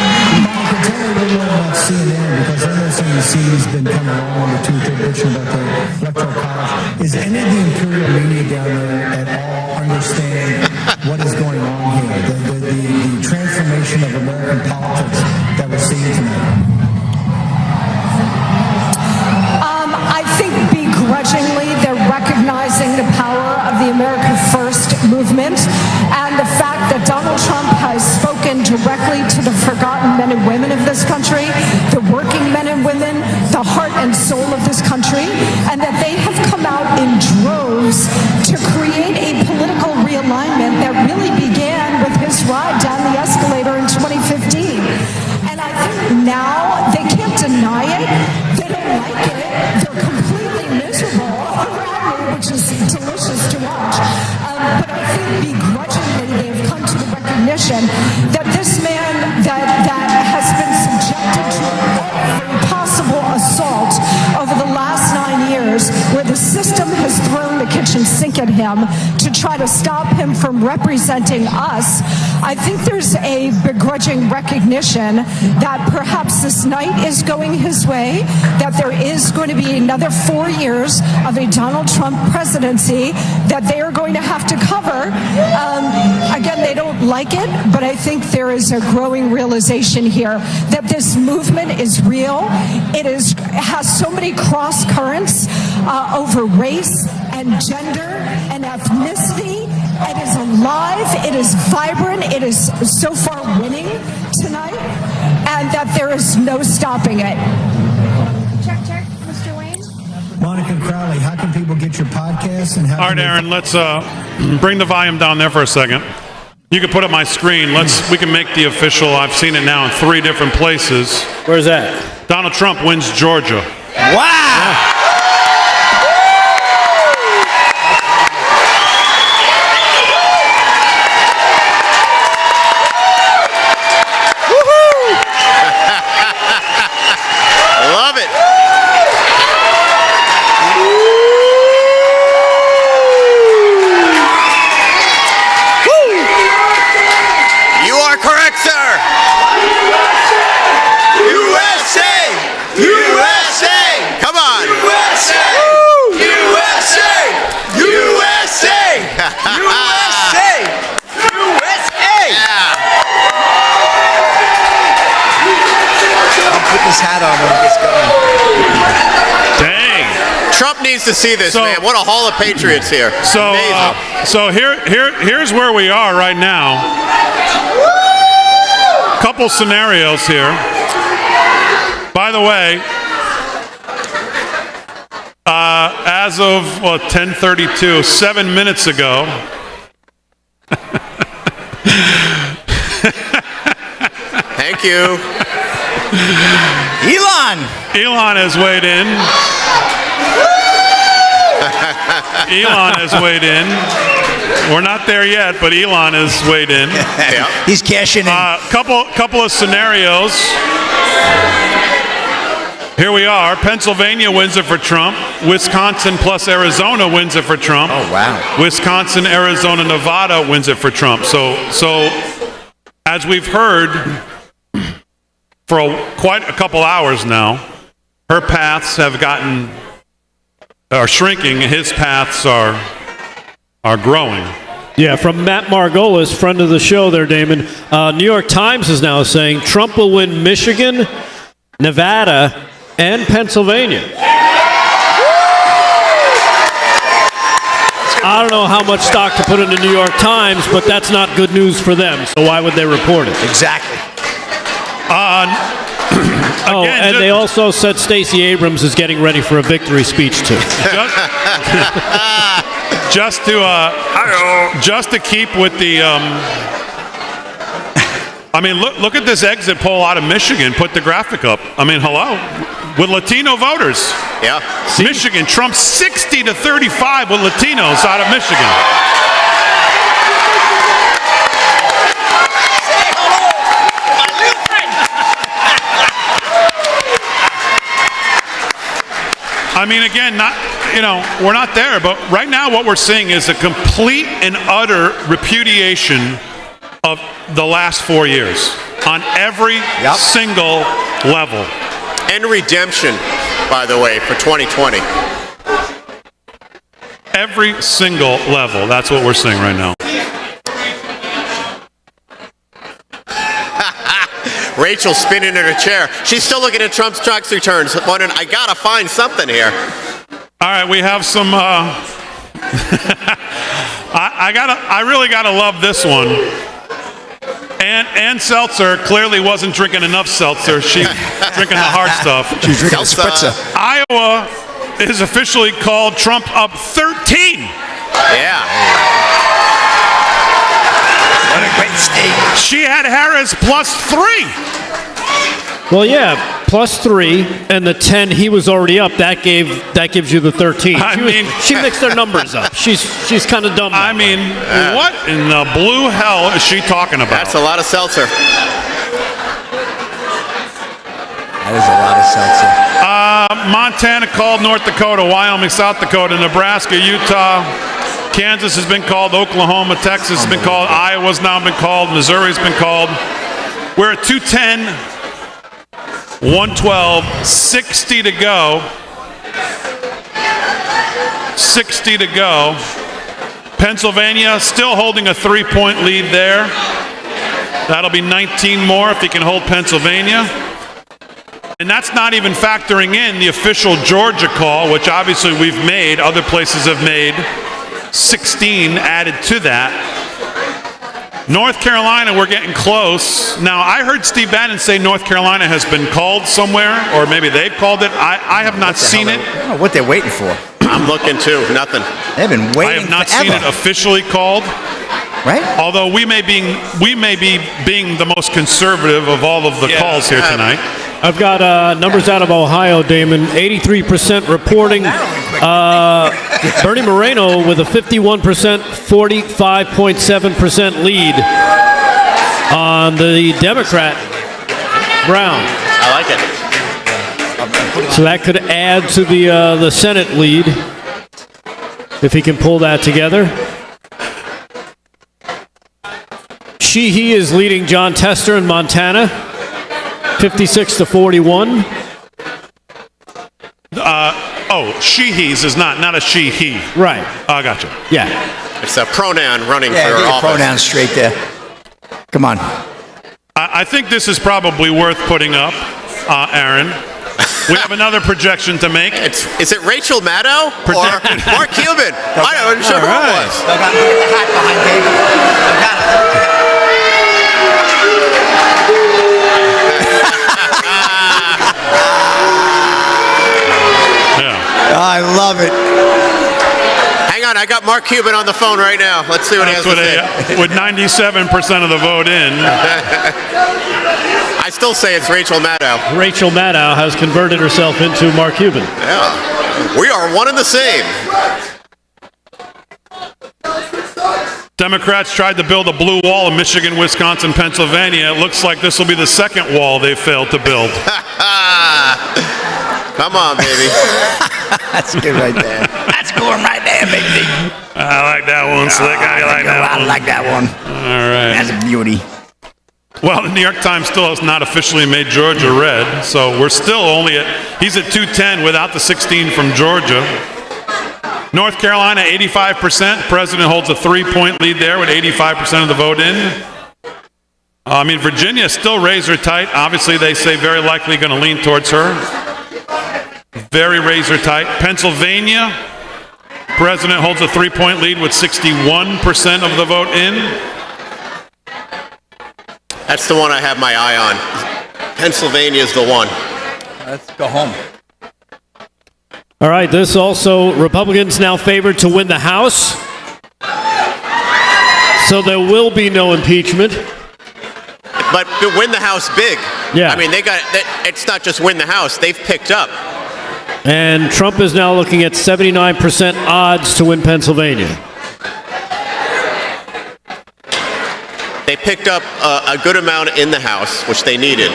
Monica, tell me a little bit about CNN, because I know CNBC's been coming along on the two-third prediction about the Electoral College. Is any of the imperial media down there at all understand what is going on here? The transformation of American politics that we're seeing tonight? I think begrudgingly they're recognizing the power of the America First movement and the fact that Donald Trump has spoken directly to the forgotten men and women of this country, the working men and women, the heart and soul of this country, and that they have come out in droves to create a political realignment that really began with his ride down the escalator in 2015. And I think now they can't deny it. They don't like it. They're completely miserable around me, which is delicious to watch. But I think begrudgingly they have come to the recognition that this man that has been subjected to every possible assault over the last 9 years, where the system has thrown the kitchen sink at him to try to stop him from representing us, I think there's a begrudging recognition that perhaps this night is going his way, that there is going to be another 4 years of a Donald Trump presidency that they are going to have to cover. Again, they don't like it, but I think there is a growing realization here that this movement is real. It has so many cross currents over race and gender and ethnicity. It is alive, it is vibrant, it is so far winning tonight, and that there is no stopping it. Check, Mr. Wayne. Monica Crowley, how can people get your podcast? And how All right, Aaron, let's bring the volume down there for a second. You can put up my screen. We can make the official. I've seen it now in 3 different places. Where's that? Donald Trump wins Georgia. Wow! Love it. You are correct, sir. USA! USA! Come on. USA! USA! USA! USA! USA! Yeah. I'll put this hat on when it gets going. Dang. Trump needs to see this, man. What a Hall of Patriots here. So here's where we are right now. Couple scenarios here. By the way, as of 10:32, 7 minutes ago. Thank you. Elon has weighed in. Elon has weighed in. We're not there yet, but Elon has weighed in. He's cashing in. Couple of scenarios. Here we are. Pennsylvania wins it for Trump. Wisconsin plus Arizona wins it for Trump. Oh, wow. Wisconsin, Arizona, Nevada wins it for Trump. So as we've heard for quite a couple hours now, her paths are shrinking, and his paths are growing. Yeah, from Matt Margolis, friend of the show there, Damon. New York Times is now saying Trump will win Michigan, Nevada, and Pennsylvania. I don't know how much stock to put in the New York Times, but that's not good news for them. So why would they report it? Exactly. And they also said Stacey Abrams is getting ready for a victory speech too. Just to keep with the. I mean, look at this exit poll out of Michigan. Put the graphic up. I mean, hello, with Latino voters. Yeah. Michigan, Trump 60 to 35 with Latinos out of Michigan. I mean, again, we're not there, but right now what we're seeing is a complete and utter repudiation of the last 4 years on every single level. And redemption, by the way, for 2020. Every single level. That's what we're seeing right now. Rachel spinning in her chair. She's still looking at Trump's tax returns, wondering, I gotta find something here. All right, we have some. I really gotta love this one. Ann Seltzer clearly wasn't drinking enough seltzer. She's drinking the hard stuff. She's drinking a spritzer. Iowa is officially called Trump up 13. Yeah. What a great state. She had Harris +3. Well, yeah, +3, and the 10 he was already up. That gives you the 13. She mixed their numbers up. She's kind of dumb. I mean, what in the blue hell is she talking about? That's a lot of seltzer. That is a lot of seltzer. Montana called North Dakota, Wyoming, South Dakota, Nebraska, Utah, Kansas has been called, Oklahoma, Texas has been called, Iowa's now been called, Missouri's been called. We're at 210, 112, 60 to go. 60 to go. Pennsylvania still holding a 3-point lead there. That'll be 19 more if he can hold Pennsylvania. And that's not even factoring in the official Georgia call, which obviously we've made. Other places have made 16 added to that. North Carolina, we're getting close. Now, I heard Steve Bannon say North Carolina has been called somewhere, or maybe they've called it. I have not seen it. I don't know what they're waiting for. I'm looking too. Nothing. They've been waiting I have not forever. seen it officially called. Right? Although we may be being the most conservative of all of the calls here tonight. I've got numbers out of Ohio, Damon. 83% reporting. Bernie Moreno with a 51%, 45.7% lead on the Democrat Brown. I like it. So that could add to the Senate lead if he can pull that together. Sheehy is leading John Tester in Montana, 56 to 41. Sheehy's is not a she-he. Right. I gotcha. Yeah. It's a pronoun running for get your office. pronoun straight there. Come on. I think this is probably worth putting up, Aaron. We have another projection to make. Is it Rachel Maddow or Mark Cuban? I wasn't sure who it was. Get the hat behind David. I love it. Hang on, I got Mark Cuban on the phone right now. Let's see what he has to say. With 97% of the vote in. I still say it's Rachel Maddow. Rachel Maddow has converted herself into Mark Cuban. Yeah. We are one and the same. Democrats tried to build a blue wall in Michigan, Wisconsin, Pennsylvania. It looks like this will be the second wall they failed to build. Come on, baby. That's good right there. That's going right there, baby. I like that one, Slick. How do you like that one? I like that one. All right. That's a beauty. Well, the New York Times still has not officially made Georgia red, so we're still only he's at 210 without the 16 from Georgia. North Carolina, 85%. The president holds a 3-point lead there with 85% of the vote in. Virginia still razor tight. Obviously, they say very likely going to lean towards her. Very razor tight. Pennsylvania, president holds a 3-point lead with 61% of the vote in. That's the one I have my eye on. Pennsylvania is the one. Let's go home. All right, this also, Republicans now favored to win the House. So there will be no impeachment. But to win the House big. Yeah. I mean, it's not just win the House. They've picked up. And Trump is now looking at 79% odds to win Pennsylvania. They picked up a good amount in the House, which they needed.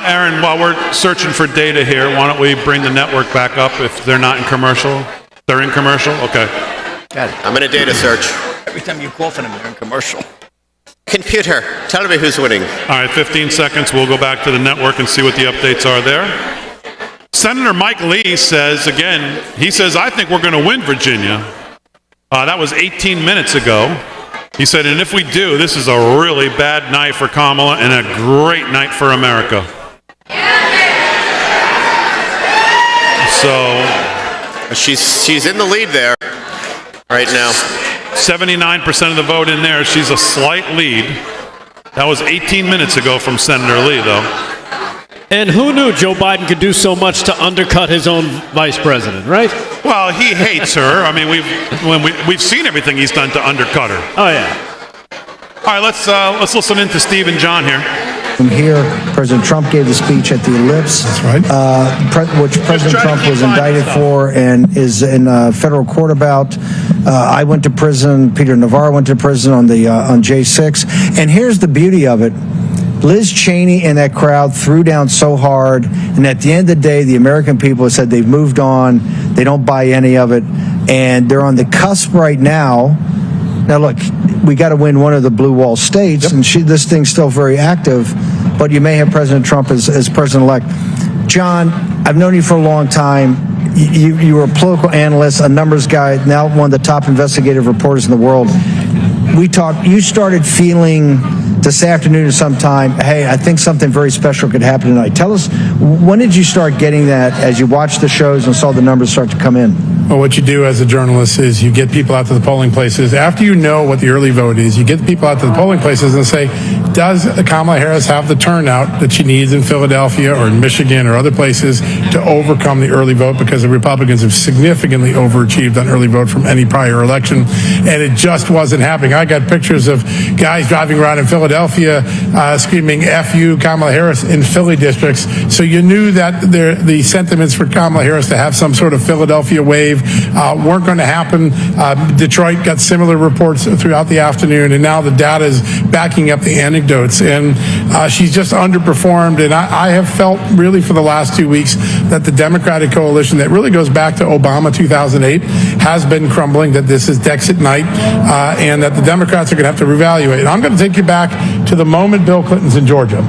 Aaron, while we're searching for data here, why don't we bring the network back up if they're not in commercial? They're in commercial? Okay. Got it. I'm in a data search. Every time you call for them, they're in commercial. Computer, tell me who's winning. All right, 15 seconds. We'll go back to the network and see what the updates are there. Senator Mike Lee says, again, he says, I think we're going to win Virginia. That was 18 minutes ago. He said, and if we do, this is a really bad night for Kamala and a great night for America. So she's in the lead there right now. 79% of the vote in there. She's a slight lead. That was 18 minutes ago from Senator Lee, though. And who knew Joe Biden could do so much to undercut his own vice president, right? Well, he hates her. I mean, we've seen everything he's done to undercut her. Oh yeah. All right, let's listen in to Steve and John here. From here, President Trump gave the speech at the Ellipse. That's right. Which President Trump was indicted for and is in federal court about. I went to prison. Peter Navarro went to prison on J6. And here's the beauty of it. Liz Cheney and that crowd threw down so hard, and at the end of the day, the American people said they've moved on, they don't buy any of it, and they're on the cusp right now. Now, look, we got to win one of the blue wall states, and this thing's still very active, but you may have President Trump as president-elect. John, I've known you for a long time. You were a political analyst, a numbers guy, now one of the top investigative reporters in the world. We talked, you started feeling this afternoon or sometime, hey, I think something very special could happen tonight. Tell us, when did you start getting that as you watched the shows and saw the numbers start to come in? Well, what you do as a journalist is you get people out to the polling places. After you know what the early vote is, you get the people out to the polling places and say, does Kamala Harris have the turnout that she needs in Philadelphia or in Michigan or other places to overcome the early vote? Because the Republicans have significantly overachieved on early vote from any prior election, and it just wasn't happening. I got pictures of guys driving around in Philadelphia screaming F you, Kamala Harris, in Philly districts. So you knew that the sentiments for Kamala Harris to have some sort of Philadelphia wave weren't going to happen. Detroit got similar reports throughout the afternoon, and now the data is backing up the anecdotes. And she's just underperformed. And I have felt really for the last 2 weeks that the Democratic coalition that really goes back to Obama 2008 has been crumbling, that this is Dexit night, and that the Democrats are going to have to reevaluate. And I'm going to take you back to the moment Bill Clinton's in Georgia.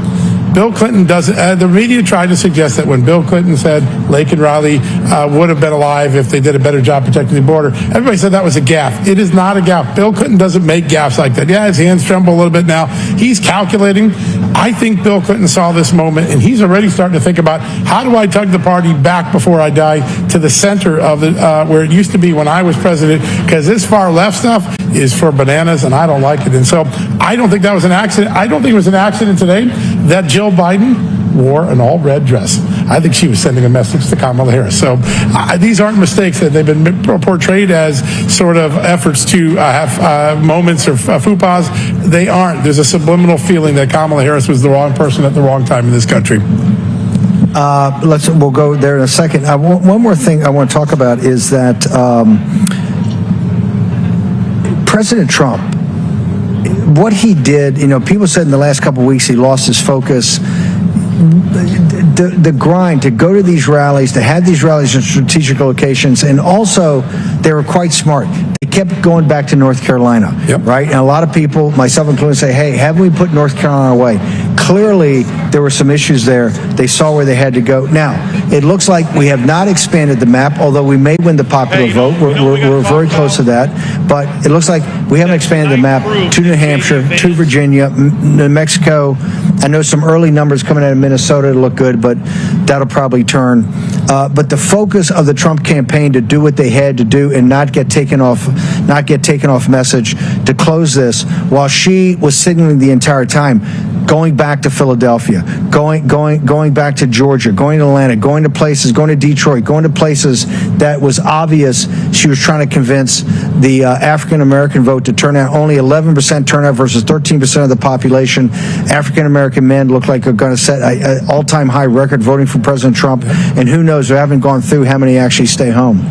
Bill Clinton doesn't, the media tried to suggest that when Bill Clinton said Lake and Riley would have been alive if they did a better job protecting the border, everybody said that was a gaffe. It is not a gaffe. Bill Clinton doesn't make gaffes like that. Yeah, his hands tremble a little bit now. He's calculating. I think Bill Clinton saw this moment, and he's already starting to think about, how do I tug the party back before I die to the center of the where it used to be when I was president, because this far left stuff is for bananas, and I don't like it. And so I don't think that was an accident. I don't think it was an accident today that Jill Biden wore an all-red dress. I think she was sending a message to Kamala Harris. So these aren't mistakes that they've been portrayed as sort of efforts to have moments or faux pas. They aren't. There's a subliminal feeling that Kamala Harris was the wrong person at the wrong time in this country. We'll go there in a second. One more thing I want to talk about is that President Trump, what he did, people said in the last couple of weeks he lost his focus. The grind to go to these rallies, to have these rallies in strategic locations, and also they were quite smart. They kept going back to North Carolina, right? And a lot of people, myself included, say, hey, haven't we put North Carolina away? Clearly, there were some issues there. They saw where they had to go. Now, it looks like we have not expanded the map, although we may win the popular vote. We're very close to that. But it looks like we haven't expanded the map to New Hampshire, to Virginia, New Mexico. I know some early numbers coming out of Minnesota to look good, but that'll probably turn. But the focus of the Trump campaign to do what they had to do and not get taken off message to close this, while she was signaling the entire time, going back to Philadelphia, going back to Georgia, going to Atlanta, going to places, going to Detroit, going to places that was obvious she was trying to convince the African American vote to turn out. Only 11% turnout versus 13% of the population. African American men look like they're going to set an all-time high record voting for President Trump, and who knows, we haven't gone through how many actually stay home.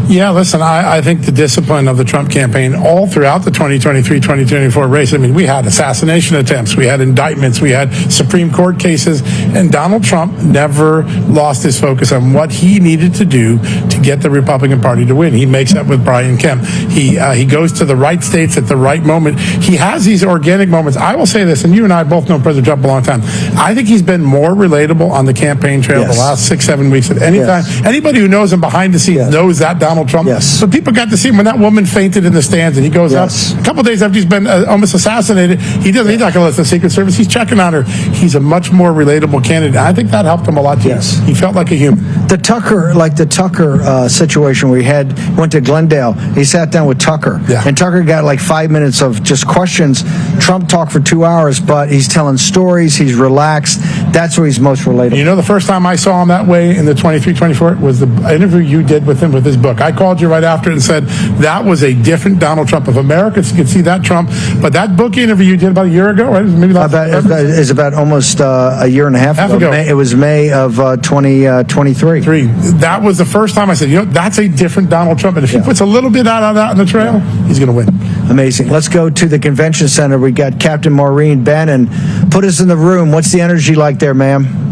Yeah, listen, I think the discipline of the Trump campaign all throughout the 2023-2024 race, I mean, we had assassination attempts, we had indictments, we had Supreme Court cases, and Donald Trump never lost his focus on what he needed to do to get the Republican Party to win. He makes up with Brian Kemp. He goes to the right states at the right moment. He has these organic moments. I will say this, and you and I both know President Trump a long time. I think he's been more relatable on the campaign trail the last 6-7 weeks than any time. Anybody who knows him behind the scenes knows that Donald Trump. So people got to see him when that woman fainted in the stands, and he goes out a couple of days after he's been almost assassinated. He's not going to let the Secret Service. He's checking on her. He's a much more relatable candidate. I think that helped him a lot too. He felt like a human. The Tucker situation where he went to Glendale. He sat down with Tucker, and Tucker got like 5 minutes of just questions. Trump talked for 2 hours, but he's telling stories. He's relaxed. That's where he's most relatable. You know, the first time I saw him that way in the 23-24 was the interview you did with him with his book. I called you right after and said that was a different Donald Trump. If Americans could see that Trump, but that book interview you did about a year ago, right? Maybe it's about almost a year and a half ago. It was May of 2023. That was the first time I said, you know, that's a different Donald Trump. And if he puts a little bit out of that on the trail, he's going to win. Amazing. Let's go to the convention center. We got Captain Maureen Bannon. Put us in the room. What's the energy like there, ma'am?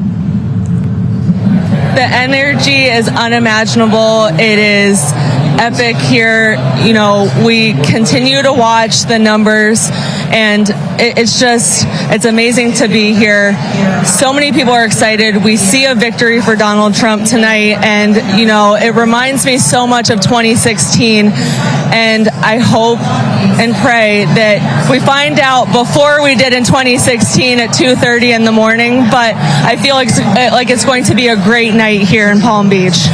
The energy is unimaginable. It is epic here. You know, we continue to watch the numbers, and it's amazing to be here. So many people are excited. We see a victory for Donald Trump tonight, and, you know, it reminds me so much of 2016, and I hope and pray that we find out before we did in 2016 at 2:30 in the morning, but I feel like it's going to be a great night here in Palm Beach.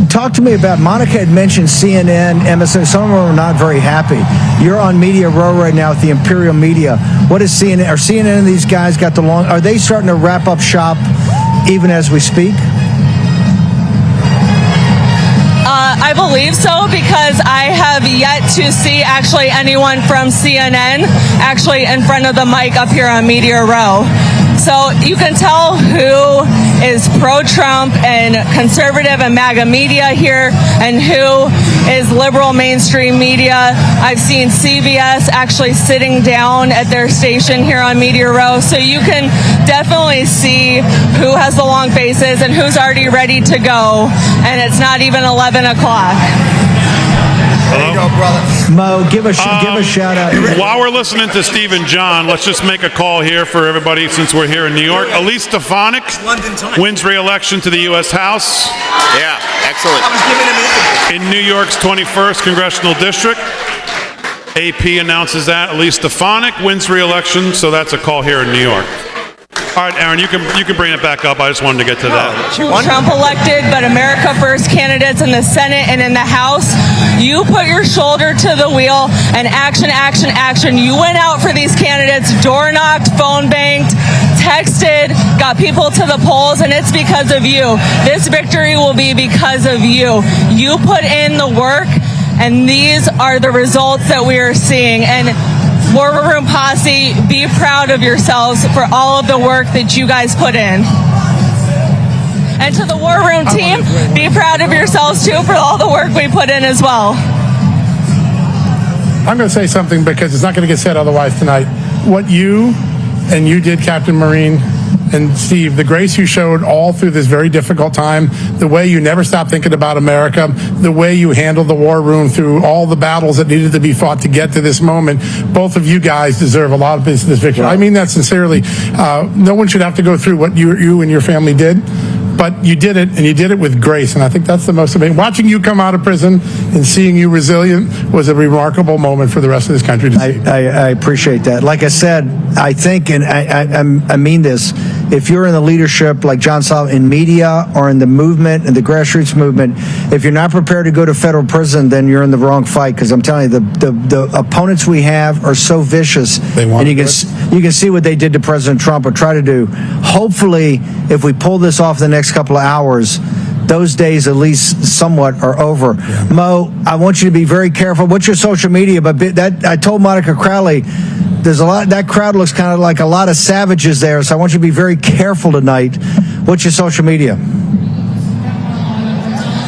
Talk to me about, Monica had mentioned CNN, MSN. Some of them are not very happy. You're on Media Row right now with the Imperial Media. What is CNN? Are CNN and these guys got the long? Are they starting to wrap up shop even as we speak? I believe so, because I have yet to see actually anyone from CNN actually in front of the mic up here on Media Row. So you can tell who is pro-Trump and conservative and MAGA media here and who is liberal mainstream media. I've seen CBS actually sitting down at their station here on Media Row. So you can definitely see who has the long faces and who's already ready to go. And it's not even 11 o'clock. There you go, brother. Mo, give a shout out. While we're listening to Steve and John, let's just make a call here for everybody since we're here in New York. Elise Stefanik wins re-election to the U.S. House. Yeah, excellent. In New York's 21st Congressional District. AP announces that. Elise Stefanik wins re-election, so that's a call here in New York. All right, Aaron, you can bring it back up. I just wanted to get to that. Trump elected, but America First candidates in the Senate and in the House, you put your shoulder to the wheel and action, action, action. You went out for these candidates, door knocked, phone banked, texted, got people to the polls, and it's because of you. This victory will be because of you. You put in the work, and these are the results that we are seeing. And War Room Posse, be proud of yourselves for all of the work that you guys put in. And to the War Room team, be proud of yourselves too for all the work we put in as well. I'm going to say something because it's not going to get said otherwise tonight. What you did, Captain Marine, and Steve, the grace you showed all through this very difficult time, the way you never stopped thinking about America, the way you handled the war room through all the battles that needed to be fought to get to this moment, both of you guys deserve a lot of this victory. I mean that sincerely. No one should have to go through what you and your family did. But you did it, and you did it with grace, and I think that's the most amazing. Watching you come out of prison and seeing you resilient was a remarkable moment for the rest of this country to see. I appreciate that. Like I said, I think, and I mean this, if you're in the leadership like John Sullivan in media or in the movement and the grassroots movement, if you're not prepared to go to federal prison, then you're in the wrong fight. Because I'm telling you, the opponents we have are so vicious, and you can see what they did to President Trump or try to do. Hopefully, if we pull this off the next couple of hours, those days at least somewhat are over. Yeah. Mo, I want you to be very careful. What's your social media? But that I told Monica Crowley, there's a lot. That crowd looks kind of like a lot of savages there. So I want you to be very careful tonight. What's your social media?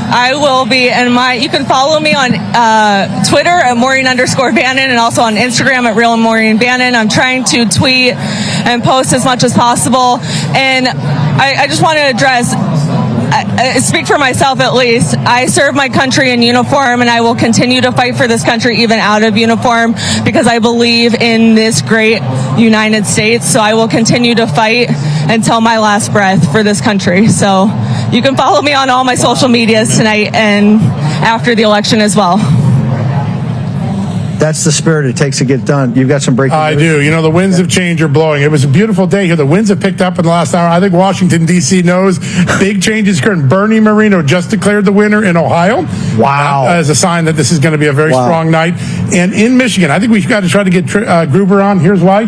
I will be, and you can follow me on Twitter at Maureen_Bannon and also on Instagram at Real Maureen Bannon. I'm trying to tweet and post as much as possible. And I just want to address, speak for myself at least. I serve my country in uniform, and I will continue to fight for this country even out of uniform because I believe in this great United States. So I will continue to fight until my last breath for this country. So you can follow me on all my social medias tonight and after the election as well. That's the spirit it takes to get done. You've got some breaking news. I do. You know, the winds of change are blowing. It was a beautiful day here. The winds have picked up in the last hour. I think Washington, D.C. knows big changes occurring. Bernie Moreno just declared the winner in Ohio. Wow. As a sign that this is going to be a very strong night. And in Michigan, I think we've got to try to get Gruber on. Here's why.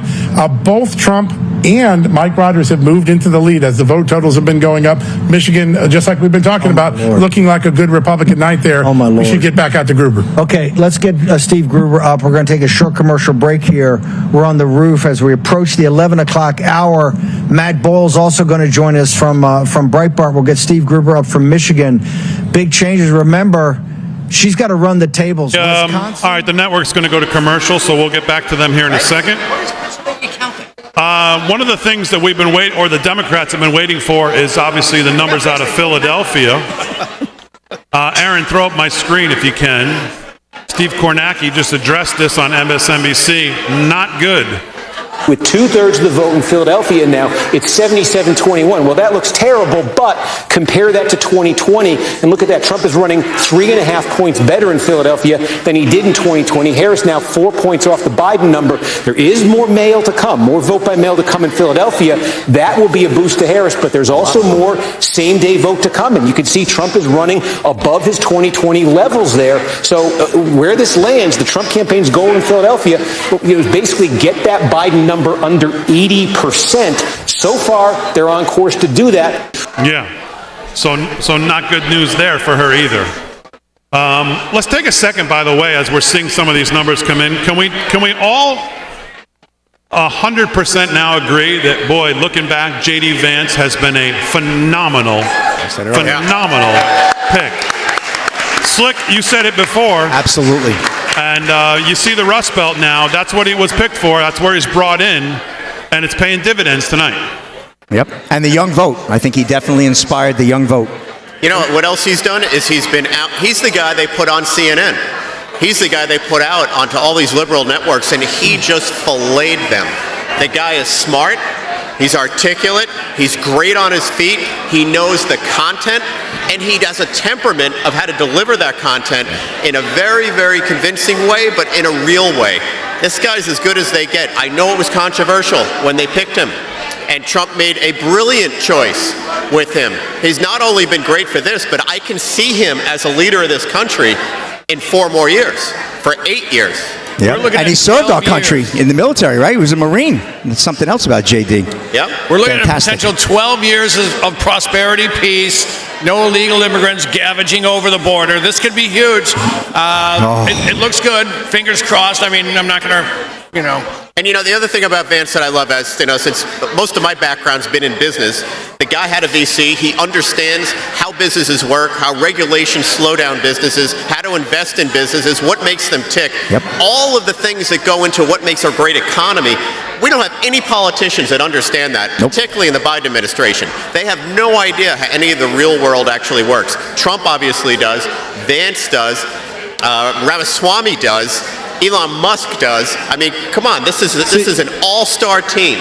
Both Trump and Mike Rogers have moved into the lead as the vote totals have been going up. Michigan, just like we've been talking about, looking like a good Republican night there. Oh, my Lord. We should get back out to Gruber. Okay, let's get Steve Gruber up. We're going to take a short commercial break here. We're on the roof as we approach the 11 o'clock hour. Matt Boyle's also going to join us from Breitbart. We'll get Steve Gruber up from Michigan. Big changes. Remember, she's got to run the tables. All right, the network's going to go to commercial, so we'll get back to them here in a second. One of the things that we've been the Democrats have been waiting for is obviously the numbers out of Philadelphia. Aaron, throw up my screen if you can. Steve Kornacki just addressed this on MSNBC. Not good. With 2/3 of the vote in Philadelphia now, it's 77-21. Well, that looks terrible, but compare that to 2020, and look at that. Trump is running 3.5 points better in Philadelphia than he did in 2020. Harris now 4 points off the Biden number. There is more mail to come, more vote by mail to come in Philadelphia. That will be a boost to Harris, but there's also more same-day vote to come, and you can see Trump is running above his 2020 levels there. So where this lands, the Trump campaign's goal in Philadelphia is basically get that Biden number under 80%. So far, they're on course to do that. Yeah. So not good news there for her either. Let's take a second, by the way, as we're seeing some of these numbers come in. Can we all 100% now agree that, boy, looking back, J.D. Vance has been a phenomenal pick. Slick, you said it before. Absolutely. And you see the Rust Belt now. That's what he was picked for. That's where he's brought in. And it's paying dividends tonight. Yep. And the young vote. I think he definitely inspired the young vote. You know, what else he's done is he's been out. He's the guy they put on CNN. He's the guy they put out onto all these liberal networks, and he just filleted them. The guy is smart. He's articulate. He's great on his feet. He knows the content, and he has a temperament of how to deliver that content in a very, very convincing way, but in a real way. This guy's as good as they get. I know it was controversial when they picked him, and Trump made a brilliant choice with him. He's not only been great for this, but I can see him as a leader of this country in 4 more years, for 8 years. Yep. And he served our country in the military, right? He was a Marine. That's something else about JD. Yep. We're looking at a potential 12 years of prosperity, peace, no illegal immigrants gavaging over the border. This could be huge. It looks good. Fingers crossed. I mean, I'm not going to, And the other thing about Vance that I love, as since most of my background's been in business, the guy had a VC. He understands how businesses work, how regulations slow down businesses, how to invest in businesses, what makes them tick. Yep. All of the things that go into what makes a great economy. We don't have any politicians that understand that, particularly in the Biden administration. They have no idea how any of the real world actually works. Trump obviously does. Vance does. Ramaswamy does. Elon Musk does. I mean, come on, this is an all-star team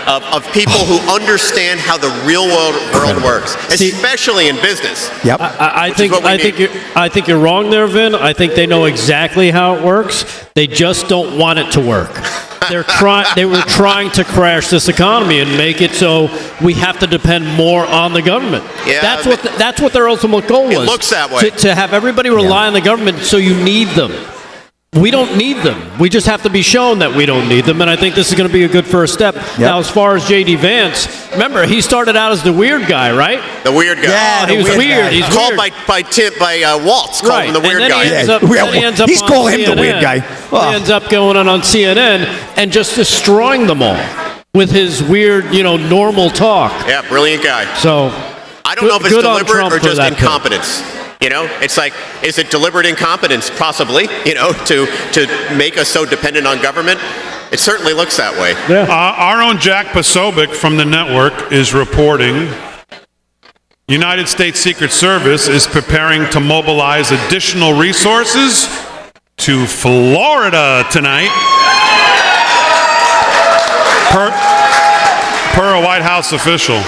of people who understand how the real world works, especially in business. Yep. I think you're wrong there, Vin. I think they know exactly how it works. They just don't want it to work. They were trying to crash this economy and make it so we have to depend more on the government. Yeah, that's what their ultimate goal was. It looks that way. To have everybody rely on the government, so you need them. We don't need them. We just have to be shown that we don't need them, and I think this is going to be a good first step. Yep. Now, as far as J.D. Vance, remember, he started out as the weird guy, right? The weird guy. Yeah, he was weird. He's called weird. by Waltz, called him the weird guy. He's calling him the weird guy. He ends up going on CNN and just destroying them all with his weird, normal talk. Yeah, brilliant guy. So I don't know if it's deliberate or just incompetence. It's like, is it deliberate incompetence? Possibly, to make us so dependent on government. It certainly looks that way. Yeah. Our own Jack Posobiec from the network is reporting United States Secret Service is preparing to mobilize additional resources to Florida tonight. Per a White House official.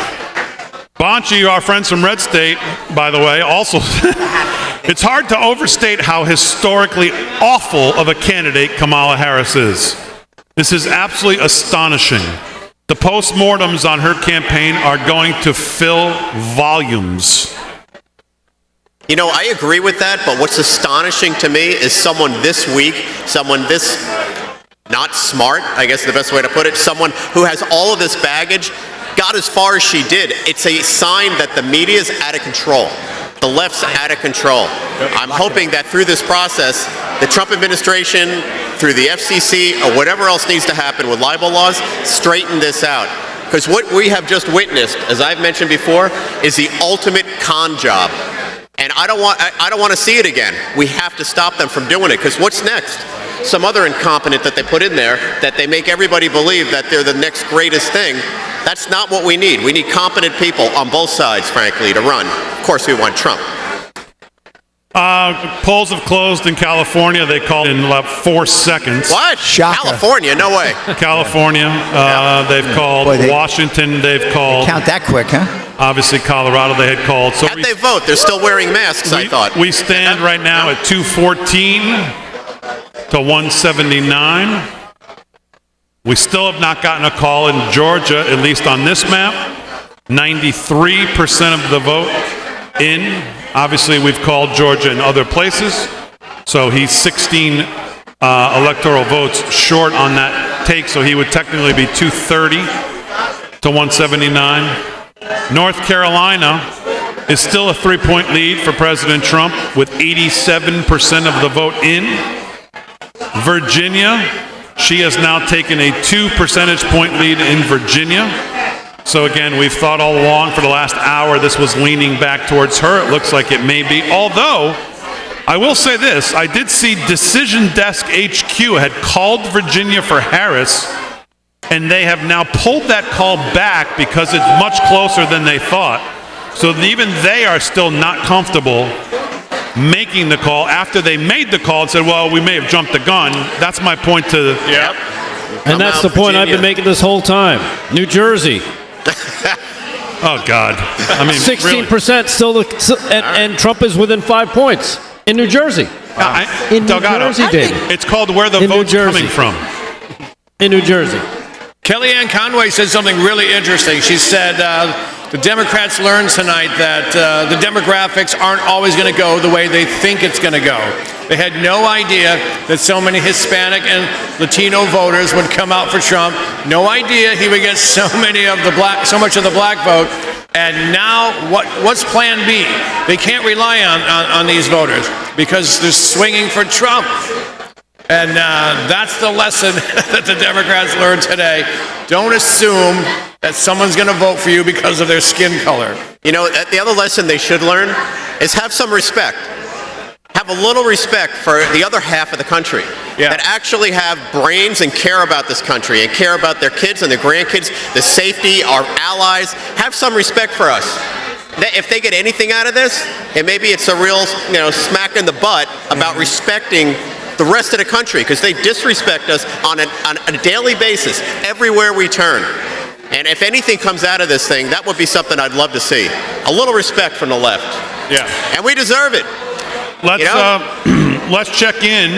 Bonchi, our friends from Red State, by the way, also, it's hard to overstate how historically awful of a candidate Kamala Harris is. This is absolutely astonishing. The postmortems on her campaign are going to fill volumes. I agree with that, but what's astonishing to me is someone this weak, someone this not smart, I guess the best way to put it, someone who has all of this baggage, got as far as she did. It's a sign that the media is out of control. The left's out of control. I'm hoping that through this process, the Trump administration, through the FCC, or whatever else needs to happen with libel laws, straighten this out. Because what we have just witnessed, as I've mentioned before, is the ultimate con job. And I don't want to see it again. We have to stop them from doing it, because what's next? Some other incompetent that they put in there that they make everybody believe that they're the next greatest thing. That's not what we need. We need competent people on both sides, frankly, to run. Of course, we want Trump. Polls have closed in California. They called in about 4 seconds. What? Shocker. California? No way. California. They've called. Washington. They've called. Count that quick, huh? Obviously, Colorado. They had called. So How'd they vote? They're still wearing masks, I thought. We stand right now at 214 to 179. We still have not gotten a call in Georgia, at least on this map. 93% of the vote in. Obviously, we've called Georgia in other places. So he's 16 electoral votes short on that take, so he would technically be 230 to 179. North Carolina is still a 3-point lead for President Trump with 87% of the vote in. Virginia, she has now taken a 2 percentage point lead in Virginia. So again, we've thought all along for the last hour this was leaning back towards her. It looks like it may be. Although, I will say this, I did see Decision Desk HQ had called Virginia for Harris, and they have now pulled that call back because it's much closer than they thought. So even they are still not comfortable making the call after they made the call and said, well, we may have jumped the gun. That's my point to... Yep. And that's the point I've been making this whole time. New Jersey. Oh, God. I mean, 16% still, and Trump is within 5 points in New Jersey. In New Jersey, Dave. It's called where the vote's coming from. In New Jersey. Kellyanne Conway said something really interesting. She said the Democrats learned tonight that the demographics aren't always going to go the way they think it's going to go. They had no idea that so many Hispanic and Latino voters would come out for Trump. No idea he would get so much of the black vote. And now, what's Plan B? They can't rely on these voters because they're swinging for Trump. And that's the lesson that the Democrats learned today. Don't assume that someone's going to vote for you because of their skin color. The other lesson they should learn is have some respect. Have a little respect for the other half of the country that actually have brains and care about this country and care about their kids and their grandkids, the safety, our allies. Have some respect for us. If they get anything out of this, and maybe it's a real smack in the butt about respecting the rest of the country, because they disrespect us on a daily basis everywhere we turn. And if anything comes out of this thing, that would be something I'd love to see. A little respect from the left. Yeah. And we deserve it. Let's check in.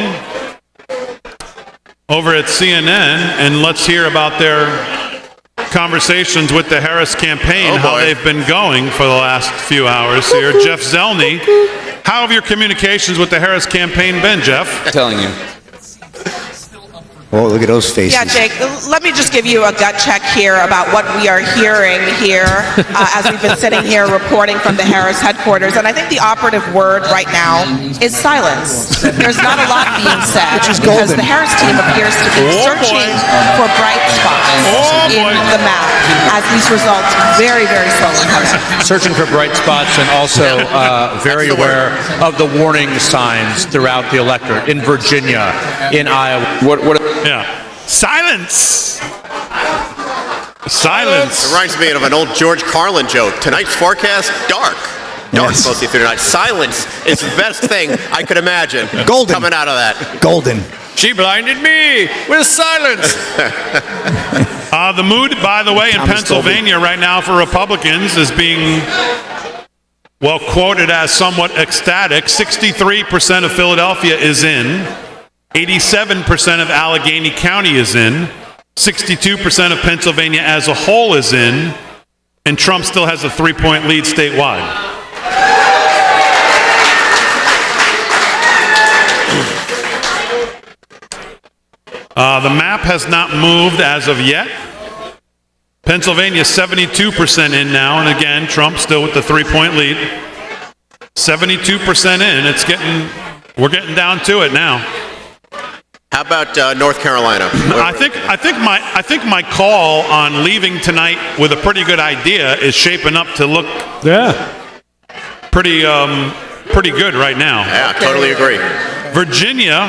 over at CNN, and let's hear about their conversations with the Harris campaign, how they've been going for the last few hours here. Jeff Zelny, how have your communications with the Harris campaign been, Jeff? Telling you. Oh, look at those faces. Yeah, Jake, let me just give you a gut check here about what we are hearing here as we've been sitting here reporting from the Harris headquarters. And I think the operative word right now is silence. There's not a lot being said because the Harris team appears to be searching for bright spots in the map as these results very, very slowly come in. Searching for bright spots and also very aware of the warning signs throughout the electorate in Virginia, in Iowa. Yeah. Silence. Silence. It reminds me of an old George Carlin joke. Tonight's forecast, dark. Dark mostly through the night. Silence is the best thing I could imagine. Golden. Coming out of that. Golden. She blinded me with silence. The mood, by the way, in Pennsylvania right now for Republicans is being, well, quoted as somewhat ecstatic. 63% of Philadelphia is in. 87% of Allegheny County is in. 62% of Pennsylvania as a whole is in. And Trump still has a 3-point lead statewide. The map has not moved as of yet. Pennsylvania 72% in now, and again, Trump still with the 3-point lead. 72% in. We're getting down to it now. How about North Carolina? I think my call on leaving tonight with a pretty good idea is shaping up to look pretty good right now. Yeah, totally agree. Virginia,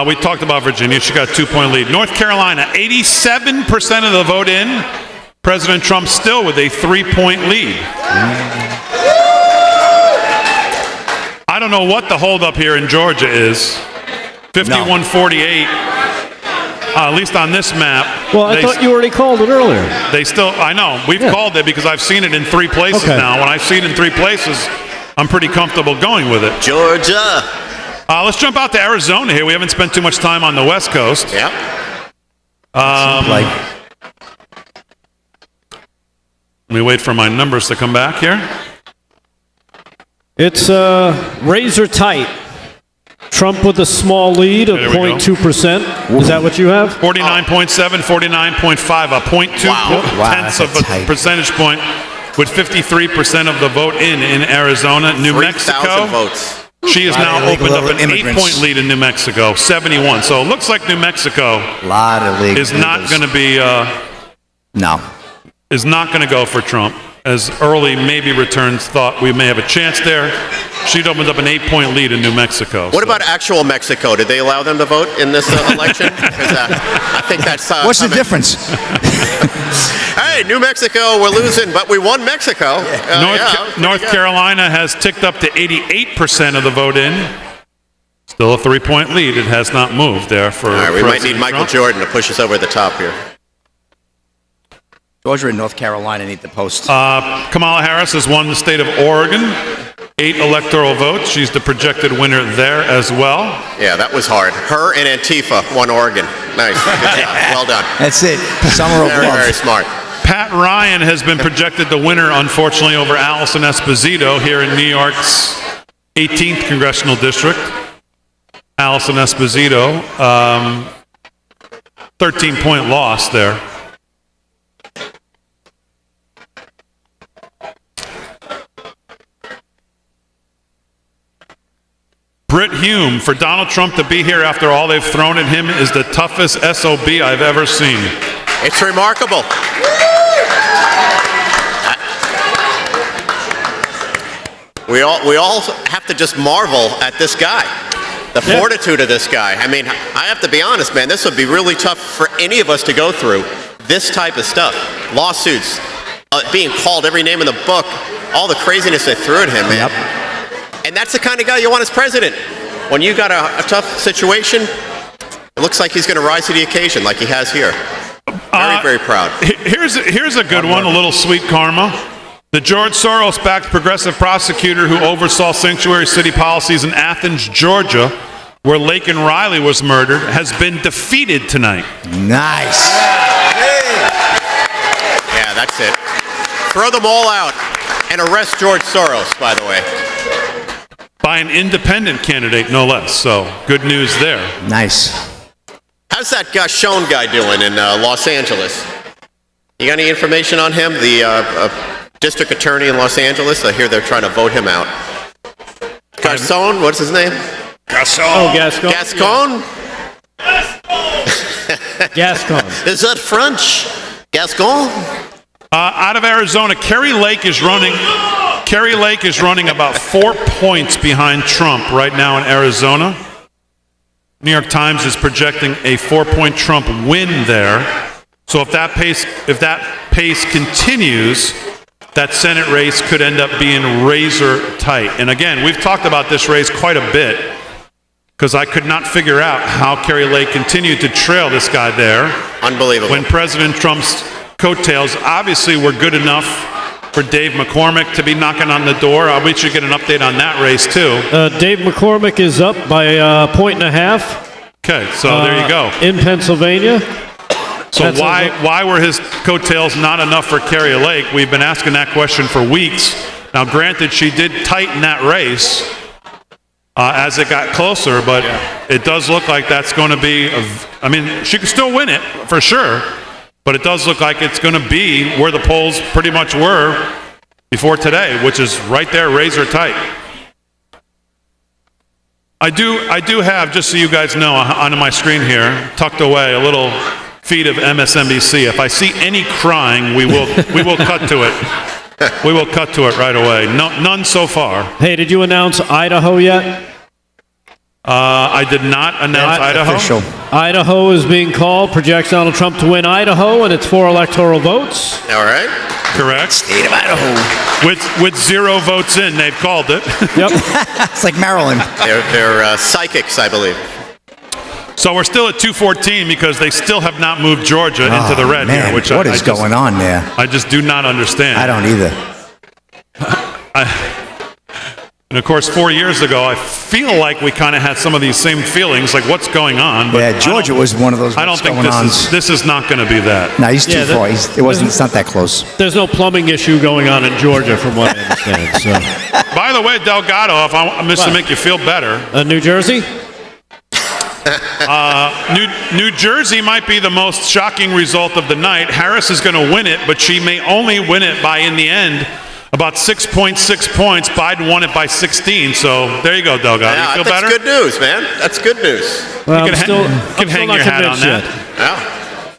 we talked about Virginia. She got a 2-point lead. North Carolina, 87% of the vote in. President Trump still with a 3-point lead. I don't know what the holdup here in Georgia is. 51-48, at least on this map. Well, I thought you already called it earlier. They still, I know. We've called it because I've seen it in 3 places now. When I see it in 3 places, I'm pretty comfortable going with it. Georgia. Let's jump out to Arizona here. We haven't spent too much time on the West Coast. Yeah. Let me wait for my numbers to come back here. It's razor tight. Trump with a small lead of 0.2%. Is that what you have? 49.7, 49.5, a 0.2 tenths of a percentage point with 53% of the vote in Arizona. New Mexico, votes. She has now opened up an 8-point lead in New Mexico, 71. So it looks like New Mexico is not going to be is not going to go for Trump. As early maybe returns thought we may have a chance there. She'd opened up an 8-point lead in New Mexico. What about actual Mexico? Did they allow them to vote in this election? Because I think that's what's the difference? Hey, New Mexico, we're losing, but we won Mexico. North Carolina has ticked up to 88% of the vote in. Still a 3-point lead. It has not moved there for. All right, we might need Michael Trump. Jordan to push us over the top here. Georgia and North Carolina need the post. Kamala Harris has won the state of Oregon. 8 electoral votes. She's the projected winner there as well. Yeah, that was hard. Her and Antifa won Oregon. Nice. Good job. Well done. That's it. Summer of very, love. very smart. Pat Ryan has been projected the winner, unfortunately, over Allison Esposito here in New York's 18th congressional district. Allison Esposito, 13-point loss there. Britt Hume, for Donald Trump to be here after all they've thrown at him is the toughest SOB I've ever seen. It's remarkable. We all have to just marvel at this guy, the fortitude of this guy. I mean, I have to be honest, man, this would be really tough for any of us to go through this type of stuff. Lawsuits, being called every name in the book, all the craziness they threw at him, man. And that's the kind of guy you want as president. When you got a tough situation, it looks like he's going to rise to the occasion like he has here. Very, very proud. Here's a good one, a little sweet karma. The George Soros-backed progressive prosecutor who oversaw sanctuary city policies in Athens, Georgia, where Laken Riley was murdered, has been defeated tonight. Nice. Yeah, that's it. Throw them all out and arrest George Soros, by the way. By an independent candidate, no less. So, good news there. Nice. How's that Gashon guy doing in Los Angeles? You got any information on him? The district attorney in Los Angeles? I hear they're trying to vote him out. Gascon? What's his name? Gascon. Oh, Gascon. Gascon? Gascon. Is that French? Gascon? Out of Arizona, Kerry Lake is running about 4 points behind Trump right now in Arizona. New York Times is projecting a 4-point Trump win there. So if that pace continues, that Senate race could end up being razor tight. And again, we've talked about this race quite a bit because I could not figure out how Kerry Lake continued to trail this guy there. Unbelievable. When President Trump's coattails obviously were good enough for Dave McCormick to be knocking on the door. We should get an update on that race too. Dave McCormick is up by a point and a half. Okay, so there you go. In Pennsylvania. So why were his coattails not enough for Kerry Lake? We've been asking that question for weeks. Now, granted, she did tighten that race as it got closer, but it does look like that's going to be, I mean, she could still win it for sure, but it does look like it's going to be where the polls pretty much were before today, which is right there, razor tight. I do have, just so you guys know, on my screen here, tucked away, a little feed of MSNBC. If I see any crying, we will cut to it. We will cut to it right away. None so far. Hey, did you announce Idaho yet? I did not announce Idaho. Official. Idaho is being called, projects Donald Trump to win Idaho, and it's 4 electoral votes. All right. Correct. State of Idaho. With 0 votes in, they've called it. Yep. It's like Maryland. They're psychics, I believe. So we're still at 214 because they still have not moved Georgia into the red man, here. Which what is going on there? I just do not understand. I don't either. And of course, 4 years ago, I feel like we kind of had some of these same feelings, like what's going on. But yeah, Georgia was one of those. I don't think this is not going to be that. No, he's too far. It's not that close. There's no plumbing issue going on in Georgia, from what I understand. So. By the way, Delgado, if I'm just to make you feel better, New Jersey. New Jersey might be the most shocking result of the night. Harris is going to win it, but she may only win it by, in the end, about 6.6 points. Biden won it by 16. So there you go, Delgado. Yeah, you feel that's better? good news, man. That's good news. Well, you can hang your hat on that. Yeah.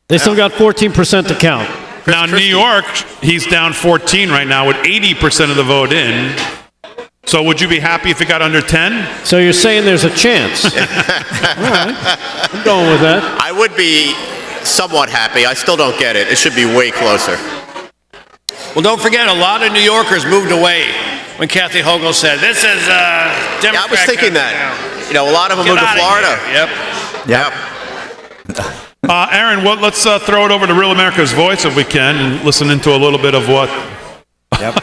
They still got 14% to count. Now, New York, he's down 14 right now with 80% of the vote in. So would you be happy if it got under 10? So you're saying there's a chance. All right. I'm going with that. I would be somewhat happy. I still don't get it. It should be way closer. Well, don't forget, a lot of New Yorkers moved away when Kathy Hochul said, this is Democrat. Yeah, I was thinking that. You know, a lot of them moved to Florida. Yep. Aaron, let's throw it over to Real America's Voice if we can and listen into a little bit of what... Yep.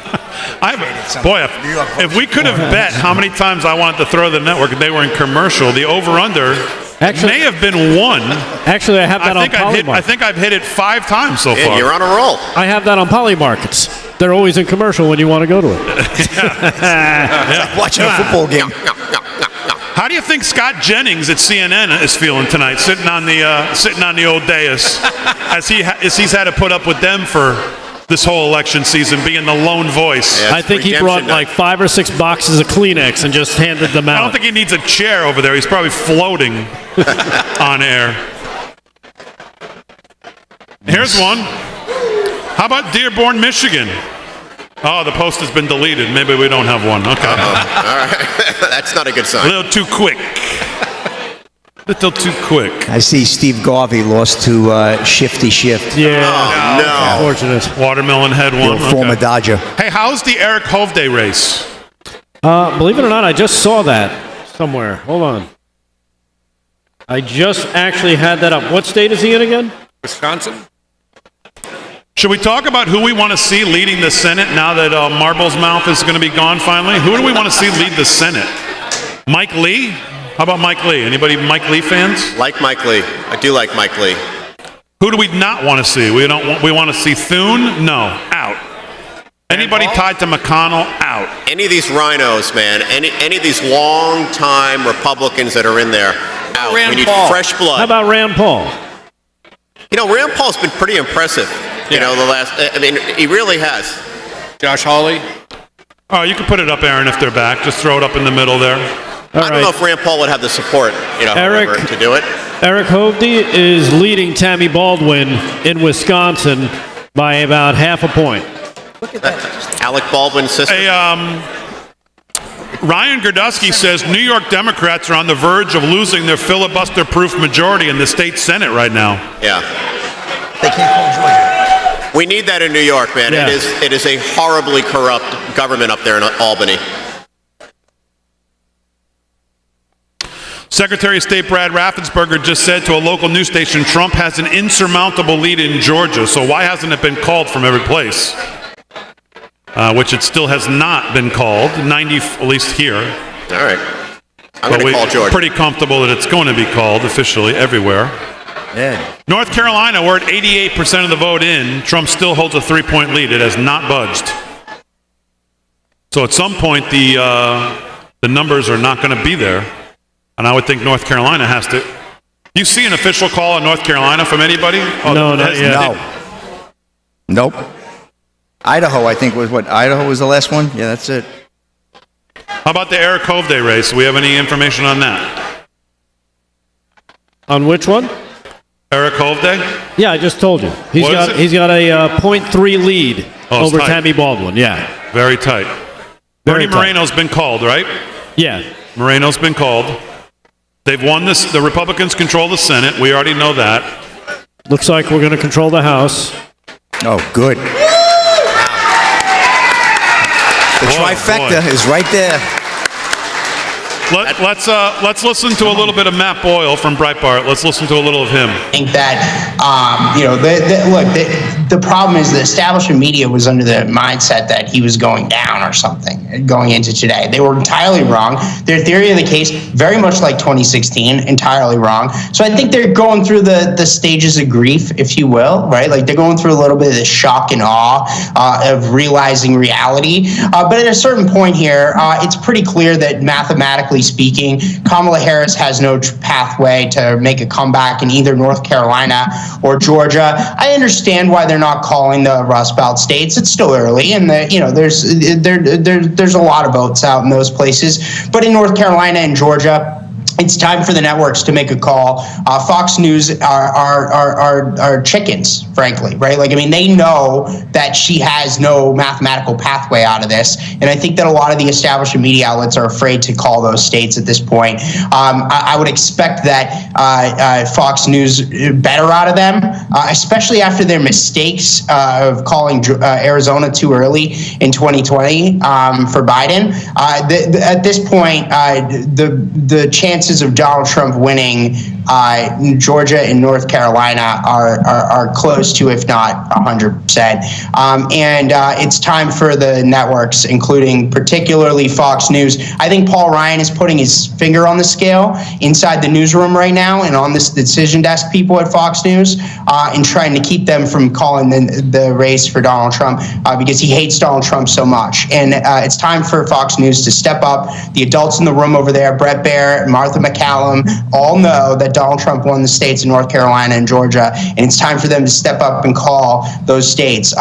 If we could have bet how many times I wanted to throw the network if they were in commercial, the over-under may have been 1. Actually, I have that on Polymarket. I think I've hit it 5 times so far. You're on a roll. I have that on Polymarkets. They're always in commercial when you want to go to it. It's like watching a football game. How do you think Scott Jennings at CNN is feeling tonight, sitting on the old dais, as he's had to put up with them for this whole election season, being the lone voice? I think he brought like 5 or 6 boxes of Kleenex and just handed them out. I don't think he needs a chair over there. He's probably floating on air. Here's one. How about Dearborn, Michigan? Oh, the post has been deleted. Maybe we don't have one. Okay. All right. That's not a good sign. A little too quick. Little too quick. I see Steve Garvey lost to Shifty Shift. Yeah. Oh, no. Unfortunate. Watermelon Head one. Former Dodger. Hey, how's the Eric Hovde race? Believe it or not, I just saw that somewhere. Hold on. I just actually had that up. What state is he in again? Wisconsin? Should we talk about who we want to see leading the Senate now that Marble's Mouth is going to be gone finally? Who do we want to see lead the Senate? Mike Lee? How about Mike Lee? Anybody Mike Lee fans? Like Mike Lee. I do like Mike Lee. Who do we not want to see? We want to see Thune? No, out. Anybody tied to McConnell? Out. Any of these rhinos, man, any of these long-time Republicans that are in there, out. We need fresh blood. How about Rand Paul? You know, Rand Paul's been pretty impressive. You know, he really has. Josh Hawley? Oh, you can put it up, Aaron, if they're back. Just throw it up in the middle there. I don't know if Rand Paul would have the support, however, to do it. Eric Hovde is leading Tammy Baldwin in Wisconsin by about half a point. Look at that. Alec Baldwin's sister. Hey, Ryan Gerdusky says New York Democrats are on the verge of losing their filibuster-proof majority in the state Senate right now. Yeah. They can't call Georgia. We need that in New York, man. Yeah. It is a horribly corrupt government up there in Albany. Secretary of State Brad Raffensperger just said to a local news station, Trump has an insurmountable lead in Georgia, so why hasn't it been called from every place? Which it still has not been called, 90, at least here. All right. I'm going to call Georgia. Pretty comfortable that it's going to be called officially everywhere. Yeah. North Carolina, we're at 88% of the vote in. Trump still holds a 3-point lead. It has not budged. So at some point, the numbers are not going to be there. And I would think North Carolina has to. You see an official call on North Carolina from anybody? No, not yet. No. Nope. Idaho, I think, was what? Idaho was the last one? Yeah, that's it. How about the Eric Hovde race? Do we have any information on that? On which one? Eric Hovde? Yeah, I just told you. He's got a 0.3 lead over tight. Tammy Baldwin. Yeah. Very tight. Very Bernie tight. Moreno's been called, right? Yeah. Moreno's been called. They've won this. The Republicans control the Senate. We already know that. Looks like we're going to control the House. Oh, good. The trifecta is right there. Let's listen to a little bit of Matt Boyle from Breitbart. Let's listen to a little of him. I think that, the problem is the establishment media was under the mindset that he was going down or something going into today. They were entirely wrong. Their theory of the case, very much like 2016, entirely wrong. So I think they're going through the stages of grief, if you will, right? Like they're going through a little bit of the shock and awe of realizing reality. But at a certain point here, it's pretty clear that mathematically speaking, Kamala Harris has no pathway to make a comeback in either North Carolina or Georgia. I understand why they're not calling the Rust Belt states. It's still early, and there's a lot of votes out in those places. But in North Carolina and Georgia, it's time for the networks to make a call. Fox News are chickens, frankly, right? Like, I mean, they know that she has no mathematical pathway out of this. And I think that a lot of the establishment media outlets are afraid to call those states at this point. I would expect that Fox News better out of them, especially after their mistakes of calling Arizona too early in 2020 for Biden. At this point, the chances of Donald Trump winning Georgia and North Carolina are close to, if not 100%. And it's time for the networks, including particularly Fox News. I think Paul Ryan is putting his finger on the scale inside the newsroom right now and on this decision desk people at Fox News and trying to keep them from calling the race for Donald Trump because he hates Donald Trump so much. And it's time for Fox News to step up. The adults in the room over there, Brett Baer, Martha McCallum, all know that Donald Trump won the states in North Carolina and Georgia, and it's time for them to step up and call those states.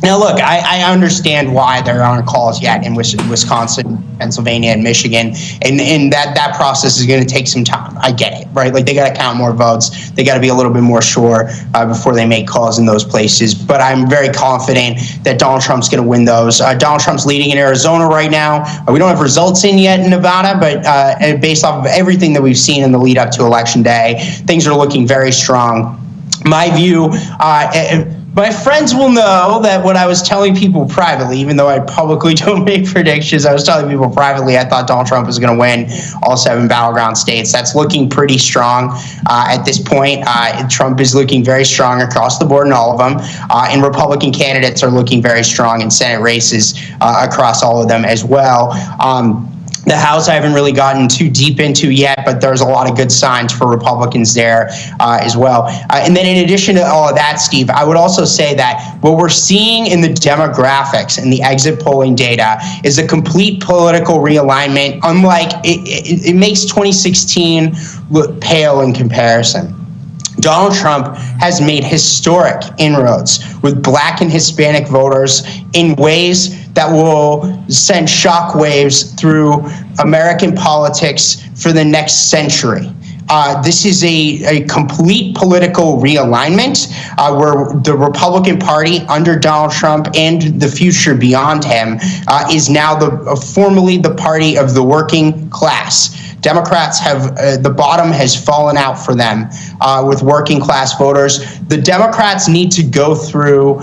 Now, look, I understand why there aren't calls yet in Wisconsin, Pennsylvania, and Michigan, and that process is going to take some time. I get it, right? Like, they got to count more votes. They got to be a little bit more sure before they make calls in those places. But I'm very confident that Donald Trump's going to win those. Donald Trump's leading in Arizona right now. We don't have results in yet in Nevada, but based off of everything that we've seen in the lead up to Election Day, things are looking very strong. My view, my friends will know that when I was telling people privately, even though I publicly don't make predictions, I was telling people privately I thought Donald Trump was going to win all 7 battleground states. That's looking pretty strong at this point. Trump is looking very strong across the board in all of them, and Republican candidates are looking very strong in Senate races across all of them as well. The House I haven't really gotten too deep into yet, but there's a lot of good signs for Republicans there as well. And then in addition to all of that, Steve, I would also say that what we're seeing in the demographics and the exit polling data is a complete political realignment. Unlike, it makes 2016 look pale in comparison. Donald Trump has made historic inroads with Black and Hispanic voters in ways that will send shockwaves through American politics for the next century. This is a complete political realignment where the Republican Party under Donald Trump and the future beyond him is now formally the party of the working class. Democrats have, the bottom has fallen out for them with working class voters. The Democrats need to go through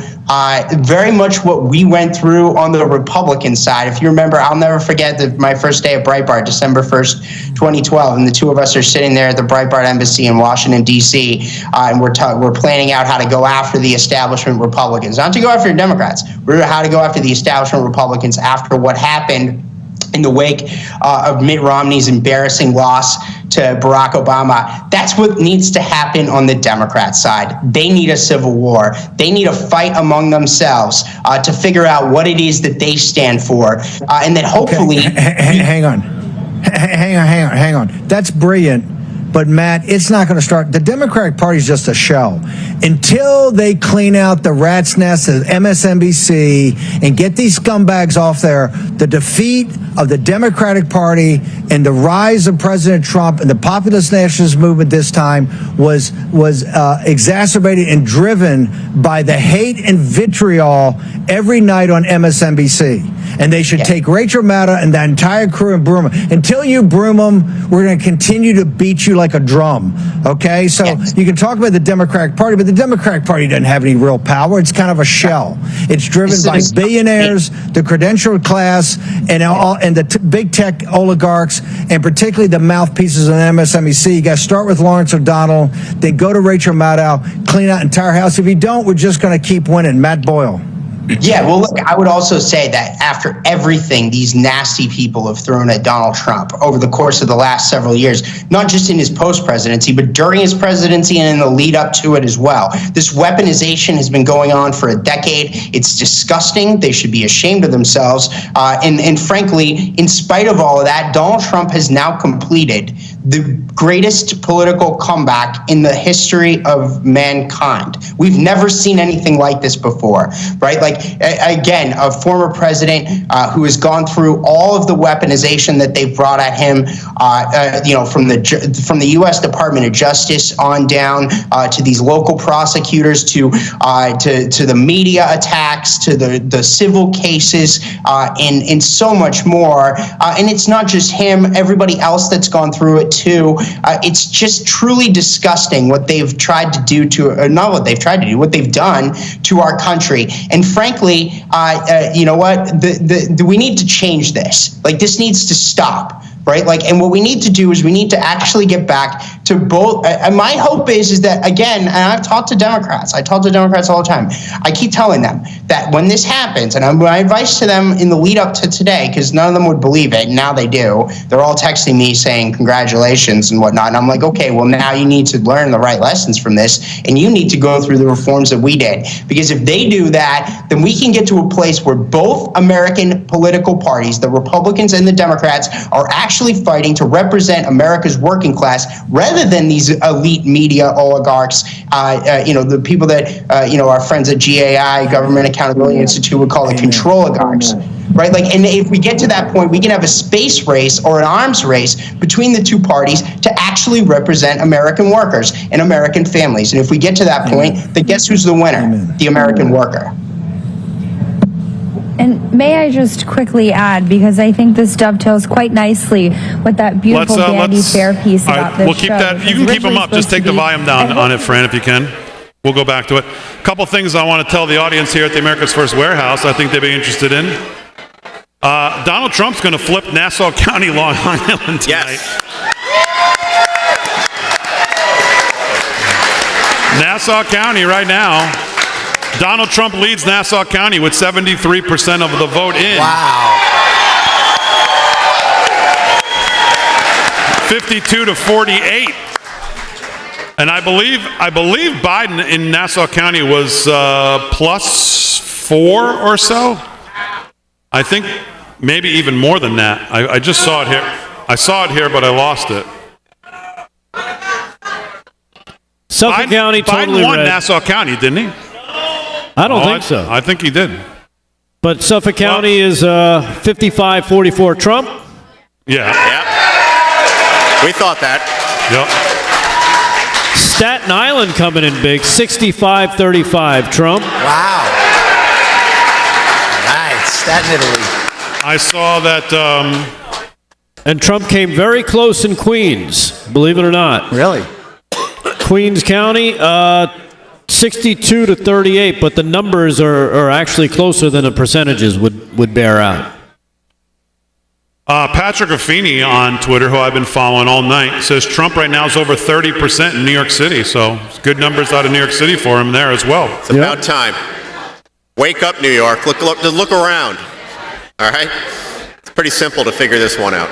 very much what we went through on the Republican side. If you remember, I'll never forget my first day at Breitbart, December 1st, 2012, and the two of us are sitting there at the Breitbart Embassy in Washington, D.C., and we're planning out how to go after the establishment Republicans. Not to go after Democrats, we're how to go after the establishment Republicans after what happened in the wake of Mitt Romney's embarrassing loss to Barack Obama. That's what needs to happen on the Democrat side. They need a civil war. They need a fight among themselves to figure out what it is that they stand for. And then hopefully... Okay. Hang on. That's brilliant. But, Matt, it's not going to start. The Democratic Party is just a shell. Until they clean out the rat's nest of MSNBC and get these scumbags off there, the defeat of the Democratic Party and the rise of President Trump and the populist nationalist movement this time was exacerbated and driven by the hate and vitriol every night on MSNBC. And they should take Rachel Maddow and that entire crew and broom them. Until you broom them, we're going to continue to beat you like a drum. Okay? So you can talk about the Democratic Party, but the Democratic Party doesn't have any real power. It's kind of a shell. It's driven by billionaires, the credentialed class, and the big tech oligarchs, and particularly the mouthpieces of MSNBC. You got to start with Lawrence O'Donnell, then go to Rachel Maddow, clean out the entire house. If you don't, we're just going to keep winning. Matt Boyle. Yeah, well, look, I would also say that after everything these nasty people have thrown at Donald Trump over the course of the last several years, not just in his post-presidency, but during his presidency and in the lead up to it as well, this weaponization has been going on for a decade. It's disgusting. They should be ashamed of themselves. And frankly, in spite of all of that, Donald Trump has now completed the greatest political comeback in the history of mankind. We've never seen anything like this before, right? Like, again, a former president who has gone through all of the weaponization that they've brought at him, from the U.S. Department of Justice on down to these local prosecutors, to the media attacks, to the civil cases, and so much more. And it's not just him; everybody else that's gone through it too. It's just truly disgusting what they've tried to do what they've done to our country. And frankly, you know what? We need to change this. Like, this needs to stop. Right? Like, and what we need to do is we need to actually get back to both. And my hope is that, again, and I've talked to Democrats. I talk to Democrats all the time. I keep telling them that when this happens, and my advice to them in the lead up to today, because none of them would believe it, and now they do. They're all texting me saying congratulations and whatnot. And I'm like, okay, well, now you need to learn the right lessons from this, and you need to go through the reforms that we did. Because if they do that, then we can get to a place where both American political parties, the Republicans and the Democrats, are actually fighting to represent America's working class rather than these elite media oligarchs, the people that, our friends at GAI, Government Accountability Institute, would call the control oligarchs. Right? Like, and if we get to that point, we can have a space race or an arms race between the two parties to actually represent American workers and American families. And if we get to that point, then guess who's the winner? The American worker. And may I just quickly add, because I think this dovetails quite nicely with that beautiful Vanity Fair piece about this we'll keep show. that. You can keep them up. Just take the volume down on it, Fran, if you can. We'll go back to it. A couple things I want to tell the audience here at the America's First Warehouse I think they'd be interested in. Donald Trump's going to flip Nassau County, Long Island tonight. Yes. Nassau County right now. Donald Trump leads Nassau County with 73% of the vote in. Wow. 52 to 48. And I believe Biden in Nassau County was +4 or so. I think maybe even more than that. I just saw it here. I saw it here, but I lost it. Suffolk County totally Biden won red. Nassau County, didn't he? I don't think so. I think he did. But Suffolk County is 55-44 Trump. Yeah. We thought that. Yep. Staten Island coming in big, 65-35 Trump. Wow. Nice. Staten, Italy. I saw that. And Trump came very close in Queens, believe it or not. Really? Queens County, 62 to 38, but the numbers are actually closer than the percentages would bear out. Patrick Affini on Twitter, who I've been following all night, says Trump right now is over 30% in New York City. So it's good numbers out of New York City for him there as well. It's about time. Wake up, New York. Look around. All right? It's pretty simple to figure this one out.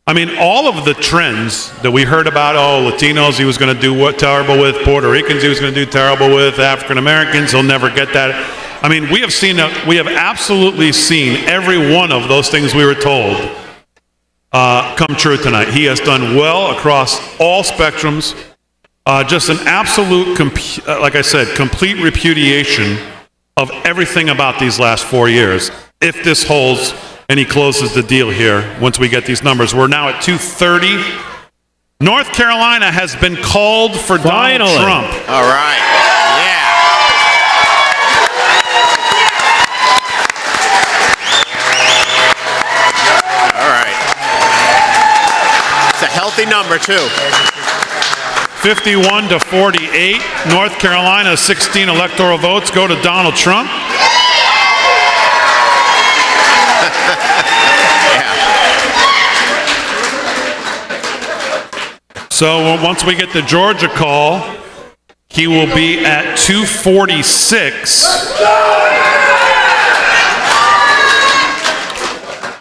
I mean, all of the trends that we heard about, Latinos he was going to do terrible with, Puerto Ricans he was going to do terrible with, African Americans, he'll never get that. I mean, we have absolutely seen every one of those things we were told come true tonight. He has done well across all spectrums. Just an absolute, like I said, complete repudiation of everything about these last 4 years. If this holds and he closes the deal here, once we get these numbers, we're now at 230. North Carolina has been called for Finally. Donald Trump. All right. Yeah. All right. It's a healthy number, too. 51 to 48. North Carolina, 16 electoral votes go to Donald Trump. So once we get the Georgia call, he will be at 246.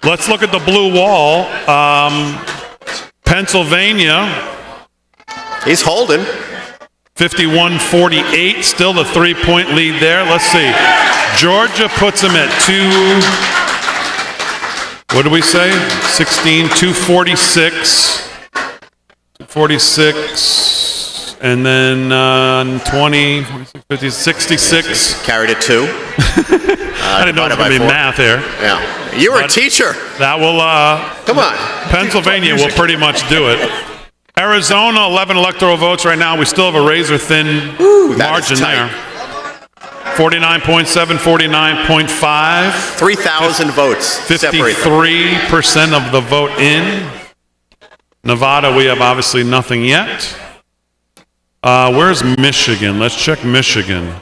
Let's look at the blue wall. Pennsylvania. He's holding. 51-48, still the 3-point lead there. Let's see. Georgia puts him at 2. What do we say? 16, 246. 46, and then 20, 50, 66. Carried it 2. I didn't know it was going to be math here. Yeah. You were a teacher. That will, come on. Pennsylvania will pretty much do it. Arizona, 11 electoral votes right now. We still have a razor-thin margin there. 49.7, 49.5. 3,000 votes. 53% of the vote in. Nevada, we have obviously nothing yet. Where's Michigan? Let's check Michigan.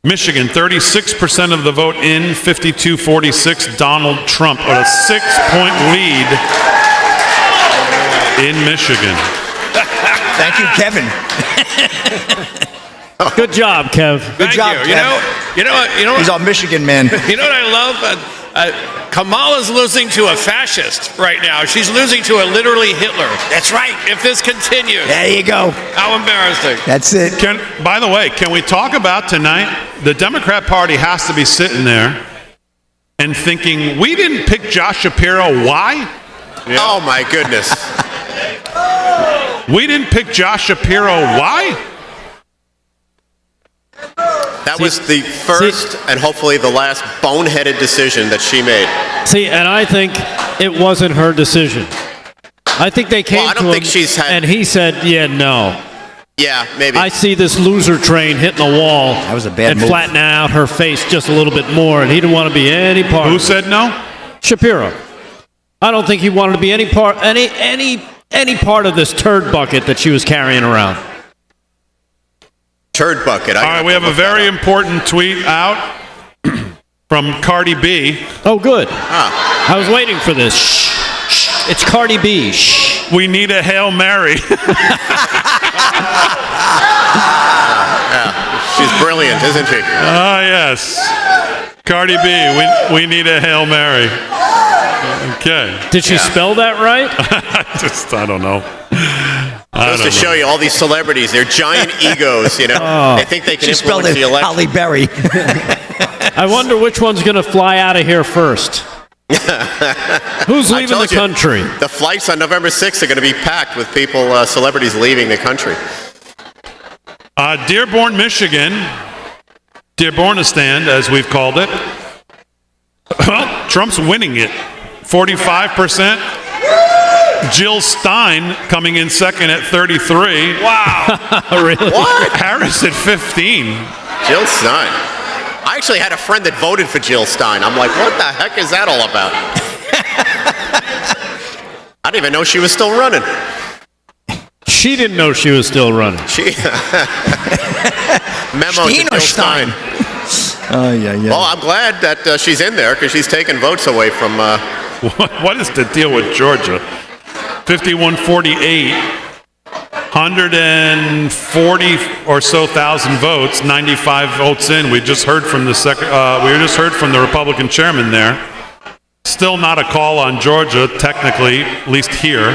Michigan, 36% of the vote in, 52-46, Donald Trump, at a 6-point lead in Michigan. Thank you, Kevin. Good job, Kev. Good job, you. Kev. You know what? He's our Michigan man. You know what I love? Kamala's losing to a fascist right now. She's losing to a literally Hitler. That's right. If this continues. There you go. How embarrassing. That's it. By the way, can we talk about tonight? The Democrat Party has to be sitting there and thinking, we didn't pick Josh Shapiro. Why? Yeah. Oh, my goodness. We didn't pick Josh Shapiro. Why? That was the first and hopefully the last boneheaded decision that she made. See, and I think it wasn't her decision. I think they came I don't to think him she's had... and he said, yeah, no. Yeah, maybe. I see this loser train hitting a wall. That was a bad and move. flattening out her face just a little bit more, and he didn't want to be any part Who of it. said no? Shapiro. I don't think he wanted to be any part of this turd bucket that she was carrying around. Turd bucket. All right, we have a very important tweet out from Cardi B. Oh, good. I was waiting for this. Shh. It's Cardi B. Shh. We need a Hail Mary. Yeah, she's brilliant, isn't she? Ah, yes. Cardi B, we need a Hail Mary. Okay. Did she spell that right? I don't know. Goes to show you all these celebrities, they're giant egos, you know. Oh. They think they can She spelled influence it the election. Halle Berry. I wonder which one's going to fly out of here first. Who's I leaving told the you, country? The flights on November 6th are going to be packed with people, celebrities leaving the country. Dearborn, Michigan. Dearbornistan, as we've called it. Well, Trump's winning it. 45%. Jill Stein coming in second at 33. Wow. Really? What? Harris at 15. Jill Stein. I actually had a friend that voted for Jill Stein. I'm like, what the heck is that all about? I didn't even know she was still running. She didn't know she was still running. Memo to Jill Stein. Well, I'm glad that she's in there because she's taking votes away from... What is the deal with Georgia? 51-48, 140 or so thousand votes, 95 votes in. We just heard from the Republican chairman there. Still not a call on Georgia, technically, at least here.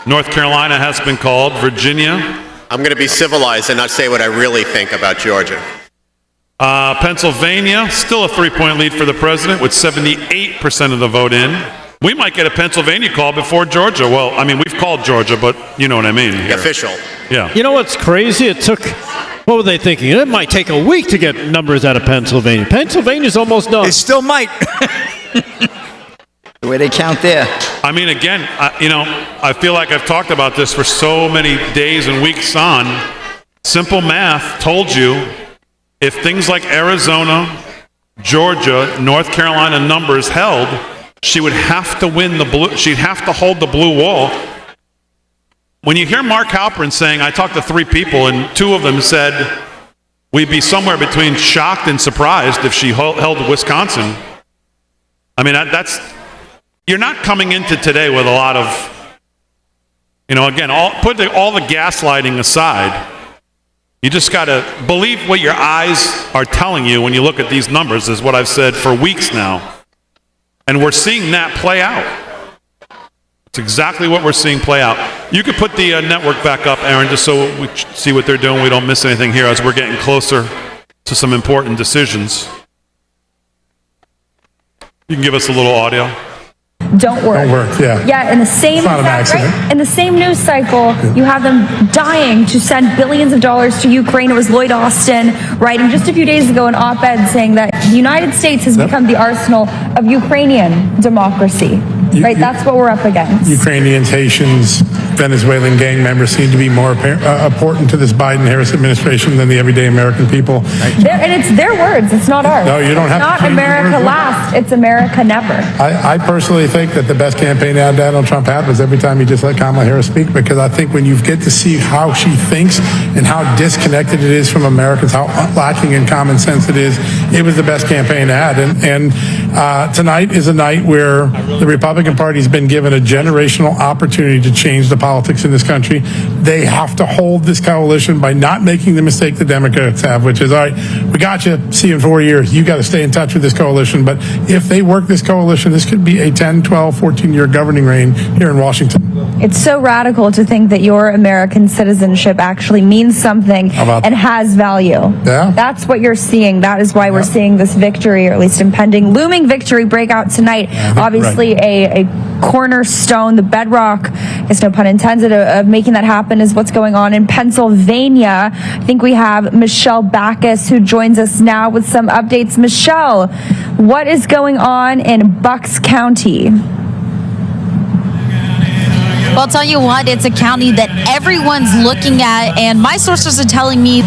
North Carolina has been called. Virginia. I'm going to be civilized and not say what I really think about Georgia. Pennsylvania, still a 3-point lead for the president with 78% of the vote in. We might get a Pennsylvania call before Georgia. Well, I mean, we've called Georgia, but you know what I mean. Here. Official. Yeah. You know what's crazy? It took, what were they thinking? It might take a week to get numbers out of Pennsylvania. Pennsylvania's almost done. It still might. The way they count there. I mean, again, I feel like I've talked about this for so many days and weeks on. Simple math told you if things like Arizona, Georgia, North Carolina numbers held, she would have to win the blue. She'd have to hold the blue wall. When you hear Mark Halperin saying, I talked to 3 people and 2 of them said we'd be somewhere between shocked and surprised if she held Wisconsin. I mean, you're not coming into today with a lot of, again, put all the gaslighting aside. You just got to believe what your eyes are telling you when you look at these numbers, is what I've said for weeks now. And we're seeing that play out. It's exactly what we're seeing play out. You could put the network back up, Aaron, just so we see what they're doing. We don't miss anything here as we're getting closer to some important decisions. You can give us a little audio. Don't work. Don't work, yeah. Yeah, in the same It's not an accident. in the same news cycle, you have them dying to send billions of dollars to Ukraine. It was Lloyd Austin writing just a few days ago an op-ed saying that the United States has become the arsenal of Ukrainian democracy. Right, that's what we're up against. Ukrainians, Haitians, Venezuelan gang members seem to be more important to this Biden-Harris administration than the everyday American people. And it's their words, it's not ours. No, you don't have to It's not change the America words. last, it's America never. I personally think that the best campaign ad Donald Trump had was every time he just let Kamala Harris speak, because I think when you get to see how she thinks and how disconnected it is from Americans, how lacking in common sense it is, it was the best campaign ad. And tonight is a night where the Republican Party's been given a generational opportunity to change the politics in this country. They have to hold this coalition by not making the mistake the Democrats have, which is, all right, we got you, see you in 4 years. You got to stay in touch with this coalition. But if they work this coalition, this could be a 10, 12, 14-year governing reign here in Washington. It's so radical to think that your American citizenship actually means something and has value. Yeah. That's what you're seeing. That is why we're seeing this victory, or at least impending looming victory, break out tonight. Obviously, a cornerstone, the bedrock, I guess no pun intended, of making that happen is what's going on in Pennsylvania. I think we have Michelle Backus who joins us now with some updates. Michelle, what is going on in Bucks County? Well, I'll tell you what, it's a county that everyone's looking at, and my sources are telling me.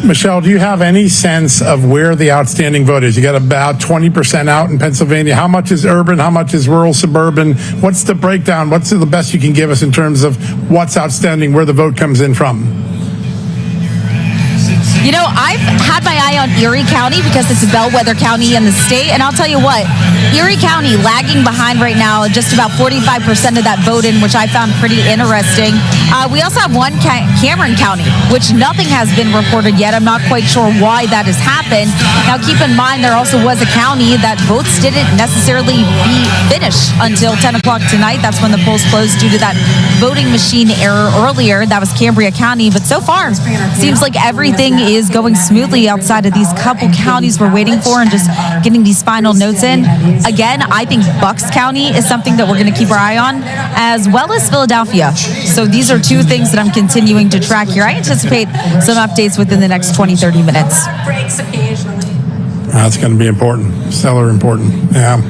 Michelle, do you have any sense of where the outstanding vote is? You got about 20% out in Pennsylvania. How much is urban? How much is rural, suburban? What's the breakdown? What's the best you can give us in terms of what's outstanding, where the vote comes in from? You know, I've had my eye on Erie County because it's a bellwether county in the state, and I'll tell you what, Erie County lagging behind right now, just about 45% of that vote in, which I found pretty interesting. We also have one Cameron County, which nothing has been reported yet. I'm not quite sure why that has happened. Now, keep in mind, there also was a county that votes didn't necessarily be finished until 10 o'clock tonight. That's when the polls closed due to that voting machine error earlier. That was Cambria County. But so far, seems like everything is going smoothly outside of these couple counties we're waiting for and just getting these final notes in. Again, I think Bucks County is something that we're going to keep our eye on, as well as Philadelphia. So these are two things that I'm continuing to track here. I anticipate some updates within the next 20-30 minutes. That's going to be important. Stellar important. Yeah.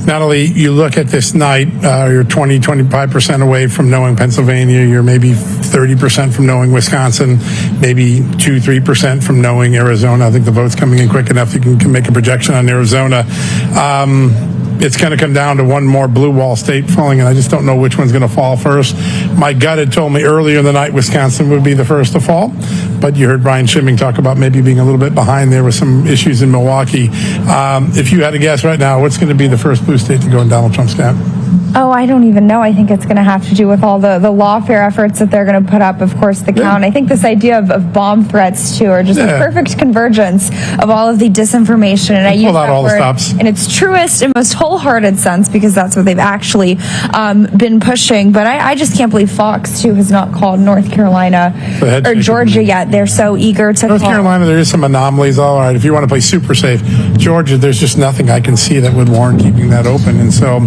Natalie, you look at this night, you're 25% away from knowing Pennsylvania. You're maybe 30% from knowing Wisconsin, maybe 2-3% from knowing Arizona. I think the vote's coming in quick enough you can make a projection on Arizona. It's going to come down to one more blue wall state falling, and I just don't know which one's going to fall first. My gut had told me earlier in the night Wisconsin would be the first to fall, but you heard Brian Schimming talk about maybe being a little bit behind there with some issues in Milwaukee. If you had to guess right now, what's going to be the first blue state to go in Donald Trump's camp? Oh, I don't even know. I think it's going to have to do with all the lawfare efforts that they're going to put up, of course, the count. I think this idea of bomb threats, too, are just the perfect convergence of all of the disinformation. And I use that all word the stops in its truest and most wholehearted sense, because that's what they've actually been pushing. But I just can't believe Fox, too, has not called North Carolina or Georgia yet. They're so eager to North Carolina, there is some anomalies. All right, if you want to play super safe. Georgia, there's just nothing I can see that would warrant keeping that open. And so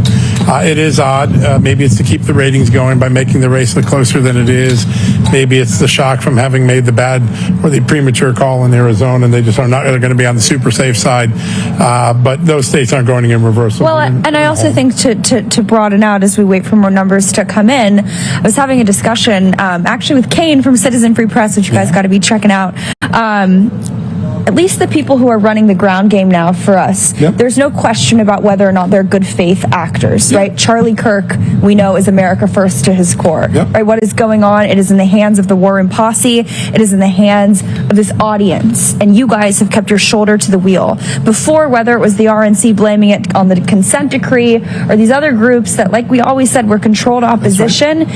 it is odd. Maybe it's to keep the ratings going by making the race look closer than it is. Maybe it's the shock from having made the bad or the premature call in Arizona, and they just are not going to be on the super safe side. But those states aren't going in reverse. Well, and I also think to broaden out as we wait for more numbers to come in, I was having a discussion actually with Kane from Citizen Free Press, which you guys got to be checking out. At least the people who are running the ground game now for us, there's no question about whether or not they're good faith actors, right? Charlie Kirk, we know, is America first to his core, right? What is going on? It is in the hands of the war room posse. It is in the hands of this audience. And you guys have kept your shoulder to the wheel. Before, whether it was the RNC blaming it on the consent decree or these other groups that, like we always said, were controlled opposition,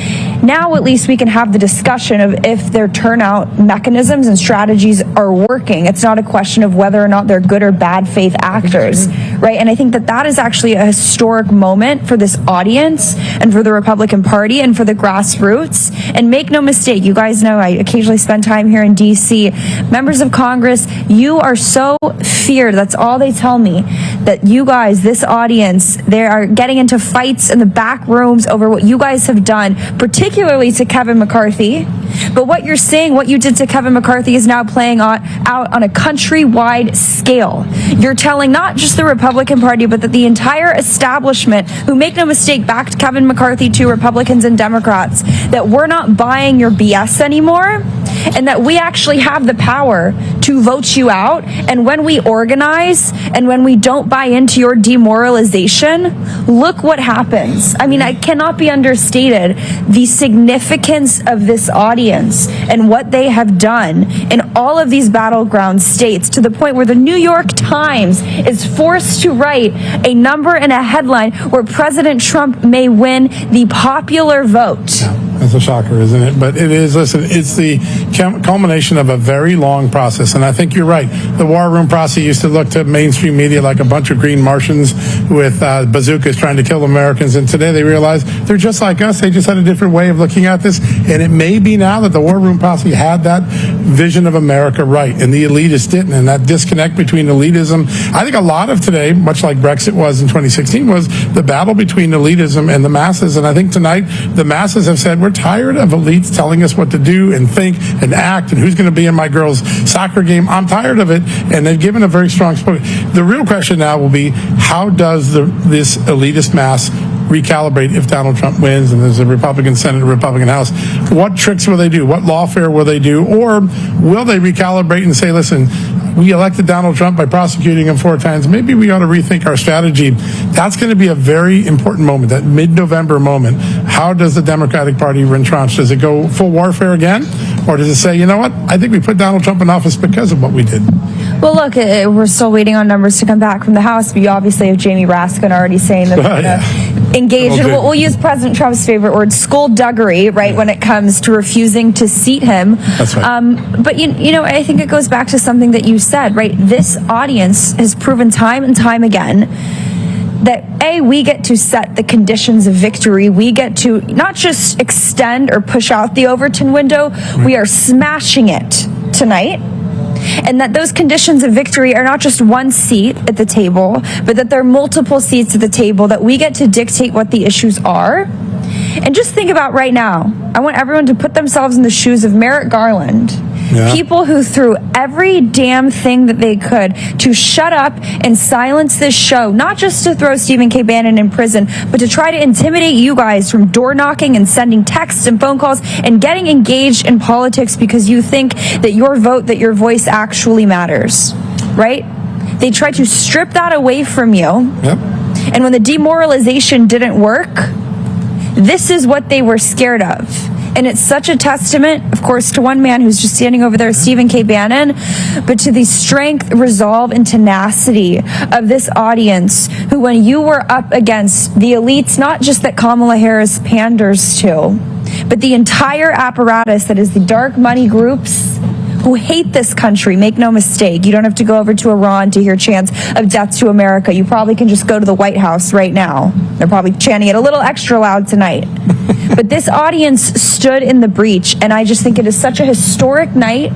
now at least we can have the discussion of if their turnout mechanisms and strategies are working. It's not a question of whether or not they're good or bad faith actors, right? And I think that is actually a historic moment for this audience and for the Republican Party and for the grassroots. And make no mistake, you guys know I occasionally spend time here in D.C. Members of Congress, you are so feared. That's all they tell me, that you guys, this audience, they are getting into fights in the back rooms over what you guys have done, particularly to Kevin McCarthy. But what you're saying, what you did to Kevin McCarthy, is now playing out on a countrywide scale. You're telling not just the Republican Party, but that the entire establishment, who, make no mistake, backed Kevin McCarthy to Republicans and Democrats, that we're not buying your BS anymore, and that we actually have the power to vote you out. And when we organize and when we don't buy into your demoralization, look what happens. I mean, it cannot be understated the significance of this audience and what they have done in all of these battleground states, to the point where the New York Times is forced to write a number and a headline where President Trump may win the popular vote. That's a shocker, isn't it? But it is, listen, it's the culmination of a very long process. And I think you're right. The war room process used to look to mainstream media like a bunch of green Martians with bazookas trying to kill Americans. And today they realize they're just like us. They just had a different way of looking at this. And it may be now that the war room posse had that vision of America right, and the elitists didn't. And that disconnect between elitism, I think a lot of today, much like Brexit was in 2016, was the battle between elitism and the masses. And I think tonight the masses have said, we're tired of elites telling us what to do and think and act and who's going to be in my girls' soccer game. I'm tired of it. And they've given a very strong spoke. The real question now will be, how does this elitist mass recalibrate if Donald Trump wins and there's a Republican Senate, a Republican House? What tricks will they do? What lawfare will they do? Or will they recalibrate and say, listen, we elected Donald Trump by prosecuting him 4 times. Maybe we ought to rethink our strategy. That's going to be a very important moment, that mid-November moment. How does the Democratic Party retrench? Does it go full warfare again? Or does it say, you know what, I think we put Donald Trump in office because of what we did? Well, look, we're still waiting on numbers to come back from the House, but you obviously have Jamie Raskin already saying that they're going to engage in what we'll use President Trump's favorite word, skullduggery, right, when it comes to refusing to seat him. That's right. But, you know, I think it goes back to something that you said, right? This audience has proven time and time again that, A, we get to set the conditions of victory. We get to not just extend or push out the Overton window, we are smashing it tonight. And that those conditions of victory are not just one seat at the table, but that there are multiple seats at the table, that we get to dictate what the issues are. And just think about right now, I want everyone to put themselves in the shoes of Merrick Garland. Yeah. People who threw every damn thing that they could to shut up and silence this show, not just to throw Stephen K. Bannon in prison, but to try to intimidate you guys from door knocking and sending texts and phone calls and getting engaged in politics because you think that your vote, that your voice actually matters, right? They tried to strip that away from you. Yep. And when the demoralization didn't work, this is what they were scared of. And it's such a testament, of course, to one man who's just standing over there, Stephen K. Bannon, but to the strength, resolve, and tenacity of this audience who, when you were up against the elites, not just that Kamala Harris panders to, but the entire apparatus that is the dark money groups who hate this country, make no mistake. You don't have to go over to Iran to hear chants of death to America. You probably can just go to the White House right now. They're probably chanting it a little extra loud tonight. But this audience stood in the breach, and I just think it is such a historic night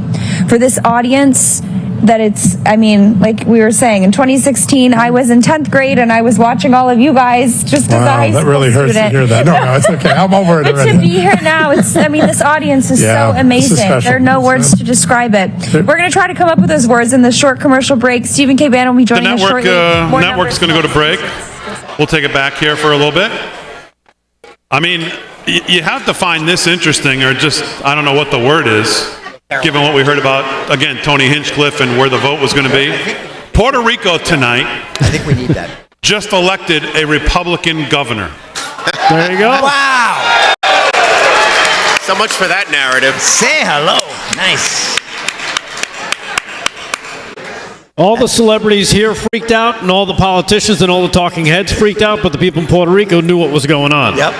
for this audience that it's, I mean, like we were saying, in 2016, I was in 10th grade, and I was watching all of you guys just as a high school student. That really hurts to hear that. No, it's okay. I'm over it already. But to be here now, it's, I mean, this audience is so amazing. There are no words to describe it. We're going to try to come up with those words in the short commercial break. Stephen K. Bannon will be joining us shortly. The network's going to go to break. We'll take it back here for a little bit. I mean, you have to find this interesting, or just, I don't know what the word is, given what we heard about, again, Tony Hinchcliffe and where the vote was going to be. Puerto Rico tonight. I think we need that. Just elected a Republican governor. There you go. Wow. So much for that narrative. Say hello. Nice. All the celebrities here freaked out, and all the politicians and all the talking heads freaked out, but the people in Puerto Rico knew what was going on. Yep.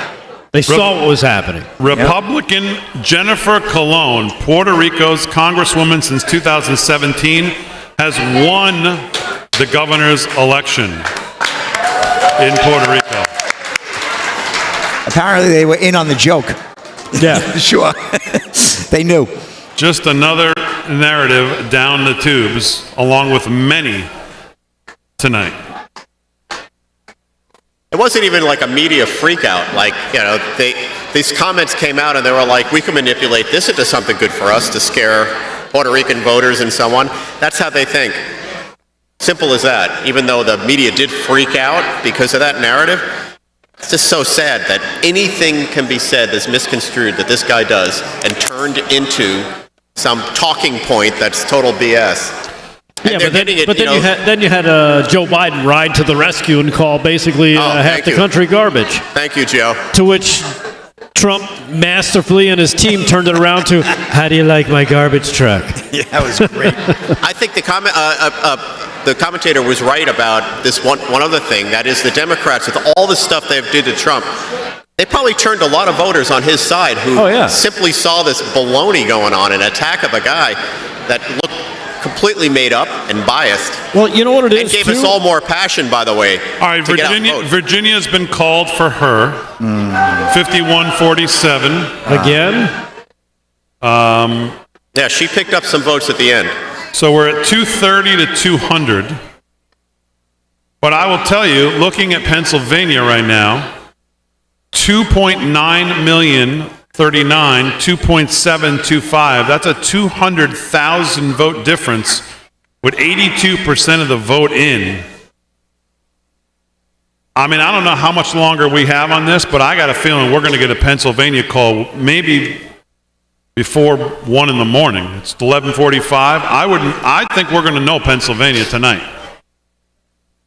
They saw what was happening. Republican Jennifer Colon, Puerto Rico's congresswoman since 2017, has won the governor's election in Puerto Rico. Apparently they were in on the joke. Yeah. Sure. They knew. Just another narrative down the tubes, along with many tonight. It wasn't even like a media freakout. Like, you know, these comments came out and they were like, we can manipulate this into something good for us to scare Puerto Rican voters and so on. That's how they think. Simple as that. Even though the media did freak out because of that narrative, it's just so sad that anything can be said that's misconstrued that this guy does and turned into some talking point that's total BS. Yeah, but then you had Joe Biden ride to the rescue and call basically half the country garbage. Thank you, Joe. To which Trump masterfully and his team turned it around to, how do you like my garbage truck? Yeah, that was great. I think the commentator was right about this one other thing. That is, the Democrats, with all the stuff they've did to Trump, they probably turned a lot of voters on his side who simply saw this baloney going on, an attack of a guy that looked completely made up and biased. Well, you know what it is, and gave us all more passion, by the way. All right, Virginia's been called for her. 51-47. Again? Yeah, she picked up some votes at the end. So we're at 230 to 200. But I will tell you, looking at Pennsylvania right now, 2.9 million 39, 2.725. That's a 200,000 vote difference with 82% of the vote in. I mean, I don't know how much longer we have on this, but I got a feeling we're going to get a Pennsylvania call maybe before 1 in the morning. It's 11:45. I think we're going to know Pennsylvania tonight.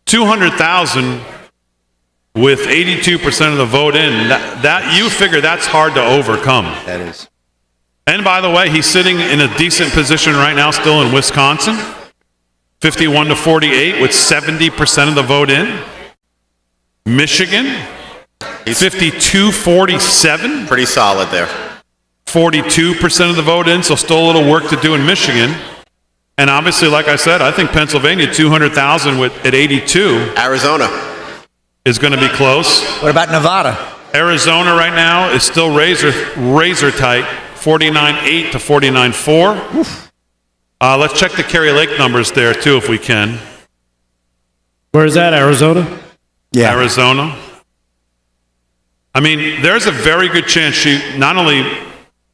200,000 with 82% of the vote in, that you figure that's hard to overcome. That is. And by the way, he's sitting in a decent position right now still in Wisconsin. 51-48 with 70% of the vote in. Michigan, 52-47. Pretty solid there. 42% of the vote in, so still a little work to do in Michigan. And obviously, like I said, I think Pennsylvania, 200,000 at 82. Arizona is going to be close. What about Nevada? Arizona right now is still razor tight, 49-8 to 49-4. Let's check the Kerry Lake numbers there too, if we can. Where is that, Arizona? Yeah, Arizona. I mean, there's a very good chance she not only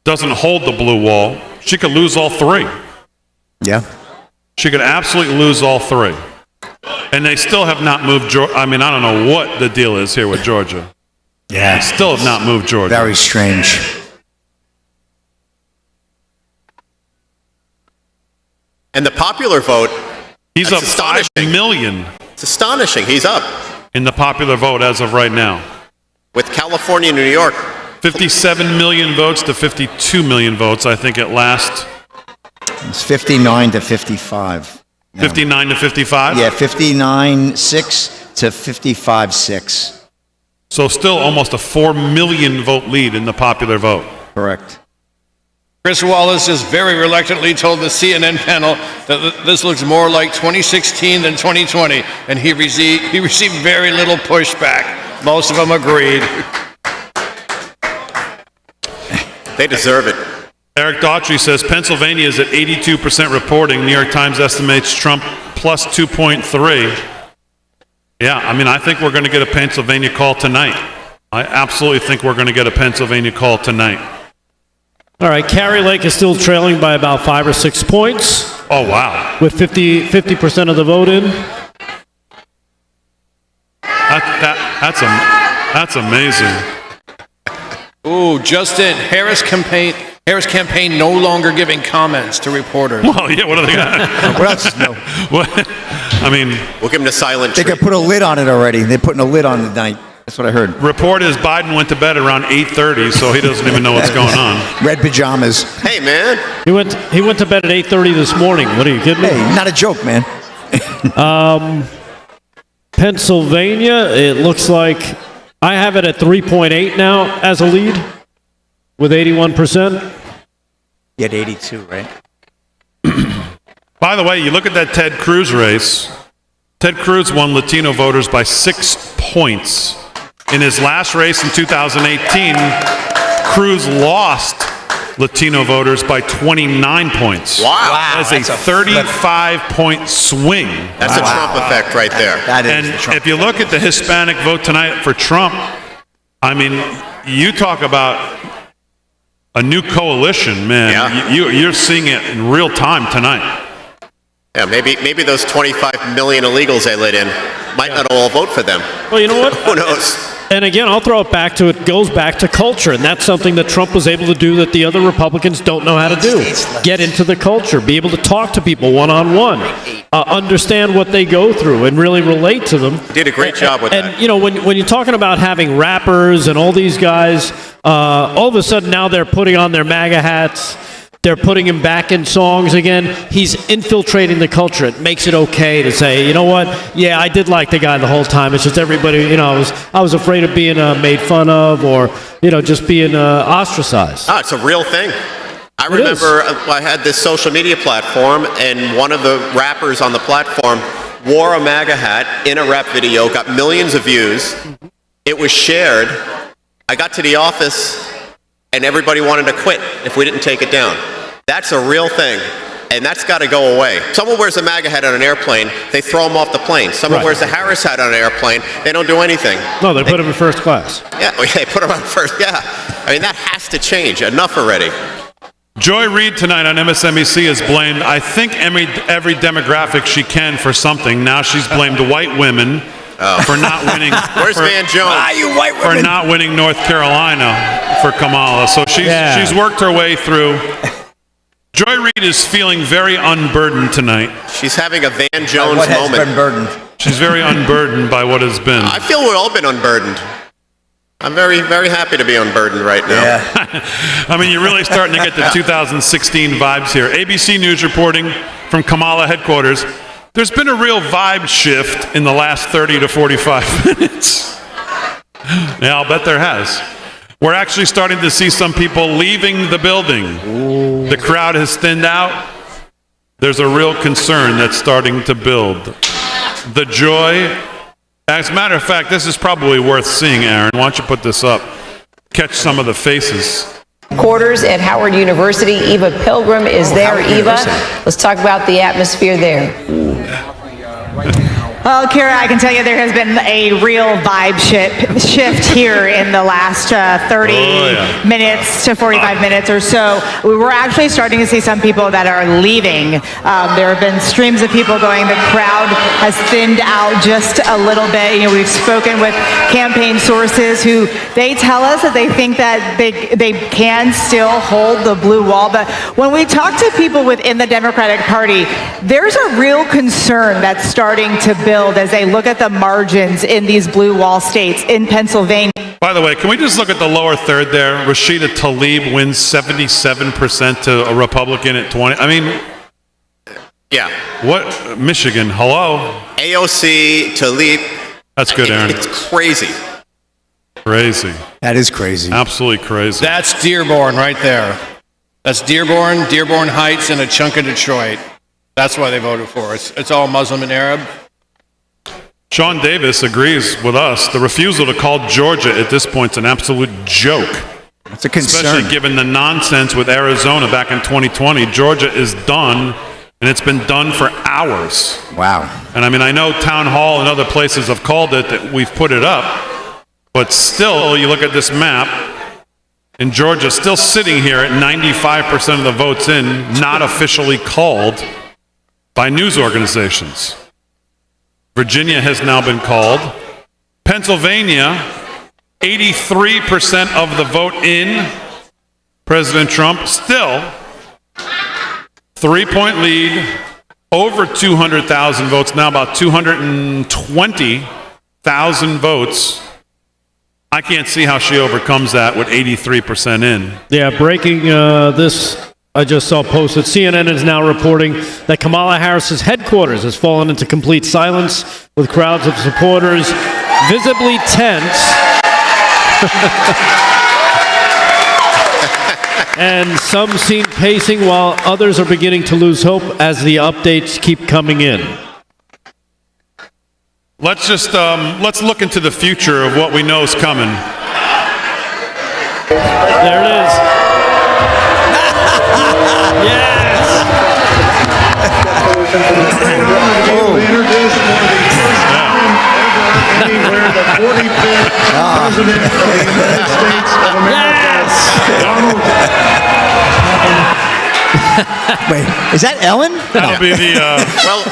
doesn't hold the blue wall, she could lose all three. Yeah. She could absolutely lose all three. And they still have not moved Georgia. I mean, I don't know what the deal is here with Georgia. Yeah. They still have not moved Georgia. Very strange. And the popular vote, he's up 5 million. It's astonishing. He's up in the popular vote as of right now. With California and New York. 57 million votes to 52 million votes, I think, at last. It's 59 to 55. 59 to 55? Yeah, 59-6 to 55-6. So still almost a 4 million vote lead in the popular vote. Correct. Chris Wallace just very reluctantly told the CNN panel that this looks more like 2016 than 2020, and he received very little pushback. Most of them agreed. They deserve it. Eric Daughtry says Pennsylvania is at 82% reporting. New York Times estimates Trump plus 2.3. Yeah, I mean, I think we're going to get a Pennsylvania call tonight. I absolutely think we're going to get a Pennsylvania call tonight. All right, Kerry Lake is still trailing by about 5 or 6 points. Oh, wow. With 50% of the vote in. That's amazing. Ooh, Justin, Harris campaign no longer giving comments to reporters. Well, yeah, what are they got? What else? No. What? I mean, we'll give them the silent They could put a lid on it already. They're putting a lid on the night. That's what I heard. Report is Biden went to bed around 8:30, so he doesn't even know what's going on. Red pajamas. Hey, man. He went to bed at 8:30 this morning. What are you kidding me? Hey, not a joke, man. Pennsylvania, it looks like I have it at 3.8 now as a lead with 81%. You had 82, right? By the way, you look at that Ted Cruz race. Ted Cruz won Latino voters by 6 points. In his last race in 2018, Cruz lost Latino voters by 29 points. Wow. That's a 35-point swing. That's a Trump effect right there. And if you look at the Hispanic vote tonight for Trump, I mean, you talk about a new coalition, man. Yeah. You're seeing it in real time tonight. Yeah, maybe those 25 million illegals they let in might not all vote for them. Well, you know what? Who knows? And again, I'll throw it back to it goes back to culture, and that's something that Trump was able to do that the other Republicans don't know how to do. Get into the culture, be able to talk to people one-on-one, understand what they go through, and really relate to them. Did a great job with that. And you know, when you're talking about having rappers and all these guys, all of a sudden now they're putting on their MAGA hats. They're putting him back in songs again. He's infiltrating the culture. It makes it okay to say, you know what? Yeah, I did like the guy the whole time. It's just everybody, you know, I was afraid of being made fun of or, you know, just being ostracized. It's a real thing. I remember I had this social media platform, and one of the rappers on the platform wore a MAGA hat in a rap video, got millions of views. It was shared. I got to the office, and everybody wanted to quit if we didn't take it down. That's a real thing, and that's got to go away. Someone wears a MAGA hat on an airplane, they throw him off the plane. Someone wears a Harris hat on an airplane, they don't do anything. No, they put him in first class. Yeah, they put him on first, yeah. I mean, that has to change. Enough already. Joy Reid tonight on MSNBC has blamed, I think, every demographic she can for something. Now she's blamed white women for not winning. Where's Van Jones? You white women. For not winning North Carolina for Kamala. So she's worked her way through. Joy Reid is feeling very unburdened tonight. She's having a Van Jones moment. Been burdened? She's very unburdened by what has been. I feel we've all been unburdened. I'm very, very happy to be unburdened right now. Yeah. I mean, you're really starting to get the 2016 vibes here. ABC News reporting from Kamala headquarters. There's been a real vibe shift in the last 30 to 45 minutes. Yeah, I'll bet there has. We're actually starting to see some people leaving the building. Ooh. The crowd has thinned out. There's a real concern that's starting to build. The joy. As a matter of fact, this is probably worth seeing, Aaron. Why don't you put this up? Catch some of the faces. Quarters at Howard University. Eva Pilgrim is there. Eva, let's talk about the atmosphere there. Well, Kara, I can tell you there has been a real vibe shift here in the last 30 minutes to 45 minutes or so. We were actually starting to see some people that are leaving. There have been streams of people going. The crowd has thinned out just a little bit. You know, we've spoken with campaign sources who they tell us that they think that they can still hold the blue wall. But when we talk to people within the Democratic Party, there's a real concern that's starting to build as they look at the margins in these blue wall states in Pennsylvania. By the way, can we just look at the lower third there? Rashida Tlaib wins 77% to a Republican at 20. I mean, yeah. What? Michigan, hello? AOC, Tlaib. That's good, Aaron. It's crazy. Crazy. That is crazy. Absolutely crazy. That's Dearborn right there. That's Dearborn, Dearborn Heights, and a chunk of Detroit. That's why they voted for us. It's all Muslim and Arab. Sean Davis agrees with us. The refusal to call Georgia at this point is an absolute joke. It's a concern. Especially given the nonsense with Arizona back in 2020. Georgia is done, and it's been done for hours. Wow. And I mean, I know Town Hall and other places have called it, that we've put it up, but still, you look at this map, and Georgia still sitting here at 95% of the votes in, not officially called by news organizations. Virginia has now been called. Pennsylvania, 83% of the vote in. President Trump still 3-point lead, over 200,000 votes, now about 220,000 votes. I can't see how she overcomes that with 83% in. Yeah, breaking this. I just saw posted. CNN is now reporting that Kamala Harris's headquarters has fallen into complete silence, with crowds of supporters visibly tense and some seen pacing while others are beginning to lose hope as the updates keep coming in. Let's just let's look into the future of what we know is coming. There it is. Yes. Introduced one of the first time ever anywhere the 45th President of the United States of America, Donald Wait, is that Ellen? That'll be the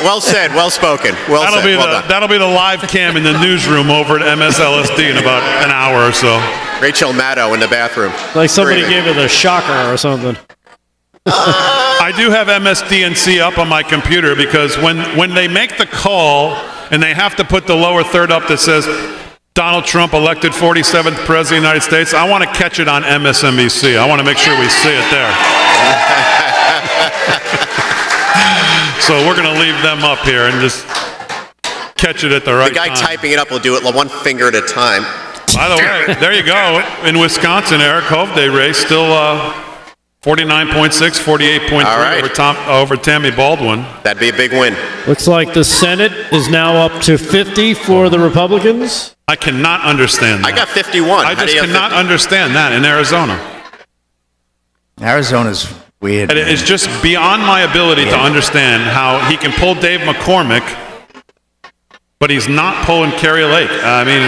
well said, well spoken. That'll be the live cam in the newsroom over at MSLSD in about an hour or so. Rachel Maddow in the bathroom. Like somebody gave her the shocker or something. I do have MSDNC up on my computer because when they make the call and they have to put the lower third up that says Donald Trump elected 47th President of the United States, I want to catch it on MSNBC. I want to make sure we see it there. So we're going to leave them up here and just catch it at the right time. The guy typing it up will do it one finger at a time. By the way, there you go. In Wisconsin, Eric Hovde race still 49.6, 48.3 over Tammy Baldwin. That'd be a big win. Looks like the Senate is now up to 50 for the Republicans. I cannot understand that. I got 51. I just cannot understand that in Arizona. Arizona's weird. And it's just beyond my ability to understand how he can pull Dave McCormick, but he's not pulling Kerry Lake. I mean,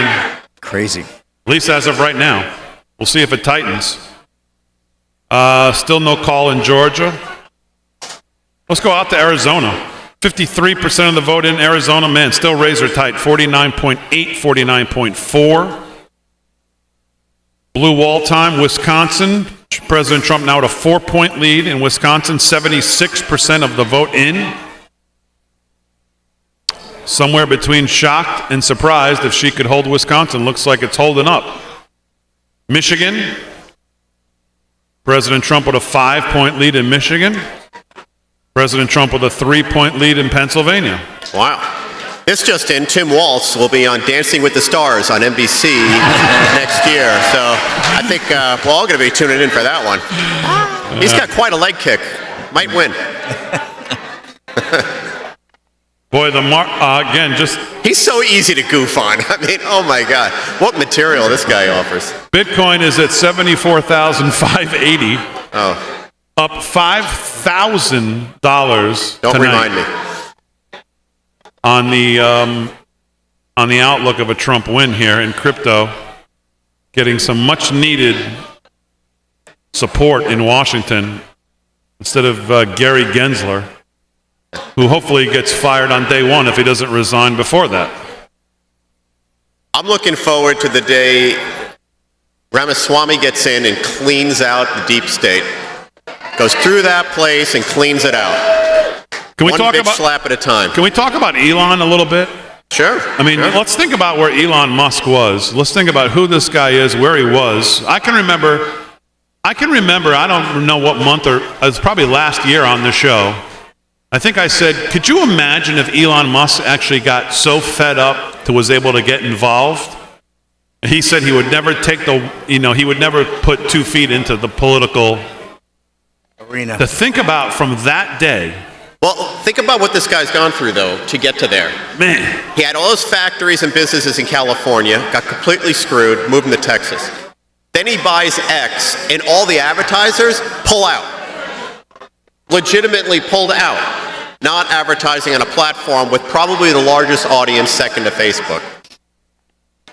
crazy. At least as of right now. We'll see if it tightens. Still no call in Georgia. Let's go out to Arizona. 53% of the vote in Arizona, man, still razor tight. 49.8, 49.4. Blue wall time, Wisconsin. President Trump now at a 4-point lead in Wisconsin. 76% of the vote in. Somewhere between shocked and surprised if she could hold Wisconsin. Looks like it's holding up. Michigan. President Trump with a 5-point lead in Michigan. President Trump with a 3-point lead in Pennsylvania. Wow. This just in, Tim Walz will be on Dancing with the Stars on NBC next year. So I think we're all going to be tuning in for that one. He's got quite a leg kick. Might win. Boy, again, just... He's so easy to goof on. I mean, oh my God. What material this guy offers. Bitcoin is at $74,580. Oh. Up $5,000 Don't tonight. remind me. On the outlook of a Trump win here in crypto, getting some much needed support in Washington instead of Gary Gensler, who hopefully gets fired on day one if he doesn't resign before that. I'm looking forward to the day Ramaswamy gets in and cleans out the deep state. Goes through that place and cleans it out. Can we One talk big about slap at a time. Can we talk about Elon a little bit? Sure. I mean, let's think about where Elon Musk was. Let's think about who this guy is, where he was. I can remember, I don't know what month, or it was probably last year on the show. I think I said, could you imagine if Elon Musk actually got so fed up to was able to get involved? He said he would never he would never put 2 feet into the political arena. To think about from that day. Well, think about what this guy's gone through, though, to get to there. Man. He had all his factories and businesses in California, got completely screwed, moved to Texas. Then he buys X, and all the advertisers pull out. Legitimately pulled out. Not advertising on a platform with probably the largest audience second to Facebook.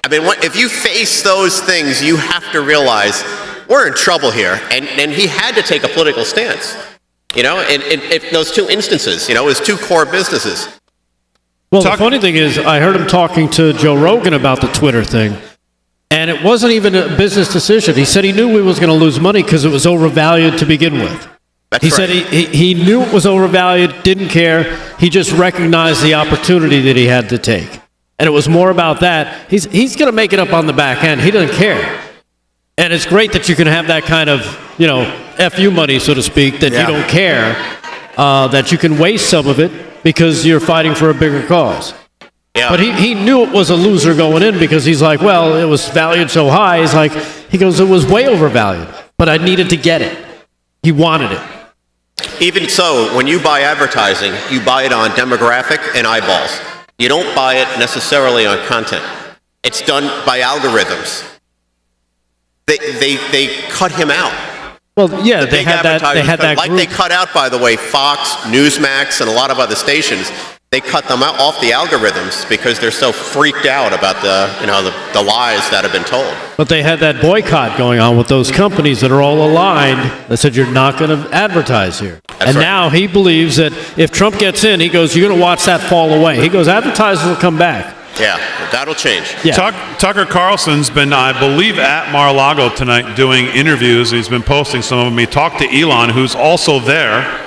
I mean, if you face those things, you have to realize we're in trouble here. And he had to take a political stance. You know, in those 2 instances, his 2 core businesses. Well, the funny thing is, I heard him talking to Joe Rogan about the Twitter thing, and it wasn't even a business decision. He said he knew we was going to lose money because it was overvalued to begin with. That's he right. said he knew it was overvalued, didn't care. He just recognized the opportunity that he had to take. And it was more about that. He's going to make it up on the back end. He doesn't care. And it's great that you can have that kind of, FU money, so to speak, that you don't care, that you can waste some of it because you're fighting for a bigger cause. Yeah. But he knew it was a loser going in because he's like, well, it was valued so high. He goes, it was way overvalued, but I needed to get it. He wanted it. Even so, when you buy advertising, you buy it on demographic and eyeballs. You don't buy it necessarily on content. It's done by algorithms. They cut him out. Well, yeah, they had that like group. They cut out, by the way, Fox, Newsmax, and a lot of other stations. They cut them out off the algorithms because they're so freaked out about the lies that have been told. But they had that boycott going on with those companies that are all aligned that said you're not going to advertise here. That's right. Now he believes that if Trump gets in, he goes, you're going to watch that fall away. He goes, advertisers will come back. Yeah, that'll change. Yeah. Tucker Carlson's been, I believe, at Mar-a-Lago tonight doing interviews. He's been posting some of them. He talked to Elon, who's also there.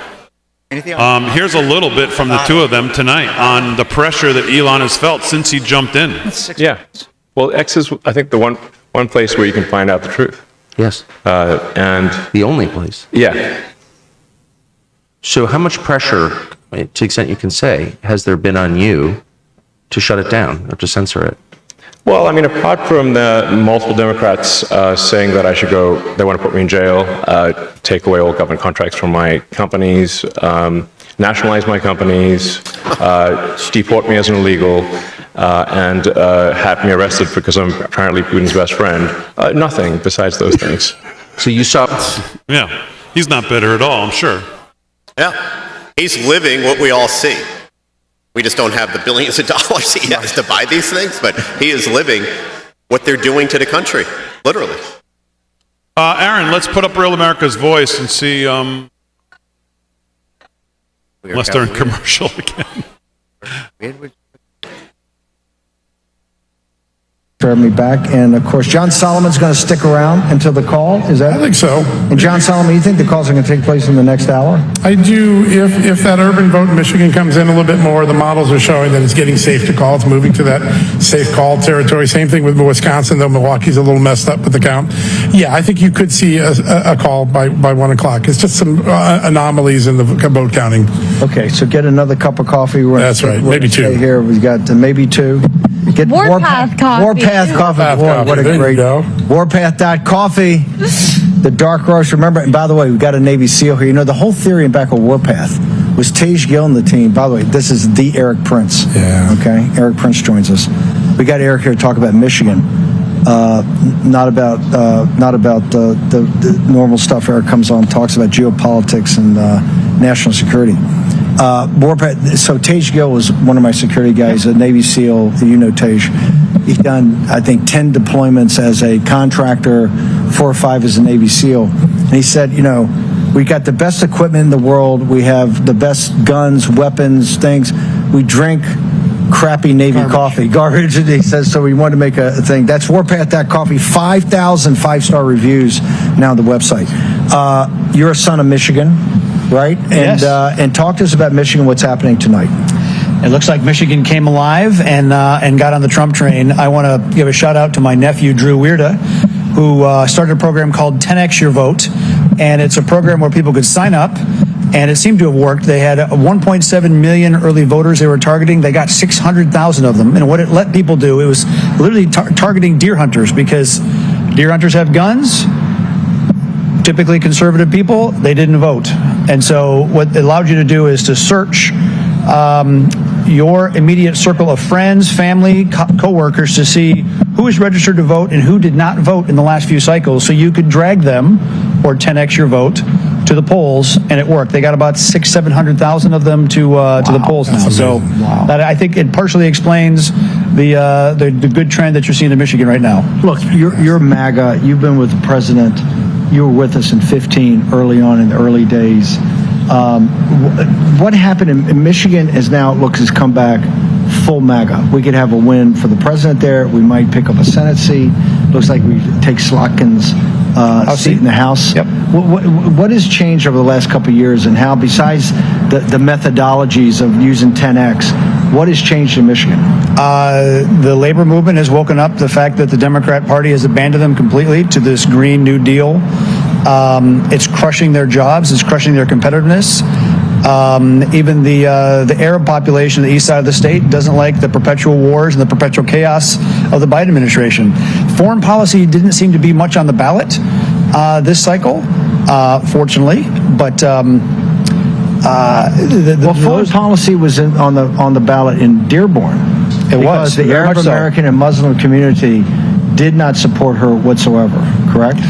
Here's a little bit from the 2 of them tonight on the pressure that Elon has felt since he jumped in. Yeah. Well, X is, I think, the one place where you can find out the truth. Yes. And the only place. Yeah. So how much pressure, to the extent you can say, has there been on you to shut it down or to censor it? Well, I mean, apart from the multiple Democrats saying that I should go, they want to put me in jail, take away all government contracts from my companies, nationalize my companies, deport me as an illegal, and have me arrested because I'm apparently Putin's best friend. Nothing besides those things. So you saw... Yeah, he's not bitter at all, I'm sure. Yeah, he's living what we all see. We just don't have the billions of dollars he has to buy these things, but he is living what they're doing to the country, literally. Aaron, let's put up Real America's Voice and see, unless they're in commercial again. for having me back. And of course, John Solomon's going to stick around until the call. Is that? I think so. And John Solomon, you think the calls are going to take place in the next hour? I do. If that urban vote in Michigan comes in a little bit more, the models are showing that it's getting safe to call. It's moving to that safe call territory. Same thing with Wisconsin, though Milwaukee's a little messed up with the count. Yeah, I think you could see a call by 1 o'clock. It's just some anomalies in the vote counting. Okay, so get another cup of coffee. That's right. Maybe 2. Here we got maybe 2. Get Warpath Coffee. Warpath Coffee. Boy, what a great Warpath.coffee. The dark roast. Remember, and by the way, we got a Navy SEAL here. You know, the whole theory in back of Warpath was Tage Gill and the team. By the way, this is the Eric Prince. Yeah. Okay, Eric Prince joins us. We got Eric here to talk about Michigan. Not about the normal stuff. Eric comes on, talks about geopolitics and national security. Warpath. So Tage Gill was one of my security guys, a Navy SEAL. You know Tage. He's done, I think, 10 deployments as a contractor, 4 or 5 as a Navy SEAL. And he said, you know, we got the best equipment in the world. We have the best guns, weapons, things. We drink crappy Navy coffee, garbage. He says, so we want to make a thing. That's Warpath.coffee. 5,000 5-star reviews now on the website. You're a son of Michigan, right? And, yes. And talk to us about Michigan, what's happening tonight. It looks like Michigan came alive and got on the Trump train. I want to give a shout out to my nephew, Drew Weirda, who started a program called 10X Your Vote. And it's a program where people could sign up, and it seemed to have worked. They had 1.7 million early voters they were targeting. They got 600,000 of them. And what it let people do, it was literally targeting deer hunters, because deer hunters have guns. Typically conservative people, they didn't vote. And so what it allowed you to do is to search your immediate circle of friends, family, co-workers to see who is registered to vote and who did not vote in the last few cycles, so you could drag them, or 10X your vote, to the polls, and it worked. They got about 600,000-700,000 of them to the polls now. So that, I think it partially explains the good trend that you're seeing in Michigan right now. Look, you're MAGA. You've been with the president. You were with us in 15, early on in the early days. What happened in Michigan is now, has come back full MAGA. We could have a win for the president there. We might pick up a Senate seat. Looks like we take Slotkin's seat in the House. Yep. What has changed over the last couple of years, and how, besides the methodologies of using 10X, what has changed in Michigan? The labor movement has woken up the fact that the Democrat Party has abandoned them completely to this Green New Deal. It's crushing their jobs. It's crushing their competitiveness. Even the Arab population on the east side of the state doesn't like the perpetual wars and the perpetual chaos of the Biden administration. Foreign policy didn't seem to be much on the ballot this cycle, fortunately. But foreign policy was on the ballot in Dearborn. It was. The Arab American and Muslim community did not support her whatsoever. Correct?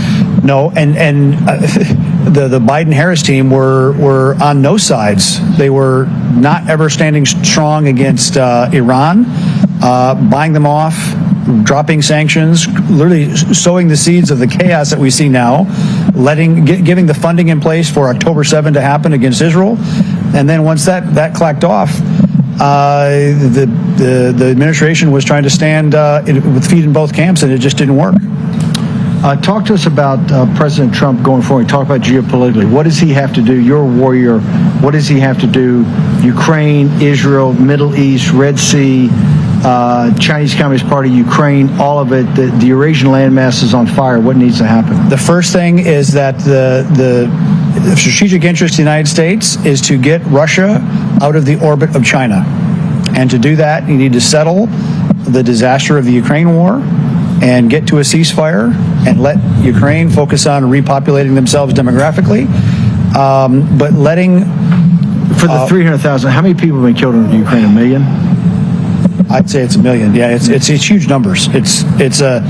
No, and the Biden-Harris team were on no sides. They were not ever standing strong against Iran, buying them off, dropping sanctions, literally sowing the seeds of the chaos that we see now, giving the funding in place for October 7 to happen against Israel, and then once that clacked off, the administration was trying to stand with feet in both camps, and it just didn't work. Talk to us about President Trump going forward. Talk about geopolitically. What does he have to do? You're a warrior. What does he have to do? Ukraine, Israel, Middle East, Red Sea, Chinese Communist Party, Ukraine, all of it. The Eurasian landmass is on fire. What needs to happen? The first thing is that the strategic interest of the United States is to get Russia out of the orbit of China. And to do that, you need to settle the disaster of the Ukraine war and get to a ceasefire and let Ukraine focus on repopulating themselves demographically. But letting... For the 300,000, how many people have been killed in Ukraine? 1 million? I'd say it's 1 million. Yeah, it's huge numbers. The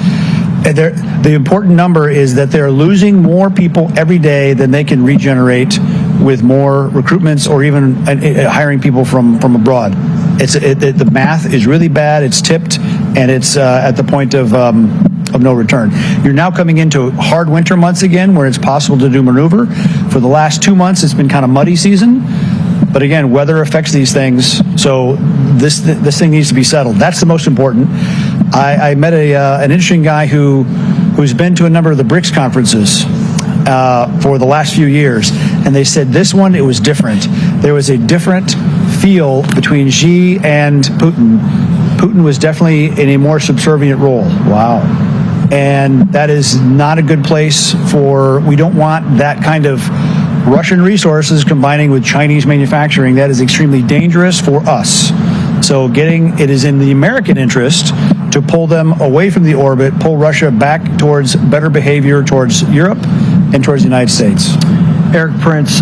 important number is that they're losing more people every day than they can regenerate with more recruitments or even hiring people from abroad. The math is really bad. It's tipped, and it's at the point of no return. You're now coming into hard winter months again, where it's possible to do maneuver. For the last 2 months, it's been kind of muddy season. But again, weather affects these things, so this thing needs to be settled. That's the most important. I met an interesting guy who's been to a number of the BRICS conferences for the last few years, and they said this one, it was different. There was a different feel between Xi and Putin. Putin was definitely in a more subservient role. Wow. And that is not a good place we don't want that kind of Russian resources combining with Chinese manufacturing. That is extremely dangerous for us. So it is in the American interest to pull them away from the orbit, pull Russia back towards better behavior towards Europe and towards the United States. Eric Prince,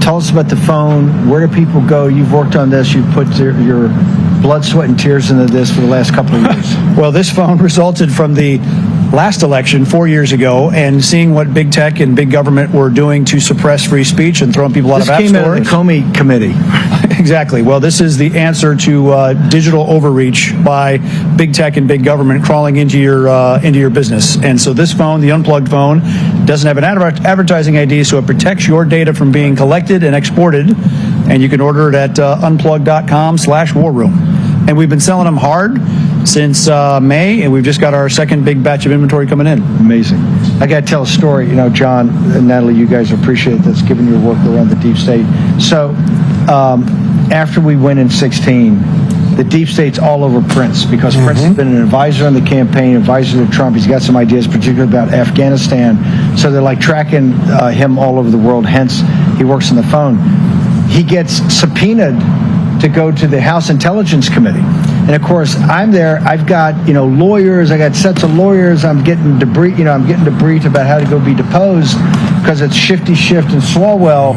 tell us about the phone. Where do people go? You've worked on this. You've put your blood, sweat, and tears into this for the last couple of years. Well, this phone resulted from the last election 4 years ago, and seeing what big tech and big government were doing to suppress free speech and throwing people out of app stores. This came out of the Comey Committee. Exactly. Well, this is the answer to digital overreach by big tech and big government crawling into your business. And so this phone, the unplugged phone, doesn't have an advertising ID, so it protects your data from being collected and exported. And you can order it at unplug.com/warroom. And we've been selling them hard since May, and we've just got our second big batch of inventory coming in. Amazing. I got to tell a story. You know, John and Natalie, you guys appreciate this, given your work around the deep state. So after we win in 16, the deep state's all over Prince, because Prince has been an advisor on the campaign, advisor to Trump. He's got some ideas, particularly about Afghanistan. So they're like tracking him all over the world. Hence, he works on the phone. He gets subpoenaed to go to the House Intelligence Committee. And of course, I'm there. I've got, lawyers. I got sets of lawyers. I'm getting debriefed about how to go be deposed, because it's Shifty Schiff and Swalwell.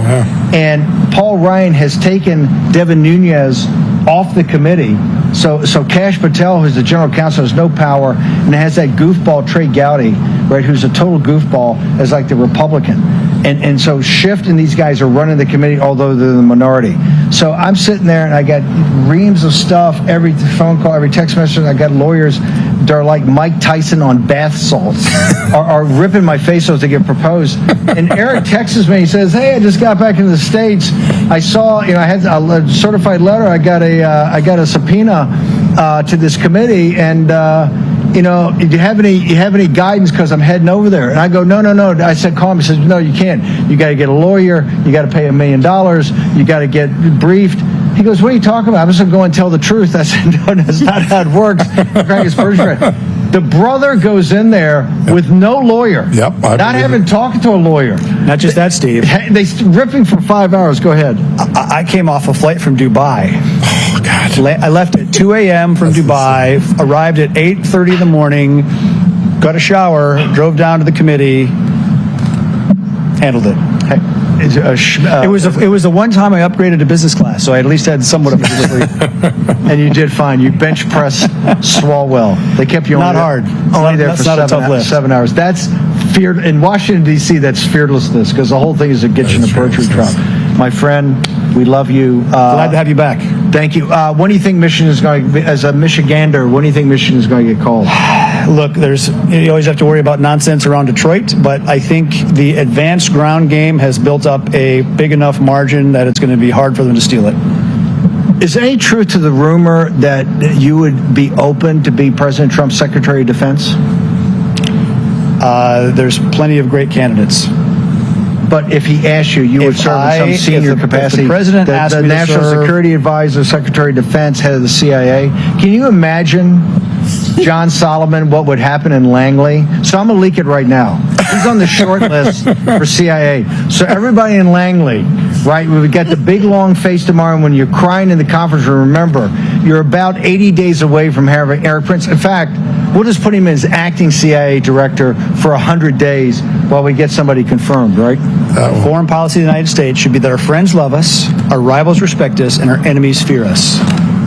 And Paul Ryan has taken Devin Nunes off the committee. So Kash Patel, who's the general counsel, has no power, and has that goofball Trey Gowdy, right, who's a total goofball, as like the Republican. And so Schiff and these guys are running the committee, although they're the minority. So I'm sitting there, and I got reams of stuff, every phone call, every text message. I got lawyers that are like Mike Tyson on bath salts, are ripping my face off to get proposed. And Eric texts me. He says, "Hey, I just got back into the States. I saw, I had a certified letter. I got a subpoena to this committee, and do you have any guidance, because I'm heading over there?" And I go, no. I said, call him. He says, no, you can't. You got to get a lawyer. You got to pay $1 million. You got to get briefed. He goes, what are you talking about? I'm just going to go and tell the truth. I said, no, that's not how it works. The brother goes in there with no lawyer. Yep. Not having talked to a lawyer. Not just that, Steve. They ripping for 5 hours. Go ahead. I came off a flight from Dubai. Oh, God. I left at 2 a.m. from Dubai, arrived at 8:30 in the morning, got a shower, drove down to the committee, handled it. It was the one time I upgraded to business class, so I at least had somewhat of a sleep. And you did fine. You bench press Swalwell. They kept you not hard. Only there for 7 hours. That's fear in Washington D.C. That's fearlessness, because the whole thing is to get you in a perjury trial. My friend, we love you. Glad to have you back. Thank you. When do you think Michigan is going to, as a Michigander, when do you think Michigan is going to get called? Look, you always have to worry about nonsense around Detroit, but I think the advanced ground game has built up a big enough margin that it's going to be hard for them to steal it. Is there any truth to the rumor that you would be open to be President Trump's Secretary of Defense? There's plenty of great candidates. But if he asked you, would serve in some senior capacity. If the president asked the me National to serve, Security Advisor, Secretary of Defense, head of the CIA. Can you imagine, John Solomon, what would happen in Langley? So I'm going to leak it right now. He's on the short list for CIA. So everybody in Langley, right, we get the big long face tomorrow, and when you're crying in the conference room, remember, you're about 80 days away from having Eric Prince. In fact, we'll just put him as acting CIA director for 100 days while we get somebody confirmed, right? Foreign policy of the United States should be that our friends love us, our rivals respect us, and our enemies fear us.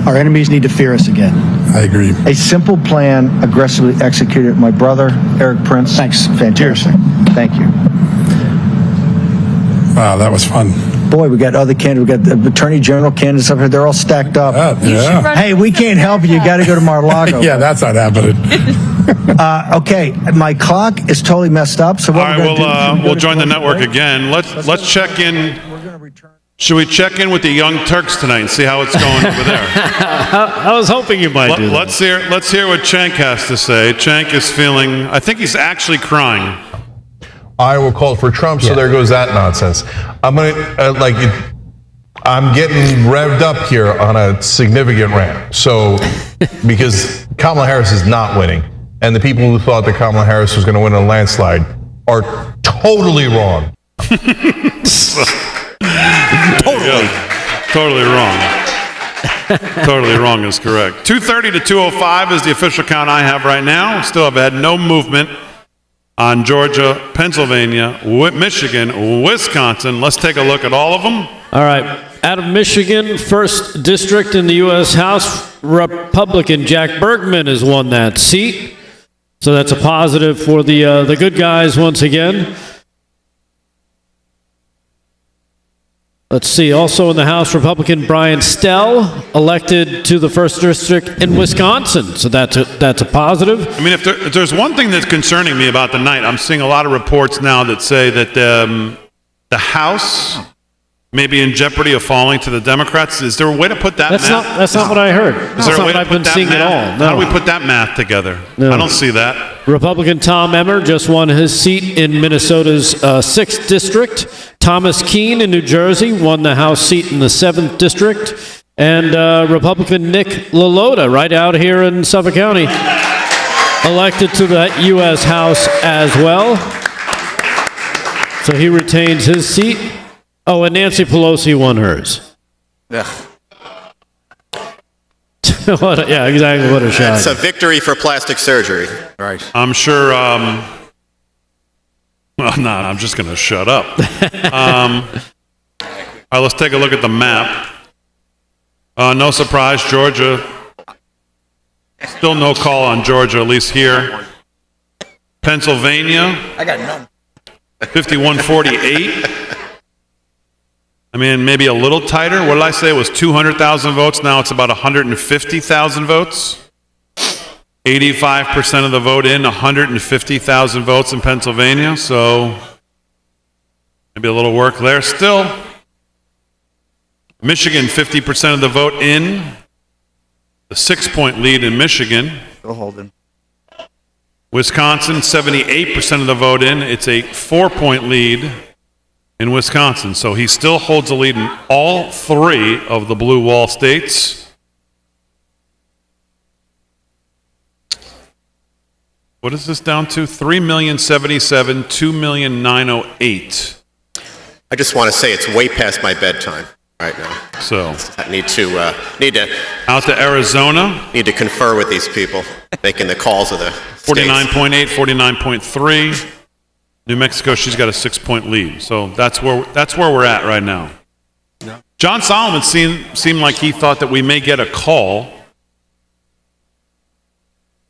Our enemies need to fear us again. I agree. A simple plan, aggressively executed. My brother, Eric Prince. Thanks. Fantastic. Thank you. Wow, that was fun. Boy, we got other candidates. We got the Attorney General candidates up here. They're all stacked up. Yeah. Hey, we can't help you. You got to go to Mar-a-Lago. Yeah, that's not happening. Okay, my clock is totally messed up. So what all right, we'll join the network again. Let's check in. Should we check in with the Young Turks tonight and see how it's going over there? I was hoping you might do that. Let's hear what Cenk has to say. Cenk is feeling, I think he's actually crying. Iowa called for Trump, so there goes that nonsense. I'm getting revved up here on a significant rant. So, because Kamala Harris is not winning, and the people who thought that Kamala Harris was going to win in a landslide are totally wrong. Totally wrong. Totally wrong is correct. 230 to 205 is the official count I have right now. Still have had no movement on Georgia, Pennsylvania, Michigan, Wisconsin. Let's take a look at all of them. All right. Out of Michigan, 1st District in the U.S. House, Republican Jack Bergman has won that seat. So that's a positive for the good guys once again. Let's see. Also in the House, Republican Brian Stell elected to the 1st District in Wisconsin. So that's a positive. I mean, if there's one thing that's concerning me about the night, I'm seeing a lot of reports now that say that the House may be in jeopardy of falling to the Democrats. Is there a way to put that math? That's not what I heard. Is there a way to I've put been that seeing math? at all. No. How do we put that math together? No. I don't see that. Republican Tom Emmer just won his seat in Minnesota's 6th District. Thomas Keene in New Jersey won the House seat in the 7th District. And Republican Nick LaLota, right out here in Suffolk County, elected to the U.S. House as well. So he retains his seat. Oh, and Nancy Pelosi won hers. Yeah. Yeah, exactly. What a shot. It's a victory for plastic surgery. Right. I'm sure. Well, no, I'm just going to shut up. All right, let's take a look at the map. No surprise, Georgia. Still no call on Georgia, at least here. Pennsylvania. I got none. 51-48. I mean, maybe a little tighter. What did I say? It was 200,000 votes. Now it's about 150,000 votes. 85% of the vote in, 150,000 votes in Pennsylvania. So maybe a little work there still. Michigan, 50% of the vote in. The 6-point lead in Michigan. Still holding. Wisconsin, 78% of the vote in. It's a 4-point lead in Wisconsin. So he still holds a lead in all 3 of the blue wall states. What is this down to? 3,077,000, 2,908,000. I just want to say it's way past my bedtime right now. So I need to out to Arizona. Need to confer with these people making the calls of the 49.8, 49.3. New Mexico, she's got a 6-point lead. So that's where we're at right now. Yeah. John Solomon seemed like he thought that we may get a call.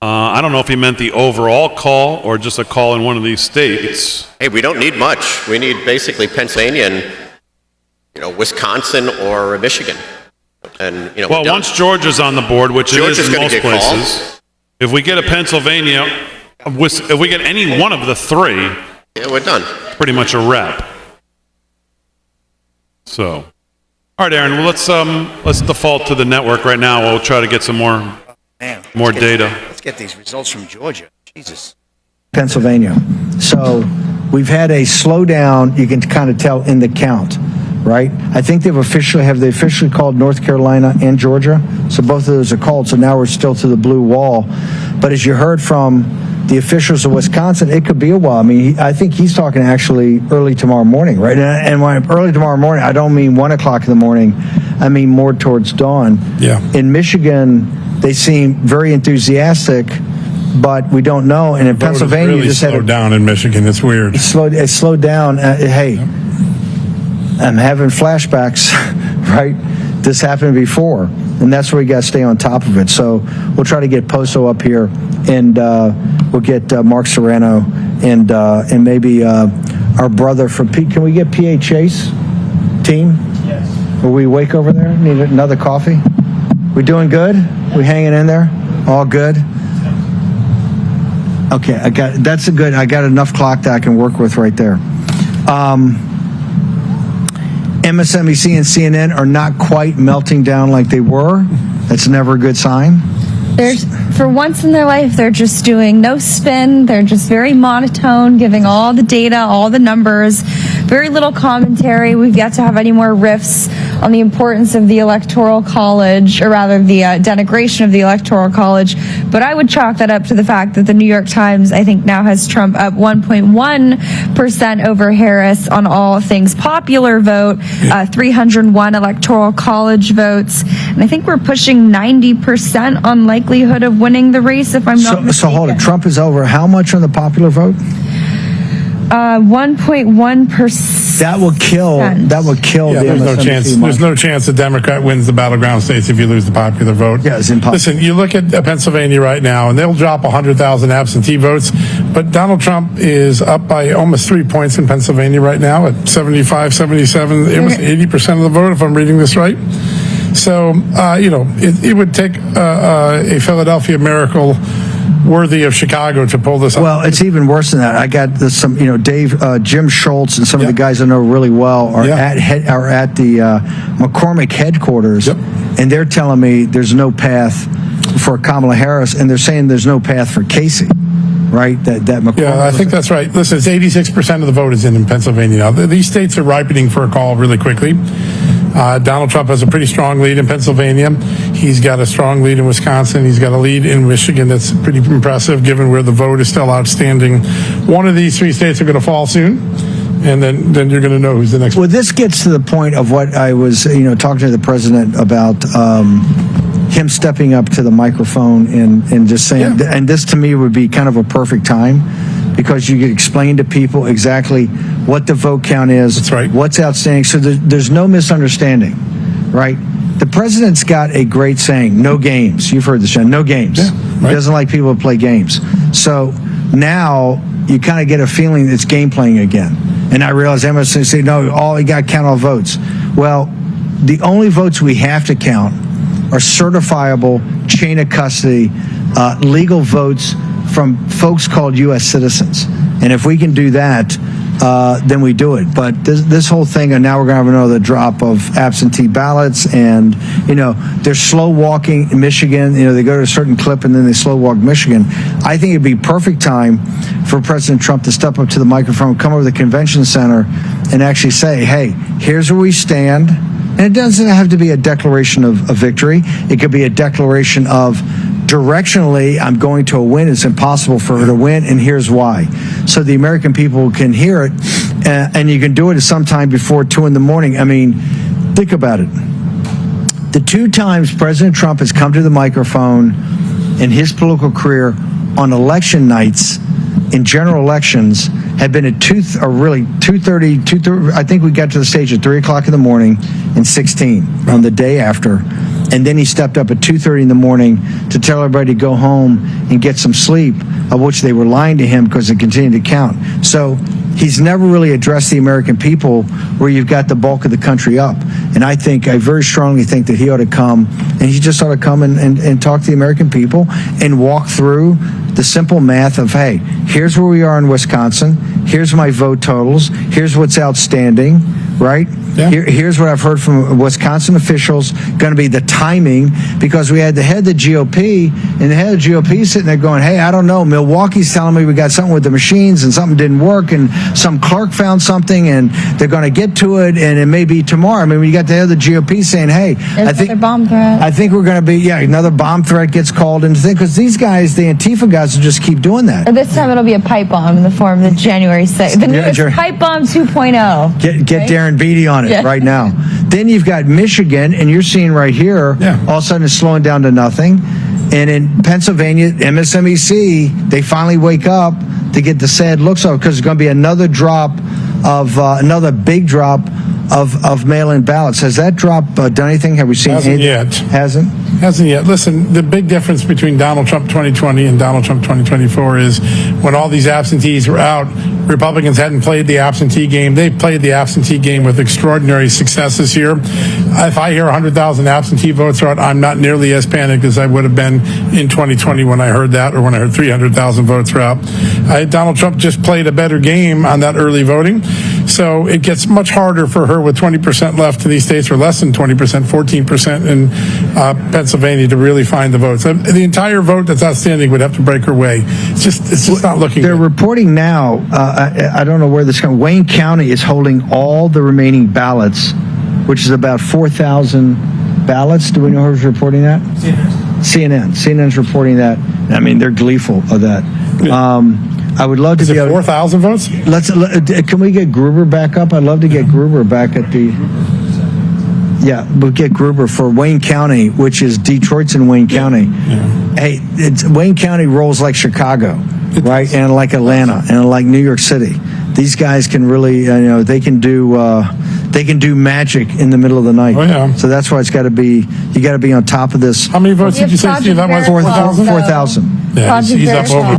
I don't know if he meant the overall call or just a call in one of these states. Hey, we don't need much. We need basically Pennsylvania and Wisconsin or Michigan. And well, once Georgia's on the board, which Georgia's it is in most places, called. If we get a Pennsylvania, if we get any one of the 3, yeah, we're done. Pretty much a wrap. So, all right, Aaron. Well, let's default to the network right now. We'll try to get some more data. Let's get these results from Georgia. Jesus. Pennsylvania. So we've had a slowdown. You can kind of tell in the count, right? I think they officially called North Carolina and Georgia. So both of those are called. So now we're still to the blue wall. But as you heard from the officials of Wisconsin, it could be a while. I mean, I think he's talking actually early tomorrow morning, right? And when I'm early tomorrow morning, I don't mean 1 o'clock in the morning. I mean more towards dawn. Yeah. In Michigan, they seem very enthusiastic, but we don't know. And in Pennsylvania, really just slowed down in Michigan. It's weird. It slowed down. Hey, I'm having flashbacks, right? This happened before, and that's where we got to stay on top of it. So we'll try to get Poso up here, and we'll get Mark Serrano and maybe our brother from P. Can we get PA Chase team? Yes. Are we awake over there? Need another coffee? We doing good? We hanging in there? All good? Okay, I got enough clock that I can work with right there. MSNBC and CNN are not quite melting down like they were, that's never a good sign. For once in their life, they're just doing no spin. They're just very monotone, giving all the data, all the numbers, very little commentary. We've yet to have any more riffs on the importance of the Electoral College, or rather the denigration of the Electoral College. But I would chalk that up to the fact that the New York Times, I think, now has Trump up 1.1% over Harris on all things popular vote, 301 Electoral College votes. And I think we're pushing 90% on likelihood of winning the race, if I'm not mistaken. So hold it. Trump is over how much on the popular vote? 1.1%. That will kill. That will kill. Yeah, the there's no MSNBC chance. money. There's no chance the Democrat wins the battleground states if you lose the popular vote. Yeah, it's impossible. Listen, you look at Pennsylvania right now, and they'll drop 100,000 absentee votes, but Donald Trump is up by almost 3 points in Pennsylvania right now at 75, 77, almost 80% of the vote, if I'm reading this right. So, it would take a Philadelphia miracle worthy of Chicago to pull this off. Well, it's even worse than that. I got some, Jim Schultz and some of the guys I know really well are at the McCormick headquarters, and they're telling me there's no path for Kamala Harris, and they're saying there's no path for Casey. Right? That McCormick. Yeah, I think that's right. Listen, it's 86% of the vote is in Pennsylvania now. These states are ripening for a call really quickly. Donald Trump has a pretty strong lead in Pennsylvania. He's got a strong lead in Wisconsin. He's got a lead in Michigan that's pretty impressive given where the vote is still outstanding. One of these three states are going to fall soon, and then you're going to know who's the next one. Well, this gets to the point of what I was, talking to the president about him stepping up to the microphone and just saying, and this to me would be kind of a perfect time, because you could explain to people exactly what the vote count is, that's right, what's outstanding, so there's no misunderstanding, right? The president's got a great saying, no games. You've heard this, Jen, no games. Yeah, right. He doesn't like people to play games. So now you kind of get a feeling it's game playing again. And I realize Emerson say, no, you got to count all votes. Well, the only votes we have to count are certifiable, chain of custody, legal votes from folks called U.S. citizens. And if we can do that, then we do it. But this whole thing, and now we're going to have another drop of absentee ballots, and, they're slow walking in Michigan. They go to a certain clip and then they slow walk Michigan. I think it'd be perfect time for President Trump to step up to the microphone, come over to the convention center, and actually say, hey, here's where we stand. And it doesn't have to be a declaration of victory. It could be a declaration of, directionally, I'm going to a win. It's impossible for her to win, and here's why. So the American people can hear it, and you can do it at some time before 2 in the morning. I mean, think about it. The 2 times President Trump has come to the microphone in his political career on election nights, in general elections, have been at 2:30. I think we got to the stage at 3 o'clock in the morning in 16 on the day after. And then he stepped up at 2:30 in the morning to tell everybody to go home and get some sleep, of which they were lying to him because they continued to count. So he's never really addressed the American people where you've got the bulk of the country up. And I very strongly think that he ought to come, and he just ought to come and talk to the American people and walk through the simple math of, hey, here's where we are in Wisconsin. Here's my vote totals. Here's what's outstanding, right? Yeah. Here's what I've heard from Wisconsin officials, going to be the timing, because we had the head of the GOP, and the head of the GOP sitting there going, hey, I don't know, Milwaukee's telling me we got something with the machines and something didn't work, and some clerk found something, and they're going to get to it, and it may be tomorrow. I mean, when you got the head of the GOP saying, hey, I think bomb threat. I think we're going to be, another bomb threat gets called into thing, because these guys, the Antifa guys, will just keep doing that. Or this time it'll be a pipe bomb in the form of the January 6th. The newest pipe bomb 2.0. Get right? Darren Beatty on it right now. Then you've got Michigan, and you're seeing right here, all of a sudden it's slowing down to nothing. And in Pennsylvania, MSNBC, they finally wake up to get the sad looks of, because there's going to be another big drop of mail-in ballots. Has that drop done anything? Have we seen anything? Hasn't yet. Listen, the big difference between Donald Trump 2020 and Donald Trump 2024 is when all these absentees were out, Republicans hadn't played the absentee game. They played the absentee game with extraordinary successes here. If I hear 100,000 absentee votes are out, I'm not nearly as panicked as I would have been in 2020 when I heard that, or when I heard 300,000 votes were out. Donald Trump just played a better game on that early voting. So it gets much harder for her with 20% left to these states, or less than 20%, 14% in Pennsylvania, to really find the votes. The entire vote that's outstanding would have to break her way. It's just not looking They're good. reporting now, I don't know where this comes. Wayne County is holding all the remaining ballots, which is about 4,000 ballots. Do we know who's reporting that? CNN. CNN's reporting that. I mean, they're gleeful of that. I would love to Is be it able 4,000 votes? Can we get Gruber back up? I'd love to get Gruber back at the. Yeah, we'll get Gruber for Wayne County, which is Detroit's in Wayne County. Hey, Wayne County rolls like Chicago, right, and like Atlanta, and like New York City. These guys can really, they can do magic in the middle of the night. Oh, yeah. So that's why you got to be on top of this. How many votes did you say, Steve? That was 4,000? 4,000. Yeah, he's up over.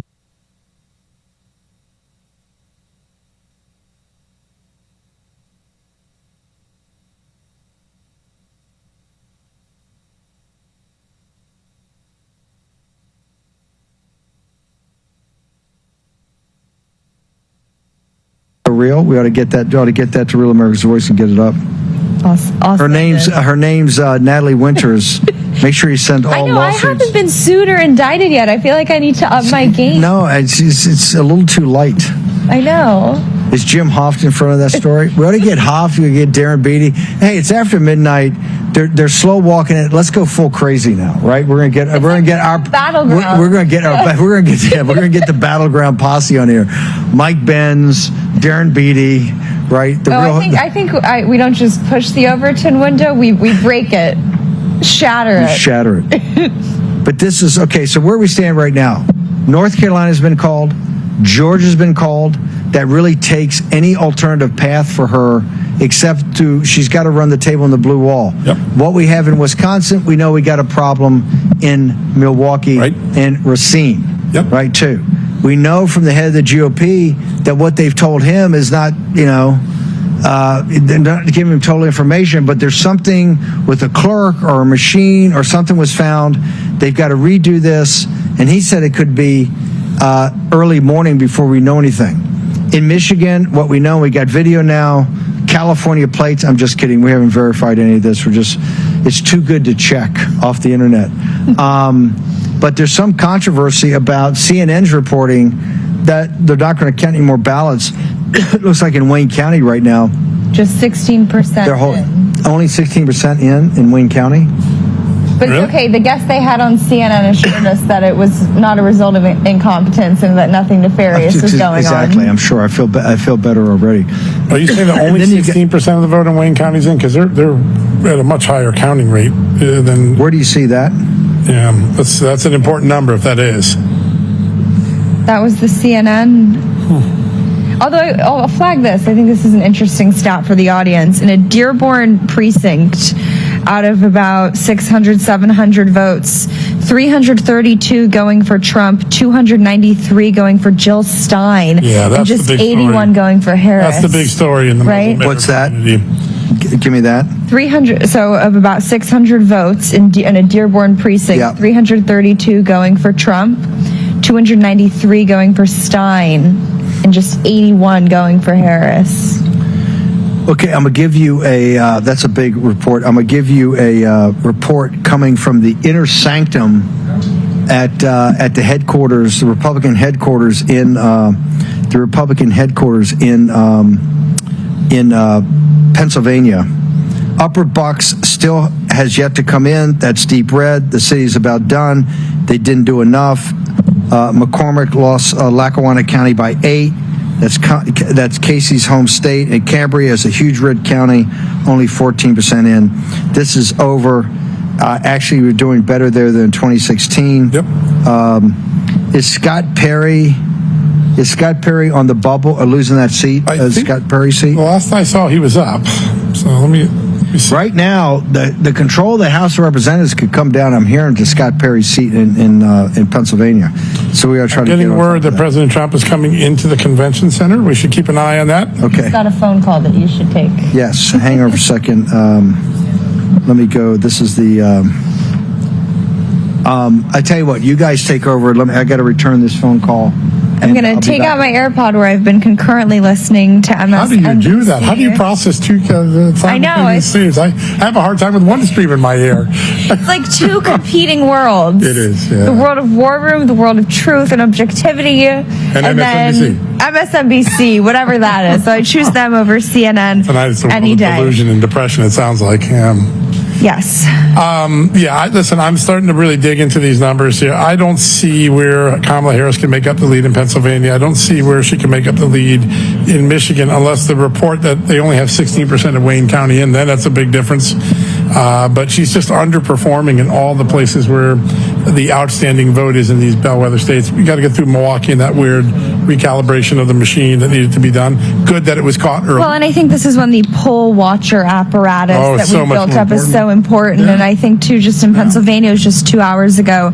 Real. We ought to get that. To Real America's Voice and get it up. Awesome. Her name's Natalie Winters. Make sure you send all I know. lawsuits. I haven't been sued or indicted yet. I feel like I need to up my game. No, it's a little too light. I know. Is Jim Hoft in front of that story? We ought to get Hoft. We get Darren Beatty. Hey, it's after midnight. They're slow walking it. Let's go full crazy now, right? We're gonna get our battleground. We're gonna get the battleground posse on here. Mike Benz, Darren Beatty, right? I think we don't just push the Overton window. We break it, shatter it. But this is okay. So where we stand right now, North Carolina's been called. Georgia's been called. That really takes any alternative path for her, except she's got to run the table in the blue wall. Yep. What we have in Wisconsin, we know we got a problem in Milwaukee and Racine, right, too. We know from the head of the GOP that what they've told him is not, they're not giving him total information, but there's something with a clerk or a machine or something was found. They've got to redo this, and he said it could be early morning before we know anything. In Michigan, what we know, we got video now. California plates. I'm just kidding. We haven't verified any of this. It's too good to check off the internet. But there's some controversy about CNN's reporting that they're not going to count any more ballots. It looks like in Wayne County right now. Just 16%. They're only 16% in Wayne County. But Really? it's okay. The guest they had on CNN assured us that it was not a result of incompetence and that nothing nefarious was going on. Exactly. I'm sure. I feel better already. Are you saying that only 16% of the vote in Wayne County's in? Because they're at a much higher counting rate than. Where do you see that? Yeah, that's an important number if that is. That was the CNN. Although I'll flag this. I think this is an interesting stat for the audience. In a Dearborn precinct, out of about 600, 700 votes, 332 going for Trump, 293 going for Jill Stein, Yeah, that's and just the big 81 story. going for Harris. That's the big story in the right? What's that? Give me that. 300. So of about 600 votes in a Dearborn precinct, Yeah. 332 going for Trump, 293 going for Stein, and just 81 going for Harris. Okay, I'm going to give you that's a big report. I'm going to give you a report coming from the inner sanctum at the headquarters, the Republican headquarters in Pennsylvania. Upward Bucks still has yet to come in. That's deep red. The city's about done. They didn't do enough. McCormick lost Lackawanna County by 8. That's Casey's home state. And Cambria is a huge red county, only 14% in. This is over. Actually, we're doing better there than 2016. Yep. Is Scott Perry on the bubble or losing that seat? Scott Perry's seat? The last I saw, he was up. So let me see. Right now, the control of the House of Representatives could come down. I'm hearing to Scott Perry's seat in Pennsylvania. So we are trying to get Getting word that President Trump is coming into the convention center. We should keep an eye on that. Okay. It's got a phone call that you should take. Yes. Hang on for a second. Let me go. This is the. I tell you what. You guys take over. I got to return this phone call. I'm going to take out my AirPod where I've been concurrently listening to MSNBC. How do you do that? How do you process two simultaneous streams? I have a hard time with one stream in my ear. It's like two competing worlds. It is, yeah. The world of War Room, the world of truth and objectivity, and MSNBC. then MSNBC, whatever that is. So I choose them over CNN Tonight it's a any world of day. delusion and depression, it sounds like. Yes. Listen, I'm starting to really dig into these numbers here. I don't see where Kamala Harris can make up the lead in Pennsylvania. I don't see where she can make up the lead in Michigan unless the report that they only have 16% of Wayne County in. Then that's a big difference. But she's just underperforming in all the places where the outstanding vote is in these bellwether states. We got to get through Milwaukee and that weird recalibration of the machine that needed to be done. Good that it was caught early. Well, and I think this is when the poll watcher apparatus that we built up is so important. Yeah. And I think, too, just in Pennsylvania, it was just 2 hours ago,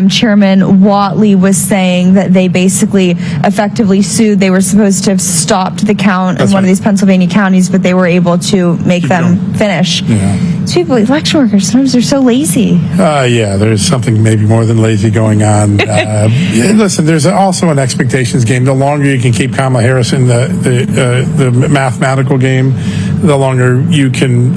Chairman Whatley was saying that they basically effectively sued. They were supposed to have stopped the count in one of these Pennsylvania counties, but they were able to make them finish. Yeah. These people, election workers, sometimes they're so lazy. There's something maybe more than lazy going on. Listen, there's also an expectations game. The longer you can keep Kamala Harris in the mathematical game, the longer you can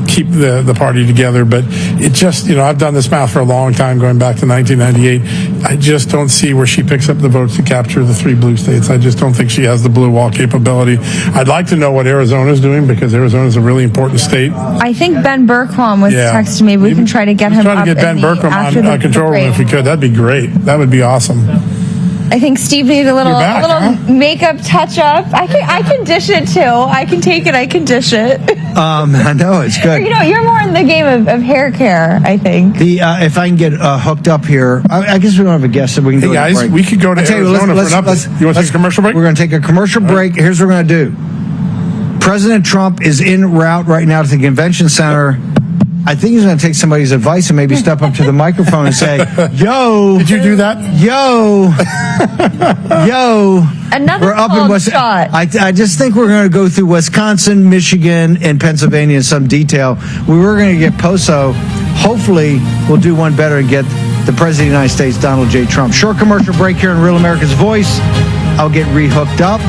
keep the party together. But it just, I've done this math for a long time, going back to 1998. I just don't see where she picks up the votes to capture the 3 blue states. I just don't think she has the blue wall capability. I'd like to know what Arizona's doing, because Arizona's a really important state. I think Ben Bergquam was texting me. We can try to get him Try up to get Ben Bergquam on control room if we could. That'd be great. That would be awesome. I think Steve needs a little makeup touch up. I can dish it too. I can take it. I can dish it. I know it's good. You're more in the game of hair care, I think. If I can get hooked up here, I guess we don't have a guest, so we can do it. Hey guys, we could go to Arizona for an update. You want to take a commercial break? We're going to take a commercial break. Here's what we're going to do. President Trump is en route right now to the convention center. I think he's going to take somebody's advice and maybe step up to the microphone and say, "Yo, did you do that? Yo, another we're up in shot." I just think we're going to go through Wisconsin, Michigan, and Pennsylvania in some detail. We were going to get Poso. Hopefully, we'll do one better and get the President of the United States, Donald J. Trump. Short commercial break here in Real America's Voice. I'll get rehooked up.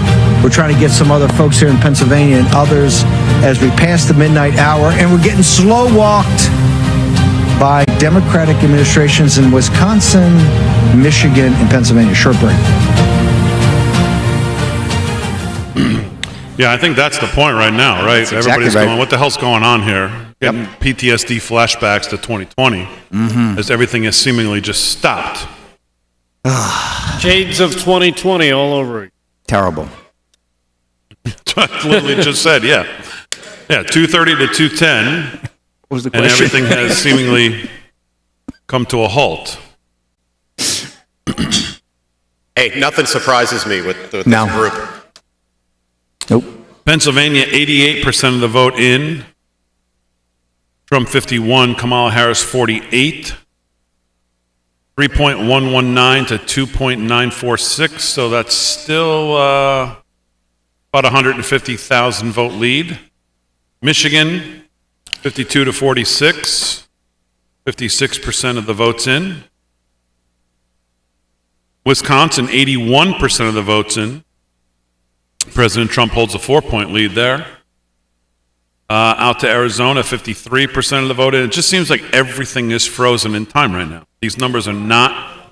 We're trying to get some other folks here in Pennsylvania and others as we pass the midnight hour, and we're getting slow walked by Democratic administrations in Wisconsin, Michigan, and Pennsylvania. Short break. Yeah, I think that's the point right now, right? Exactly Everybody's right. going, what the hell's going on here? Getting PTSD flashbacks to 2020 as everything has seemingly just stopped. Shades of 2020 all over again. Terrible. I literally just said, yeah. Yeah, 2:30 to 2:10. What was the and question? everything has seemingly come to a halt. Hey, nothing surprises me with this group. Nope. Pennsylvania, 88% of the vote in. Trump 51, Kamala Harris 48. 3.119 to 2.946, so that's still about 150,000 vote lead. Michigan, 52 to 46, 56% of the votes in. Wisconsin, 81% of the votes in. President Trump holds a 4-point lead there. Out to Arizona, 53% of the vote in. It just seems like everything is frozen in time right now. These numbers are not.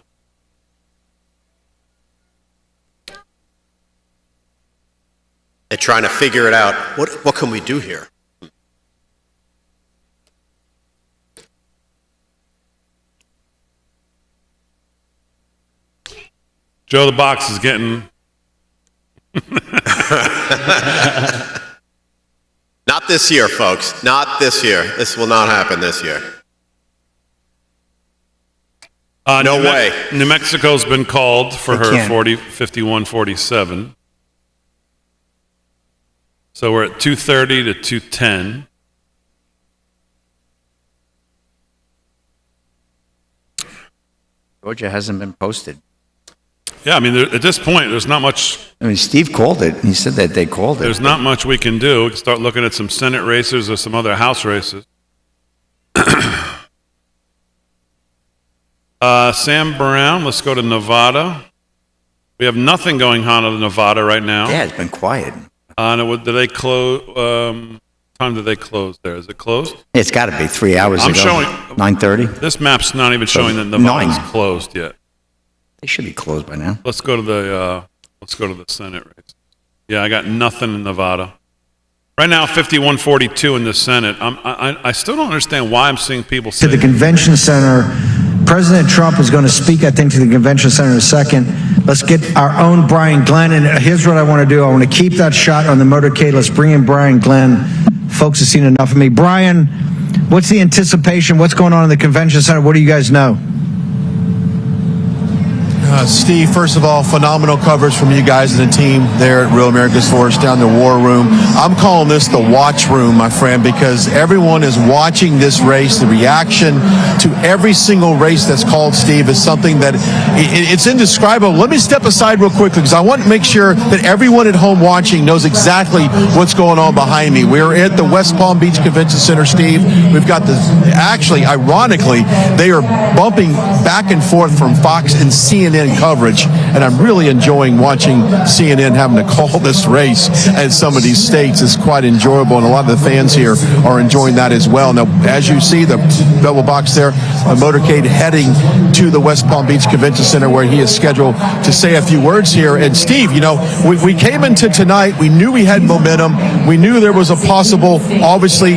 They're trying to figure it out. What can we do here? Joe the Box is getting. Not this year, folks. Not this year. This will not happen this year. No way. New Mexico's been called for They her can't. 51-47. So we're at 230 to 210. Georgia hasn't been posted. Yeah, I mean, at this point, there's not much. I mean, Steve called it. He said that they called it. There's not much we can do. We can start looking at some Senate races or some other House races. Sam Brown, let's go to Nevada. We have nothing going on in Nevada right now. Yeah, it's been quiet. Did they close? Time did they close there? Is it closed? It's got to be 3 hours I'm ago. showing 9:30. This map's not even showing that Nevada's closed yet. They should be closed by now. Let's go to the Senate race. Yeah, I got nothing in Nevada. Right now, 51-42 in the Senate. I still don't understand why I'm seeing people say To the convention center. President Trump is going to speak, I think, to the convention center in a second. Let's get our own Brian Glenn. And here's what I want to do. I want to keep that shot on the motorcade. Let's bring in Brian Glenn. Folks have seen enough of me. Brian, what's the anticipation? What's going on in the convention center? What do you guys know? Steve, first of all, phenomenal coverage from you guys and the team there at Real America's Force down the War Room. I'm calling this the watch room, my friend, because everyone is watching this race. The reaction to every single race that's called, Steve, is something that it's indescribable. Let me step aside real quickly because I want to make sure that everyone at home watching knows exactly what's going on behind me. We're at the West Palm Beach Convention Center, Steve. We've got actually, ironically, they are bumping back and forth from Fox and CNN coverage, and I'm really enjoying watching CNN having to call this race at some of these states. It's quite enjoyable, and a lot of the fans here are enjoying that as well. Now, as you see, the double box there, a motorcade heading to the West Palm Beach Convention Center where he is scheduled to say a few words here. And Steve, you know, we came into tonight, we knew we had momentum, we knew there was a possible, obviously,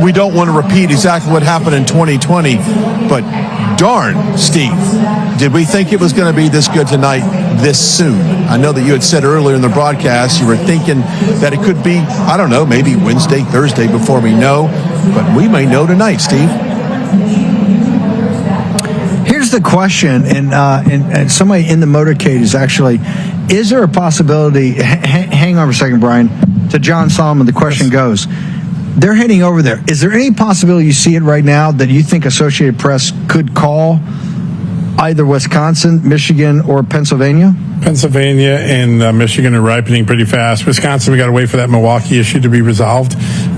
we don't want to repeat exactly what happened in 2020, but darn, Steve, did we think it was going to be this good tonight, this soon? I know that you had said earlier in the broadcast you were thinking that it could be, I don't know, maybe Wednesday, Thursday before we know, but we may know tonight, Steve. Here's the question, and somebody in the motorcade is actually, is there a possibility, hang on for a second, Brian, to John Solomon, the question goes, they're heading over there. Is there any possibility you see it right now that you think Associated Press could call either Wisconsin, Michigan, or Pennsylvania? Pennsylvania and Michigan are ripening pretty fast. Wisconsin, we got to wait for that Milwaukee issue to be resolved.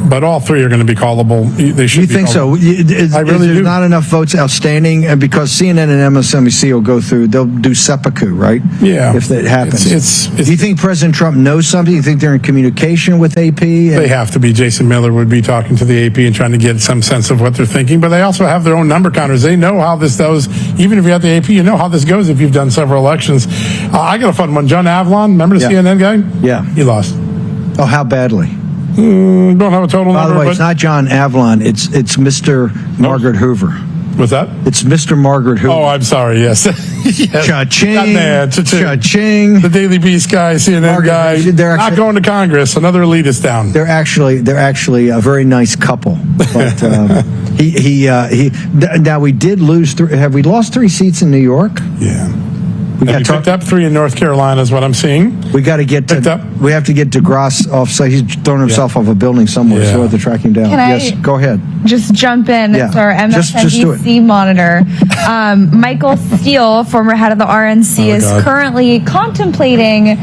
But all three are going to be callable. They should. You think so? I really do. Not enough votes outstanding, and because CNN and MSNBC will go through, they'll do seppuku, right? Yeah. If that happens. It's do you think President Trump knows something? You think they're in communication with AP? They have to be. Jason Miller would be talking to the AP and trying to get some sense of what they're thinking. But they also have their own number counters. They know how this goes. Even if you're at the AP, you know how this goes if you've done several elections. I got a fun one. John Avlon, remember the CNN guy? Yeah. He lost. Oh, how badly? Don't have a total number. By the way, it's not John Avlon. It's Mr. Margaret Hoover. What's that? It's Mr. Margaret Hoover. Oh, I'm sorry. Yes. Yes. Cha-ching. Cha-ching. The Daily Beast guy, CNN guy. They're not going to Congress. Another elitist down. They're actually a very nice couple. But now we did lose. Have we lost 3 seats in New York? Yeah. We picked up 3 in North Carolina is what I'm seeing. We got to get we have to get DeGrasse off site. He's thrown himself off a building somewhere, so we have to track him down. Can go ahead. Just jump in. Yeah. It's our MSNBC monitor. Michael Steele, former head of the RNC, is currently contemplating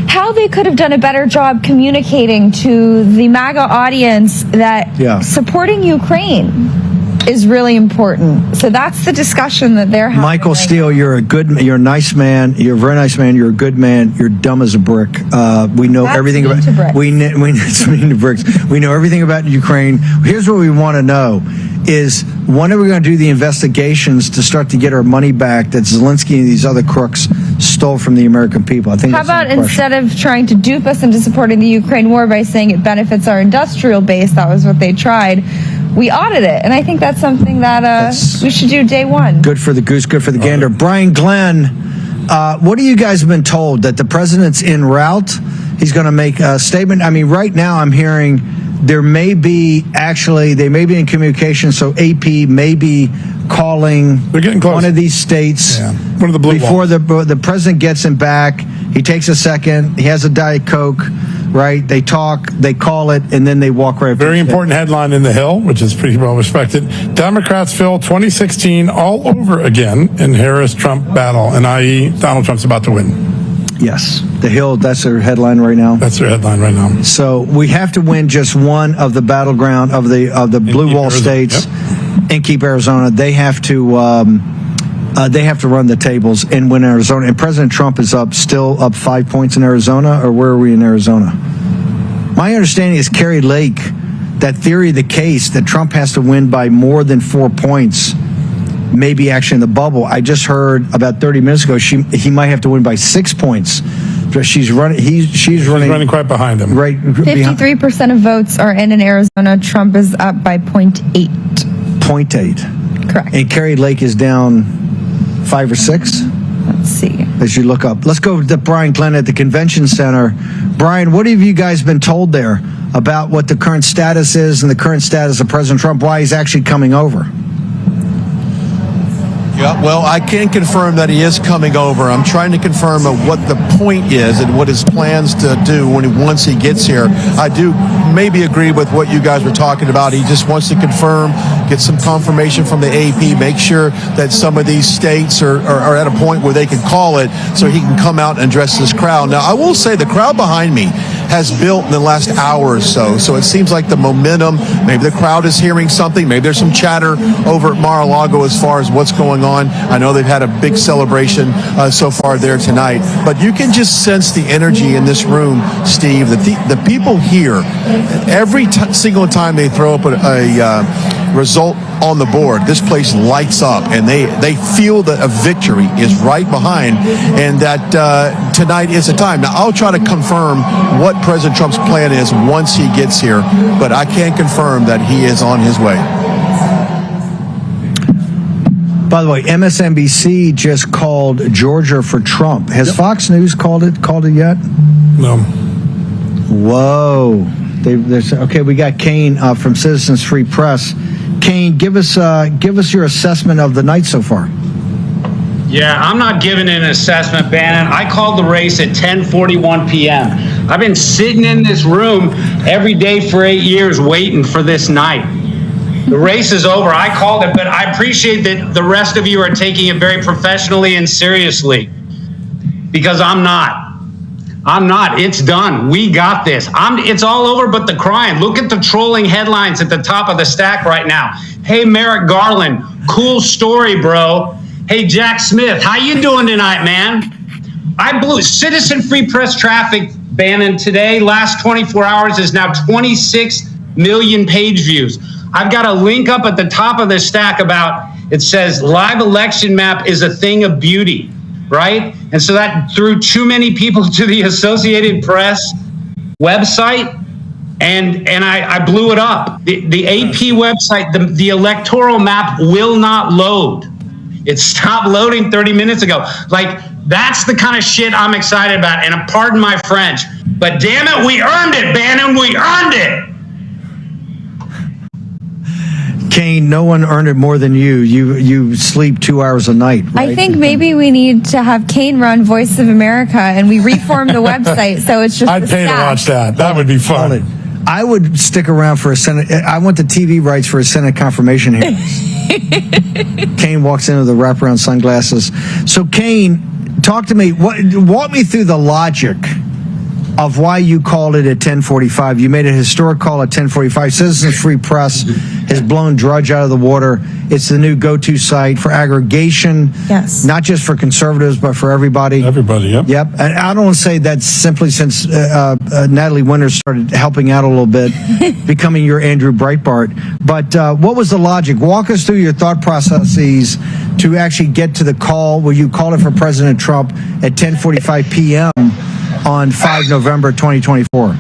how they could have done a better job communicating to the MAGA audience that supporting Ukraine is really important. So that's the discussion that they're having. Michael Steele, you're a nice man. You're a very nice man. You're a good man. You're dumb as a brick. We know everything about it's mean to bricks. We know everything about Ukraine. Here's what we want to know is when are we going to do the investigations to start to get our money back that Zelensky and these other crooks stole from the American people? I think. How about instead of trying to dupe us into supporting the Ukraine war by saying it benefits our industrial base, that was what they tried, we audit it. And I think that's something that we should do day one. Good for the goose, good for the gander. Brian Glenn, what have you guys been told? That the president's en route? He's going to make a statement? I mean, right now I'm hearing they may be in communication, so AP may be calling one of these states one of the blue before the president gets him back. He takes a second. He has a Diet Coke, right? They talk, they call it, and then they walk right. Very important headline in The Hill, which is pretty well respected. Democrats fill 2016 all over again in Harris-Trump battle, and i.e. Donald Trump's about to win. Yes. The Hill, that's their headline right now. That's their headline right now. So we have to win just one of the battleground of the blue wall states and keep Arizona. They have to they have to run the tables and win Arizona. And President Trump is still up 5 points in Arizona, or where are we in Arizona? My understanding is Carrie Lake, that theory of the case that Trump has to win by more than 4 points, maybe actually in the bubble. I just heard about 30 minutes ago he might have to win by 6 points. She's running. She's running quite behind him. Right. 53% of votes are in Arizona. Trump is up by 0.8. 0.8. Correct. And Carrie Lake is down 5 or 6. Let's see. As you look up, let's go to Brian Glenn at the convention center. Brian, what have you guys been told there about what the current status is and the current status of President Trump, why he's actually coming over? Yeah, well, I can confirm that he is coming over. I'm trying to confirm what the point is and what his plans to do once he gets here. I do maybe agree with what you guys were talking about. He just wants to confirm, get some confirmation from the AP, make sure that some of these states are at a point where they can call it so he can come out and address this crowd. Now, I will say the crowd behind me has built in the last hour or so. So it seems like the momentum, maybe the crowd is hearing something. Maybe there's some chatter over at Mar-a-Lago as far as what's going on. I know they've had a big celebration so far there tonight. But you can just sense the energy in this room, Steve. The people here, every single time they throw up a result on the board, this place lights up, and they feel that a victory is right behind, and that tonight is a time. Now, I'll try to confirm what President Trump's plan is once he gets here, but I can confirm that he is on his way. By the way, MSNBC just called Georgia for Trump. Has Fox News called it yet? No. Whoa. Okay, we got Kane from Citizens Free Press. Kane, give us your assessment of the night so far. Yeah, I'm not giving an assessment, Bannon. I called the race at 10:41 p.m. I've been sitting in this room every day for 8 years waiting for this night. The race is over. I called it, but I appreciate that the rest of you are taking it very professionally and seriously, because I'm not. It's done. We got this. It's all over but the crying. Look at the trolling headlines at the top of the stack right now. Hey, Merrick Garland, cool story, bro. Hey, Jack Smith, how you doing tonight, man? I blew Citizen Free Press traffic, Bannon, today, last 24 hours is now 26 million page views. I've got a link up at the top of the stack it says live election map is a thing of beauty, right? And so that drew too many people to the Associated Press website, and I blew it up. The AP website, the electoral map will not load. It stopped loading 30 minutes ago. Like, that's the kind of shit I'm excited about. And pardon my French, but damn it, we earned it, Bannon. We earned it. Kane, no one earned it more than you. You sleep 2 hours a night, right? I think maybe we need to have Kane run Voice of America and we reform the website so it's just I'd pay to watch that. That would be fun. I would stick around for a Senate. I want the TV rights for a Senate confirmation hearings. Kane walks into the wraparound sunglasses. So, Kane, talk to me. Walk me through the logic of why you called it at 10:45. You made a historic call at 10:45. Citizens Free Press has blown Drudge out of the water. It's the new go-to site for aggregation. Yes. Not just for conservatives, but for everybody. Everybody, yep. Yep. And I don't want to say that's simply since Natalie Winters started helping out a little bit, becoming your Andrew Breitbart. But what was the logic? Walk us through your thought processes to actually get to the call where you called it for President Trump at 10:45 p.m. on 5 November 2024.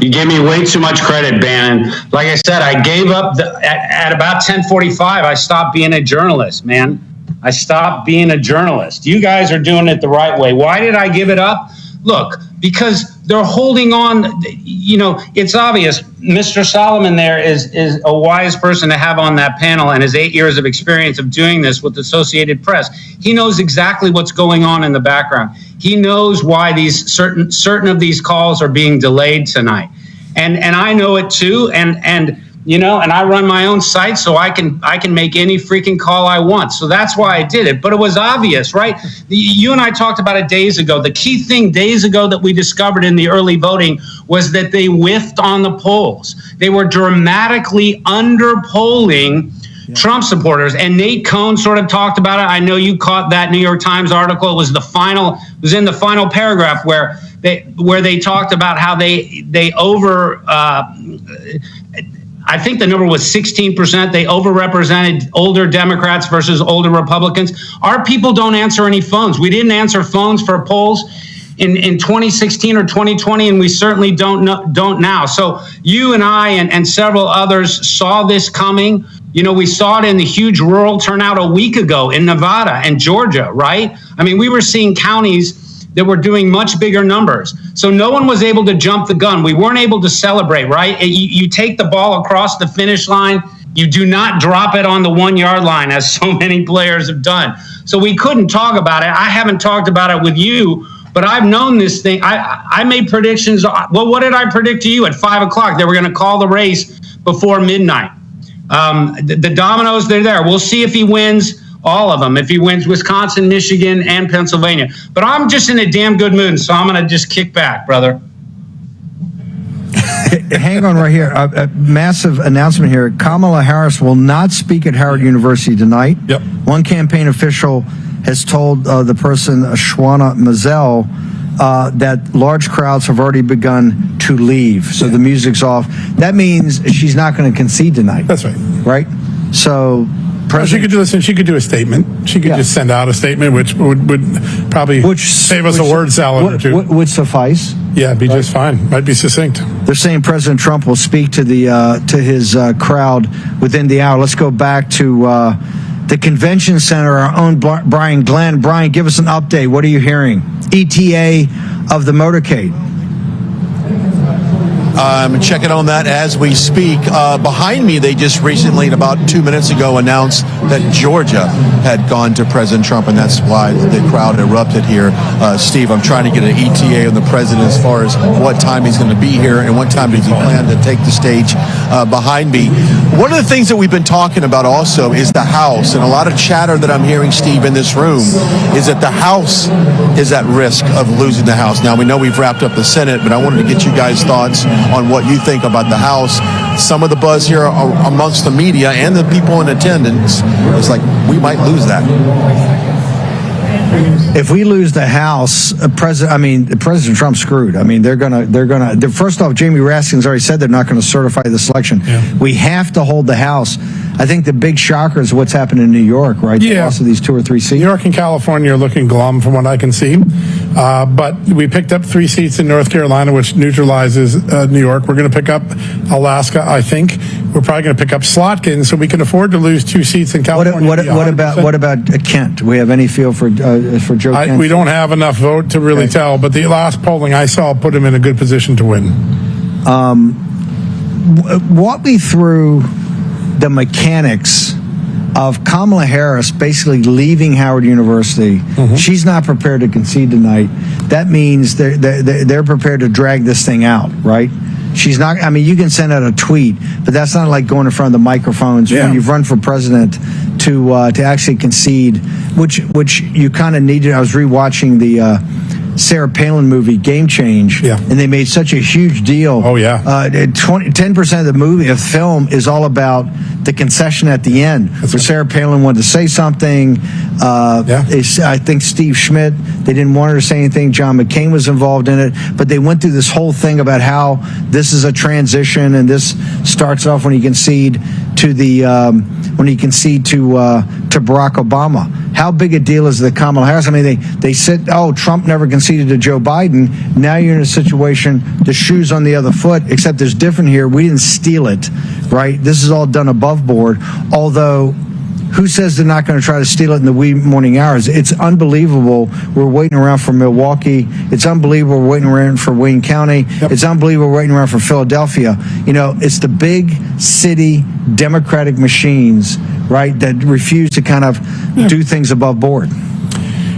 You gave me way too much credit, Bannon. Like I said, I gave up at about 10:45. I stopped being a journalist, man. I stopped being a journalist. You guys are doing it the right way. Why did I give it up? Look, because they're holding on. You know, it's obvious. Mr. Solomon there is a wise person to have on that panel, and his 8 years of experience of doing this with the Associated Press. He knows exactly what's going on in the background. He knows why these certain of these calls are being delayed tonight, and I know it too. And you know, and I run my own site, so I can make any freaking call I want. So that's why I did it. But it was obvious, right? You and I talked about it days ago. The key thing days ago that we discovered in the early voting was that they whiffed on the polls. They were dramatically under polling Trump supporters. And Nate Cohn sort of talked about it. I know you caught that New York Times article. It was in the final paragraph where they talked about how they over. I think the number was 16%. They overrepresented older Democrats versus older Republicans. Our people don't answer any phones. We didn't answer phones for polls in 2016 or 2020, and we certainly don't now. So you and I and several others saw this coming. You know, we saw it in the huge rural turnout a week ago in Nevada and Georgia, right? I mean, we were seeing counties that were doing much bigger numbers. So no one was able to jump the gun. We weren't able to celebrate, right? You take the ball across the finish line. You do not drop it on the 1 yard line, as so many players have done. So we couldn't talk about it. I haven't talked about it with you, but I've known this thing. I made predictions. Well, what did I predict to you at 5 o'clock? They were going to call the race before midnight. The dominoes, they're there. We'll see if he wins all of them, if he wins Wisconsin, Michigan, and Pennsylvania. But I'm just in a damn good mood, so I'm going to just kick back, brother. Hang on right here. A massive announcement here. Kamala Harris will not speak at Howard University tonight. Yep. One campaign official has told the person, Shwana Mazel, that large crowds have already begun to leave. So the music's off. That means she's not going to concede tonight. That's right. Right? So... She could do a statement. She could just send out a statement, which would probably save us a word salad or two. Would suffice. Yeah, it'd be just fine. Might be succinct. They're saying President Trump will speak to his crowd within the hour. Let's go back to the convention center. Our own Brian Glenn. Brian, give us an update. What are you hearing? ETA of the motorcade. I'm checking on that as we speak. Behind me, they just recently, about 2 minutes ago, announced that Georgia had gone to President Trump, and that's why the crowd erupted here. Steve, I'm trying to get an ETA on the president as far as what time he's going to be here and what time does he plan to take the stage behind me. One of the things that we've been talking about also is the House, and a lot of chatter that I'm hearing, Steve, in this room is that the House is at risk of losing the House. Now, we know we've wrapped up the Senate, but I wanted to get you guys' thoughts on what you think about the House. Some of the buzz here amongst the media and the people in attendance is like, we might lose that. If we lose the House, President Trump's screwed. I mean, they're gonna. First off, Jamie Raskin's already said they're not going to certify the selection. Yeah. We have to hold the House. I think the big shocker is what's happened in New York, right? Yeah. The loss of these 2 or 3 seats. New York and California are looking glum from what I can see. But we picked up 3 seats in North Carolina, which neutralizes New York. We're going to pick up Alaska, I think. We're probably going to pick up Slotkin, so we can afford to lose 2 seats in California. What about Kent? Do we have any feel for Joe Kent? We don't have enough vote to really tell, but the last polling I saw put him in a good position to win. Walk me through the mechanics of Kamala Harris basically leaving Howard University. Mm-hmm. She's not prepared to concede tonight. That means they're prepared to drag this thing out, right? She's not. I mean, you can send out a tweet, but that's not like going in front of the microphones when you've run for president to actually concede, which you kind of needed. I was rewatching the Sarah Palin movie Game Change, and they made such a huge deal. Oh yeah, 10% of the movie, of film, is all about the concession at the end, where Sarah Palin wanted to say something. I think Steve Schmidt, they didn't want her to say anything. John McCain was involved in it, but they went through this whole thing about how this is a transition, and this starts off when you concede to to Barack Obama. How big a deal is the Kamala Harris? I mean, they said, Trump never conceded to Joe Biden. Now you're in a situation, the shoe's on the other foot, except it's different here. We didn't steal it, right? This is all done above board, although who says they're not going to try to steal it in the wee morning hours? It's unbelievable. We're waiting around for Milwaukee. It's unbelievable. We're waiting around for Wayne County. It's unbelievable. We're waiting around for Philadelphia. You know, it's the big city Democratic machines, right, that refuse to kind of do things above board.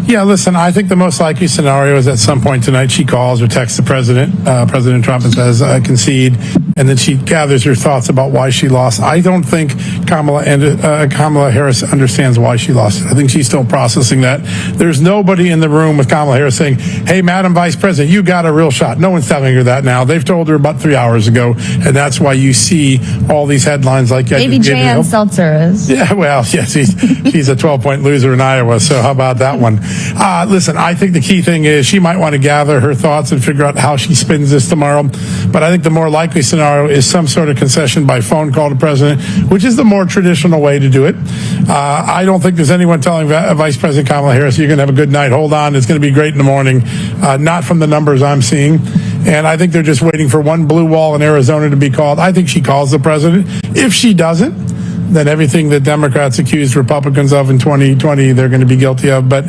Yeah, listen, I think the most likely scenario is at some point tonight she calls or texts the president, President Trump, and says, concede. and then she gathers her thoughts about why she lost. I don't think Kamala Harris understands why she lost. I think she's still processing that. There's nobody in the room with Kamala Harris saying, hey, Madam Vice President, you got a real shot. No one's telling her that now. They've told her about 3 hours ago, and that's why you see all these headlines like... Maybe Jan Seltzer is. Yeah, well, yes, he's a 12-point loser in Iowa, so how about that one? Listen, I think the key thing is she might want to gather her thoughts and figure out how she spins this tomorrow, but I think the more likely scenario is some sort of concession by phone call to president, which is the more traditional way to do it. I don't think there's anyone telling Vice President Kamala Harris, you're going to have a good night, hold on, it's going to be great in the morning, not from the numbers I'm seeing. And I think they're just waiting for one blue wall in Arizona to be called. I think she calls the president. If she doesn't, then everything that Democrats accused Republicans of in 2020, they're going to be guilty of. But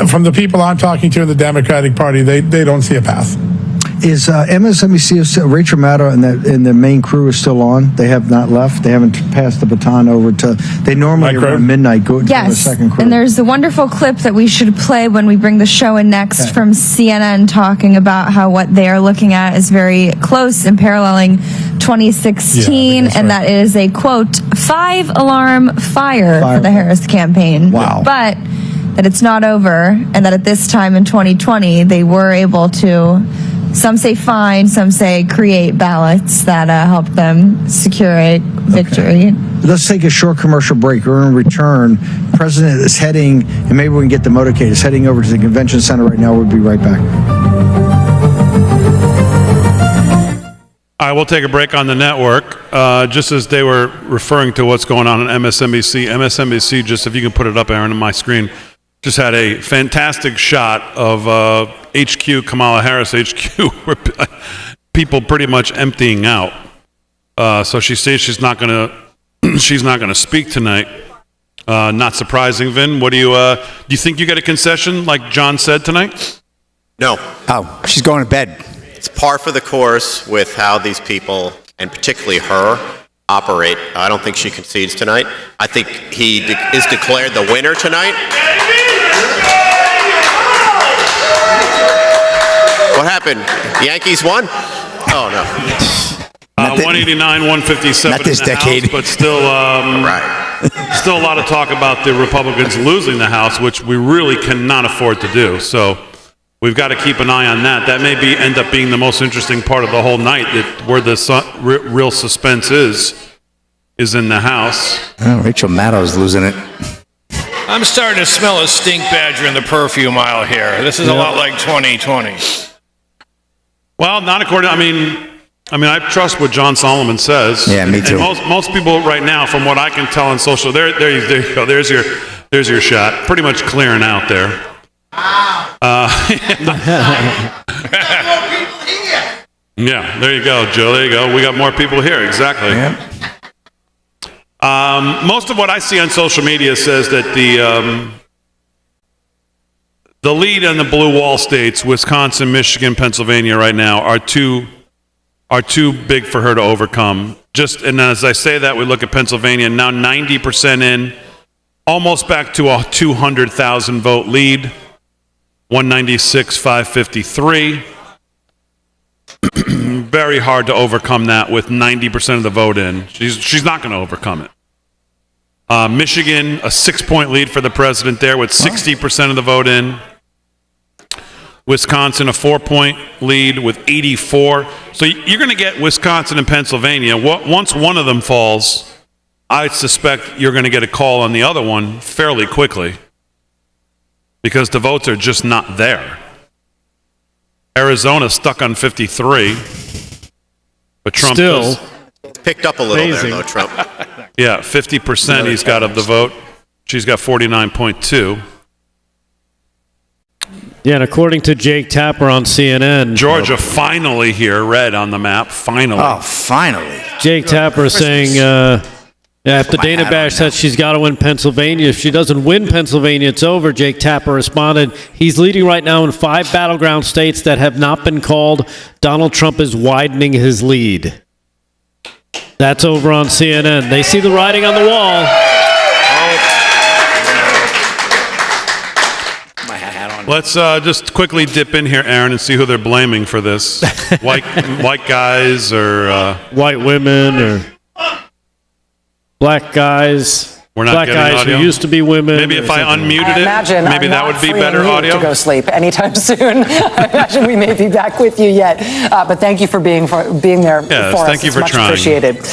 from the people I'm talking to in the Democratic Party, they don't see a path. Is MSNBC, Rachel Maddow and the main crew is still on? They have not left? They haven't passed the baton over to... They normally around midnight go to the second crew. And there's a wonderful clip that we should play when we bring the show in next from CNN talking about how what they are looking at is very close and paralleling 2016, and that it is a, quote, 5-alarm fire for the Harris campaign. Wow. But that it's not over, and that at this time in 2020, they were able to... Some say find, some say create ballots that help them secure a victory. Let's take a short commercial break. We're going to return. The president is heading, and maybe we can get the motorcade, is heading over to the convention center right now. We'll be right back. I will take a break on the network. Just as they were referring to what's going on MSNBC. MSNBC, just if you can put it up, Aaron, on my screen, just had a fantastic shot of HQ, Kamala Harris HQ, where people pretty much emptying out. So she says she's not going to speak tonight. Not surprising, Vin. What do you think you get a concession like John said tonight? No. Oh, she's going to bed. It's par for the course with how these people, and particularly her, operate. I don't think she concedes tonight. I think he is declared the winner tonight. What happened? The Yankees won? Oh, no. 189, 157 not this in the decade. House, but still, still a lot of talk about the Republicans losing the House, which we really cannot afford to do. So we've got to keep an eye on that. That may end up being the most interesting part of the whole night, where the real suspense is in the House. Oh, Rachel Maddow's losing it. I'm starting to smell a stink badger in the perfume aisle here. This is a lot like 2020. Well, not according. I mean, I trust what John Solomon says. Yeah, me too. And most people right now, from what I can tell on social, there you go. There's your shot. Pretty much clearing out there. Yeah, there you go, Joe. There you go. We got more people here. Exactly. Yeah. Most of what I see on social media says that the lead in the blue wall states, Wisconsin, Michigan, Pennsylvania, right now are too big for her to overcome. And as I say that, we look at Pennsylvania now 90% in, almost back to a 200,000 vote lead, 196, 553. Very hard to overcome that with 90% of the vote in. She's not going to overcome it. Michigan, a 6-point lead for the president there with 60% of the vote in. Wisconsin, a 4-point lead with 84. So you're going to get Wisconsin and Pennsylvania. Once one of them falls, I suspect you're going to get a call on the other one fairly quickly because the votes are just not there. Arizona stuck on 53, but Trump still picked up a little there, though, Trump. Yeah, 50% he's got of the vote. She's got 49.2. Yeah, and according to Jake Tapper on CNN, Georgia finally here, red on the map, finally. Oh, finally. Jake Tapper saying, after Dana Bash said she's got to win Pennsylvania. If she doesn't win Pennsylvania, it's over. Jake Tapper responded, he's leading right now in 5 battleground states that have not been called. Donald Trump is widening his lead. That's over on CNN. They see the writing on the wall. My hat on. Let's just quickly dip in here, Aaron, and see who they're blaming for this. White guys or white women or black guys. We're not black getting guys audio? who used to be women. Maybe if I unmuted I imagine it, maybe I'm that not would be freeing better you audio. to go sleep anytime soon. I imagine we may be back with you yet, but thank you for being there Yes, for us. thank you It's for much trying. appreciated.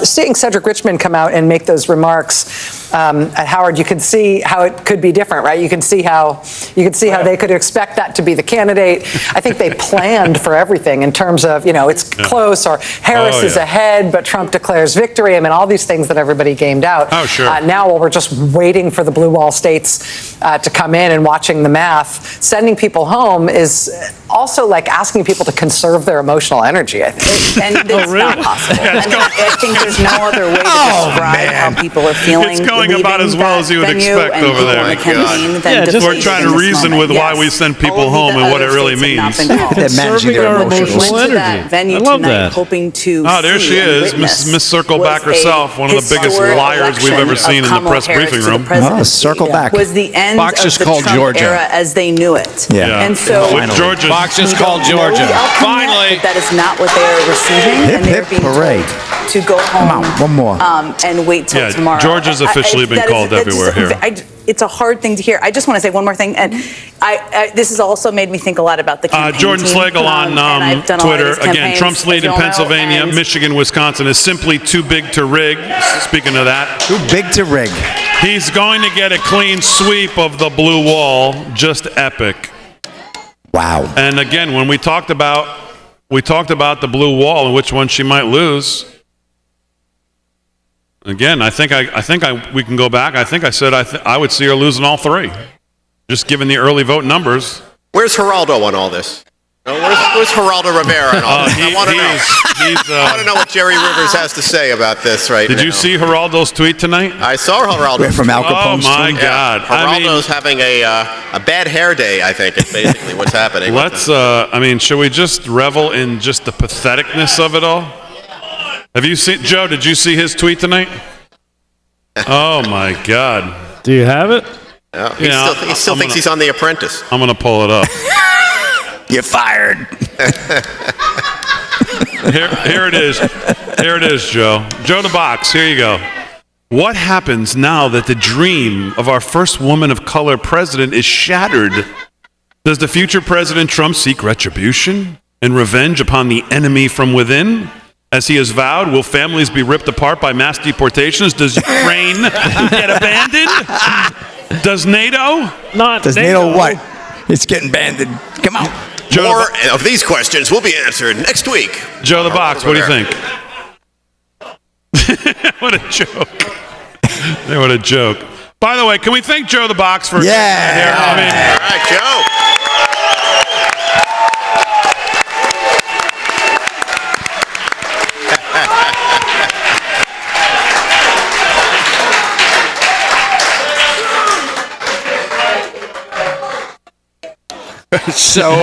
Seeing Cedric Richmond come out and make those remarks at Howard, you could see how it could be different, right? You can see how they could expect that to be the candidate. I think they planned for everything in terms of it's close or Harris is ahead, but Trump declares victory. I mean, all these things that everybody gamed out. Oh, sure. Now we're just waiting for the blue wall states to come in and watching the math. Sending people home is also like asking people to conserve their emotional energy, I think. And it's not possible. Yeah, And I think there's no other way to describe how people are feeling. It's going about as well as you would expect over there. We're trying to reason with why we send people home and what it really means. They're managing their emotions. Went to that venue tonight hoping to Oh, there she is, Miss Circleback herself, one of the biggest liars we've ever seen in the press briefing room. Circle back. Was the end Fox of just the called Trump Georgia. era as they knew it. Yeah. And so With Georgia. Fox just we called don't know Georgia. the outcome yet, Finally. but that is not what they are receiving, Hip, and they're hip, being hooray. told to go home. Come on, one more. And wait till Yeah, tomorrow. Georgia's officially been called everywhere here. It's a hard thing to hear. I just want to say one more thing, and this has also made me think a lot about the campaign Jordan team. Slagle on And I've done a lot of Twitter. these Again, campaigns, Trump's lead as in you all know, Pennsylvania, and Michigan, Wisconsin is simply too big to rig. Speaking of that. Too big to rig. He's going to get a clean sweep of the blue wall. Just epic. Wow. And again, when we talked about the blue wall and which one she might lose. Again, I think we can go back. I think I said I would see her losing all three, just given the early vote numbers. Where's Geraldo on all this? Where's Geraldo Rivera on all this? I want to know. I want to know what Jerry Rivers has to say about this right now. Did you see Geraldo's tweet tonight? I saw Geraldo. From Al Capone's Oh my tweet. God! Geraldo's having a bad hair day. I think is basically what's happening. Should we just revel in just the patheticness of it all? Have you seen Joe? Did you see his tweet tonight? Oh my God! Do you have it? Yeah, he still thinks he's on The Apprentice. I'm gonna pull it up. You're fired. Here it is. Here it is, Joe. Joe the Box. Here you go. What happens now that the dream of our first woman of color president is shattered? Does the future President Trump seek retribution and revenge upon the enemy from within? As he has vowed, will families be ripped apart by mass deportations? Does Ukraine get abandoned? Does NATO? Does NATO what? It's getting abandoned. Come on. More of these questions will be answered next week. Joe the Box, what do you think? What a joke. What a joke. By the way, can we thank Joe the Box for All right, Joe. So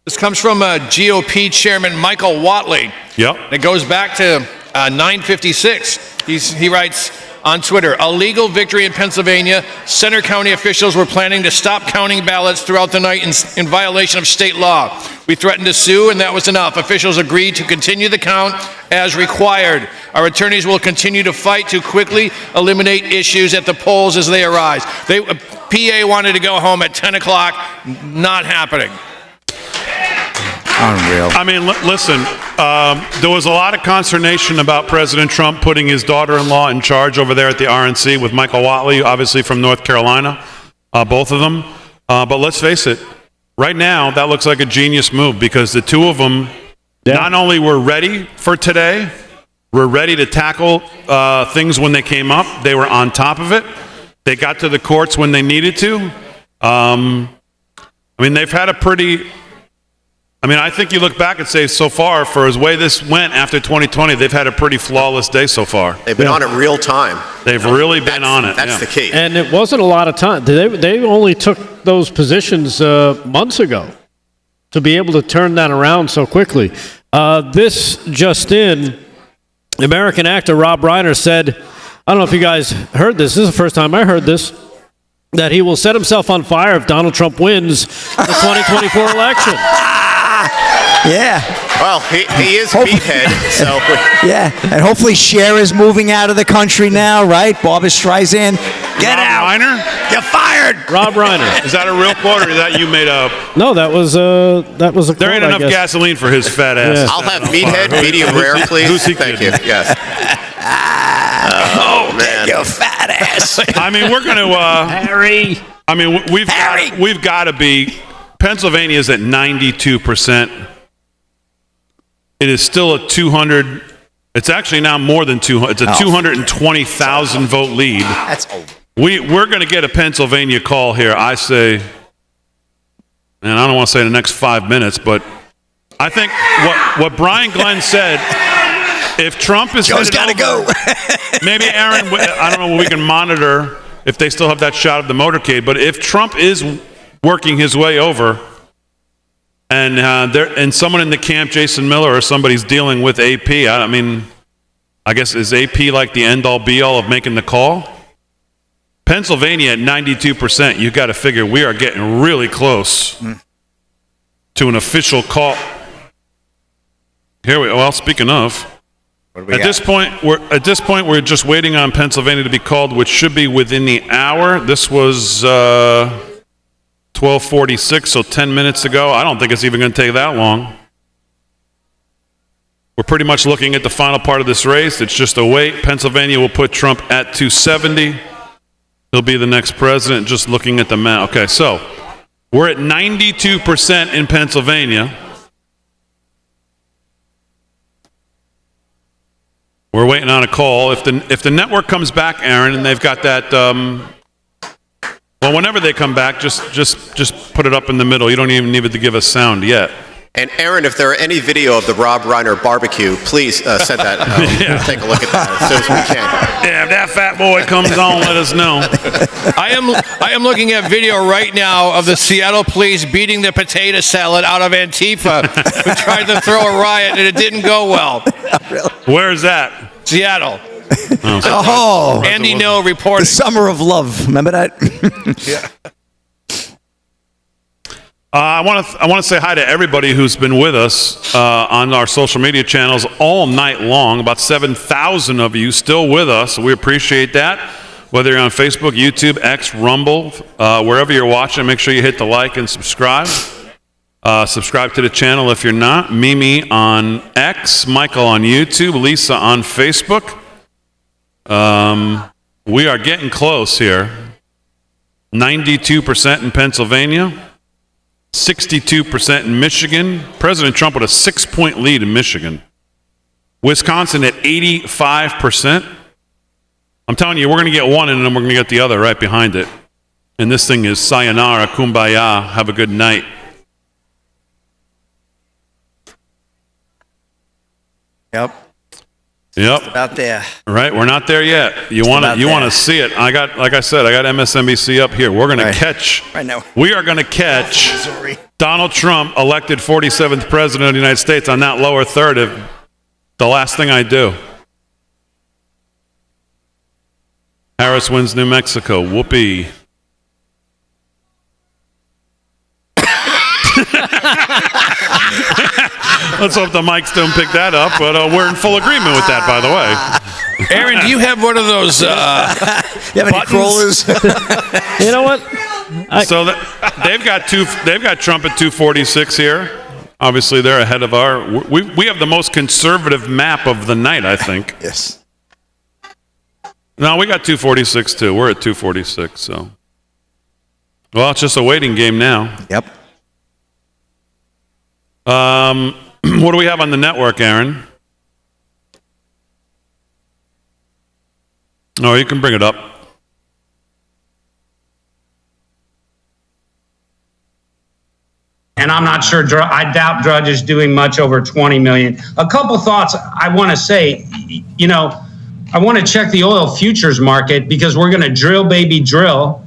this comes from GOP Chairman Michael Whatley. Yep. It goes back to 956. He writes on Twitter, a legal victory in Pennsylvania. Center County officials were planning to stop counting ballots throughout the night in violation of state law. We threatened to sue, and that was enough. Officials agreed to continue the count as required. Our attorneys will continue to fight to quickly eliminate issues at the polls as they arise. PA wanted to go home at 10 o'clock. Not happening. Unreal. I mean, listen, there was a lot of consternation about President Trump putting his daughter-in-law in charge over there at the RNC with Michael Whatley, obviously from North Carolina, both of them. But let's face it, right now, that looks like a genius move because the two of them not only were ready for today, were ready to tackle things when they came up, they were on top of it. They got to the courts when they needed to. I mean, they've had a pretty... I think you look back and say so far, for as way this went after 2020, they've had a pretty flawless day so far. They've been on it real time. They've really been on it. That's the key. And it wasn't a lot of time. They only took those positions months ago to be able to turn that around so quickly. This just in, American actor Rob Reiner said, I don't know if you guys heard this. This is the first time I heard this. that he will set himself on fire if Donald Trump wins the 2024 election. Yeah. Well, he is meathead, so. Yeah, and hopefully Cher is moving out of the country now, right? Barbra Streisand, get Rob out. Reiner? You're fired. Rob Reiner. Is that a real quote or is that you made up? No, that was a quote, There ain't enough gasoline for his fat ass. Yeah. I'll have meathead, medium rare, please. Who's he Thank kidding? you. Yes. Oh, man. You fat ass. I mean, we're going to Harry. I mean, we've got to be. Pennsylvania is at 92%. It is still a 200. It's actually now more than 200. It's a 220,000 vote lead. That's over. We're going to get a Pennsylvania call here. I say, and I don't want to say in the next 5 minutes, but I think what Brian Glenn said. If Trump is Joe's got to go. Maybe Aaron. I don't know. We can monitor if they still have that shot of the motorcade. But if Trump is working his way over, and someone in the camp, Jason Miller or somebody's dealing with AP. I mean, I guess is AP like the end-all be-all of making the call? Pennsylvania at 92%. You got to figure we are getting really close to an official call. Here we. Well, speaking of. At this point, we're just waiting on Pennsylvania to be called, which should be within the hour. This was 12:46, so 10 minutes ago. I don't think it's even going to take that long. We're pretty much looking at the final part of this race. It's just a wait. Pennsylvania will put Trump at 270. He'll be the next president, just looking at the map. Okay, so we're at 92% in Pennsylvania. We're waiting on a call. If the network comes back, Aaron, and they've got that, well, whenever they come back, just put it up in the middle. You don't even need it to give us sound yet. And Aaron, if there are any video of the Rob Reiner barbecue, please send that. We'll take a look at that as soon as we can. Yeah, if that fat boy comes on, let us know. I am looking at video right now of the Seattle police beating the potato salad out of Antifa who tried to throw a riot and it didn't go well. Where's that? Seattle. Oh, Andy No reporting. The summer of love. Remember that? Yeah. I want to say hi to everybody who's been with us on our social media channels all night long. About 7,000 of you still with us. We appreciate that. Whether you're on Facebook, YouTube, X, Rumble, wherever you're watching, make sure you hit the like and subscribe. Subscribe to the channel if you're not. Mimi on X, Michael on YouTube, Lisa on Facebook. We are getting close here. 92% in Pennsylvania. 62% in Michigan. President Trump with a 6-point lead in Michigan. Wisconsin at 85%. I'm telling you, we're going to get one and then we're going to get the other right behind it. And this thing is sayonara, kumbaya, have a good night. Yep. About there. Right, we're not there yet. You want to see it. Like I said, I got MSNBC up here. We're going to catch. Right now. We are going to catch Donald Trump elected 47th president of the United States on that lower third. If the last thing I do. Harris wins New Mexico. Whoopee. Let's hope the mics don't pick that up, but we're in full agreement with that, by the way. Aaron, do you have one of those you have any crawlers? You know what? They've got Trump at 246 here. Obviously, they're ahead of we have the most conservative map of the night, I think. Yes. No, we got 246 too. We're at 246, so. Well, it's just a waiting game now. Yep. What do we have on the network, Aaron? Oh, you can bring it up. And I'm not sure, I doubt Drudge is doing much over 20 million. A couple thoughts I want to say, I want to check the oil futures market because we're going to drill, baby, drill.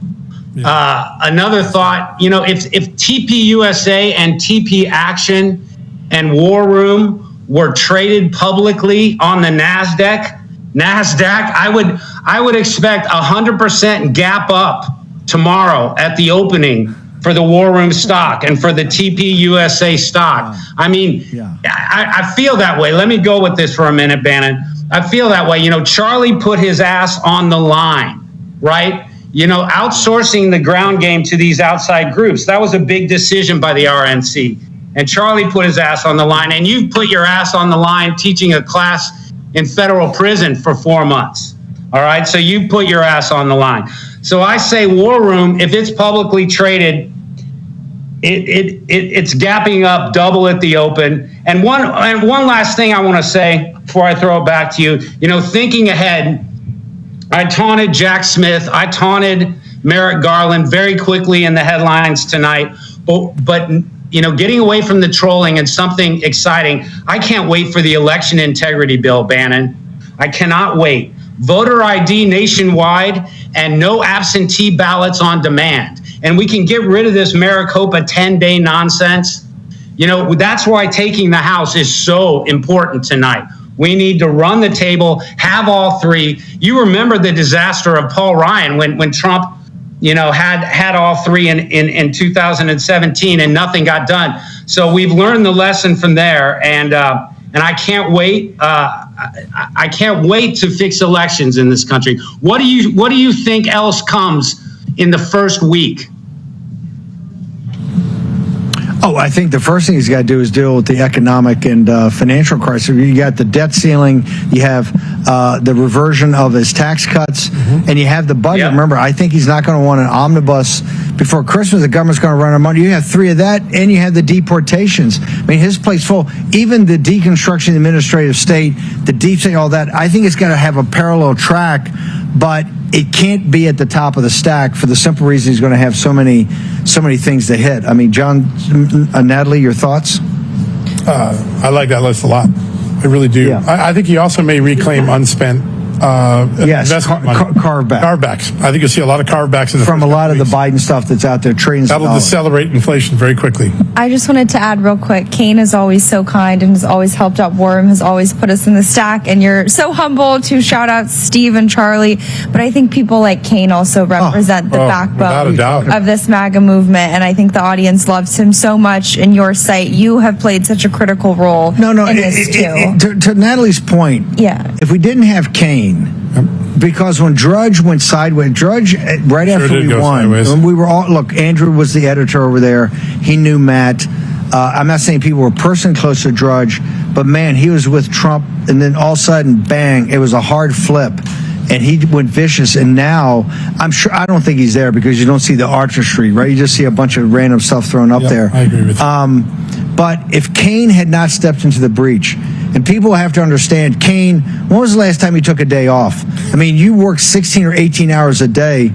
Another thought, if TP USA and TP Action and War Room were traded publicly on the NASDAQ, I would expect 100% gap up tomorrow at the opening for the War Room stock and for the TP USA stock. I mean, I feel that way. Let me go with this for a minute, Bannon. I feel that way. You know, Charlie put his ass on the line, right? You know, outsourcing the ground game to these outside groups. That was a big decision by the RNC. And Charlie put his ass on the line. And you put your ass on the line teaching a class in federal prison for 4 months. All right? So you put your ass on the line. So I say War Room, if it's publicly traded, it's gapping up double at the open. And one last thing I want to say before I throw it back to you. You know, thinking ahead, I taunted Jack Smith. I taunted Merrick Garland very quickly in the headlines tonight. But you know, getting away from the trolling and something exciting, I can't wait for the election integrity bill, Bannon. I cannot wait. Voter ID nationwide and no absentee ballots on demand. And we can get rid of this Maricopa 10-day nonsense. You know, that's why taking the House is so important tonight. We need to run the table, have all three. You remember the disaster of Paul Ryan when Trump, you know, had all three in 2017 and nothing got done. So we've learned the lesson from there, and I can't wait. I can't wait to fix elections in this country. What do you think else comes in the first week? Oh, I think the first thing he's got to do is deal with the economic and financial crisis. You got the debt ceiling, you have the reversion of his tax cuts, and you have the budget. Yep. Remember, I think he's not going to want an omnibus before Christmas. The government's going to run out of money. You have three of that, and you have the deportations. I mean, his plate's full. Even the deconstruction of the administrative state, the deep state, all that, I think it's got to have a parallel track, but it can't be at the top of the stack for the simple reason he's going to have so many things to hit. I mean, John, Natalie, your thoughts? I like that list a lot. I really do. Yeah. I think he also may reclaim unspent investment money. Carve-backs. I think you'll see a lot of carve-backs from a lot of the Biden stuff that's out there. That'll decelerate inflation very quickly. I just wanted to add real quick, Kane is always so kind and has always helped out War Room, has always put us in the stack, and you're so humble to shout out Steve and Charlie. But I think people like Kane also represent the backbone of this MAGA movement, and I think the audience loves him so much. In your site, you have played such a critical role in this too. To Natalie's point, if we didn't have Kane, because when Drudge went sideways, right after we won, when we were all, look, Andrew was the editor over there. He knew Matt. I'm not saying people were personally close to Drudge, but man, he was with Trump, and then all of a sudden, bang, it was a hard flip. And he went vicious, and now I don't think he's there because you don't see the artistry, right? You just see a bunch of random stuff thrown up there. I agree with you. But if Kane had not stepped into the breach, and people have to understand, Kane, when was the last time you took a day off? I mean, you work 16 or 18 hours a day.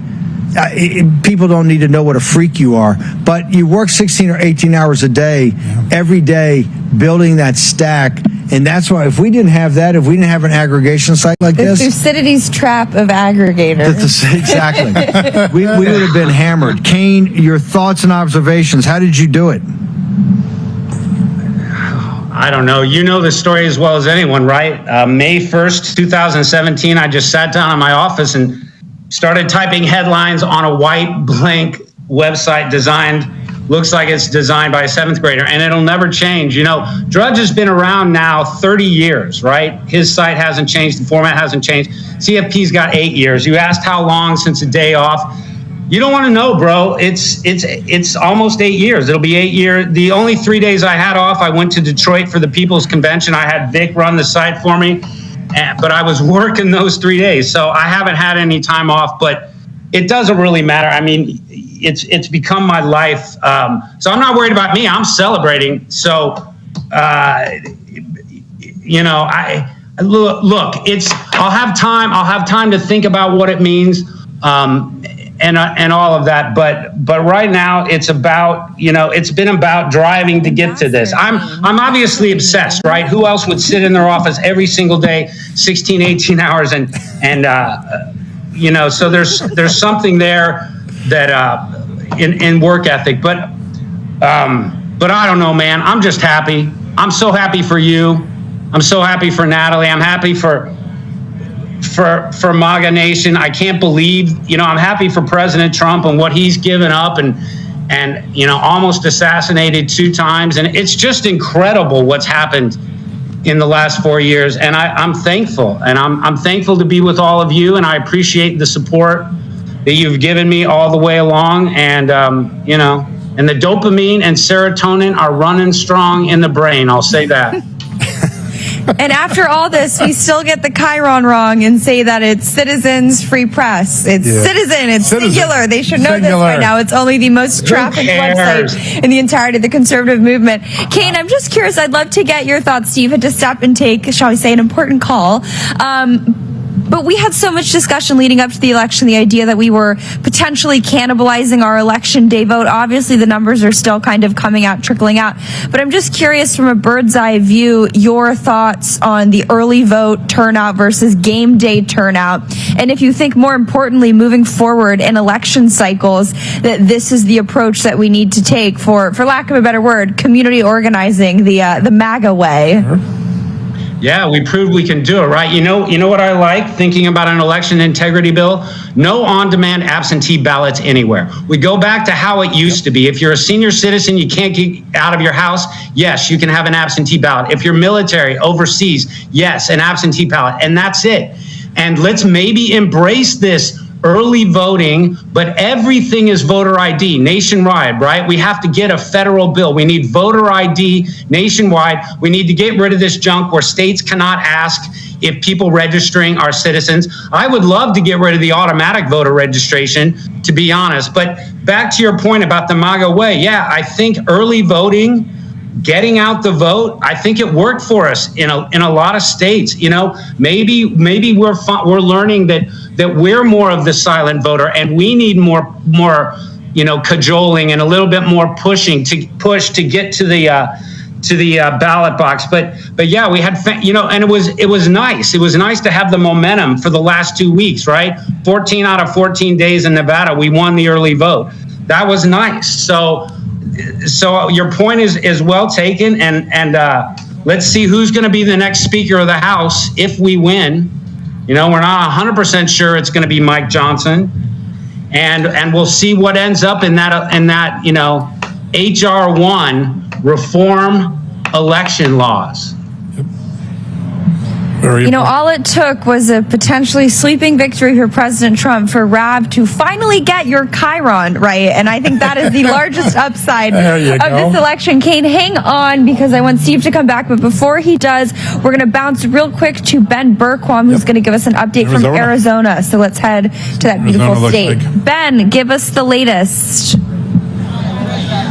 People don't need to know what a freak you are, but you work 16 or 18 hours a day, every day, building that stack. And that's why, if we didn't have that, if we didn't have an aggregation site like this, Thucydides' trap of aggregators. Exactly. we would have been hammered. Kane, your thoughts and observations. How did you do it? I don't know. You know the story as well as anyone, right? May 1st, 2017, I just sat down in my office and started typing headlines on a white blank website looks like it's designed by a seventh grader, and it'll never change. You know, Drudge has been around now 30 years, right? His site hasn't changed. The format hasn't changed. CFP's got 8 years. You asked how long since a day off. You don't want to know, bro. It's almost 8 years. It'll be 8 years. The only 3 days I had off, I went to Detroit for the People's Convention. I had Vic run the site for me, but I was working those 3 days. So I haven't had any time off, but it doesn't really matter. I mean, it's become my life. So I'm not worried about me. I'm celebrating. So, you know, look, I'll have time. I'll have time to think about what it means. And all of that, but right now it's about, you know, it's been about driving to get to this. I'm obviously obsessed, right? Who else would sit in their office every single day, 16, 18 hours, and you know, so there's something there that in work ethic, but I don't know, man. I'm just happy. I'm so happy for you. I'm so happy for Natalie. I'm happy for for MAGA Nation. I can't believe, I'm happy for President Trump and what he's given up and almost assassinated 2 times. And it's just incredible what's happened in the last 4 years. And I'm thankful. And I'm thankful to be with all of you. And I appreciate the support that you've given me all the way along. And, and the dopamine and serotonin are running strong in the brain. I'll say that. And after all this, we still get the Chiron wrong and say that it's Citizens Free Press. It's Citizen. It's singular. They should know this by now. It's only the most trafficked website in the entirety of the conservative movement. Kane, I'm just curious. I'd love to get your thoughts. Steve had to step and take, shall we say, an important call. But we had so much discussion leading up to the election, the idea that we were potentially cannibalizing our election day vote. Obviously, the numbers are still kind of coming out, trickling out. But I'm just curious from a bird's eye view, your thoughts on the early vote turnout versus game day turnout. And if you think more importantly, moving forward in election cycles, that this is the approach that we need to take for lack of a better word, community organizing, the MAGA way. Yeah, we proved we can do it, right? You know what I like thinking about an election integrity bill? No on-demand absentee ballots anywhere. We go back to how it used to be. If you're a senior citizen, you can't get out of your house, yes, you can have an absentee ballot. If you're military, overseas, yes, an absentee ballot, and that's it. And let's maybe embrace this early voting, but everything is voter ID nationwide, right? We have to get a federal bill. We need voter ID nationwide. We need to get rid of this junk where states cannot ask if people registering are citizens. I would love to get rid of the automatic voter registration, to be honest. But back to your point about the MAGA way, yeah, I think early voting, getting out the vote, I think it worked for us in a lot of states. Maybe we're learning that we're more of the silent voter, and we need more cajoling and a little bit more push to get to the ballot box. But yeah, we had and it was nice. It was nice to have the momentum for the last 2 weeks, right? 14 out of 14 days in Nevada, we won the early vote. That was nice. So your point is well taken, and let's see who's going to be the next Speaker of the House if we win. We're not 100% sure it's going to be Mike Johnson, and we'll see what ends up in that HR 1 reform election laws. All it took was a potentially sleeping victory for President Trump for Rab to finally get your Chiron right. And I think that is the largest upside of this election. Kane, hang on, because I want Steve to come back. But before he does, we're going to bounce real quick to Ben Bergquam, who's going to give us an update from Arizona. So let's head to that beautiful state. Ben, give us the latest.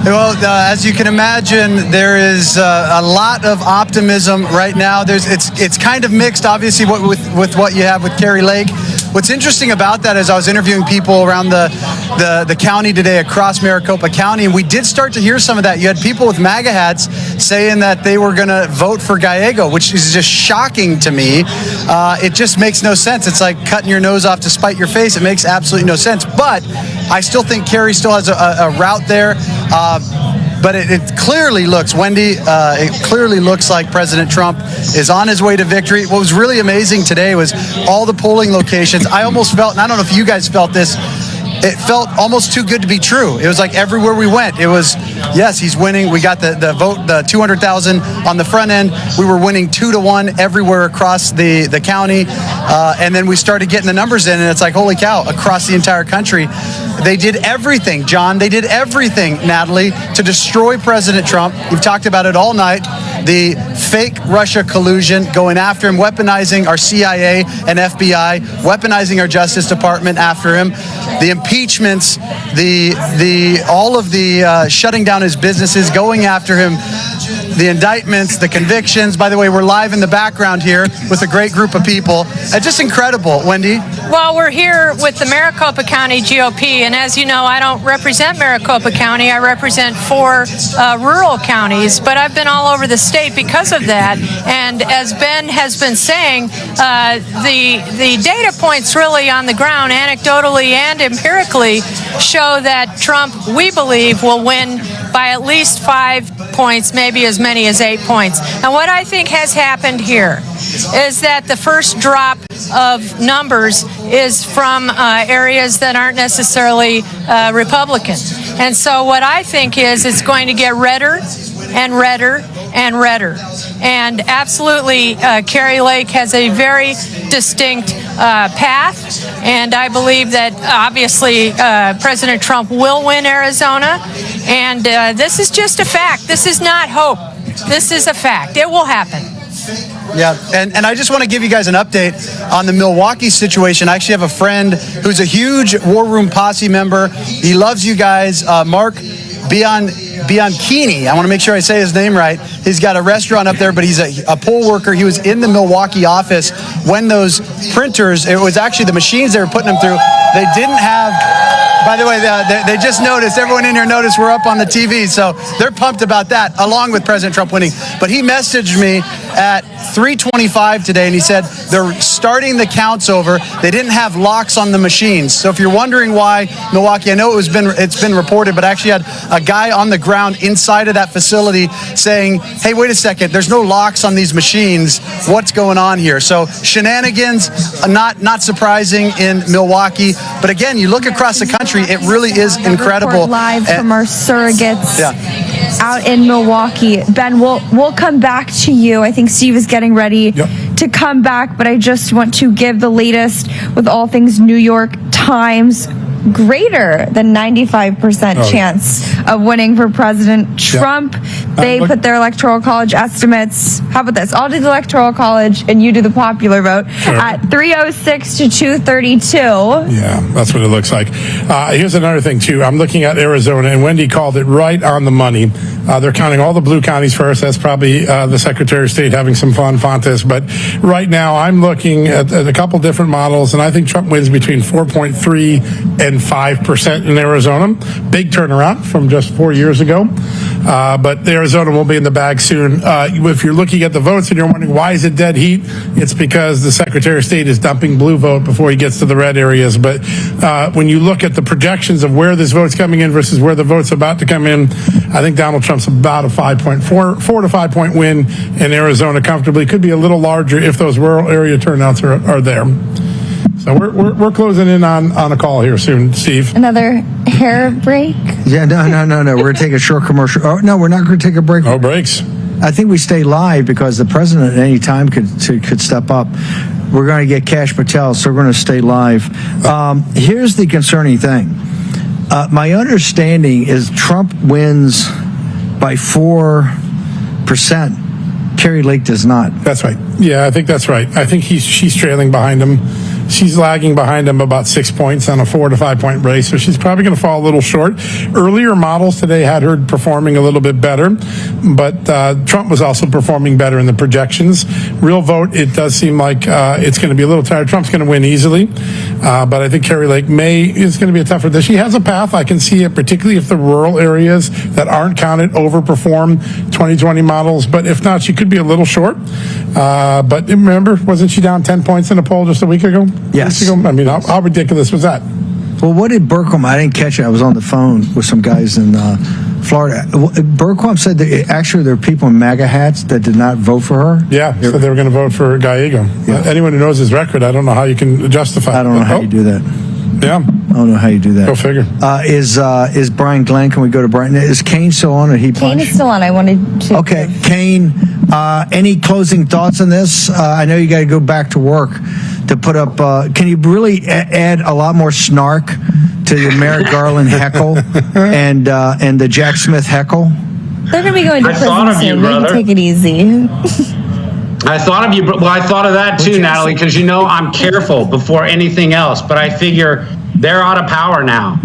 Well, as you can imagine, there is a lot of optimism right now. It's kind of mixed, obviously, with what you have with Kari Lake. What's interesting about that is I was interviewing people around the county today, across Maricopa County, and we did start to hear some of that. You had people with MAGA hats saying that they were going to vote for Gallego, which is just shocking to me. It just makes no sense. It's like cutting your nose off to spite your face. It makes absolutely no sense. But I still think Kari still has a route there. But it clearly looks, Wendy, it clearly looks like President Trump is on his way to victory. What was really amazing today was all the polling locations. I almost felt, and I don't know if you guys felt this, it felt almost too good to be true. It was like everywhere we went, it was, yes, he's winning. We got the vote, the 200,000 on the front end. We were winning 2-1 everywhere across the county. And then we started getting the numbers in, and it's like, holy cow, across the entire country. They did everything, John. They did everything, Natalie, to destroy President Trump. You've talked about it all night. The fake Russia collusion, going after him, weaponizing our CIA and FBI, weaponizing our Justice Department after him. The impeachments, all of the shutting down his businesses, going after him, the indictments, the convictions. By the way, we're live in the background here with a great group of people. Just incredible, Wendy. Well, we're here with the Maricopa County GOP, and as you know, I don't represent Maricopa County. I represent 4 rural counties, but I've been all over the state because of that. And as Ben has been saying, the data points really on the ground, anecdotally and empirically, show that Trump, we believe, will win by at least 5 points, maybe as many as 8 points. And what I think has happened here is that the first drop of numbers is from areas that aren't necessarily Republican. And so what I think is it's going to get redder and redder and redder. And absolutely, Kari Lake has a very distinct path. And I believe that obviously President Trump will win Arizona. And this is just a fact. This is not hope. This is a fact. It will happen. Yeah, and I just want to give you guys an update on the Milwaukee situation. I actually have a friend who's a huge War Room Posse member. He loves you guys. Mark Bianchini, I want to make sure I say his name right. He's got a restaurant up there, but he's a poll worker. He was in the Milwaukee office when those printers, it was actually the machines they were putting them through, they didn't have, by the way, they just noticed, everyone in here noticed we're up on the TV, so they're pumped about that, along with President Trump winning. But he messaged me at 3:25 today, and he said they're starting the counts over. They didn't have locks on the machines. So if you're wondering why Milwaukee, I know it's been reported, but I actually had a guy on the ground inside of that facility saying, hey, wait a second, there's no locks on these machines. What's going on here? So shenanigans, not surprising in Milwaukee. But again, you look across the country, it really is incredible. Live from our surrogates out in Milwaukee. Ben, we'll come back to you. I think Steve is getting ready to come back, but I just want to give the latest with all things New York Times. Greater than 95% chance of winning for President Trump. They put their Electoral College estimates. How about this? I'll do the Electoral College and you do the popular vote at 306 to 232. Yeah, that's what it looks like. Here's another thing, too. I'm looking at Arizona, and Wendy called it right on the money. They're counting all the blue counties first. That's probably the Secretary of State having some fun, Fontes. But right now, I'm looking at a couple different models, and I think Trump wins between 4.3 and 5% in Arizona. Big turnaround from just 4 years ago. But Arizona will be in the bag soon. If you're looking at the votes and you're wondering why is it dead heat, it's because the Secretary of State is dumping blue vote before he gets to the red areas. But when you look at the projections of where this vote's coming in versus where the vote's about to come in, I think Donald Trump's about a 4 to 5 point win in Arizona comfortably. Could be a little larger if those rural area turnouts are there. So we're closing in on a call here soon, Steve. Another hair break? Yeah, no. We're going to take a short commercial. Oh, no, we're not going to take a break. No breaks. I think we stay live because the president at any time could step up. We're going to get Kash Patel, so we're going to stay live. Here's the concerning thing. My understanding is Trump wins by 4%. Kari Lake does not. That's right. Yeah, I think that's right. I think she's trailing behind him. She's lagging behind him about 6 points on a 4 to 5 point race, so she's probably going to fall a little short. Earlier models today had her performing a little bit better, but Trump was also performing better in the projections. Real vote, it does seem like it's going to be a little tired. Trump's going to win easily, but I think Kari Lake is going to be a tougher. She has a path. I can see it, particularly if the rural areas that aren't counted overperform 2020 models, but if not, she could be a little short. But remember, wasn't she down 10 points in a poll just a week ago? Yes. I mean, how ridiculous was that? Well, what did Burkham? I didn't catch it. I was on the phone with some guys in Florida. Burkham said that actually there are people in MAGA hats that did not vote for her. Yeah, so they were going to vote for Gallego. Yeah. Anyone who knows his record, I don't know how you can justify it. I don't know how you do that. Yeah. I don't know how you do that. Go figure. Is Brian Glenn? Can we go to Brian? Is Kane still on? Or Kane is still on. I wanted to. Okay, Kane. Any closing thoughts on this? I know you got to go back to work to put up. Can you really add a lot more snark to the Merrick Garland heckle and the Jack Smith heckle? They're going to be going to prison soon. Maybe take it easy. I thought of you. Well, I thought of that too, Natalie, because you know I'm careful before anything else. But I figure they're out of power now.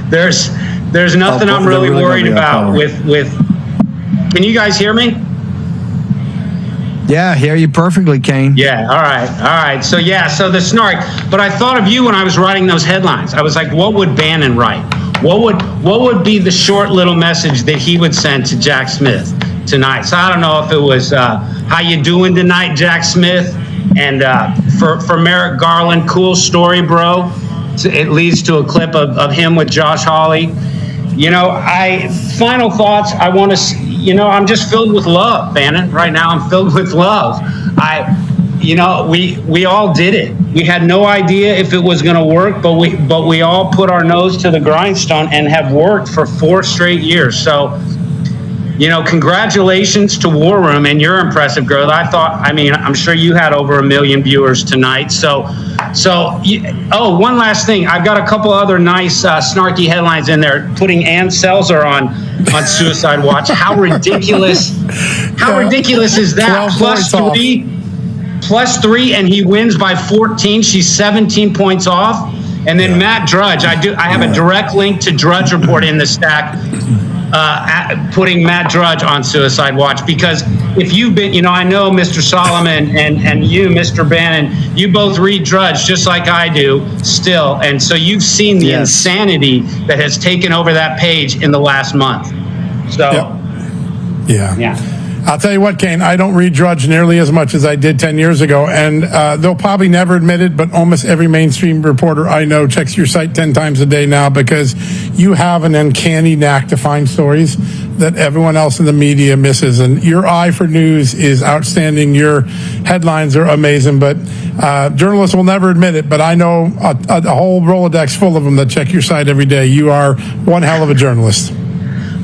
There's nothing I'm really worried about with. Can you guys hear me? Yeah, hear you perfectly, Kane. Yeah. All right. So the snark. But I thought of you when I was writing those headlines. I was like, what would Bannon write? What would be the short little message that he would send to Jack Smith tonight? So I don't know if it was how you doing tonight, Jack Smith, and for Merrick Garland, cool story, bro. It leads to a clip of him with Josh Hawley. Final thoughts. I want to. I'm just filled with love, Bannon. Right now, I'm filled with love. we all did it. We had no idea if it was going to work, but we all put our nose to the grindstone and have worked for 4 straight years. So, congratulations to War Room and your impressive growth. I'm sure you had over 1 million viewers tonight. One last thing. I've got a couple other nice snarky headlines in there. Putting Ann Selzer on Suicide Watch. How ridiculous! How ridiculous is that? Plus three, and he wins by 14. She's 17 points off. And then Matt Drudge. I have a direct link to Drudge Report in the stack. Putting Matt Drudge on Suicide Watch, because if you've been, I know Mr. Solomon and you, Mr. Bannon, you both read Drudge just like I do still, and so you've seen the insanity that has taken over that page in the last month. So, yeah. I'll tell you what, Kane, I don't read Drudge nearly as much as I did 10 years ago, and they'll probably never admit it, but almost every mainstream reporter I know checks your site 10 times a day now, because you have an uncanny knack to find stories that everyone else in the media misses, and your eye for news is outstanding. Your headlines are amazing, but journalists will never admit it, but I know a whole Rolodex full of them that check your site every day. You are one hell of a journalist.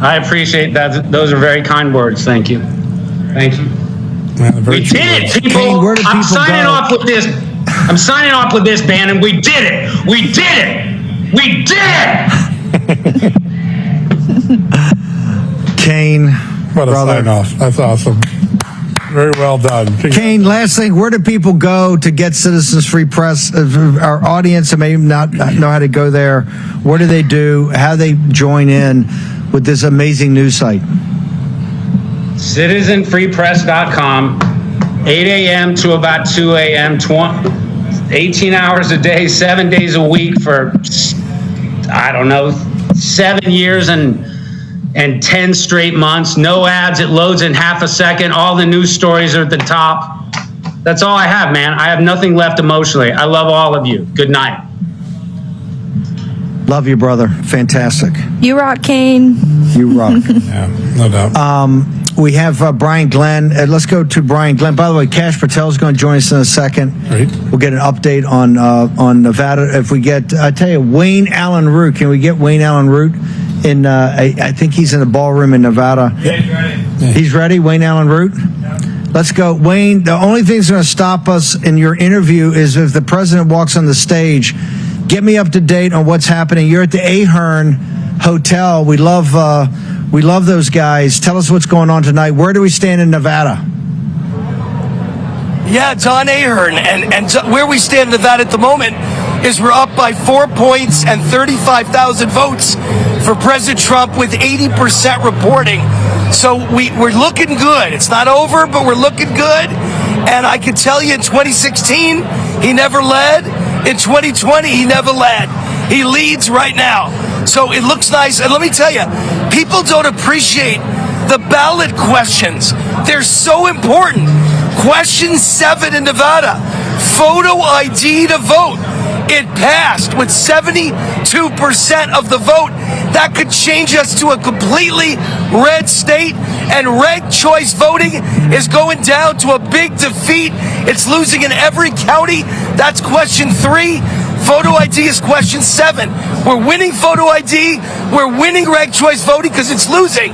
I appreciate that. Those are very kind words. Thank you. Thank you. We did it, people. Kane, I'm signing off with this. I'm signing off with this, Bannon. We did it. We did it. We did it. Kane, what a brother. sign off. That's awesome. Very well done. Kane, last thing, where do people go to get Citizens Free Press? Our audience may not know how to go there. What do they do? How do they join in with this amazing news site? citizenfreepress.com, 8 a.m. to about 2 a.m., 18 hours a day, 7 days a week for, 7 years and 10 straight months. No ads. It loads in half a second. All the news stories are at the top. That's all I have, man. I have nothing left emotionally. I love all of you. Good night. Love you, brother. Fantastic. You rock, Kane. You rock. Yeah, no doubt. We have Brian Glenn. Let's go to Brian Glenn. By the way, Kash Patel is going to join us in a second. Right. We'll get an update on Nevada. If we get, I tell you, Wayne Allen Root. Can we get Wayne Allen Root? I think he's in the ballroom in Nevada. Yeah, he's ready. He's ready, Wayne Allen Root? Let's go. Wayne, the only thing that's going to stop us in your interview is if the president walks on the stage. Get me up to date on what's happening. You're at the Ahern Hotel. We love those guys. Tell us what's going on tonight. Where do we stand in Nevada? Yeah, it's on Ahern, and where we stand in Nevada at the moment is we're up by 4 points and 35,000 votes for President Trump with 80% reporting. So we're looking good. It's not over, but we're looking good. And I can tell you in 2016, he never led. In 2020, he never led. He leads right now. So it looks nice. And let me tell you, people don't appreciate the ballot questions. They're so important. Question 7 in Nevada, photo ID to vote. It passed with 72% of the vote. That could change us to a completely red state. And ranked choice voting is going down to a big defeat. It's losing in every county. That's question 3. Photo ID is question 7. We're winning photo ID. We're winning ranked choice voting because it's losing.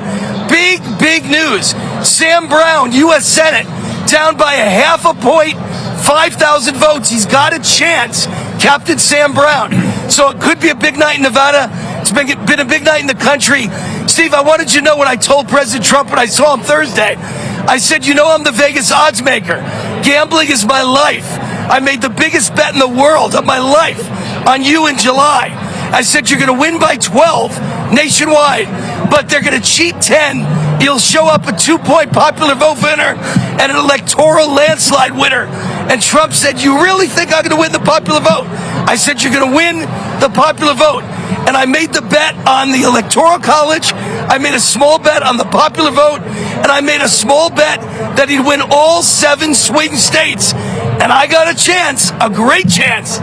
Big news. Sam Brown, U.S. Senate, down by a half a point, 5,000 votes. He's got a chance. Captain Sam Brown. So it could be a big night in Nevada. It's been a big night in the country. Steve, I wanted you to know what I told President Trump when I saw him Thursday. I said, I'm the Vegas odds maker. Gambling is my life. I made the biggest bet in the world of my life on you in July. I said, you're going to win by 12 nationwide, but they're going to cheat 10. You'll show up a 2-point popular vote winner and an electoral landslide winner. And Trump said, you really think I'm going to win the popular vote? I said, you're going to win the popular vote. And I made the bet on the Electoral College. I made a small bet on the popular vote. And I made a small bet that he'd win all 7 swing states. And I got a chance, a great chance.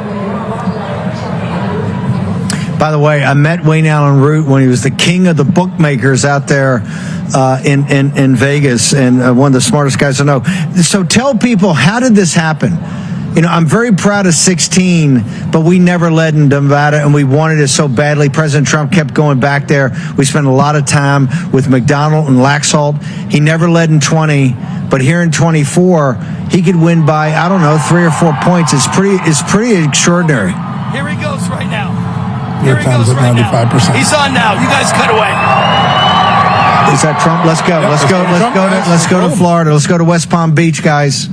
By the way, I met Wayne Allen Root when he was the king of the bookmakers out there in Vegas, and one of the smartest guys I know. So tell people, how did this happen? You know, I'm very proud of 16, but we never led in Nevada, and we wanted it so badly. President Trump kept going back there. We spent a lot of time with McDonald and Laxalt. He never led in 20, but here in 24, he could win by, I don't know, 3 or 4 points. It's pretty extraordinary. Here he goes right now. Your time's at 95%. He's on now. You guys cut away. Is that Trump? Let's go. Let's go to Florida. Let's go to West Palm Beach, guys.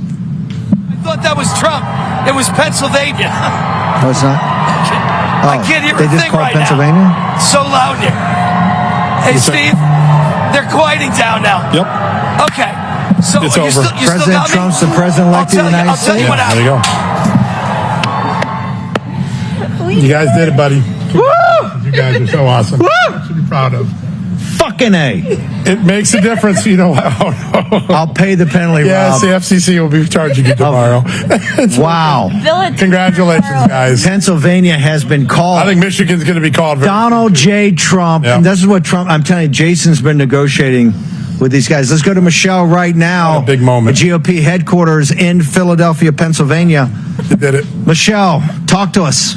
I thought that was Trump. It was Pennsylvania. No, it's not. I can't hear a They just thing called right Pennsylvania? now. So loud here. Hey, Steve, they're quieting down now. Yep. Okay. So It's you over. Still President got me? Trump's the president-elect of the United I'll tell States. you what There you happened. go. You guys did it, buddy. Woo! You guys are so awesome. Woo! To be proud of. Fucking A. It makes a difference, you know. I'll pay the penalty, Yes, Rob. the FCC will be charging you tomorrow. Wow. Congratulations, guys. Pennsylvania has been called. I think Michigan's going to be called. Donald J. Trump. Yeah. And this is what Trump, I'm telling you, Jason's been negotiating with these guys. Let's go to Michelle right now. What a big moment. The GOP headquarters in Philadelphia, Pennsylvania. You did it. Michelle, talk to us.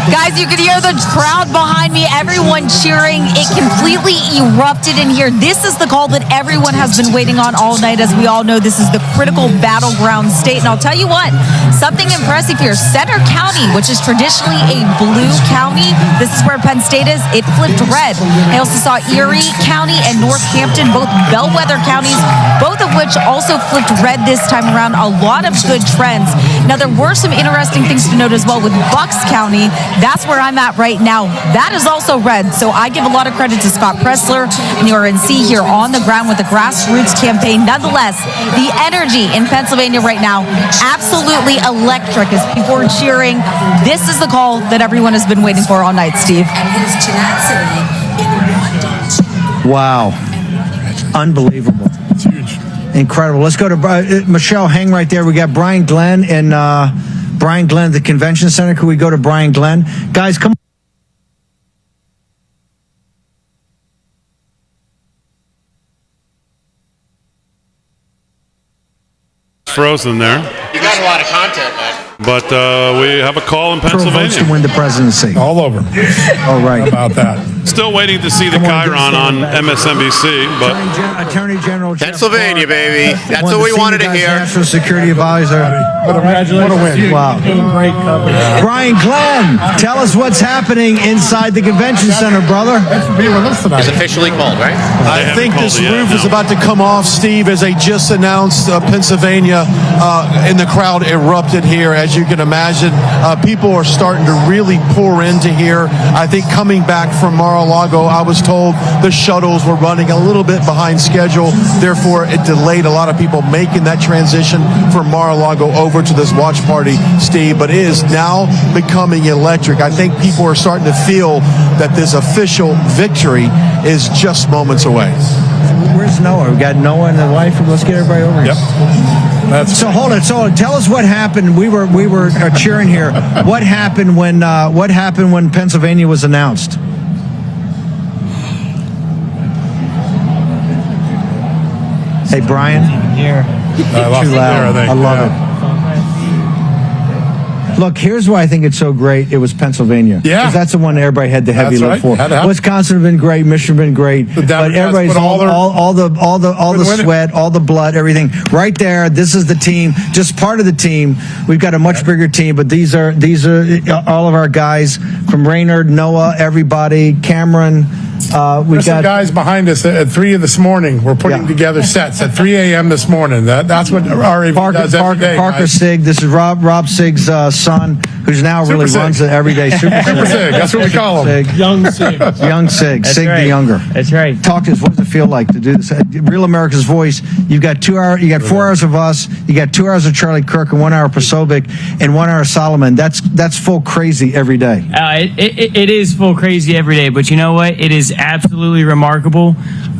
Guys, you could hear the crowd behind me, everyone cheering. It completely erupted in here. This is the call that everyone has been waiting on all night. As we all know, this is the critical battleground state. And I'll tell you what, something impressive here. Center County, which is traditionally a blue county, this is where Penn State is, it flipped red. I also saw Erie County and Northampton, both bellwether counties, both of which also flipped red this time around. A lot of good trends. Now, there were some interesting things to note as well with Bucks County. That's where I'm at right now. That is also red. So I give a lot of credit to Scott Pressler and the RNC here on the ground with the grassroots campaign. Nonetheless, the energy in Pennsylvania right now, absolutely electric as people are cheering. This is the call that everyone has been waiting for all night, Steve. Wow. Unbelievable. It's huge. Incredible. Let's go to Michelle. Hang right there. We got Brian Glenn and Brian Glenn at the convention center. Could we go to Brian Glenn? Guys, come on. Frozen there. You got a lot of content, man. But we have a call in Votes Pennsylvania. to win the presidency. All over. All right. How about that? Still waiting to see the Chiron on MSNBC, but Attorney General Jeff Pennsylvania, Barr, baby. That's one of what the we wanted to senior guys, hear. National Security Advisor. What a win. Wow. Great coverage. Brian Glenn, tell us what's happening inside the convention center, brother. Thanks for being with us tonight. It's officially called, right? I haven't think called this it yet, roof is no. about to come off, Steve, as they just announced Pennsylvania, and the crowd erupted here. As you can imagine, people are starting to really pour into here. I think coming back from Mar-a-Lago, I was told the shuttles were running a little bit behind schedule. Therefore, it delayed a lot of people making that transition from Mar-a-Lago over to this watch party, Steve. But it is now becoming electric. I think people are starting to feel that this official victory is just moments away. Where's Noah? We got Noah and the wife. Let's get everybody over here. Yep. So hold it. So tell us what happened. We were cheering here. What happened when Pennsylvania was announced? Hey Brian. Here. I lost Too it there, loud. I think. I love Yeah. it. Look, here's why I think it's so great. It was Pennsylvania. Yeah. Because that's the one everybody had the heavy That's look right. for. Had to have- Wisconsin have been great. Michigan been great. The But Democrats everybody's put all all their- the Been winning. sweat, all the blood, everything. Right there. This is the team. Just part of the team. We've got a much bigger team, but these are all of our guys from Raynard, Noah, everybody, Cameron. We There's some got guys behind us at 3 this morning. We're putting Yeah. together sets at 3 a.m. this morning. That's what RAV does every day. Parker guys. Sig. This is Rob Sig's son, who's now Super really Sig. runs it every day. Super Sig. That's what we call him. Sig. Young Sig. Young Sig. That's Sig right. the younger. That's right. Talk to us. What does it feel like to do this? Real America's Voice. You've got 2 hours. You got 4 hours of us. You got 2 hours of Charlie Kirk and 1 hour of Posobiec and 1 hour of Solomon. That's full crazy every day. It is full crazy every day, but you know what? It is absolutely remarkable.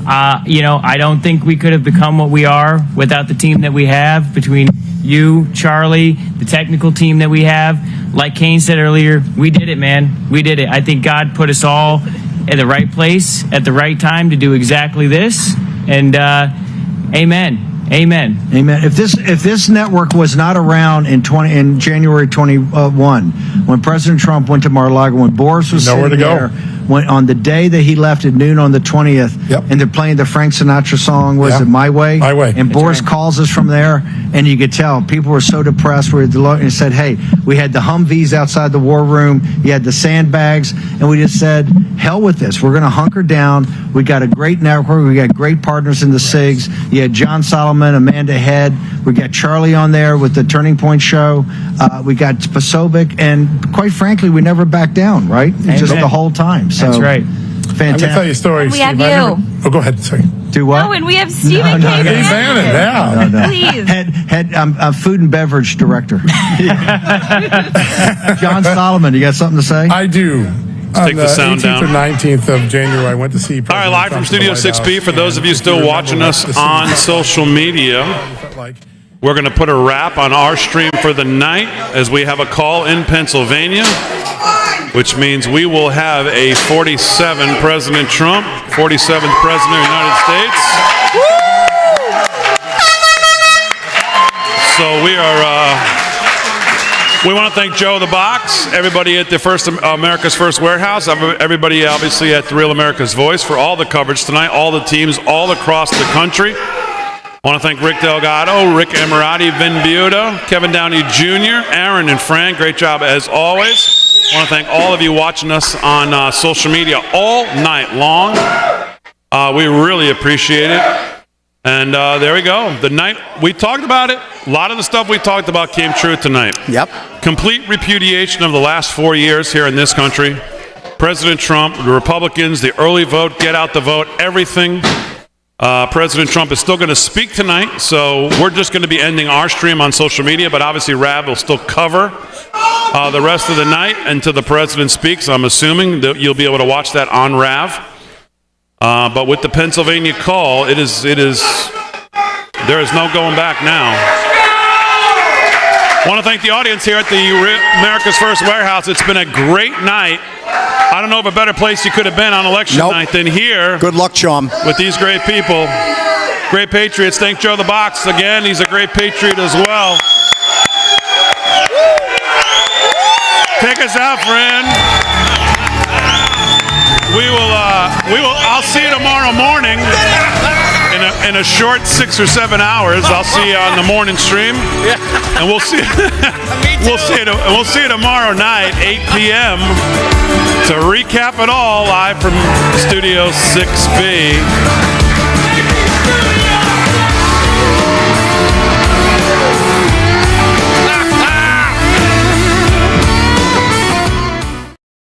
I don't think we could have become what we are without the team that we have between you, Charlie, the technical team that we have. like Kane said earlier, we did it, man. We did it. I think God put us all in the right place at the right time to do exactly this. And amen. Amen. Amen. If this network was not around in January 21, when President Trump went to Mar-a-Lago, when Boris was nowhere sitting to go. there, when on the day that he left at noon on the 20th, and they're playing the Frank Sinatra song, was it My Way? My Way. And Boris calls us from there, and you could tell people were so depressed. And said, "Hey, we had the Humvees outside the war room, you had the sandbags, and we just said, hell with this. We're going to hunker down. We got a great network. We got great partners in the SIGs. You had John Solomon, Amanda Head. We got Charlie on there with the Turning Point show. We got Pasovic, and quite frankly, we never backed down. Right, just the whole time. So, that's right. Fantastic. I'm going to tell you a story, We Steve. have Oh, go ahead. Sorry. Do what? No, and we have Stephen No, K. no, Bannon. No. Please. Head food and beverage director. John Solomon, you got something to say? I do. Take the sound 18th down. or 19th of January, I went to see All right, President live Trump from at the Studio White 6B. House. For those of you still watching us on social media, we're going to put a wrap on our stream for the night as we have a call in Pennsylvania, which means we will have a 47 President Trump, 47th President of the United States. So we want to thank Joe the Box, everybody at the America's First Warehouse, everybody obviously at the Real America's Voice for all the coverage tonight, all the teams all across the country. I want to thank Rick Delgado, Rick Emirati, Vin Buda, Kevin Downey Jr., Aaron and Fran. Great job as always. I want to thank all of you watching us on social media all night long. We really appreciate it. And there we go. The night we talked about it. A lot of the stuff we talked about came true tonight. Yep. Complete repudiation of the last 4 years here in this country. President Trump, the Republicans, the early vote, get out the vote, everything. President Trump is still going to speak tonight, so we're just going to be ending our stream on social media, but obviously Rav will still cover the rest of the night until the president speaks. I'm assuming that you'll be able to watch that on Rav. But with the Pennsylvania call, there is no going back now. I want to thank the audience here at the America's First Warehouse. It's been a great night. I don't know of a better place you could have been on election night than here. Good luck, Chum. With these great people. Great patriots. Thank Joe the Box again. He's a great patriot as well. Take us out, friend. I'll see you tomorrow morning in a short 6 or 7 hours. I'll see you on the morning stream, and we'll see you tomorrow night, 8 p.m. to recap it all live from Studio 6B.